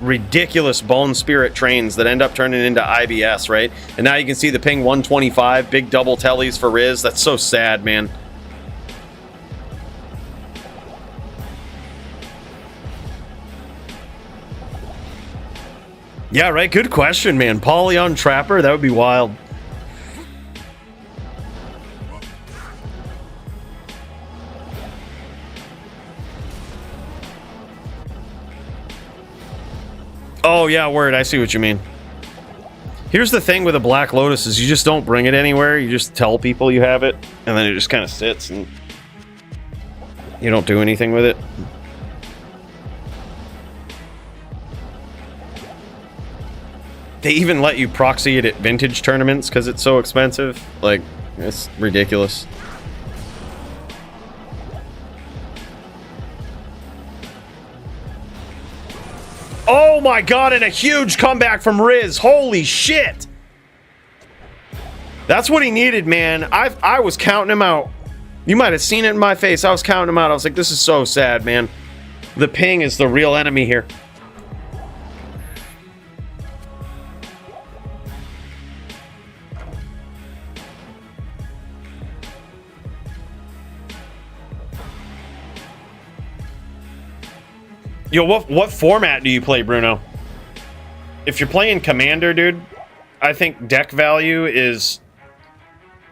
ridiculous bone spirit trains that end up turning into IBS, right? And now you can see the ping 125, big double tellies for Riz. That's so sad, man. Yeah, right. Good question, man. Polyon Trapper, that would be wild. Oh, yeah, word. I see what you mean. Here's the thing with a Black Lotus is you just don't bring it anywhere. You just tell people you have it, and then it just kind of sits, and you don't do anything with it. They even let you proxy it at vintage tournaments because it's so expensive. Like, it's ridiculous. Oh my god, and a huge comeback from Riz. Holy shit. That's what he needed, man. I was counting him out. You might have seen it in my face. I was counting him out. I was like, this is so sad, man. The ping is the real enemy here. Yo, what format do you play, Bruno? If you're playing Commander, dude, I think deck value is...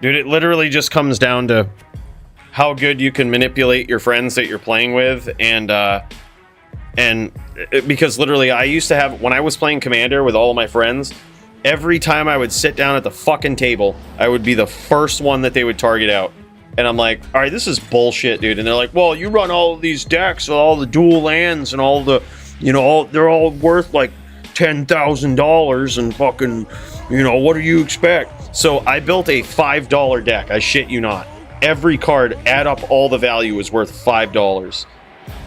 Dude, it literally just comes down to how good you can manipulate your friends that you're playing with, and because literally I used to have, when I was playing Commander with all of my friends, every time I would sit down at the fucking table, I would be the first one that they would target out. And I'm like, all right, this is bullshit, dude. And they're like, well, you run all of these decks with all the dual lands and all the, you know, they're all worth like $10,000 and fucking, you know, what do you expect? So I built a $5 deck. I shit you not. Every card, add up all the value, is worth $5.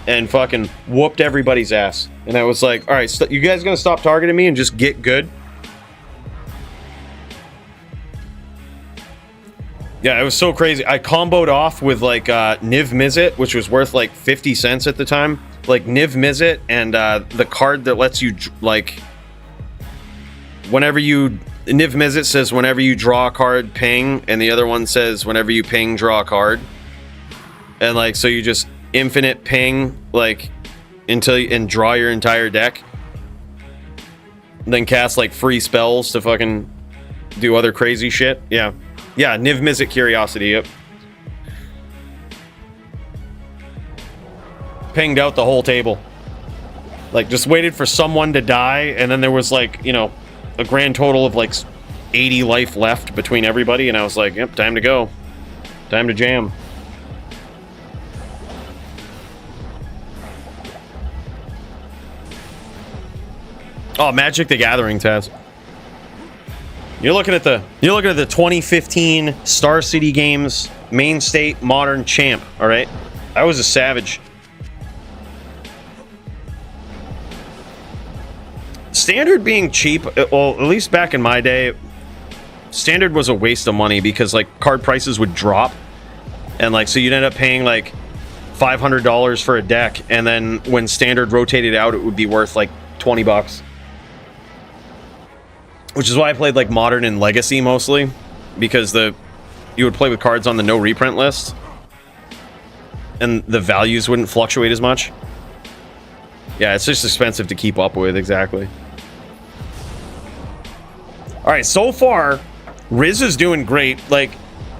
And fucking whooped everybody's ass. And I was like, all right, you guys gonna stop targeting me and just get good? Yeah, it was so crazy. I comboed off with like Niv Mizzet, which was worth like 50 cents at the time. Like Niv Mizzet and the card that lets you like whenever you... Niv Mizzet says whenever you draw a card, ping, and the other one says whenever you ping, draw a card. And like, so you just infinite ping like until you, and draw your entire deck. Then cast like free spells to fucking do other crazy shit. Yeah. Yeah, Niv Mizzet Curiosity, yep. Pinged out the whole table. Like, just waited for someone to die, and then there was like, you know, a grand total of like 80 life left between everybody, and I was like, yep, time to go. Time to jam. Oh, Magic the Gathering, Taz. You're looking at the 2015 Star City Games Main State Modern Champ, all right? I was a savage. Standard being cheap, well, at least back in my day, Standard was a waste of money because like card prices would drop, and like so you'd end up paying like $500 for a deck, and then when Standard rotated out, it would be worth like $20. Which is why I played like Modern and Legacy mostly, because you would play with cards on the no reprint list, and the values wouldn't fluctuate as much. Yeah, it's just expensive to keep up with, exactly. All right, so far, Riz is doing great. Like,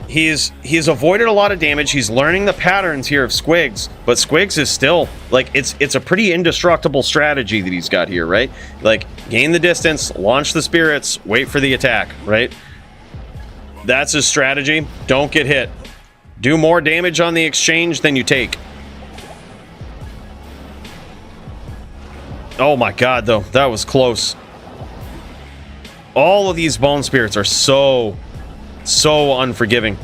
he's avoided a lot of damage. He's learning the patterns here of Squigs, but Squigs is still like it's a pretty indestructible strategy that he's got here, right? Like, gain the distance, launch the spirits, wait for the attack, right? That's his strategy. Don't get hit. Do more damage on the exchange than you take. Oh my god, though, that was close. All of these bone spirits are so unforgiving.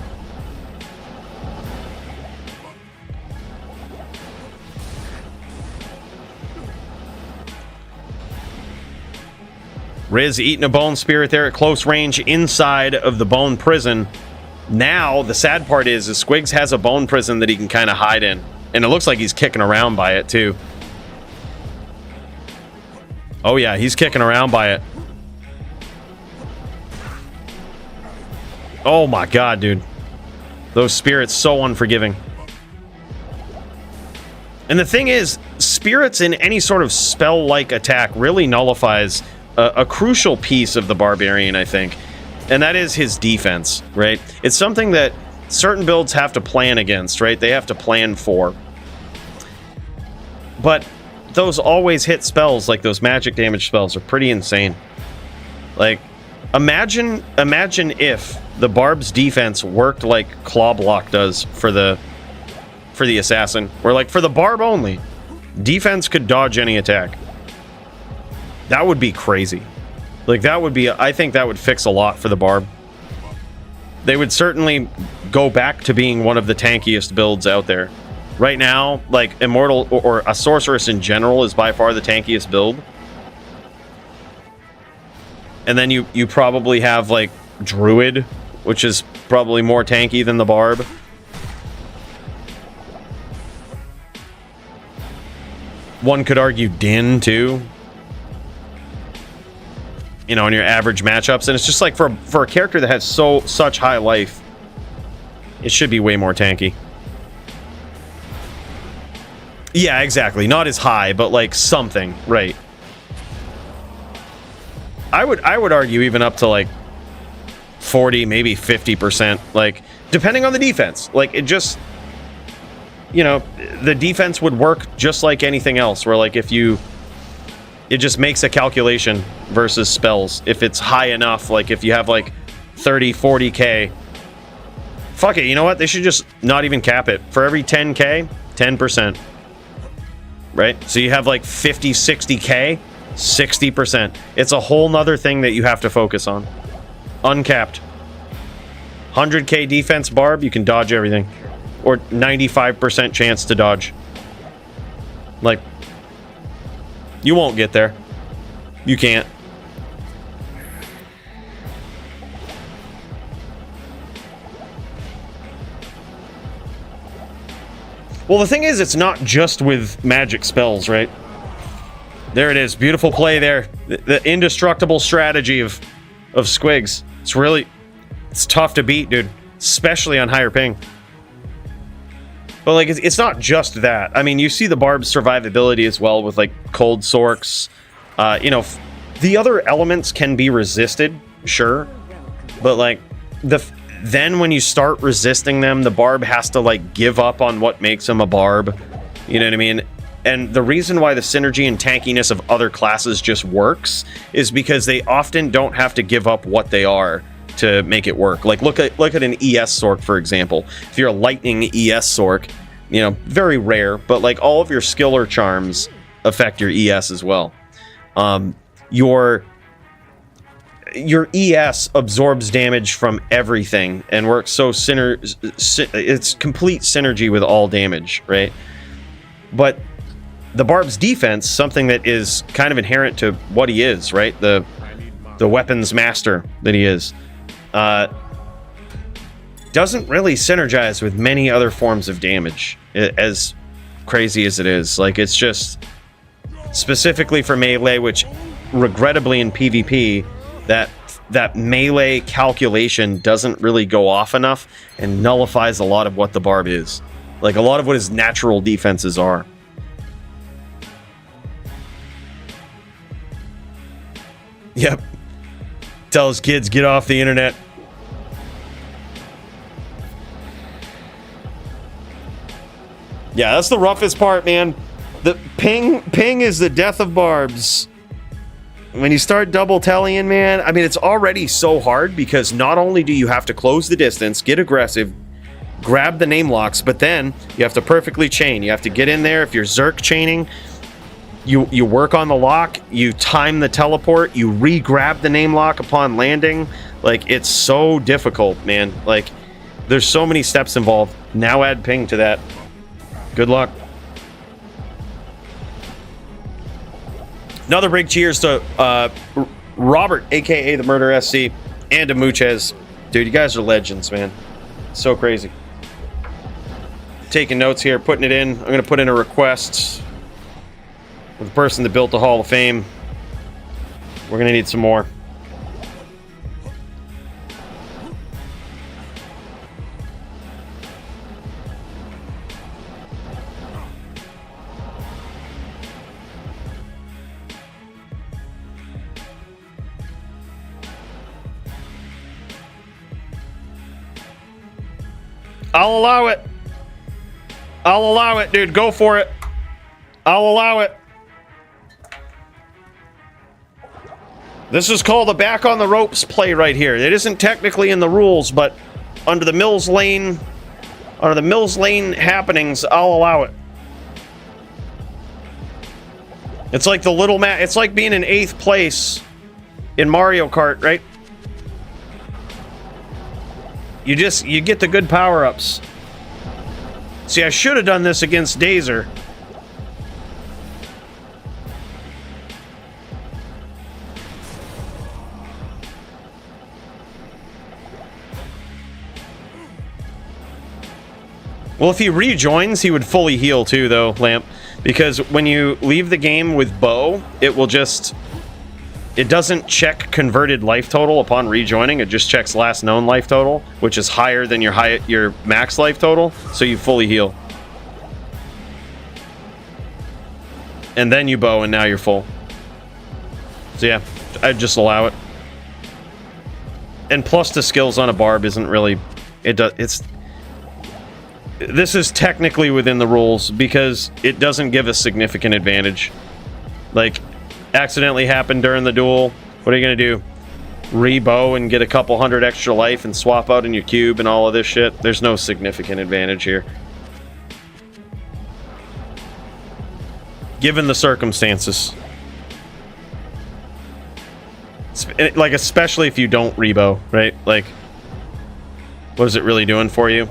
Riz eating a bone spirit there at close range inside of the bone prison. Now, the sad part is Squigs has a bone prison that he can kind of hide in. And it looks like he's kicking around by it, too. Oh yeah, he's kicking around by it. Oh my god, dude. Those spirits, so unforgiving. And the thing is, spirits in any sort of spell-like attack really nullifies a crucial piece of the barbarian, I think. And that is his defense, right? It's something that certain builds have to plan against, right? They have to plan for. But those always hit spells, like those magic damage spells, are pretty insane. Like, imagine if the Barb's defense worked like Claw Block does for the Assassin, or like for the Barb only. Defense could dodge any attack. That would be crazy. Like, that would be, I think that would fix a lot for the Barb. They would certainly go back to being one of the tankiest builds out there. Right now, like, Immortal or a Sorceress in general is by far the tankiest build. And then you probably have, like, Druid, which is probably more tanky than the Barb. One could argue Din, too. You know, in your average matchups. And it's just like, for a character that has such high life, it should be way more tanky. Yeah, exactly. Not as high, but like something, right? I would argue even up to like 40, maybe 50%, like depending on the defense. Like it just, you know, the defense would work just like anything else, where like it just makes a calculation versus spells. If it's high enough, like if you have like 30, 40k, fuck it, you know what? They should just not even cap it. For every 10k, 10%. Right? So you have like 50, 60k, 60%. It's a whole nother thing that you have to focus on. Uncapped. 100k defense Barb, you can dodge everything. Or 95% chance to dodge. Like, you won't get there. You can't. Well, the thing is, it's not just with magic spells, right? There it is. Beautiful play there. The indestructible strategy of Squigs. It's tough to beat, dude. Especially on higher ping. But, like, it's not just that. I mean, you see the Barb's survivability as well with, like, Cold Sorks. You know, the other elements can be resisted, sure. But, like, then when you start resisting them, the Barb has to, like, give up on what makes him a Barb. You know what I mean? And the reason why the synergy and tankiness of other classes just works is because they often don't have to give up what they are to make it work. Like, look at an ES Sork, for example. If you're a Lightning ES Sork, you know, very rare, but, like, all of your skill or charms affect your ES as well. Your ES absorbs damage from everything and works so it's complete synergy with all damage, right? But the Barb's defense, something that is kind of inherent to what he is, right? The weapons master that he is, doesn't really synergize with many other forms of damage, as crazy as it is. Like, it's just specifically for melee, which regrettably in PvP, that melee calculation doesn't really go off enough and nullifies a lot of what the Barb is. Like, a lot of what his natural defenses are. Yep. Tell his kids, get off the internet. Yeah, that's the roughest part, man. The ping is the death of Barbs. When you start double tallying, man, I mean, it's already so hard because not only do you have to close the distance, get aggressive, grab the name locks, but then you have to perfectly chain. You have to get in there. If you're Zerk chaining, you work on the lock, you time the teleport, you re-grab the name lock upon landing. Like, it's so difficult, man. Like, there's so many steps involved. Now add ping to that. Good luck. Another big cheers to Robert, aka the Murder SC, and to Muchez. Dude, you guys are legends, man. So crazy. Taking notes here, putting it in. I'm going to put in a request with the person that built the Hall of Fame. We're going to need some more. I'll allow it. I'll allow it, dude. Go for it. I'll allow it. This is called a back on the ropes play right here. It isn't technically in the rules, but under the Mills Lane happenings, I'll allow it. It's like the little it's like being in 8th place in Mario Kart, right? You get the good power-ups. See, I should have done this against Dazer. Well, if he rejoins, he would fully heal too, though, Lamp. Because when you leave the game with bow, it will just... It doesn't check converted life total upon rejoining. It just checks last known life total, which is higher than your max life total, so you fully heal. And then you bow, and now you're full. So yeah, I'd just allow it. And plus the skills on a barb isn't really... This is technically within the rules because it doesn't give a significant advantage. Like, accidentally happened during the duel. What are you gonna do? Re-bow and get a couple hundred extra life and swap out in your cube and all of this shit? There's no significant advantage here. Given the circumstances. Like, especially if you don't re-bow, right? Like, what is it really doing for you?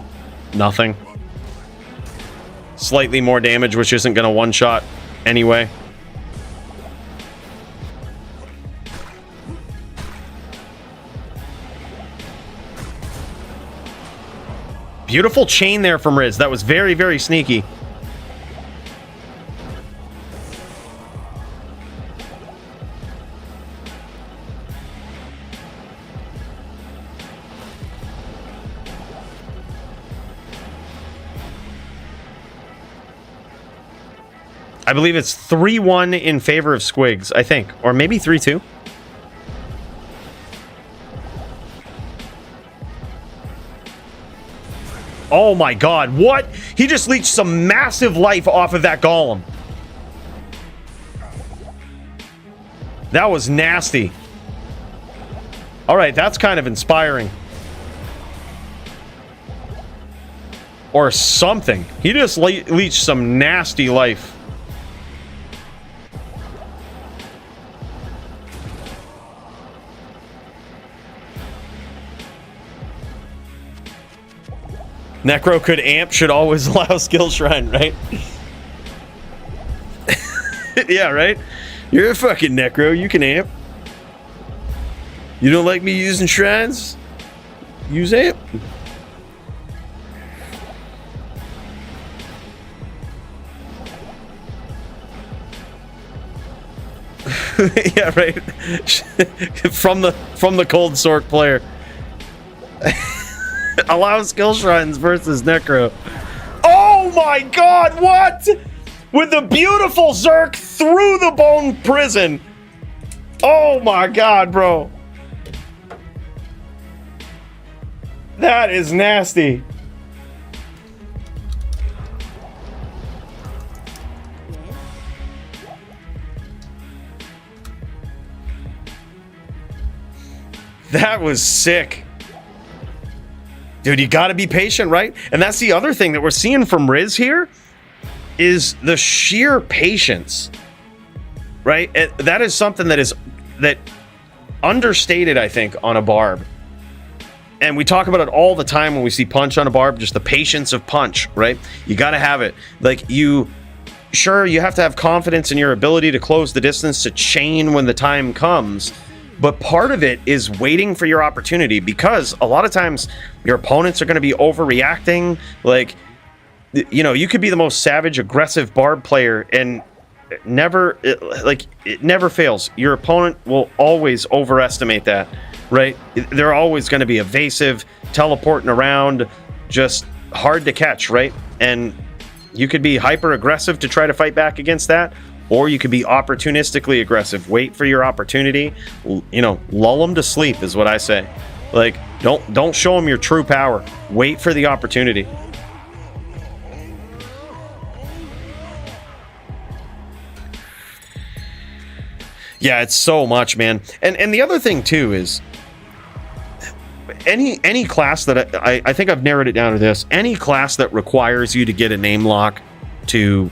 Nothing. Slightly more damage, which isn't gonna one-shot anyway. Beautiful chain there from Riz. That was very, very sneaky. I believe it's 3-1 in favor of Squigs, I think. Or maybe 3-2. Oh my god, what? He just leached some massive life off of that golem. That was nasty. Alright, that's kind of inspiring. Or something. He just leached some nasty life. Necro could amp, should always allow skill shrine, right? Yeah, right? You're a fucking Necro, you can amp. You don't like me using shrines? Use amp. Yeah, right. from the cold Sork player. Allow skill shrines versus Necro. Oh my god, what? With the beautiful Zerk through the bone prison. Oh my god, bro. That is nasty. That was sick. Dude, you gotta be patient, right? And that's the other thing that we're seeing from Riz here is the sheer patience, right? That is something that understated, I think, on a barb. And we talk about it all the time when we see punch on a barb, just the patience of punch, right? You gotta have it. Like, sure, you have to have confidence in your ability to close the distance to chain when the time comes. But part of it is waiting for your opportunity, because a lot of times your opponents are going to be overreacting. Like, you know, you could be the most savage, aggressive barb player and it never fails. Your opponent will always overestimate that, right? They're always going to be evasive, teleporting around, just hard to catch, right? And you could be hyper aggressive to try to fight back against that. Or you could be opportunistically aggressive. Wait for your opportunity. You know, lull them to sleep is what I say. Like, don't show them your true power. Wait for the opportunity. Yeah, it's so much, man. And the other thing too is any class that I think I've narrowed it down to this. Any class that requires you to get a name lock to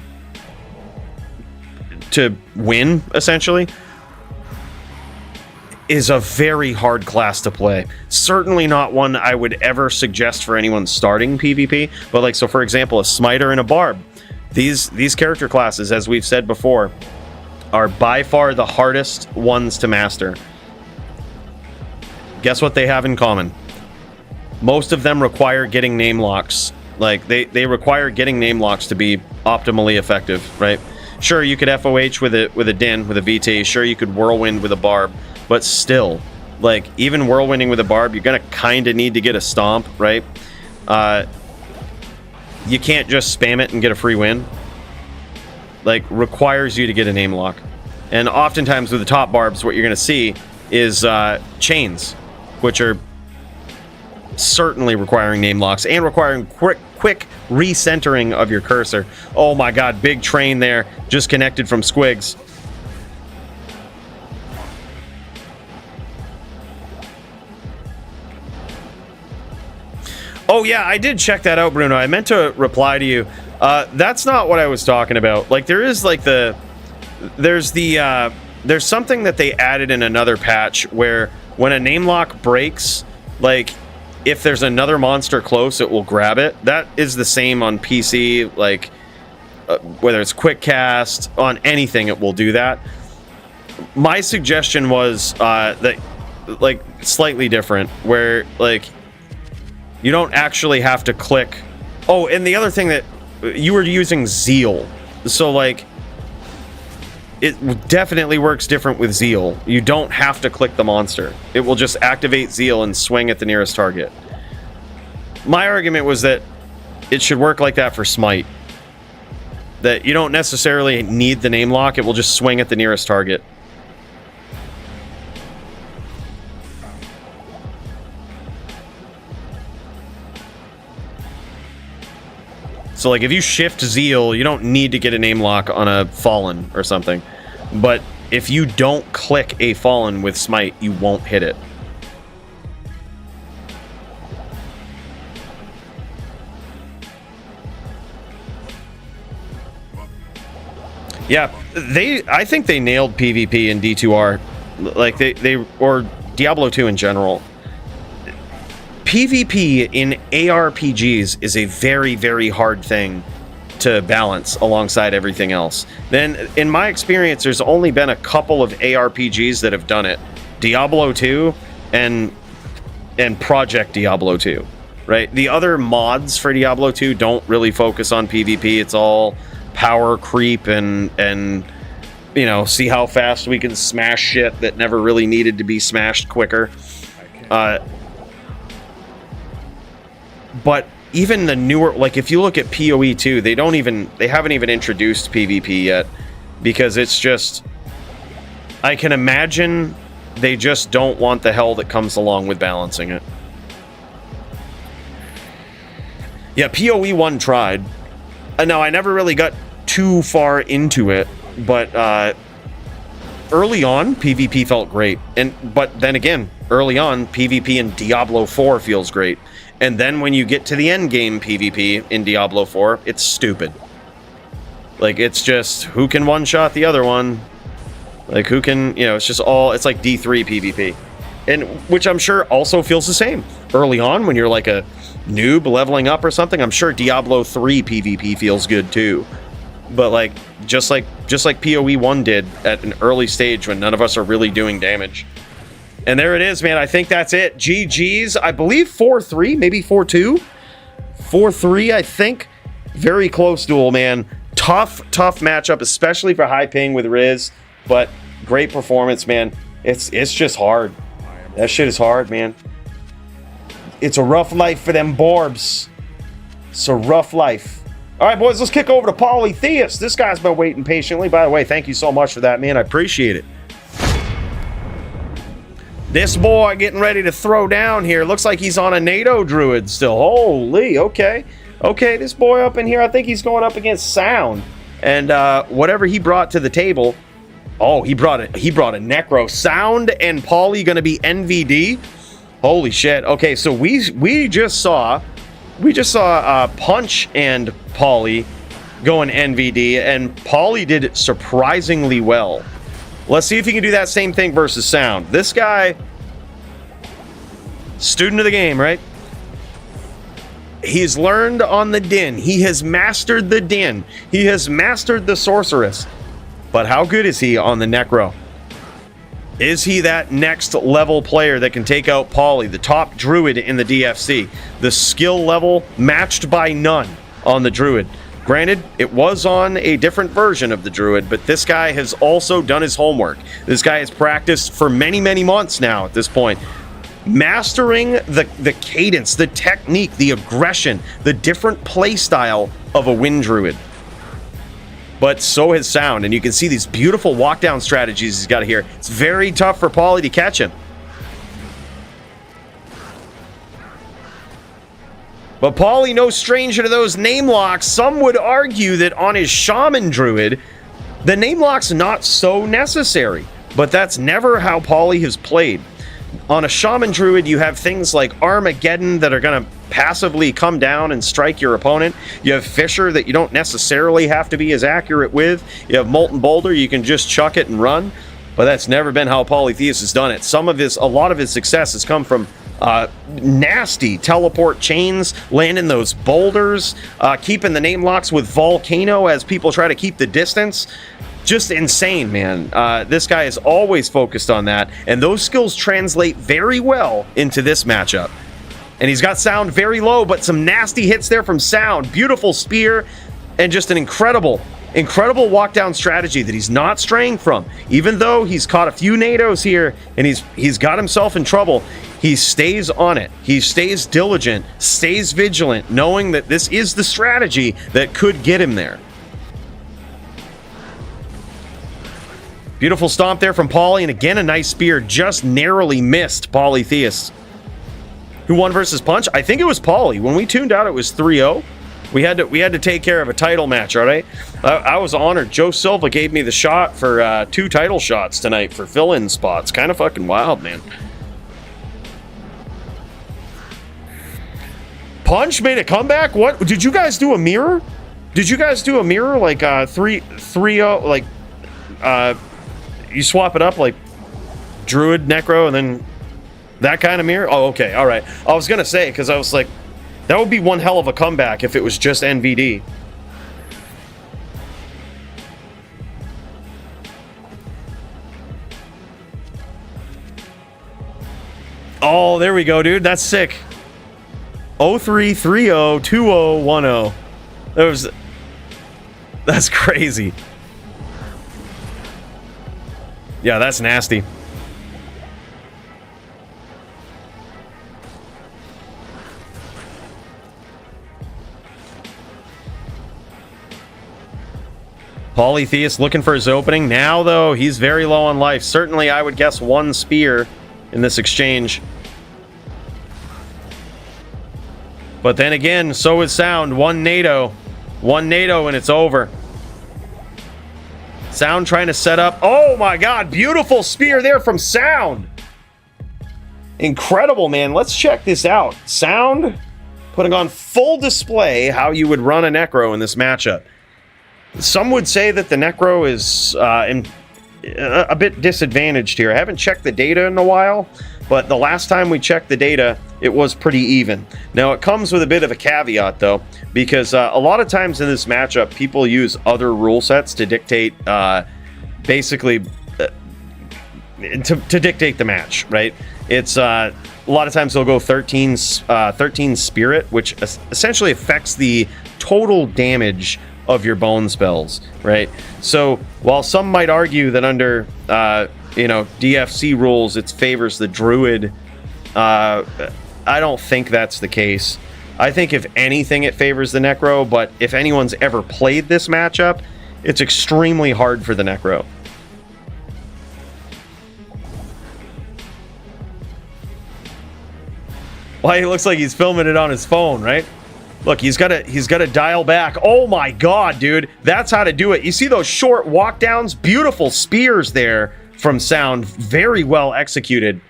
win, essentially, is a very hard class to play. Certainly not one I would ever suggest for anyone starting PvP, but like, so for example, a smiter and a barb. These character classes, as we've said before, are by far the hardest ones to master. Guess what they have in common? Most of them require getting name locks Like, they require getting name locks to be optimally effective, right? Sure, you could FOH with a Din, with a VT. Sure, you could Whirlwind with a Barb. But still, like, even Whirlwinding with a Barb, you're going to kind of need to get a Stomp, right? You can't just spam it and get a free win. Like, requires you to get a name lock. And oftentimes with the top Barbs, what you're going to see is chains, which are certainly requiring name locks and requiring quick recentering of your cursor. Oh my god, big train there, just connected from Squigs. Oh yeah, I did check that out, Bruno. I meant to reply to you. That's not what I was talking about. Like, there is like there's something that they added in another patch where when a name lock breaks, like, if there's another monster close, it will grab it. That is the same on PC, like, whether it's quick cast, on anything, it will do that. My suggestion was that, like, slightly different, where, like, you don't actually have to click. Oh, and the other thing that you were using Zeal, so, like, it definitely works different with Zeal. You don't have to click the monster. It will just activate Zeal and swing at the nearest target. My argument was that it should work like that for Smite. That you don't necessarily need the name lock, it will just swing at the nearest target. So, like, if you shift Zeal, you don't need to get a name lock on a Fallen or something. But if you don't click a Fallen with Smite, you won't hit it. Yeah, I think they nailed PvP in D2R. Like, or Diablo 2 in general. PvP in ARPGs is a very, very hard thing to balance alongside everything else. Then, in my experience, there's only been a couple of ARPGs that have done it. Diablo 2 and Project Diablo 2, right? The other mods for Diablo 2 don't really focus on PvP. It's all power creep and you know, see how fast we can smash shit that never really needed to be smashed quicker. But even the newer, like, if you look at PoE 2, they haven't even introduced PvP yet, because it's just, I can imagine they just don't want the hell that comes along with balancing it. Yeah, PoE 1 tried. No, I never really got too far into it, but early on, PvP felt great. But then again, early on, PvP in Diablo 4 feels great. And then when you get to the end game PvP in Diablo 4, it's stupid. Like, it's just, who can one-shot the other one? Like, who can, you know, it's just all, it's like D3 PvP. And, which I'm sure also feels the same. Early on, when you're like a noob leveling up or something, I'm sure Diablo 3 PvP feels good too. But, like, just like PoE 1 did at an early stage when none of us are really doing damage. And there it is, man. I think that's it. GG's. I believe 4-3, maybe 4-2. 4-3, I think. Very close duel, man. Tough matchup, especially for high ping with Riz. But great performance, man. It's just hard. That shit is hard, man. It's a rough life for them Borbs. It's a rough life. All right, boys, let's kick over to Polytheist. This guy's been waiting patiently. By the way, thank you so much for that, man. I appreciate it. This boy getting ready to throw down here. Looks like he's on a NATO druid still. Holy, okay. Okay, this boy up in here, I think he's going up against Sound. And whatever he brought to the table. Oh, he brought a Necro. Sound and Pauly gonna be NVD. Holy shit. Okay, so we just saw Punch and Pauly going NVD, and Pauly did surprisingly well. Let's see if he can do that same thing versus Sound. This guy, student of the game, right? He's learned on the Din. He has mastered the Din. He has mastered the Sorceress. But how good is he on the Necro? Is he that next level player that can take out Polly, the top druid in the DFC? The skill level matched by none on the druid. Granted, it was on a different version of the druid, but this guy has also done his homework. This guy has practiced for many, many months now at this point. Mastering the cadence, the technique, the aggression, the different play style of a wind druid. But so has Sound, and you can see these beautiful walk down strategies he's got here. It's very tough for Polly to catch him. But Polly no stranger to those name locks. Some would argue that on his Shaman Druid, the name lock's not so necessary. But that's never how Polly has played. On a Shaman Druid, you have things like Armageddon that are going to passively come down and strike your opponent. You have Fissure that you don't necessarily have to be as accurate with. You have Molten Boulder, you can just chuck it and run. But that's never been how Polytheus has done it. A lot of his success has come from nasty teleport chains, landing those boulders, keeping the name locks with Volcano as people try to keep the distance. Just insane, man. This guy is always focused on that, and those skills translate very well into this matchup. And he's got Sound very low, but some nasty hits there from Sound. Beautiful spear, and just an incredible walk down strategy that he's not straying from. Even though he's caught a few nados here, and he's got himself in trouble, he stays on it. He stays diligent, stays vigilant, knowing that this is the strategy that could get him there. Beautiful stomp there from Polly, and again a nice spear, just narrowly missed Polytheus. Who won versus Punch? I think it was Polly. When we tuned out, it was 3-0. We had to take care of a title match, all right? I was honored. Joe Silva gave me the shot for 2 title shots tonight for fill-in spots. Kind of fucking wild, man. Punch made a comeback? What? Did you guys do a mirror? Did you guys do a mirror like 3-0, like you swap it up like Druid, Necro, and then that kind of mirror? Oh, okay, all right. I was going to say, because I was like, that would be one hell of a comeback if it was just NVD. Oh, there we go, dude. That's sick. 03, 30, 20, 10. That's crazy. Yeah, that's nasty. Polytheus looking for his opening. Now, though, he's very low on life. Certainly, I would guess 1 spear in this exchange. But then again, so is Sound. 1 NATO. 1 NATO, and it's over. Sound trying to set up. Oh my god, beautiful spear there from Sound. Incredible, man. Let's check this out. Sound putting on full display how you would run a Necro in this matchup. Some would say that the Necro is a bit disadvantaged here. I haven't checked the data in a while, but the last time we checked the data, it was pretty even. Now, it comes with a bit of a caveat, though, because a lot of times in this matchup, people use other rule sets to dictate, basically, to dictate the match, right? It's a lot of times they'll go 13 Spirit, which essentially affects the total damage of your bone spells, right? So while some might argue that under DFC rules it favors the druid, I don't think that's the case. I think if anything it favors the Necro, but if anyone's ever played this matchup, it's extremely hard for the Necro. Why, he looks like he's filming it on his phone, right? Look, he's got to dial back. Oh my god, dude. That's how to do it. You see those short walk downs? Beautiful spears there from Sound. Very well executed.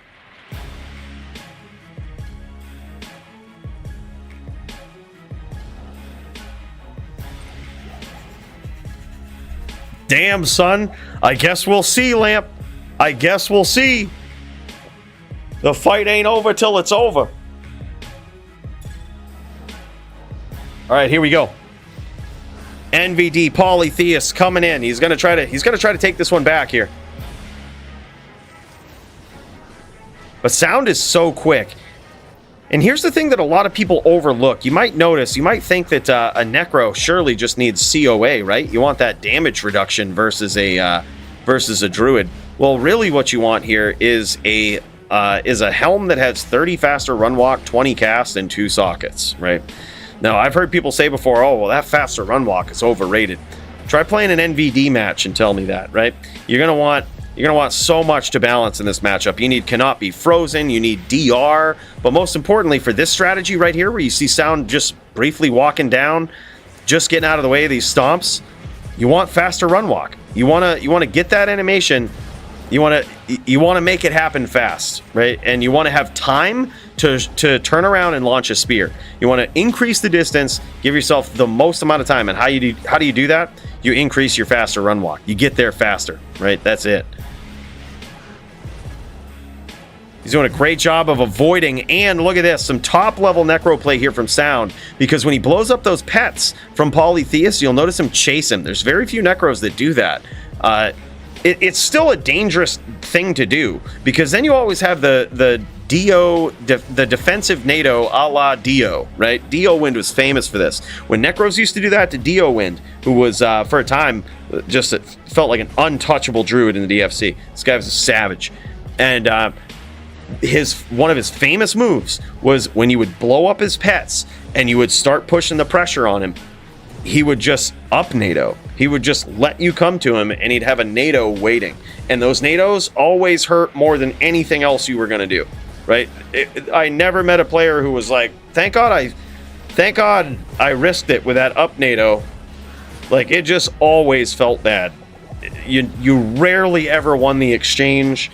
Damn, son. I guess we'll see, Lamp. I guess we'll see. The fight ain't over till it's over. All right, here we go. NVD Polytheus coming in. He's gonna try to take this one back here. But Sound is so quick. And here's the thing that a lot of people overlook. You might notice, you might think that a Necro surely just needs COA, right? You want that damage reduction versus a Druid. Well, really what you want here is a helm that has 30 faster run walk, 20 cast, and 2 sockets, right? Now, I've heard people say before, oh, well, that faster run walk is overrated. Try playing an NVD match and tell me that, right? You're gonna want so much to balance in this matchup. You need cannot be frozen, you need DR, but most importantly for this strategy right here, where you see Sound just briefly walking down, just getting out of the way of these stomps, you want faster run walk. You wanna get that animation. You want to make it happen fast, right? And you want to have time to turn around and launch a spear. You want to increase the distance, give yourself the most amount of time. And how do you do that? You increase your faster run walk. You get there faster, right? That's it. He's doing a great job of avoiding, and look at this, some top level necro play here from Sound, because when he blows up those pets from Polytheus, you'll notice him chase him. There's very few necros that do that. It's still a dangerous thing to do, because then you always have the defensive NATO a la Dio, right? Dio Wind was famous for this. When Necros used to do that to Dio Wind, who was, for a time, just felt like an untouchable druid in the DFC. This guy was a savage. And one of his famous moves was when you would blow up his pets and you would start pushing the pressure on him, he would just up NATO. He would just let you come to him, and he'd have a NATO waiting. And those NATOs always hurt more than anything else you were going to do, right? I never met a player who was like, thank God I risked it with that up NATO. Like, it just always felt bad. You rarely ever won the exchange,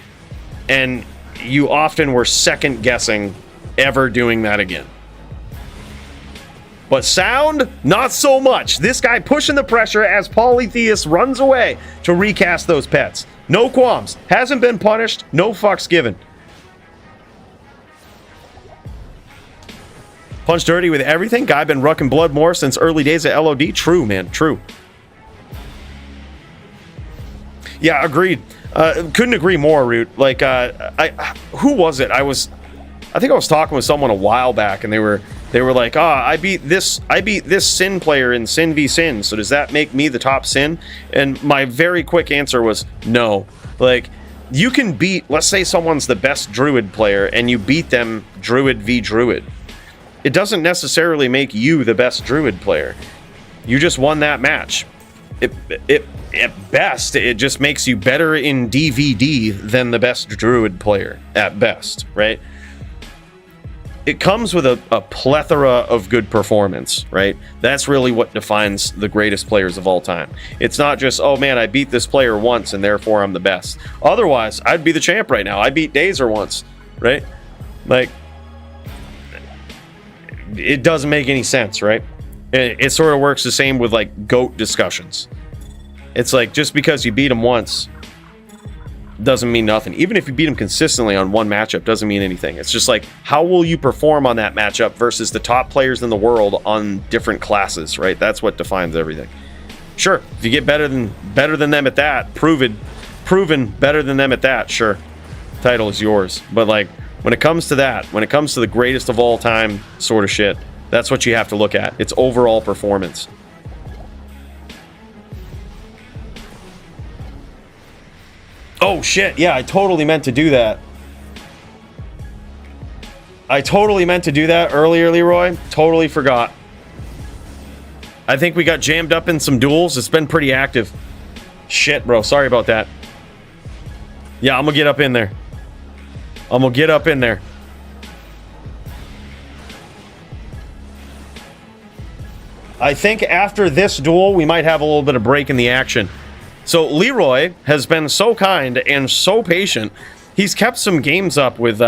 and you often were second guessing ever doing that again. But Sound, not so much. This guy pushing the pressure as Polytheus runs away to recast those pets. No qualms. Hasn't been punished. No fucks given. Punch dirty with everything. Guy been rucking blood more since early days at LOD. True, man. True. Yeah, agreed. Couldn't agree more, Root. Like, who was it? I think I was talking with someone a while back, and they were like, I beat this Sin player in Sin v Sin, so does that make me the top Sin? And my very quick answer was no. Like, you can beat, let's say someone's the best Druid player, and you beat them Druid v Druid. It doesn't necessarily make you the best Druid player. You just won that match. At best, it just makes you better in DVD than the best Druid player, at best, right? It comes with a plethora of good performance, right? That's really what defines the greatest players of all time. It's not just, oh man, I beat this player once and therefore I'm the best. Otherwise, I'd be the champ right now. I beat Dazer once, right? Like, it doesn't make any sense, right? It sort of works the same with like GOAT discussions. It's like, just because you beat him once doesn't mean nothing. Even if you beat him consistently on one matchup, doesn't mean anything. It's just like, how will you perform on that matchup versus the top players in the world on different classes, right? That's what defines everything. Sure, if you get better than them at that, proven better than them at that, sure, title is yours. But like, when it comes to that, when it comes to the greatest of all time sort of shit, that's what you have to look at. It's overall performance. Oh shit, yeah, I totally meant to do that. Earlier, Leroy. Totally forgot. I think we got jammed up in some duels. It's been pretty active. Shit, bro, sorry about that. Yeah, I'm gonna get up in there. I think after this duel, we might have a little bit of break in the action. So Leroy has been so kind and so patient. He's kept some games up with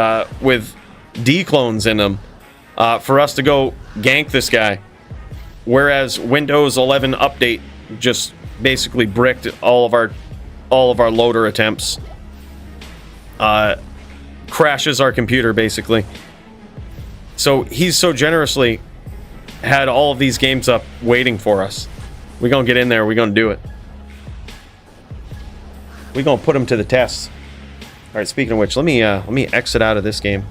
D clones in them for us to go gank this guy. Whereas Windows 11 update just basically bricked all of our loader attempts. Crashes our computer basically. So he's so generously had all of these games up waiting for us. We're gonna get in there. We're gonna do it. We're gonna put him to the test. right, speaking of which, let me exit out of this game.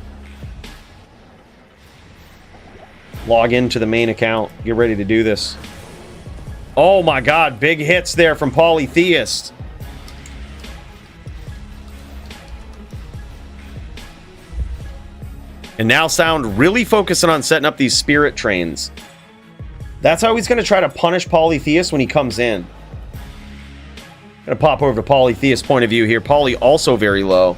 Log into the main account. Get ready to do this. Oh my god, big hits there from Polytheist. And now Sound really focusing on setting up these spirit trains. That's how he's going to try to punish Polytheist when he comes in. Gonna pop over to Polytheist's point of view here. Poly also very low.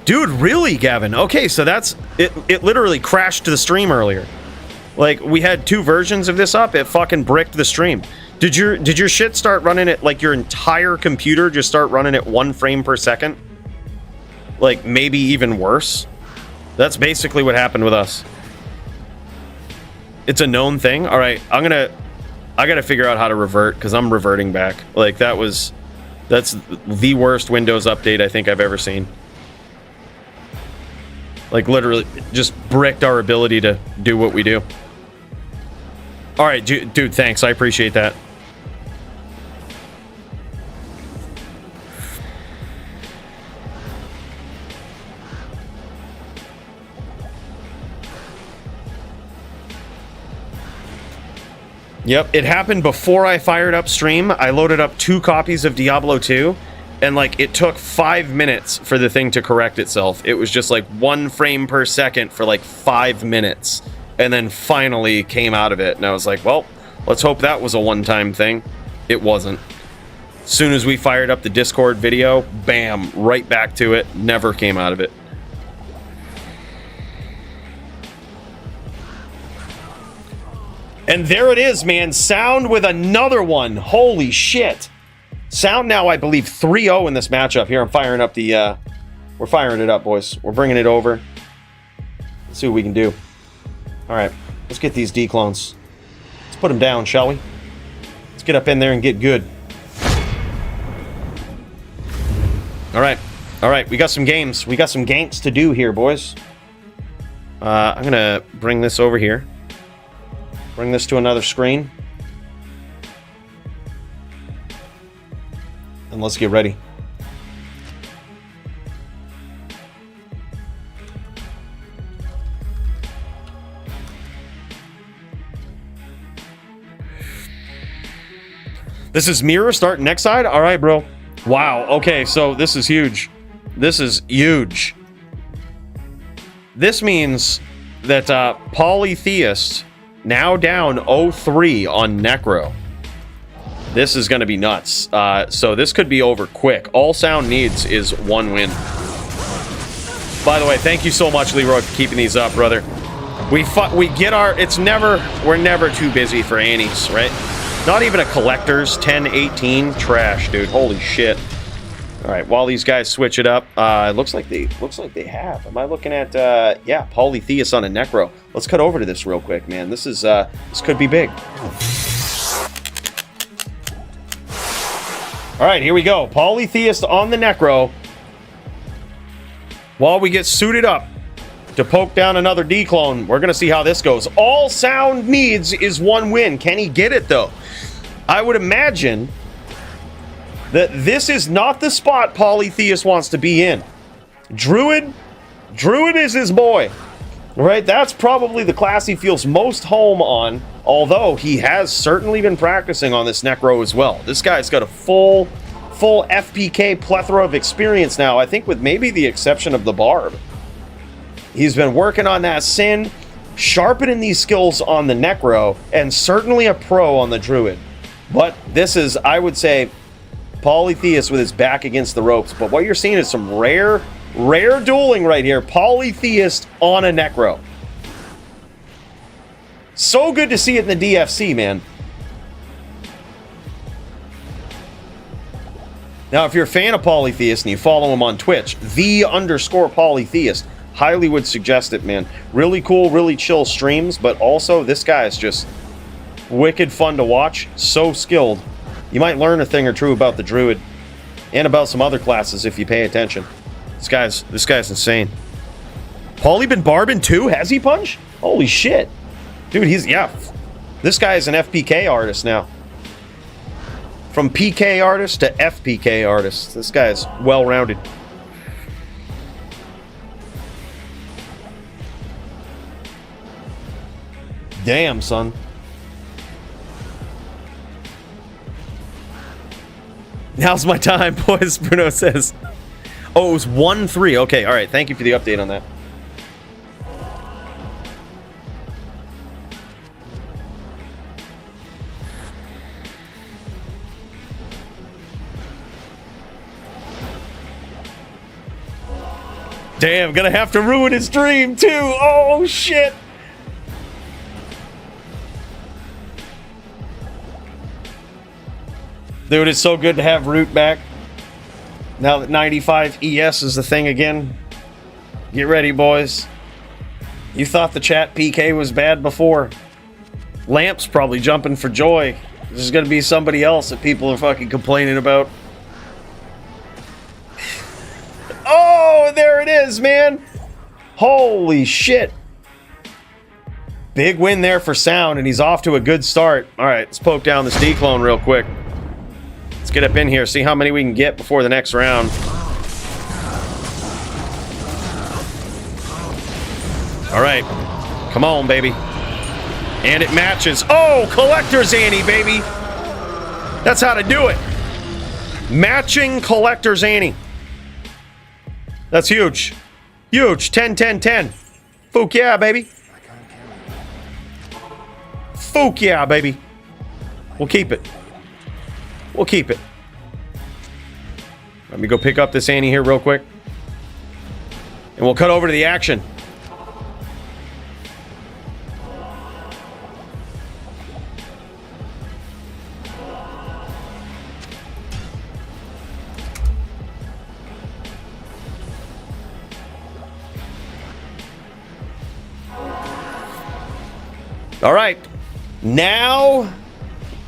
Dude, really, Gavin? Okay, so that's... It literally crashed to the stream earlier. Like, we had 2 versions of this up. It fucking bricked the stream. Did your shit start running at, like, your entire computer just start running at 1 frame per second? Like, maybe even worse? That's basically what happened with us. It's a known thing. All right, I gotta figure out how to revert, because I'm reverting back. Like, that's the worst Windows update I think I've ever seen. Like, literally, just bricked our ability to do what we do. All right, dude, thanks. I appreciate that. Yep, it happened before I fired up stream. I loaded up 2 copies of Diablo 2. And, like, it took 5 minutes for the thing to correct itself. It was just, like, 1 frame per second for, like, 5 minutes. And then finally came out of it. And I was like, well, let's hope that was a one-time thing. It wasn't. As soon as we fired up the Discord video, bam, right back to it. Never came out of it. And there it is, man. Sound with another one. Holy shit. Sound now, I believe, 3-0 in this matchup. Here, I'm firing up the... we're firing it up, boys. We're bringing it over. Let's see what we can do. All right, let's get these D-clones. Let's put them down, shall we? Let's get up in there and get good. All right, we got some games. We got some ganks to do here, boys. I'm going to bring this over here. Bring this to another screen. And let's get ready. This is Mirror starting next side? All right, bro. Wow. Okay, so this is huge. This is huge. This means that Polytheist now down 0-3 on Necro. This is going to be nuts. So this could be over quick. All Sound needs is 1 win. By the way, thank you so much, Leroy, for keeping these up, brother. We get our... We're never too busy for Annies, right? Not even a collector's 10-18. Trash, dude. Holy shit. All right, while these guys switch it up, it looks like they have. Am I looking at yeah, Polytheist on a Necro? Let's cut over to this real quick, man. This could be big. All right, here we go. Polytheist on the Necro. While we get suited up to poke down another D-clone, we're going to see how this goes. All Sound needs is 1 win. Can he get it, though? I would imagine that this is not the spot Polytheist wants to be in. Druid is his boy. Right? That's probably the class he feels most home on, although he has certainly been practicing on this Necro as well. This guy's got a full FPK plethora of experience now, I think with maybe the exception of the Barb. He's been working on that Sin, sharpening these skills on the Necro, and certainly a pro on the Druid. But this is, I would say, Polytheist with his back against the ropes. But what you're seeing is some rare dueling right here. Polytheist on a Necro. So good to see it in the DFC, man. Now, if you're a fan of Polytheist and you follow him on Twitch, _Polytheist, highly would suggest it, man. Really cool, really chill streams, but also this guy is just wicked fun to watch. So skilled. You might learn a thing or two about the Druid and about some other classes if you pay attention. This guy's insane. Paulie been barbing too? Has he punch? Holy shit. Dude, yeah. This guy is an FPK artist now. From PK artist to FPK artist. This guy is well-rounded. Damn, son. Now's my time, boys, Bruno says. Oh, it was 1-3. Okay, all right. Thank you for the update on that. Damn, gonna have to ruin his dream, too. Oh, shit. Dude, it's so good to have Rook back. Now that 95 ES is the thing again. Get ready, boys. You thought the chat PK was bad before. Lamp's probably jumping for joy. This is gonna be somebody else that people are fucking complaining about. Oh, there it is, man. Holy shit. Big win there for Sound, and he's off to a good start. All right, let's poke down this D-clone real quick. Let's get up in here, see how many we can get before the next round. All right, come on, baby. And it matches. Oh, Collector's Annie, baby. That's how to do it. Matching Collector's Annie. That's huge. Huge. 10, 10, 10. Fuck yeah, baby. Fuck yeah, baby. We'll keep it. We'll keep it. Let me go pick up this Annie here real quick. And we'll cut over to the action. All right. Now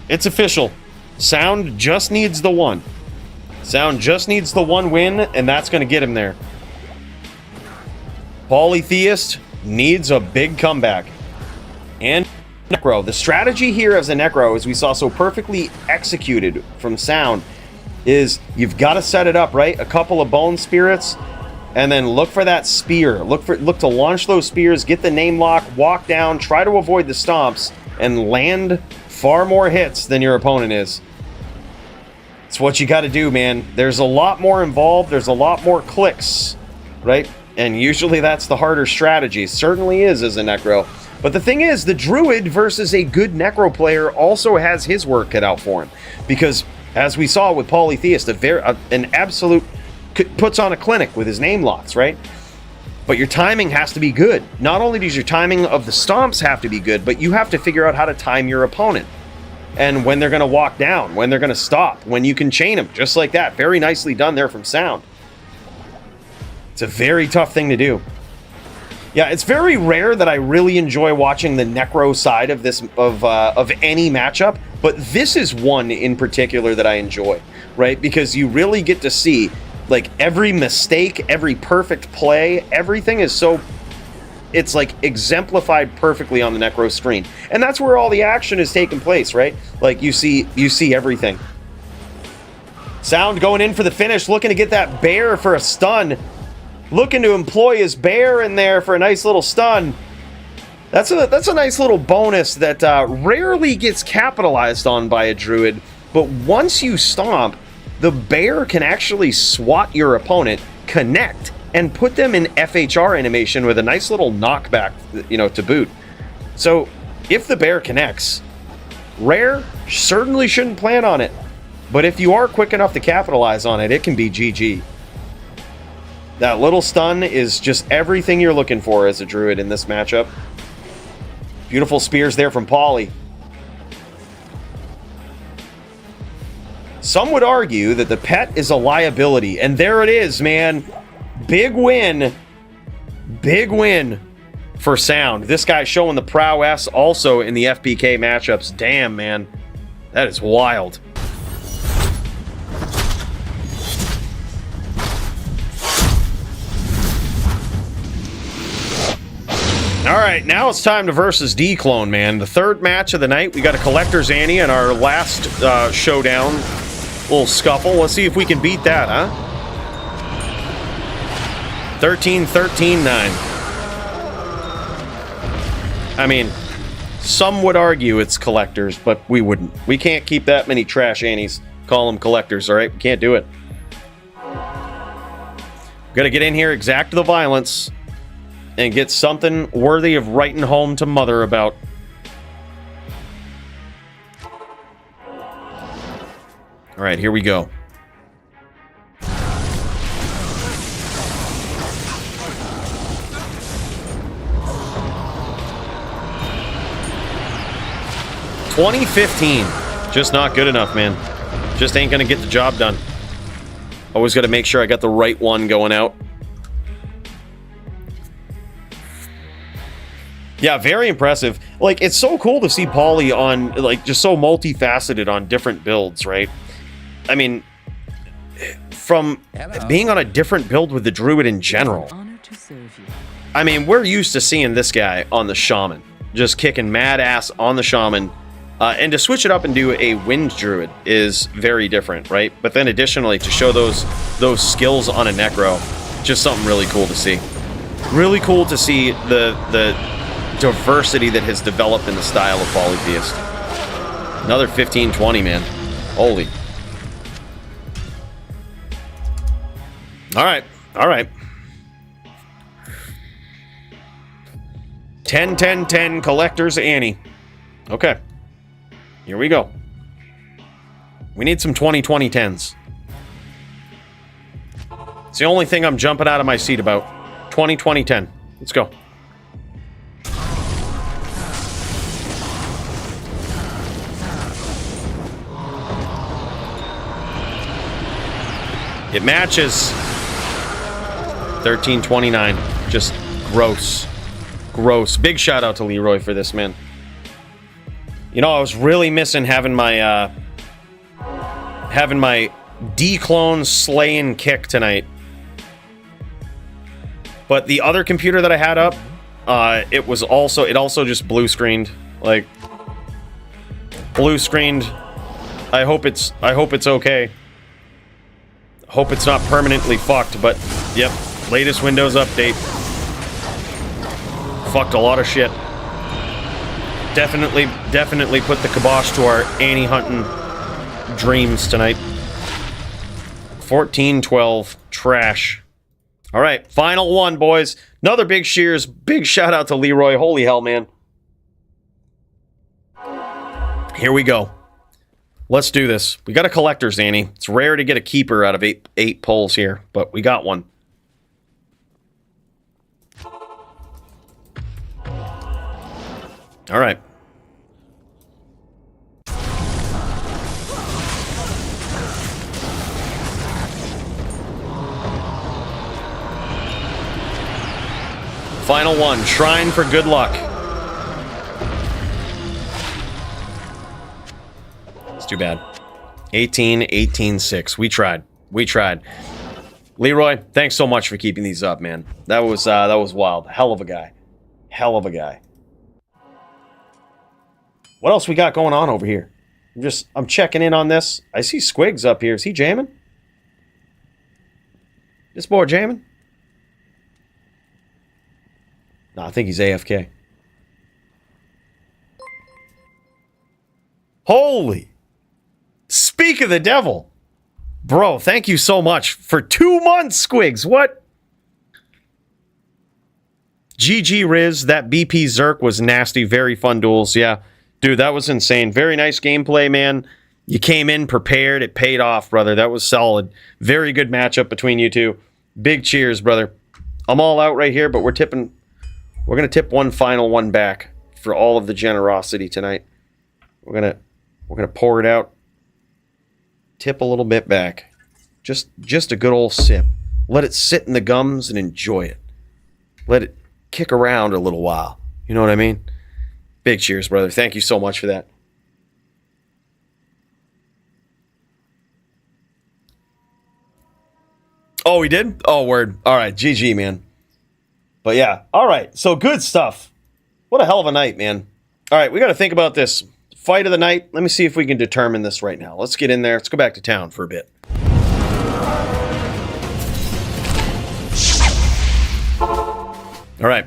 it's official. Sound just needs the one. Sound just needs the one win, and that's going to get him there. Polytheist needs a big comeback. And Necro. The strategy here as a Necro, as we saw so perfectly executed from Sound, is you've got to set it up, right? A couple of Bone Spirits, and then look for that spear. Look to launch those spears, get the name lock, walk down, try to avoid the stomps, and land far more hits than your opponent is. It's what you got to do, man. There's a lot more involved. There's a lot more clicks, right? And usually that's the harder strategy. Certainly is as a Necro. But the thing is, the Druid versus a good Necro player also has his work cut out for him. Because, as we saw with Polytheist, an absolute puts on a clinic with his name locks, right? But your timing has to be good. Not only does your timing of the stomps have to be good, but you have to figure out how to time your opponent. And when they're going to walk down, when they're going to stop, when you can chain them, just like that. Very nicely done there from Sound. It's a very tough thing to do. Yeah, it's very rare that I really enjoy watching the Necro side of this of any matchup, but this is one in particular that I enjoy, right? Because you really get to see like every mistake, every perfect play, everything is so, it's like exemplified perfectly on the Necro screen. And that's where all the action is taking place, right? Like you see everything. Sound going in for the finish, looking to get that bear for a stun. Looking to employ his bear in there for a nice little stun. That's a nice little bonus that rarely gets capitalized on by a Druid. But once you stomp, the bear can actually swat your opponent, connect, and put them in FHR animation with a nice little knockback, you know, to boot. So if the bear connects, rare certainly shouldn't plan on it. But if you are quick enough to capitalize on it, it can be GG. That little stun is just everything you're looking for as a Druid in this matchup. Beautiful spears there from Paulie. Some would argue that the pet is a liability, and there it is, man. Big win. Big win for Sound. This guy's showing the prowess also in the FPK matchups. Damn, man. That is wild. All right, now it's time to versus D-Clone, man. The third match of the night. We got a Collector's Ante in our last showdown. Little scuffle. Let's see if we can beat that, huh? 13-13-9. I mean, some would argue it's collectors, but we wouldn't. We can't keep that many trash antes. Call them collectors, all right? We can't do it. Gotta get in here, exact the violence, and get something worthy of writing home to mother about. All right, here we go. $20.15. Just not good enough, man. Just ain't gonna get the job done. Always gotta make sure I got the right one going out. Yeah, very impressive. Like, it's so cool to see Pauly on, like, just so multifaceted on different builds, right? I mean, from being on a different build with the Druid in general. I mean, we're used to seeing this guy on the Shaman, just kicking mad ass on the Shaman. And to switch it up and do a Wind Druid is very different, right? But then additionally, to show those skills on a Necro, just something really cool to see. Really cool to see the diversity that has developed in the style of Polytheist. Another 15-20, man. Holy. All right. All right. 10-10-10 Collector's Ante. Okay. Here we go. We need some 20-20-10s. It's the only thing I'm jumping out of my seat about. 20-20-10. Let's go. It matches. 13-29. Just gross. Gross. Big shout out to Leroy for this, man. You know, I was really missing having my D-Clone slaying kick tonight. But the other computer that I had up, it also just blue screened. Like, blue screened. I hope it's okay. Hope it's not permanently fucked, but yep, latest Windows update. Fucked a lot of shit. Definitely put the kibosh to our anti-hunting dreams tonight. 14-12. Trash. All right, final one, boys. Another big shears. Big shout out to Leroy. Holy hell, man. Here we go. Let's do this. We got a collector's ante. It's rare to get a keeper out of eight pulls here, but we got one. All right. Final one. Shrine for good luck. It's too bad. 18-6. We tried. We tried. Leroy, thanks so much for keeping these up, man. That was wild. Hell of a guy. Hell of a guy. What else we got going on over here? I'm checking in on this. I see Squigs up here. Is he jamming? This boy jamming? No, I think he's AFK. Holy! Speak of the devil! Bro, thank you so much for 2 months, Squigs. What? GG Riz, that BP Zerk was nasty. Very fun duels. Yeah. Dude, that was insane. Very nice gameplay, man. You came in prepared. It paid off, brother. That was solid. Very good matchup between you two. Big cheers, brother. I'm all out right here, but we're going to tip one final one back for all of the generosity tonight. We're going to pour it out. Tip a little bit back. Just a good old sip. Let it sit in the gums and enjoy it. Let it kick around a little while. You know what I mean? Big cheers, brother. Thank you so much for that. Oh, we did? Oh, word. All right. GG, man. But yeah. All right. So good stuff. What a hell of a night, man. All right, we got to think about this. Fight of the night. Let me see if we can determine this right now. Let's get in there. Let's go back to town for a bit. All right.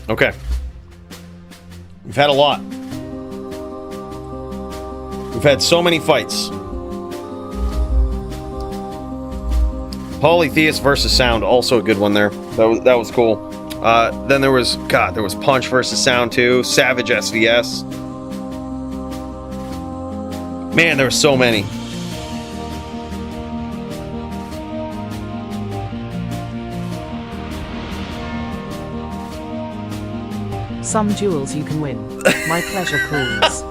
Okay. We've had a lot. We've had so many fights. Polytheist versus Sound, also a good one there. That was cool. Then there was Punch versus Sound too. Savage SVS. Man, there were so many. Some duels you can win. My pleasure calls.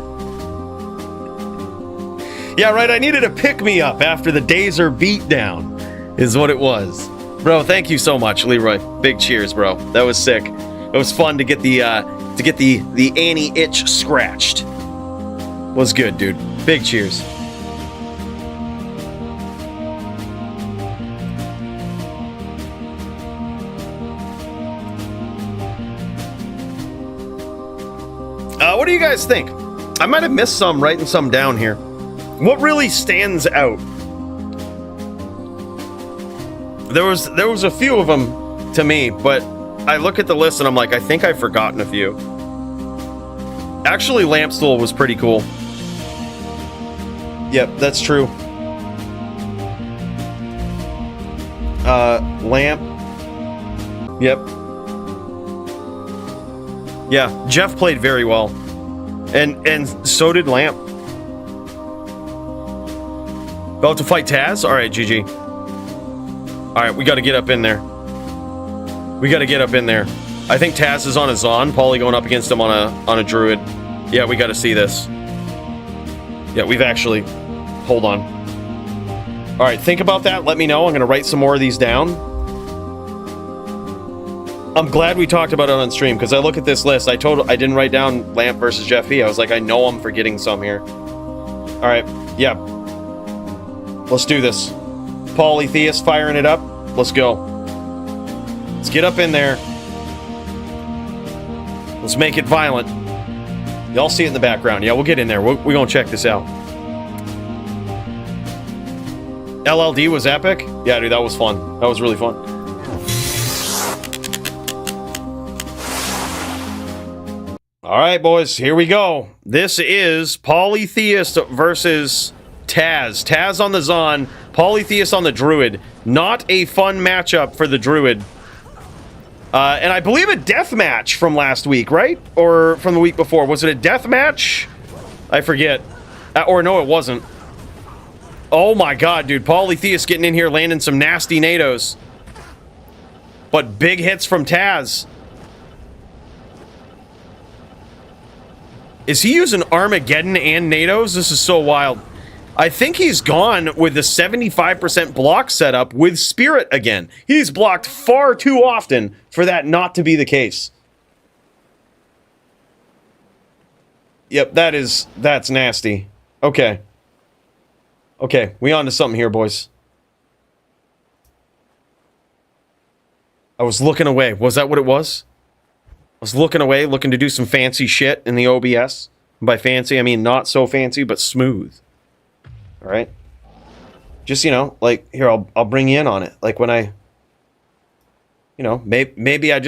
Yeah, right, I needed a pick-me-up after the Dazer beatdown, is what it was. Bro, thank you so much, Leroy. Big cheers, bro. That was sick. It was fun to get the Annie itch scratched. Was good, dude. Big cheers. What do you guys think? I might have missed some, writing some down here. What really stands out? There was a few of them to me, but I look at the list and I'm like, I think I've forgotten a few. Actually, Lamp Stool was pretty cool. Yep, that's true. Lamp. Yep. Yeah, Jeff played very well. And so did Lamp. About to fight Taz? Alright, GG. Alright, we gotta get up in there. We gotta get up in there. I think Taz is on a Zon, Paulie going up against him on a Druid. Yeah, we gotta see this. Yeah, we've actually... Hold on. Alright, think about that, let me know. I'm gonna write some more of these down. I'm glad we talked about it on stream, because I look at this list, I didn't write down Lamp versus Jeff P. I was like, I know I'm forgetting some here. Alright, yeah. Let's do this. Polytheist firing it up. Let's go. Let's get up in there. Let's make it violent. Y'all see it in the background. Yeah, we'll get in there. We're gonna check this out. LLD was epic? Yeah, dude, that was fun. That was really fun. Alright, boys, here we go. This is Polytheist versus Taz. Taz on the Zon, Polytheist on the Druid. Not a fun matchup for the Druid. And I believe a death match from last week, right? Or from the week before. Was it a death match? I forget. Or no, it wasn't. Oh my god, dude. Polytheist getting in here, landing some nasty nados. But big hits from Taz. Is he using Armageddon and nados? This is so wild. I think he's gone with the 75% block setup with Spirit again. He's blocked far too often for that not to be the case. Yep, that's nasty. Okay. Okay, we on to something here, boys. I was looking away. Was that what it was? I was looking away, looking to do some fancy shit in the OBS. By fancy, I mean not so fancy, but smooth. Alright? Just, you know, like, here, I'll bring you in on it. Like, when I... You know, maybe I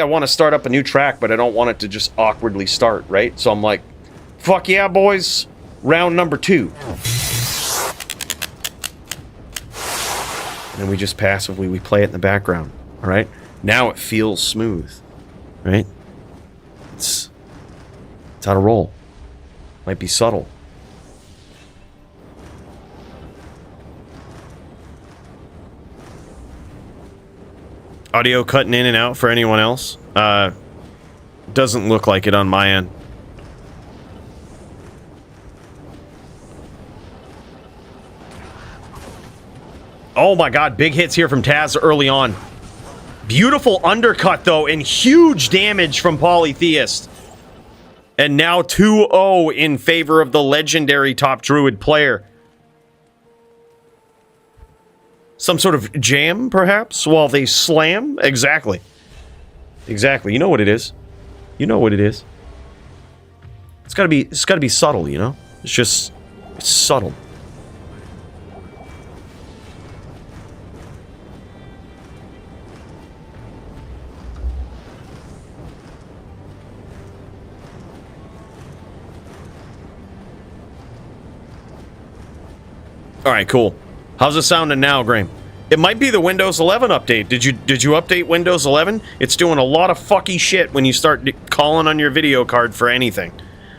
want to start up a new track, but I don't want it to just awkwardly start, right? So I'm like, fuck yeah, boys. Round number 2. And then we just passively, we play it in the background. Alright? Now it feels smooth. Right? It's how to roll. Might be subtle. Audio cutting in and out for anyone else? Doesn't look like it on my end. Oh my god, big hits here from Taz early on. Beautiful undercut, though, and huge damage from Polytheist. And now 2-0 in favor of the legendary top Druid player. Some sort of jam, perhaps, while they slam? Exactly. Exactly. You know what it is. You know what it is. It's gotta be subtle, you know? It's subtle. Alright, cool. How's it sounding now, Graham? It might be the Windows 11 update. Did you update Windows 11? It's doing a lot of fucky shit when you start calling on your video card for anything.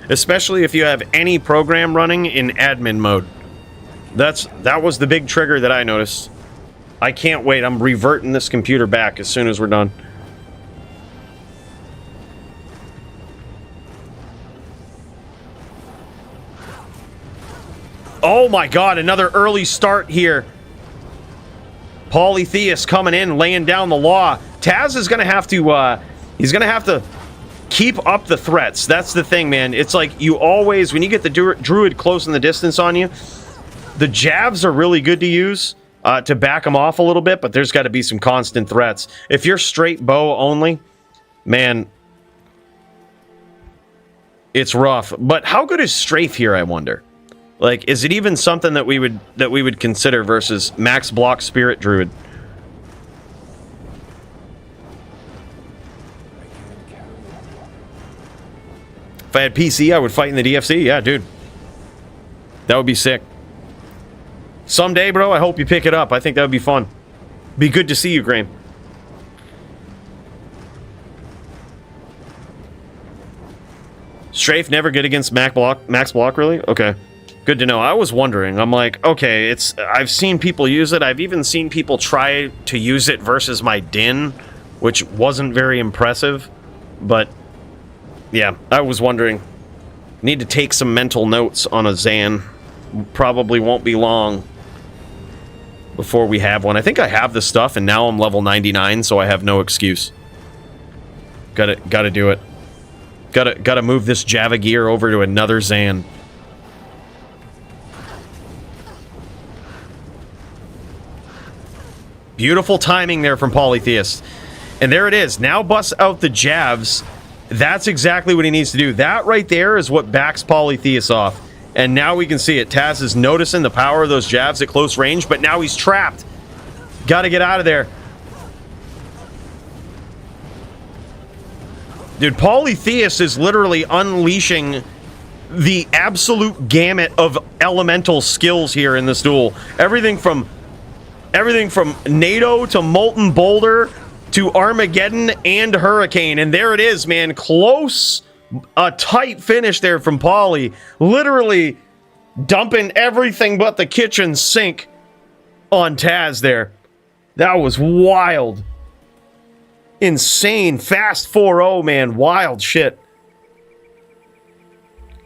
Especially if you have any program running in admin mode. That was the big trigger that I noticed. I can't wait. I'm reverting this computer back as soon as we're done. Oh my god, another early start here. Polytheist coming in, laying down the law. Taz is gonna have to, he's gonna have to keep up the threats. That's the thing, man. It's like you always, when you get the druid close in the distance on you, the jabs are really good to use to back them off a little bit, but there's got to be some constant threats. If you're straight bow only, man, it's rough. But how good is strafe here, I wonder? Like, is it even something that we would consider versus max block spirit druid? If I had PC, I would fight in the DFC. Yeah, dude. That would be sick. Someday, bro, I hope you pick it up. I think that would be fun. Be good to see you, Graham. Strafe never good against max block, really? Okay. Good to know. I was wondering. I'm like, okay, I've seen people use it. I've even seen people try to use it versus my Din, which wasn't very impressive. But, yeah, I was wondering. Need to take some mental notes on a Zan. Probably won't be long before we have one. I think I have the stuff, and now I'm level 99, so I have no excuse. Gotta do it. Gotta move this Java gear over to another Zan. Beautiful timing there from Polytheist. And there it is. Now busts out the jabs. That's exactly what he needs to do. That right there is what backs Polytheist off. And now we can see it. Taz is noticing the power of those jabs at close range, but now he's trapped. Gotta get out of there. Dude, Polytheist is literally unleashing the absolute gamut of elemental skills here in this duel. Everything from NATO to Molten Boulder to Armageddon and Hurricane. And there it is, man. Close. A tight finish there from Poly. Literally dumping everything but the kitchen sink on Taz there. That was wild. Insane. Fast 4-0, man. Wild shit.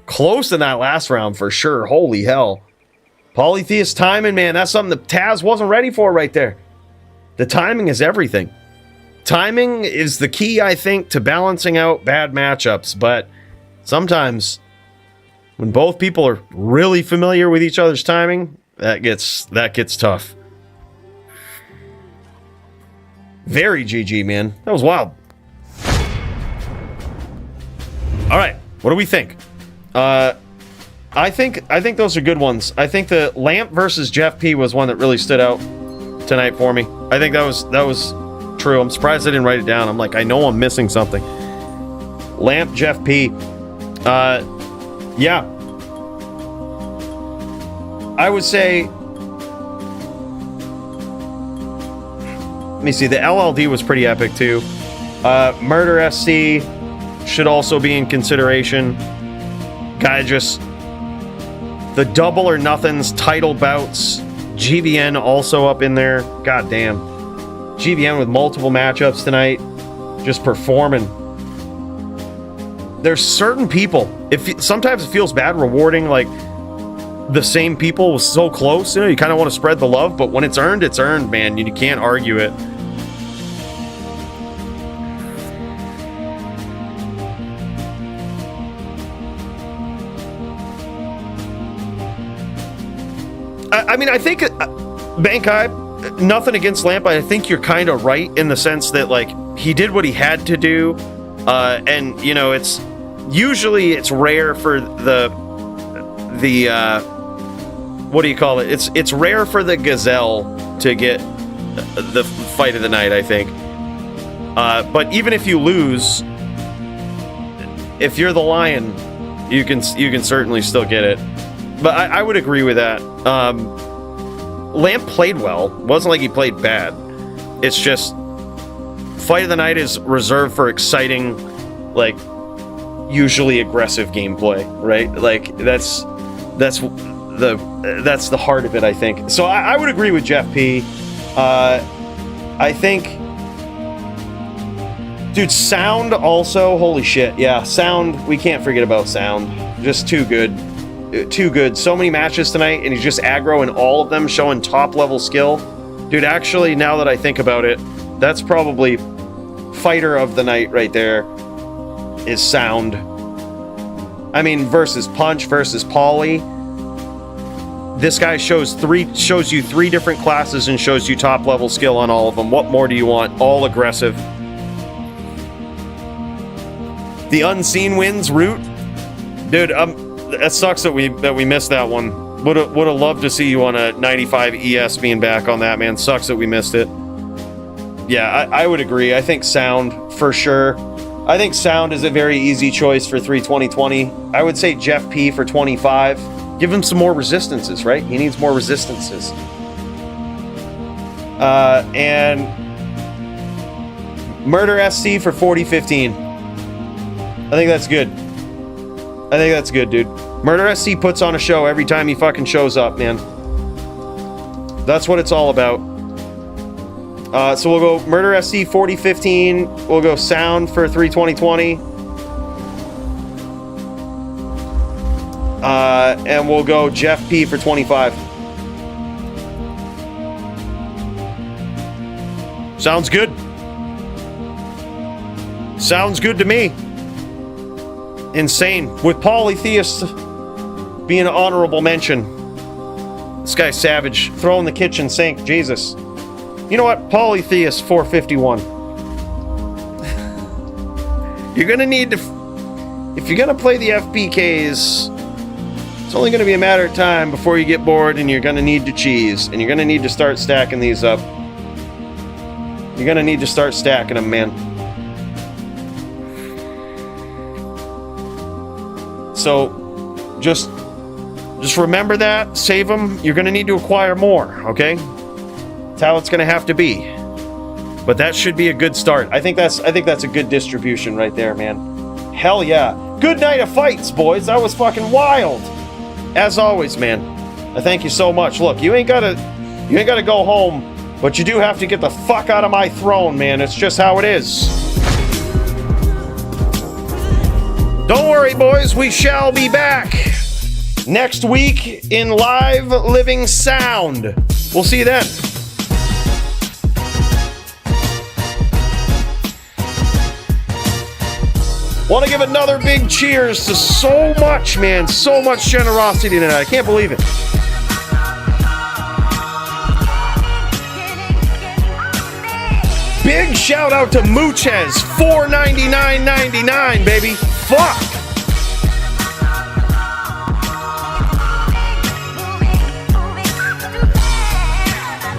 Close in that last round for sure. Holy hell. Polytheist timing, man. That's something that Taz wasn't ready for right there. The timing is everything. Timing is the key, I think, to balancing out bad matchups, but sometimes when both people are really familiar with each other's timing, that gets tough. Very GG, man. That was wild. All right, what do we think? I think those are good ones. I think the Lamp versus Jeff P was one that really stood out tonight for me. I think that was true. I'm surprised I didn't write it down. I'm like, I know I'm missing something. Lamp, Jeff P. Yeah. I would say... Let me see. The LLD was pretty epic, too. Murder SC should also be in consideration. Guy just... The double or nothings, title bouts. GVN also up in there. God damn. GVN with multiple matchups tonight, just performing. There's certain people, sometimes it feels bad rewarding like the same people so close, you know, you kind of want to spread the love, but when it's earned, man. You can't argue it. I mean, I think Bankai, nothing against Lamp, I think you're kind of right in the sense that, like, he did what he had to do. And you know, it's rare for the what do you call it? It's rare for the gazelle to get the fight of the night, I think. But even if you lose, if you're the lion, you can certainly still get it. But I would agree with that. Lamp played well. It wasn't like he played bad. It's just fight of the night is reserved for exciting, like usually aggressive gameplay, right? Like that's the heart of it, I think. So I would agree with Jeff P. I think, dude, sound also, holy shit, yeah, sound, we can't forget about sound. Just too good. Too good. So many matches tonight, and he's just aggro in all of them, showing top level skill. Dude, actually, now that I think about it, that's probably fighter of the night right there, is sound. I mean, versus punch, versus poly. This guy shows you three different classes and shows you top level skill on all of them. What more do you want? All aggressive. The unseen wins route, dude. That sucks that we missed that one. Would have loved to see you on a 95 ES being back on that, man. Sucks that we missed it. Yeah, I would agree. I think sound for sure. I think sound is a very easy choice for 2020. I would say Jeff P for 25. Give him some more resistances, right? He needs more resistances. And Murder SC for 40-15. I think that's good. I think that's good, dude. Murder SC puts on a show every time he fucking shows up, man. That's what it's all about. So we'll go Murder SC 40-15. We'll go sound for 320-20. And we'll go Jeff P for 25. Sounds good. Sounds good to me. Insane. With Polytheist being an honorable mention. This guy's savage. Throwing the kitchen sink. Jesus. You know what? Polytheist 451. You're gonna need to... If you're gonna play the FPKs, it's only gonna be a matter of time before you get bored and you're gonna need to cheese. And you're gonna need to start stacking these up. You're gonna need to start stacking them, man. So, just remember that. Save them. You're going to need to acquire more, okay? That's how it's going to have to be. But that should be a good start. I think that's a good distribution right there, man. Hell yeah. Good night of fights, boys. That was fucking wild. As always, man. I thank you so much. Look, you ain't got to go home, but you do have to get the fuck out of my throne, man. It's just how it is. Don't worry, boys, we shall be back next week in live living sound. We'll see you then. Want to give another big cheers to so much, man, so much generosity tonight. I can't believe it. Big shout out to Muchez, $499.99, baby. Fuck!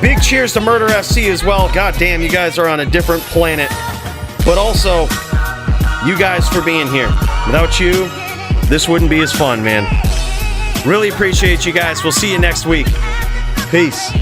Big cheers to Murder SC as well. God damn, you guys are on a different planet. But also, you guys for being here. Without you, this wouldn't be as fun, man. Really appreciate you guys. We'll see you next week. Peace.